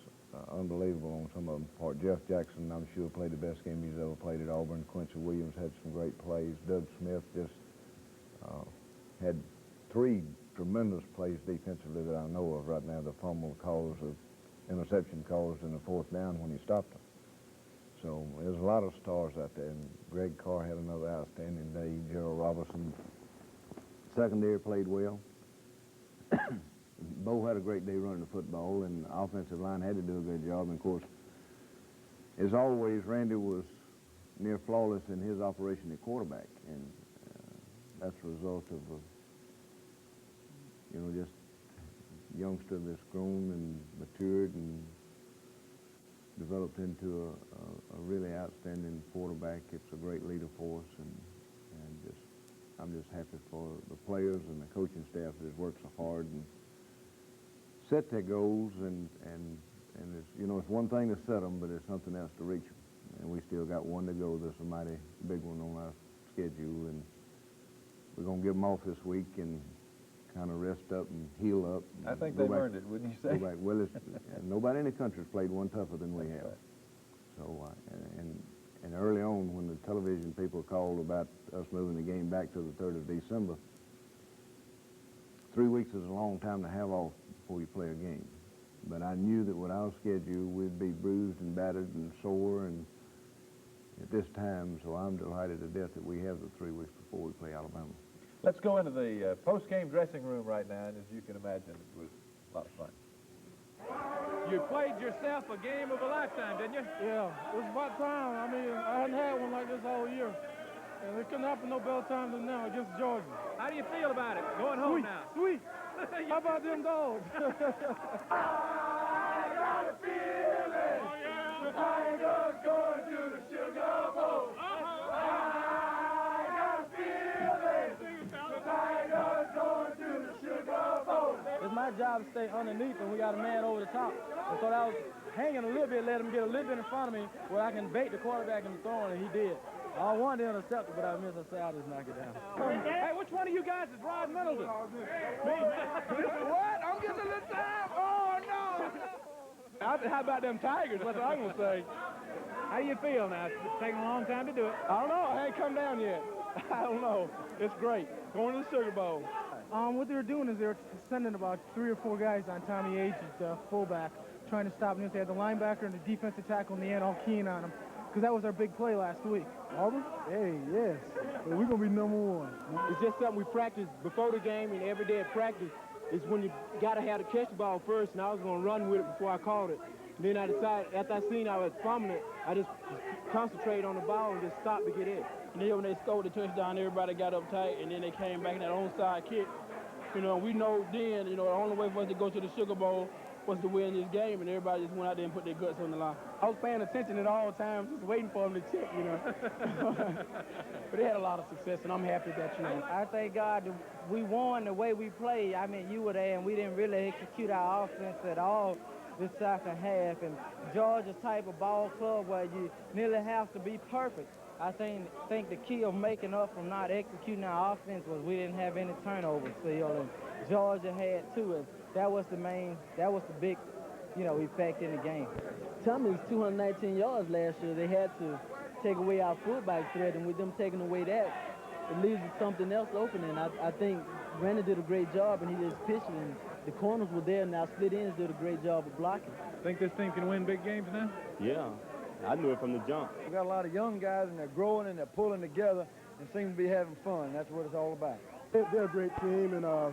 unbelievable on some of them. Jeff Jackson, I'm sure, played the best game he's ever played at Auburn. Quincy Williams had some great plays. Doug Smith just had 3 tremendous plays defensively that I know of right now. The fumble calls, of interception calls, and the 4th down when he stopped them. So there's a lot of stars out there, and Greg Carr had another outstanding day. Gerald Robinson, secondary, played well. Bo had a great day running the football, and the offensive line had to do a good job. And of course, as always, Randy was near flawless in his operation at quarterback, and that's a result of just youngster that's grown and matured and developed into a really outstanding quarterback. It's a great leader for us, and I'm just happy for the players and the coaching staff that has worked so hard and set their goals, and it's one thing to set them, but it's something else to reach them. And we still got one to go. There's a mighty big one on our schedule, and we're going to give them off this week and kind of rest up and heal up. And I think they've earned it, wouldn't you say? Well, nobody in the country has played one tougher than we have. Right. So, and early on, when the television people called about us moving the game back to the 3rd of December, 3 weeks is a long time to have off before you play a game. But I knew that with our schedule, we'd be bruised and battered and sore and at this time, so I'm delighted to death that we have the 3 weeks before we play Alabama. Let's go into the post-game dressing room right now, and as you can imagine, it was a lot of fun. You played yourself a game of a lifetime, didn't you? Yeah, it was about time. I mean, I hadn't had one like this all year. And it couldn't happen no better time than now against Georgia. How do you feel about it? Going home now. Sweet. How about them dogs? I got a feeling the Tigers going to the Sugar Bowl. I got a feeling the Tigers going to the Sugar Bowl. It's my job to stay underneath, and we got a man over the top. And so that was hanging a little bit, let him get a little bit in front of me where I can bait the quarterback in the throwing, and he did. I wanted to intercept it, but I missed. I said, I'll just knock it down. Hey, which one of you guys is Rod Middleton? Me. What? I'm getting a little time. Oh, no. How about them Tigers? That's what I'm going to say. How do you feel now? It's taking a long time to do it. I don't know. I ain't come down yet. I don't know. It's great. Going to the Sugar Bowl. What they were doing is they were sending about 3 or 4 guys on Tommy H, the fullback, trying to stop him. They had the linebacker and the defensive tackle in the end all keen on him, because that was our big play last week. Auburn? Hey, yes. Well, we're going to be #1. It's just something we practice before the game and every day at practice. Is when you got to have to catch the ball first, and I was going to run with it before I caught it. And then I decided, after I seen I was fumbling it, I just concentrated on the ball and just stopped to get it. And then when they scored the touchdown, everybody got uptight, and then they came back in that onside kick. You know, we know then, you know, the only way for us to go to the Sugar Bowl was to win this game, and everybody just went out there and put their guts on the line. I was paying attention at all times, just waiting for them to check, you know. But they had a lot of success, and I'm happy that, you know. I thank God that we won the way we played. I mean, you were there, and we didn't really execute our offense at all this second half. And Georgia's type of ball club where you nearly have to be perfect. I think the key of making up from not executing our offense was we didn't have any turnovers, still, and Georgia had 2, and that was the big, you know, effect in the game. Tommy was 219 yards last year. They had to take away our fullback threat, and with them taking away that, it leaves something else open. And I think Brandon did a great job, and he just pitched it, and the corners were there, and our split ends did a great job of blocking. Think this team can win big games now? Yeah, I knew it from the jump. We got a lot of young guys, and they're growing, and they're pulling together, and seem to be having fun. That's what it's all about. They're a great team, and I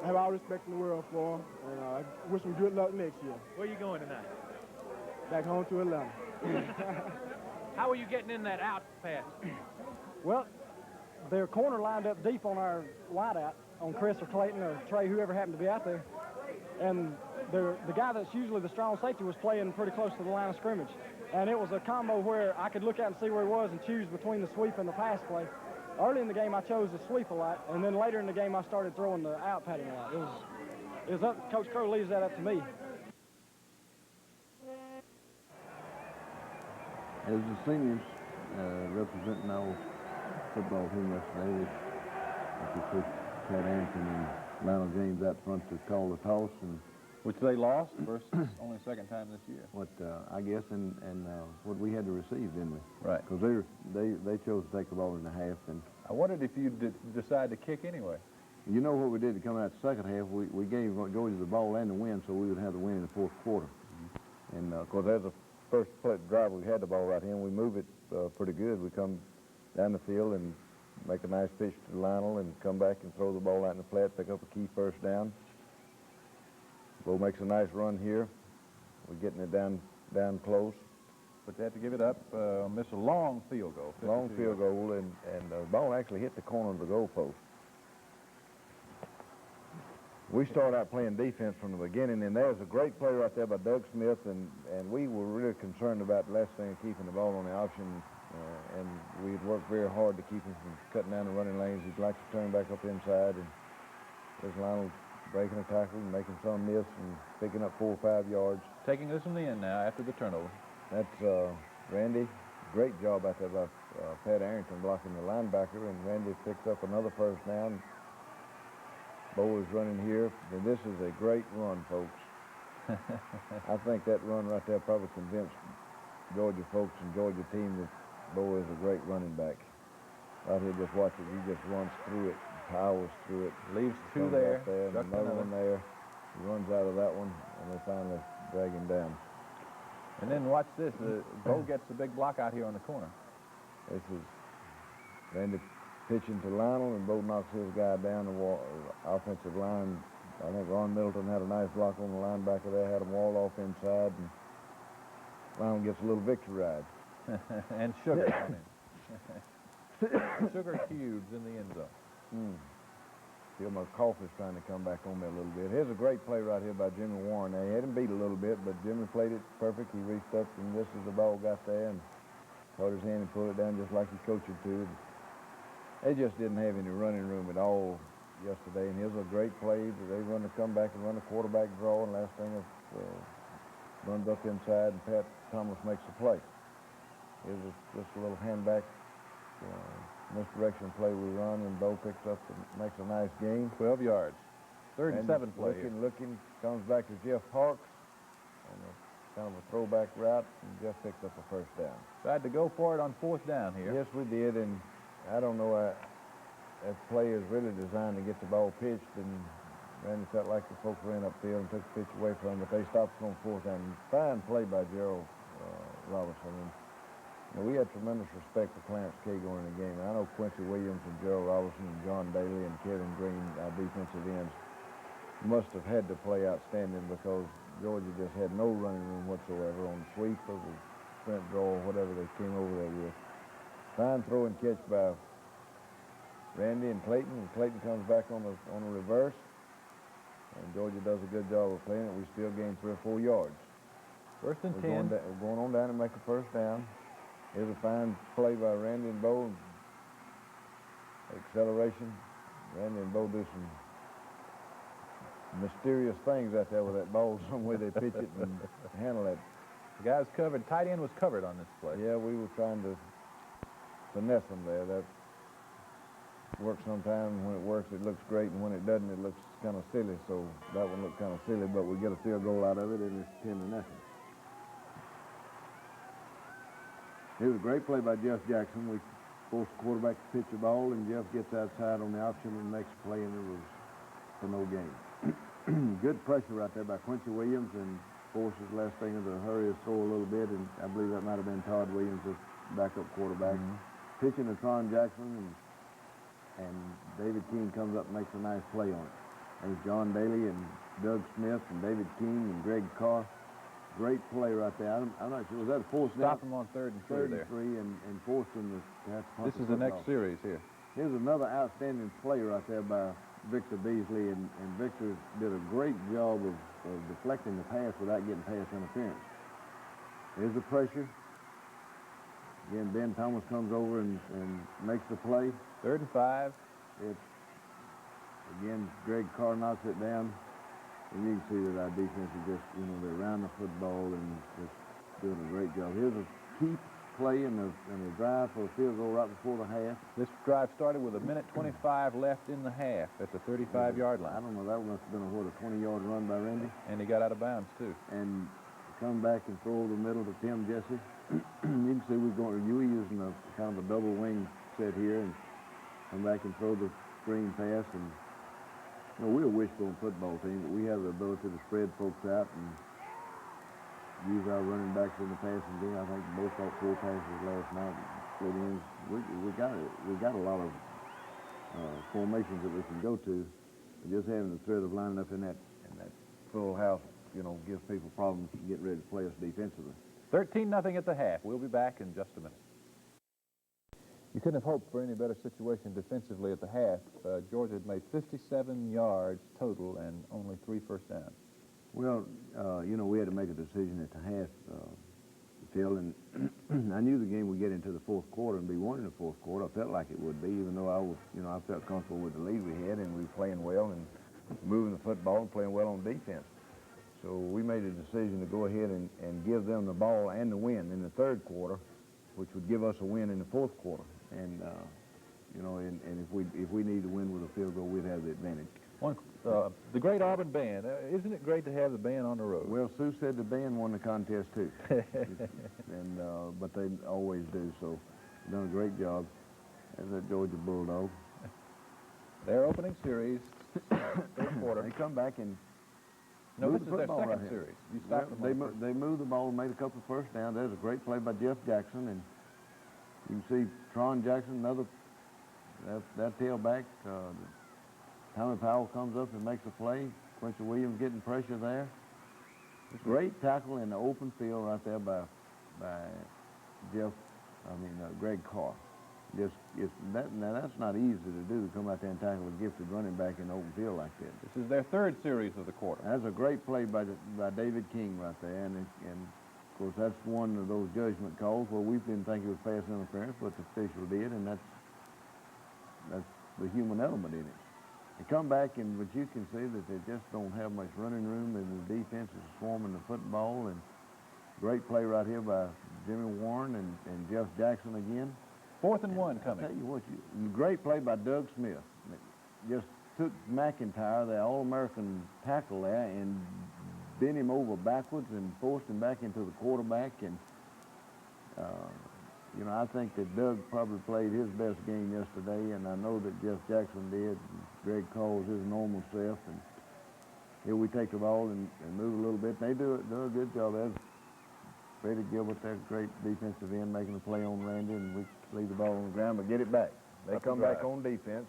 have all respect in the world for them, and I wish them good luck next year. Where are you going tonight? Back home to Atlanta. How are you getting in that out pass? Well, their corner lined up deep on our wideout, on Chris or Clayton or Trey, whoever happened to be out there. And the guy that's usually the strong safety was playing pretty close to the line of scrimmage. And it was a combo where I could look out and see where he was and choose between the sweep and the pass play. Early in the game, I chose the sweep a lot, and then later in the game, I started throwing the out pattern a lot. It was up, Coach Crow leaves that up to me. As the seniors representing our football team yesterday, we pushed Pat Arrington and Lionel James out front to call the toss, and which they lost versus only second time this year. What I guess, and what we had to receive, didn't we? Right. Because they chose to take the ball in the half, and I wondered if you decide to kick anyway. You know what we did to come out the second half? We gave Georgia the ball and the win, so we would have the win in the fourth quarter. And of course, as the first drive we had the ball right here, and we move it pretty good. We come down the field and make a nice pitch to Lionel, and come back and throw the ball out in the flat, pick up a key first down. Bo makes a nice run here. We're getting it down close. But they had to give it up, miss a long field goal. Long field goal, and the ball actually hit the corner of the goalpost. We started out playing defense from the beginning, and there was a great play right there by Doug Smith, and we were really concerned about the last thing, keeping the ball on the option, and we'd worked very hard to keep him from cutting down the running lanes. He'd like to turn back up inside, and there's Lionel breaking a tackle and making some miss and picking up 4 or 5 yards. Taking this from the end now after the turnover. That's Randy. Great job out there by Pat Arrington blocking the linebacker, and Randy picks up another first down. Bo is running here, and this is a great run, folks. I think that run right there probably convinced Georgia folks and Georgia team that Bo is a great running back. Right here, just watch it. He just runs through it, powers through it. Leaves 2 there, and another one there. He runs out of that one, and they finally drag him down. And then watch this. Bo gets the big block out here on the corner. This is Randy pitching to Lionel, and Bo knocks his guy down the offensive line. I think Ron Middleton had a nice block on the linebacker there, had him walled off inside, and Lionel gets a little victory ride. And sugar on him. sugar cubes in the end zone. Feel my cough is trying to come back on me a little bit. Here's a great play right here by Jimmy Warren. They had him beat a little bit, but Jimmy played it perfect. He reached up, and this is the ball got there, and caught his hand and pulled it down just like he coached it to. They just didn't have any running room at all yesterday, and here's a great play. They run the comeback and run the quarterback draw, and last thing is runs up inside, and Pat Thomas makes the play. Here's just a little hand back misdirection play we run, and Bo picks up and makes a nice gain. 12 yards. 3rd and 7 play. Looking, comes back to Jeff Parks on a kind of a throwback route, and Jeff picks up a first down. Tried to go for it on 4th down here. Yes, we did, and I don't know, that play is really designed to get the ball pitched, and Randy felt like the folks ran upfield and took the pitch away from him, but they stopped us on 4th down. Fine play by Gerald Robinson. And, we had tremendous respect for Clarence K going in the game. I know Quincy Williams and Gerald Robinson and John Daly and Kevin Green, our defensive ends, must have had to play outstanding because Georgia just had no running room whatsoever on the sweep or the sprint draw or whatever they came over there with. Fine throw and catch by Randy and Clayton comes back on the reverse, and Georgia does a good job of playing it. We still gain 3 or 4 yards. 1st and 10. We're going on down and make a first down. Here's a fine play by Randy and Bo. Acceleration. Randy and Bo do some mysterious things out there with that ball. Some way they pitch it and handle it. The guy was covered. Tight end was covered on this play. Yeah, we were trying to finesse them there. That works sometimes. When it works, it looks great, and when it doesn't, it looks kind of silly. So that one looked kind of silly, but we get a field goal out of it, and it's 10-0. It was a great play by Jeff Jackson. We forced the quarterback to pitch the ball, and Jeff gets outside on the option and makes a play, and it was for no gain. Good pressure right there by Quincy Williams, and forces last thing to hurry us throw a little bit, and I believe that might have been Todd Williams, the backup quarterback. Pitching to Tron Jackson, and David King comes up and makes a nice play on it. There's John Daly and Doug Smith and David King and Greg Carr. Great play right there. I'm not sure. Was that a 4th down? Stop him on 3rd and 3 there. 3 and forced him to have to punt. This is the next series here. Here's another outstanding play right there by Victor Beasley, and Victor did a great job of deflecting the pass without getting pass interference. Here's the pressure. Again, Ben Thomas comes over and makes the play. 3rd and 5. Again, Greg Carr knocks it down. And you can see that our defense is just, they're around the football and just doing a great job. Here's a key play in the drive for a field goal right before the half. This drive started with 1:25 left in the half at the 35-yard line. I don't know, that must have been a 20-yard run by Randy. And he got out of bounds, too. And come back and throw over the middle to Tim Jesse. You can see we're using a kind of a double wing set here, and come back and throw the screen pass. And we're a wishbone football team, but we have the ability to spread folks out and use our running backs in the passing game. I think both got 4 passes last night. Split ends. We got a lot of formations that we can go to. But just having the threat of lining up in that full house, gives people problems getting ready to play us defensively. 13-0 at the half. We'll be back in just a minute. You couldn't have hoped for any better situation defensively at the half. Georgia had made 57 yards total and only 3 first downs. Well, we had to make a decision at the half, Phil, and I knew the game would get into the 4th quarter and be won in the 4th quarter. I felt like it would be, even though I felt comfortable with the lead we had, and we were playing well and moving the football and playing well on defense. So we made a decision to go ahead and give them the ball and the win in the 3rd quarter, which would give us a win in the 4th quarter. And if we need to win with a field goal, we'd have the advantage. The great Auburn band. Isn't it great to have the band on the road? Well, Sue said the band won the contest too, but they always do. So, done a great job as a Georgia Bulldog. Their opening series, 3rd quarter. They come back and no, this is their 2nd series. You stopped them. They moved the ball and made a couple of first downs. There's a great play by Jeff Jackson, and you can see Tron Jackson, another that tailback. Tommy Powell comes up and makes a play. Quincy Williams getting pressure there. Great tackle in the open field right there by Greg Carr. Now that's not easy to do, to come out there and tackle a gifted running back in the open field like that. This is their third series of the quarter. That's a great play by David King right there, and of course that's one of those judgment calls where we didn't think it was pass interference, but the official did, and that's the human element in it. They come back, but you can see that they just don't have much running room, and the defense is swarming the football. And great play right here by Jimmy Warren and Jeff Jackson again. 4th and 1 coming. I tell you what, great play by Doug Smith. Just took McIntyre, the All-American tackle there, and bent him over backwards and forced him back into the quarterback. And you know, I think that Doug probably played his best game yesterday, and I know that Jeff Jackson did. Greg Cole was his normal self, and here we take the ball and move a little bit. They do a good job. That's Freddie Gilbert, that great defensive end, making a play on Randy, and we leave the ball on the ground, but get it back. They come back on defense.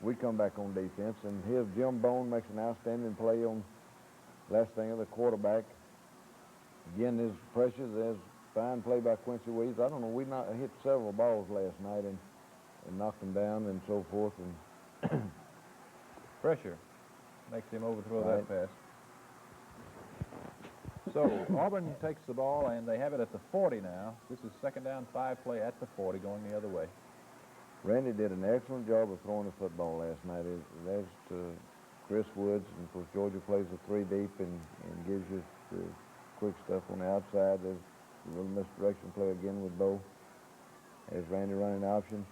We come back on defense, and here's Jim Bone makes an outstanding play on last thing of the quarterback. Again, there's pressure. There's fine play by Quincy Williams. I don't know, we hit several balls last night and knocked them down and so forth. And pressure makes him overthrow that pass. So Auburn takes the ball, and they have it at the 40 now. This is 2nd down, 5 play at the 40, going the other way. Randy did an excellent job of throwing the football last night. There's Chris Woods, and of course Georgia plays a 3 deep and gives you the quick stuff on the outside. There's a little misdirection play again with Bo. There's Randy running option.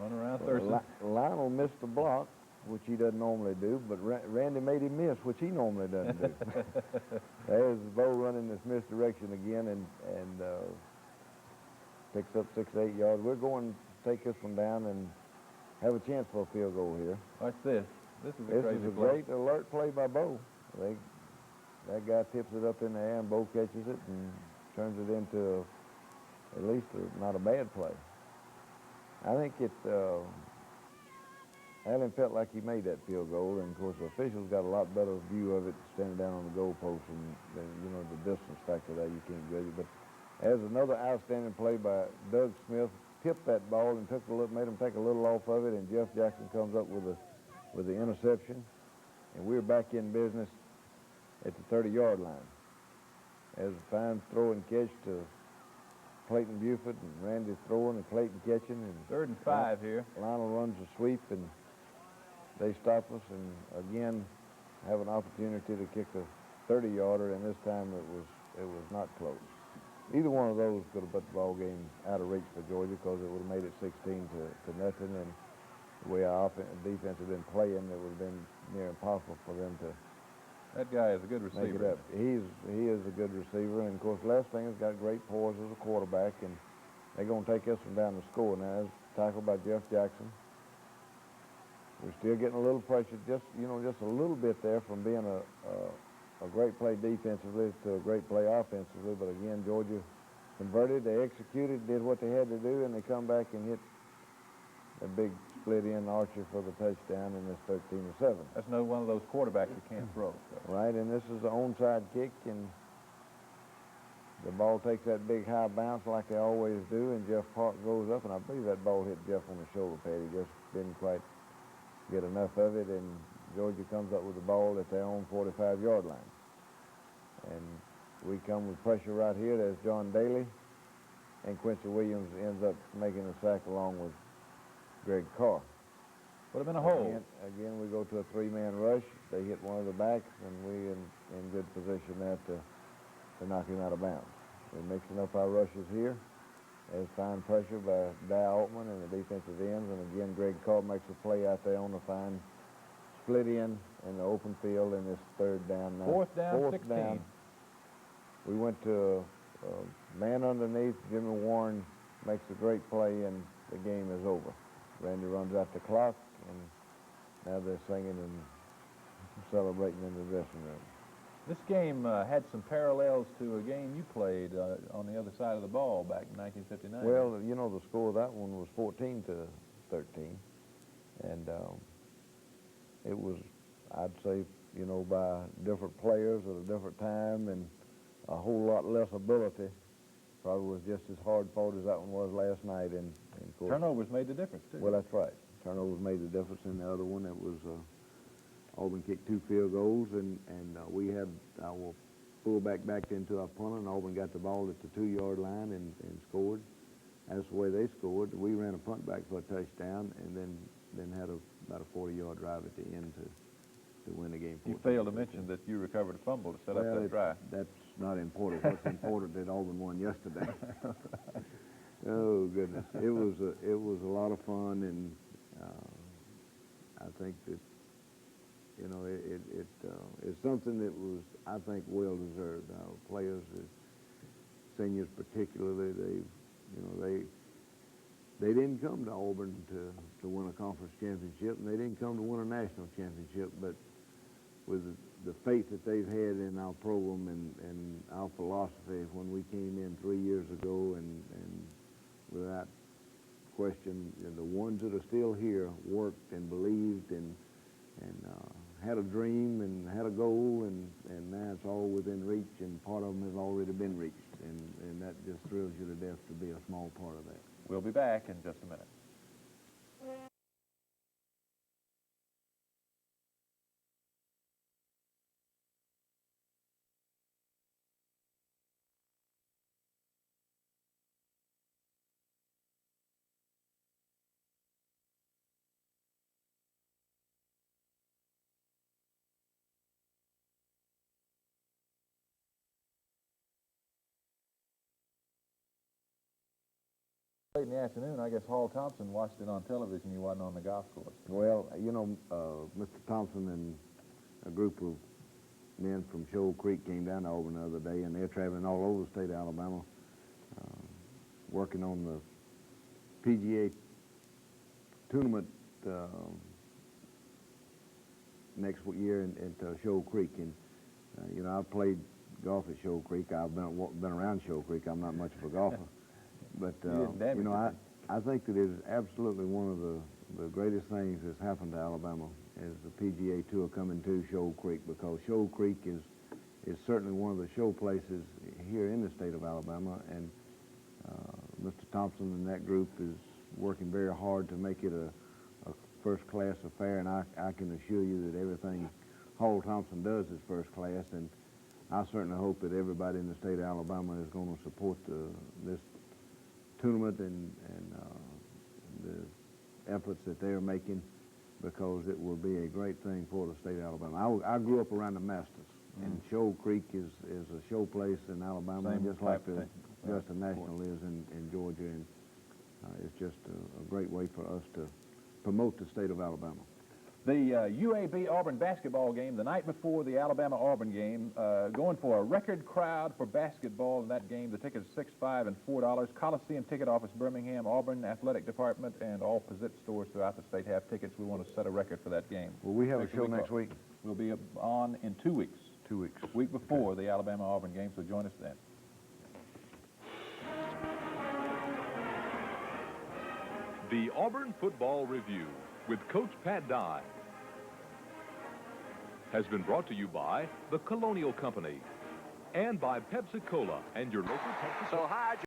Run around Thurston. Lionel missed the block, which he doesn't normally do, but Randy made him miss, which he normally doesn't do. There's Bo running this misdirection again and picks up 6 to 8 yards. We're going to take this one down and have a chance for a field goal here. Watch this. This is a crazy play. Great alert play by Bo. That guy tips it up in the air, and Bo catches it and turns it into at least not a bad play. I think Allen felt like he made that field goal, and of course the officials got a lot better view of it standing down on the goalpost, and you know, the distance factor there, you can't judge it. But as another outstanding play by Doug Smith, tipped that ball and made him take a little off of it, and Jeff Jackson comes up with the interception, and we're back in business at the 30-yard line. As a fine throw and catch to Clayton Buford, and Randy throwing and Clayton catching. And 3rd and 5 here. Lionel runs a sweep, and they stop us, and again have an opportunity to kick a 30-yarder, and this time it was not close. Either one of those could have put the ball game out of reach for Georgia, because it would have made it 16 to nothing, and the way our defense had been playing, it would have been near impossible for them to. That guy is a good receiver. Make it up. He is a good receiver, and of course Lessing's got great poise as a quarterback, and they're going to take this one down to score. Now it's tackled by Jeff Jackson. We're still getting a little pressure, just a little bit there from being a great play defensively to a great play offensively. But again, Georgia converted, they executed, did what they had to do, and they come back and hit a big split-in Archer for the touchdown, and it's 13-7. That's another one of those quarterbacks that can't throw. So. Right, and this is the onside kick, and the ball takes that big high bounce like they always do, and Jeff Park goes up, and I believe that ball hit Jeff on the shoulder pad. He just didn't quite get enough of it, and Georgia comes up with the ball at their own 45-yard line. And we come with pressure right here. There's John Daly, and Quincy Williams ends up making a sack along with Greg Carr. Would have been a hole. Again, we go to a 3-man rush. They hit one of the backs, and we in good position there to knock him out of bounds. We're mixing up our rushes here. There's fine pressure by Dye Altman and the defensive ends, and again, Greg Carr makes a play out there on the fine split in the open field in this 3rd down. Now, 4th down, 16. Down. We went to man underneath. Jimmy Warren makes a great play, and the game is over. Randy runs out the clock, and now they're singing and celebrating in the dressing room. This game had some parallels to a game you played on the other side of the ball back in 1959. Well, you know, the score of that one was 14-13, and it was, I'd say, you know, by different players at a different time and a whole lot less ability Probably was just as hard fought as that one was last night. And of course, Turnovers made the difference, too. well, that's right. Turnovers made the difference in the other one. It was Auburn kicked 2 field goals, and we had our fullback backed into our punter, and Auburn got the ball at the 2-yard line and scored. That's the way they scored. We ran a punt back for a touchdown, and then had about a 40-yard drive at the end to win the game. You failed to mention that you recovered a fumble to set up that drive. That's not important. What's important that Auburn won yesterday. Oh goodness, it was a lot of fun, and I think that it's something that was, I think, well deserved. Our players, seniors particularly, they didn't come to Auburn to win a conference championship, and they didn't come to win a national championship, but with the faith that they've had in our program and our philosophy when we came in 3 years ago, and without question, the ones that are still here worked and believed and had a dream and had a goal, and now it's all within reach, and part of them has already been reached, and that just thrills you to death to be a small part of that. We'll be back in just a minute. Late in the afternoon, I guess Hall Thompson watched it on television. He wasn't on the golf course. Well, Mr. Thompson and a group of men from Shoal Creek came down to Auburn the other day, and they're traveling all over the state of Alabama, working on the PGA tournament next year at Shoal Creek. And I've played golf at Shoal Creek. I've been around Shoal Creek. I'm not much of a golfer. But, I think that it is absolutely one of the greatest things that's happened to Alabama is the PGA Tour coming to Shoal Creek, because Shoal Creek is certainly one of the show places here in the state of Alabama, and Mr. Thompson and that group is working very hard to make it a first-class affair, and I can assure you that everything Hall Thompson does is first class, and I certainly hope that everybody in the state of Alabama is going to support this tournament and the efforts that they're making, because it will be a great thing for the state of Alabama. I grew up around the Masters, and Shoal Creek is a show place in Alabama, just like the Augusta National is in Georgia, and it's just a great way for us to promote the state of Alabama. The UAB-Auburn basketball game the night before the Alabama-Auburn game, going for a record crowd for basketball in that game. The tickets $6, $5, and $4. Coliseum Ticket Office, Birmingham, Auburn Athletic Department, and all Pizzit stores throughout the state have tickets. We want to set a record for that game. Will we have a show next week? We'll be on in 2 weeks. 2 weeks. Week before the Alabama-Auburn game, so join us then. The Auburn Football Review with Coach Pat Dye has been brought to you by the Colonial Company and by Pepsi-Cola and your local Pepsi-Cola.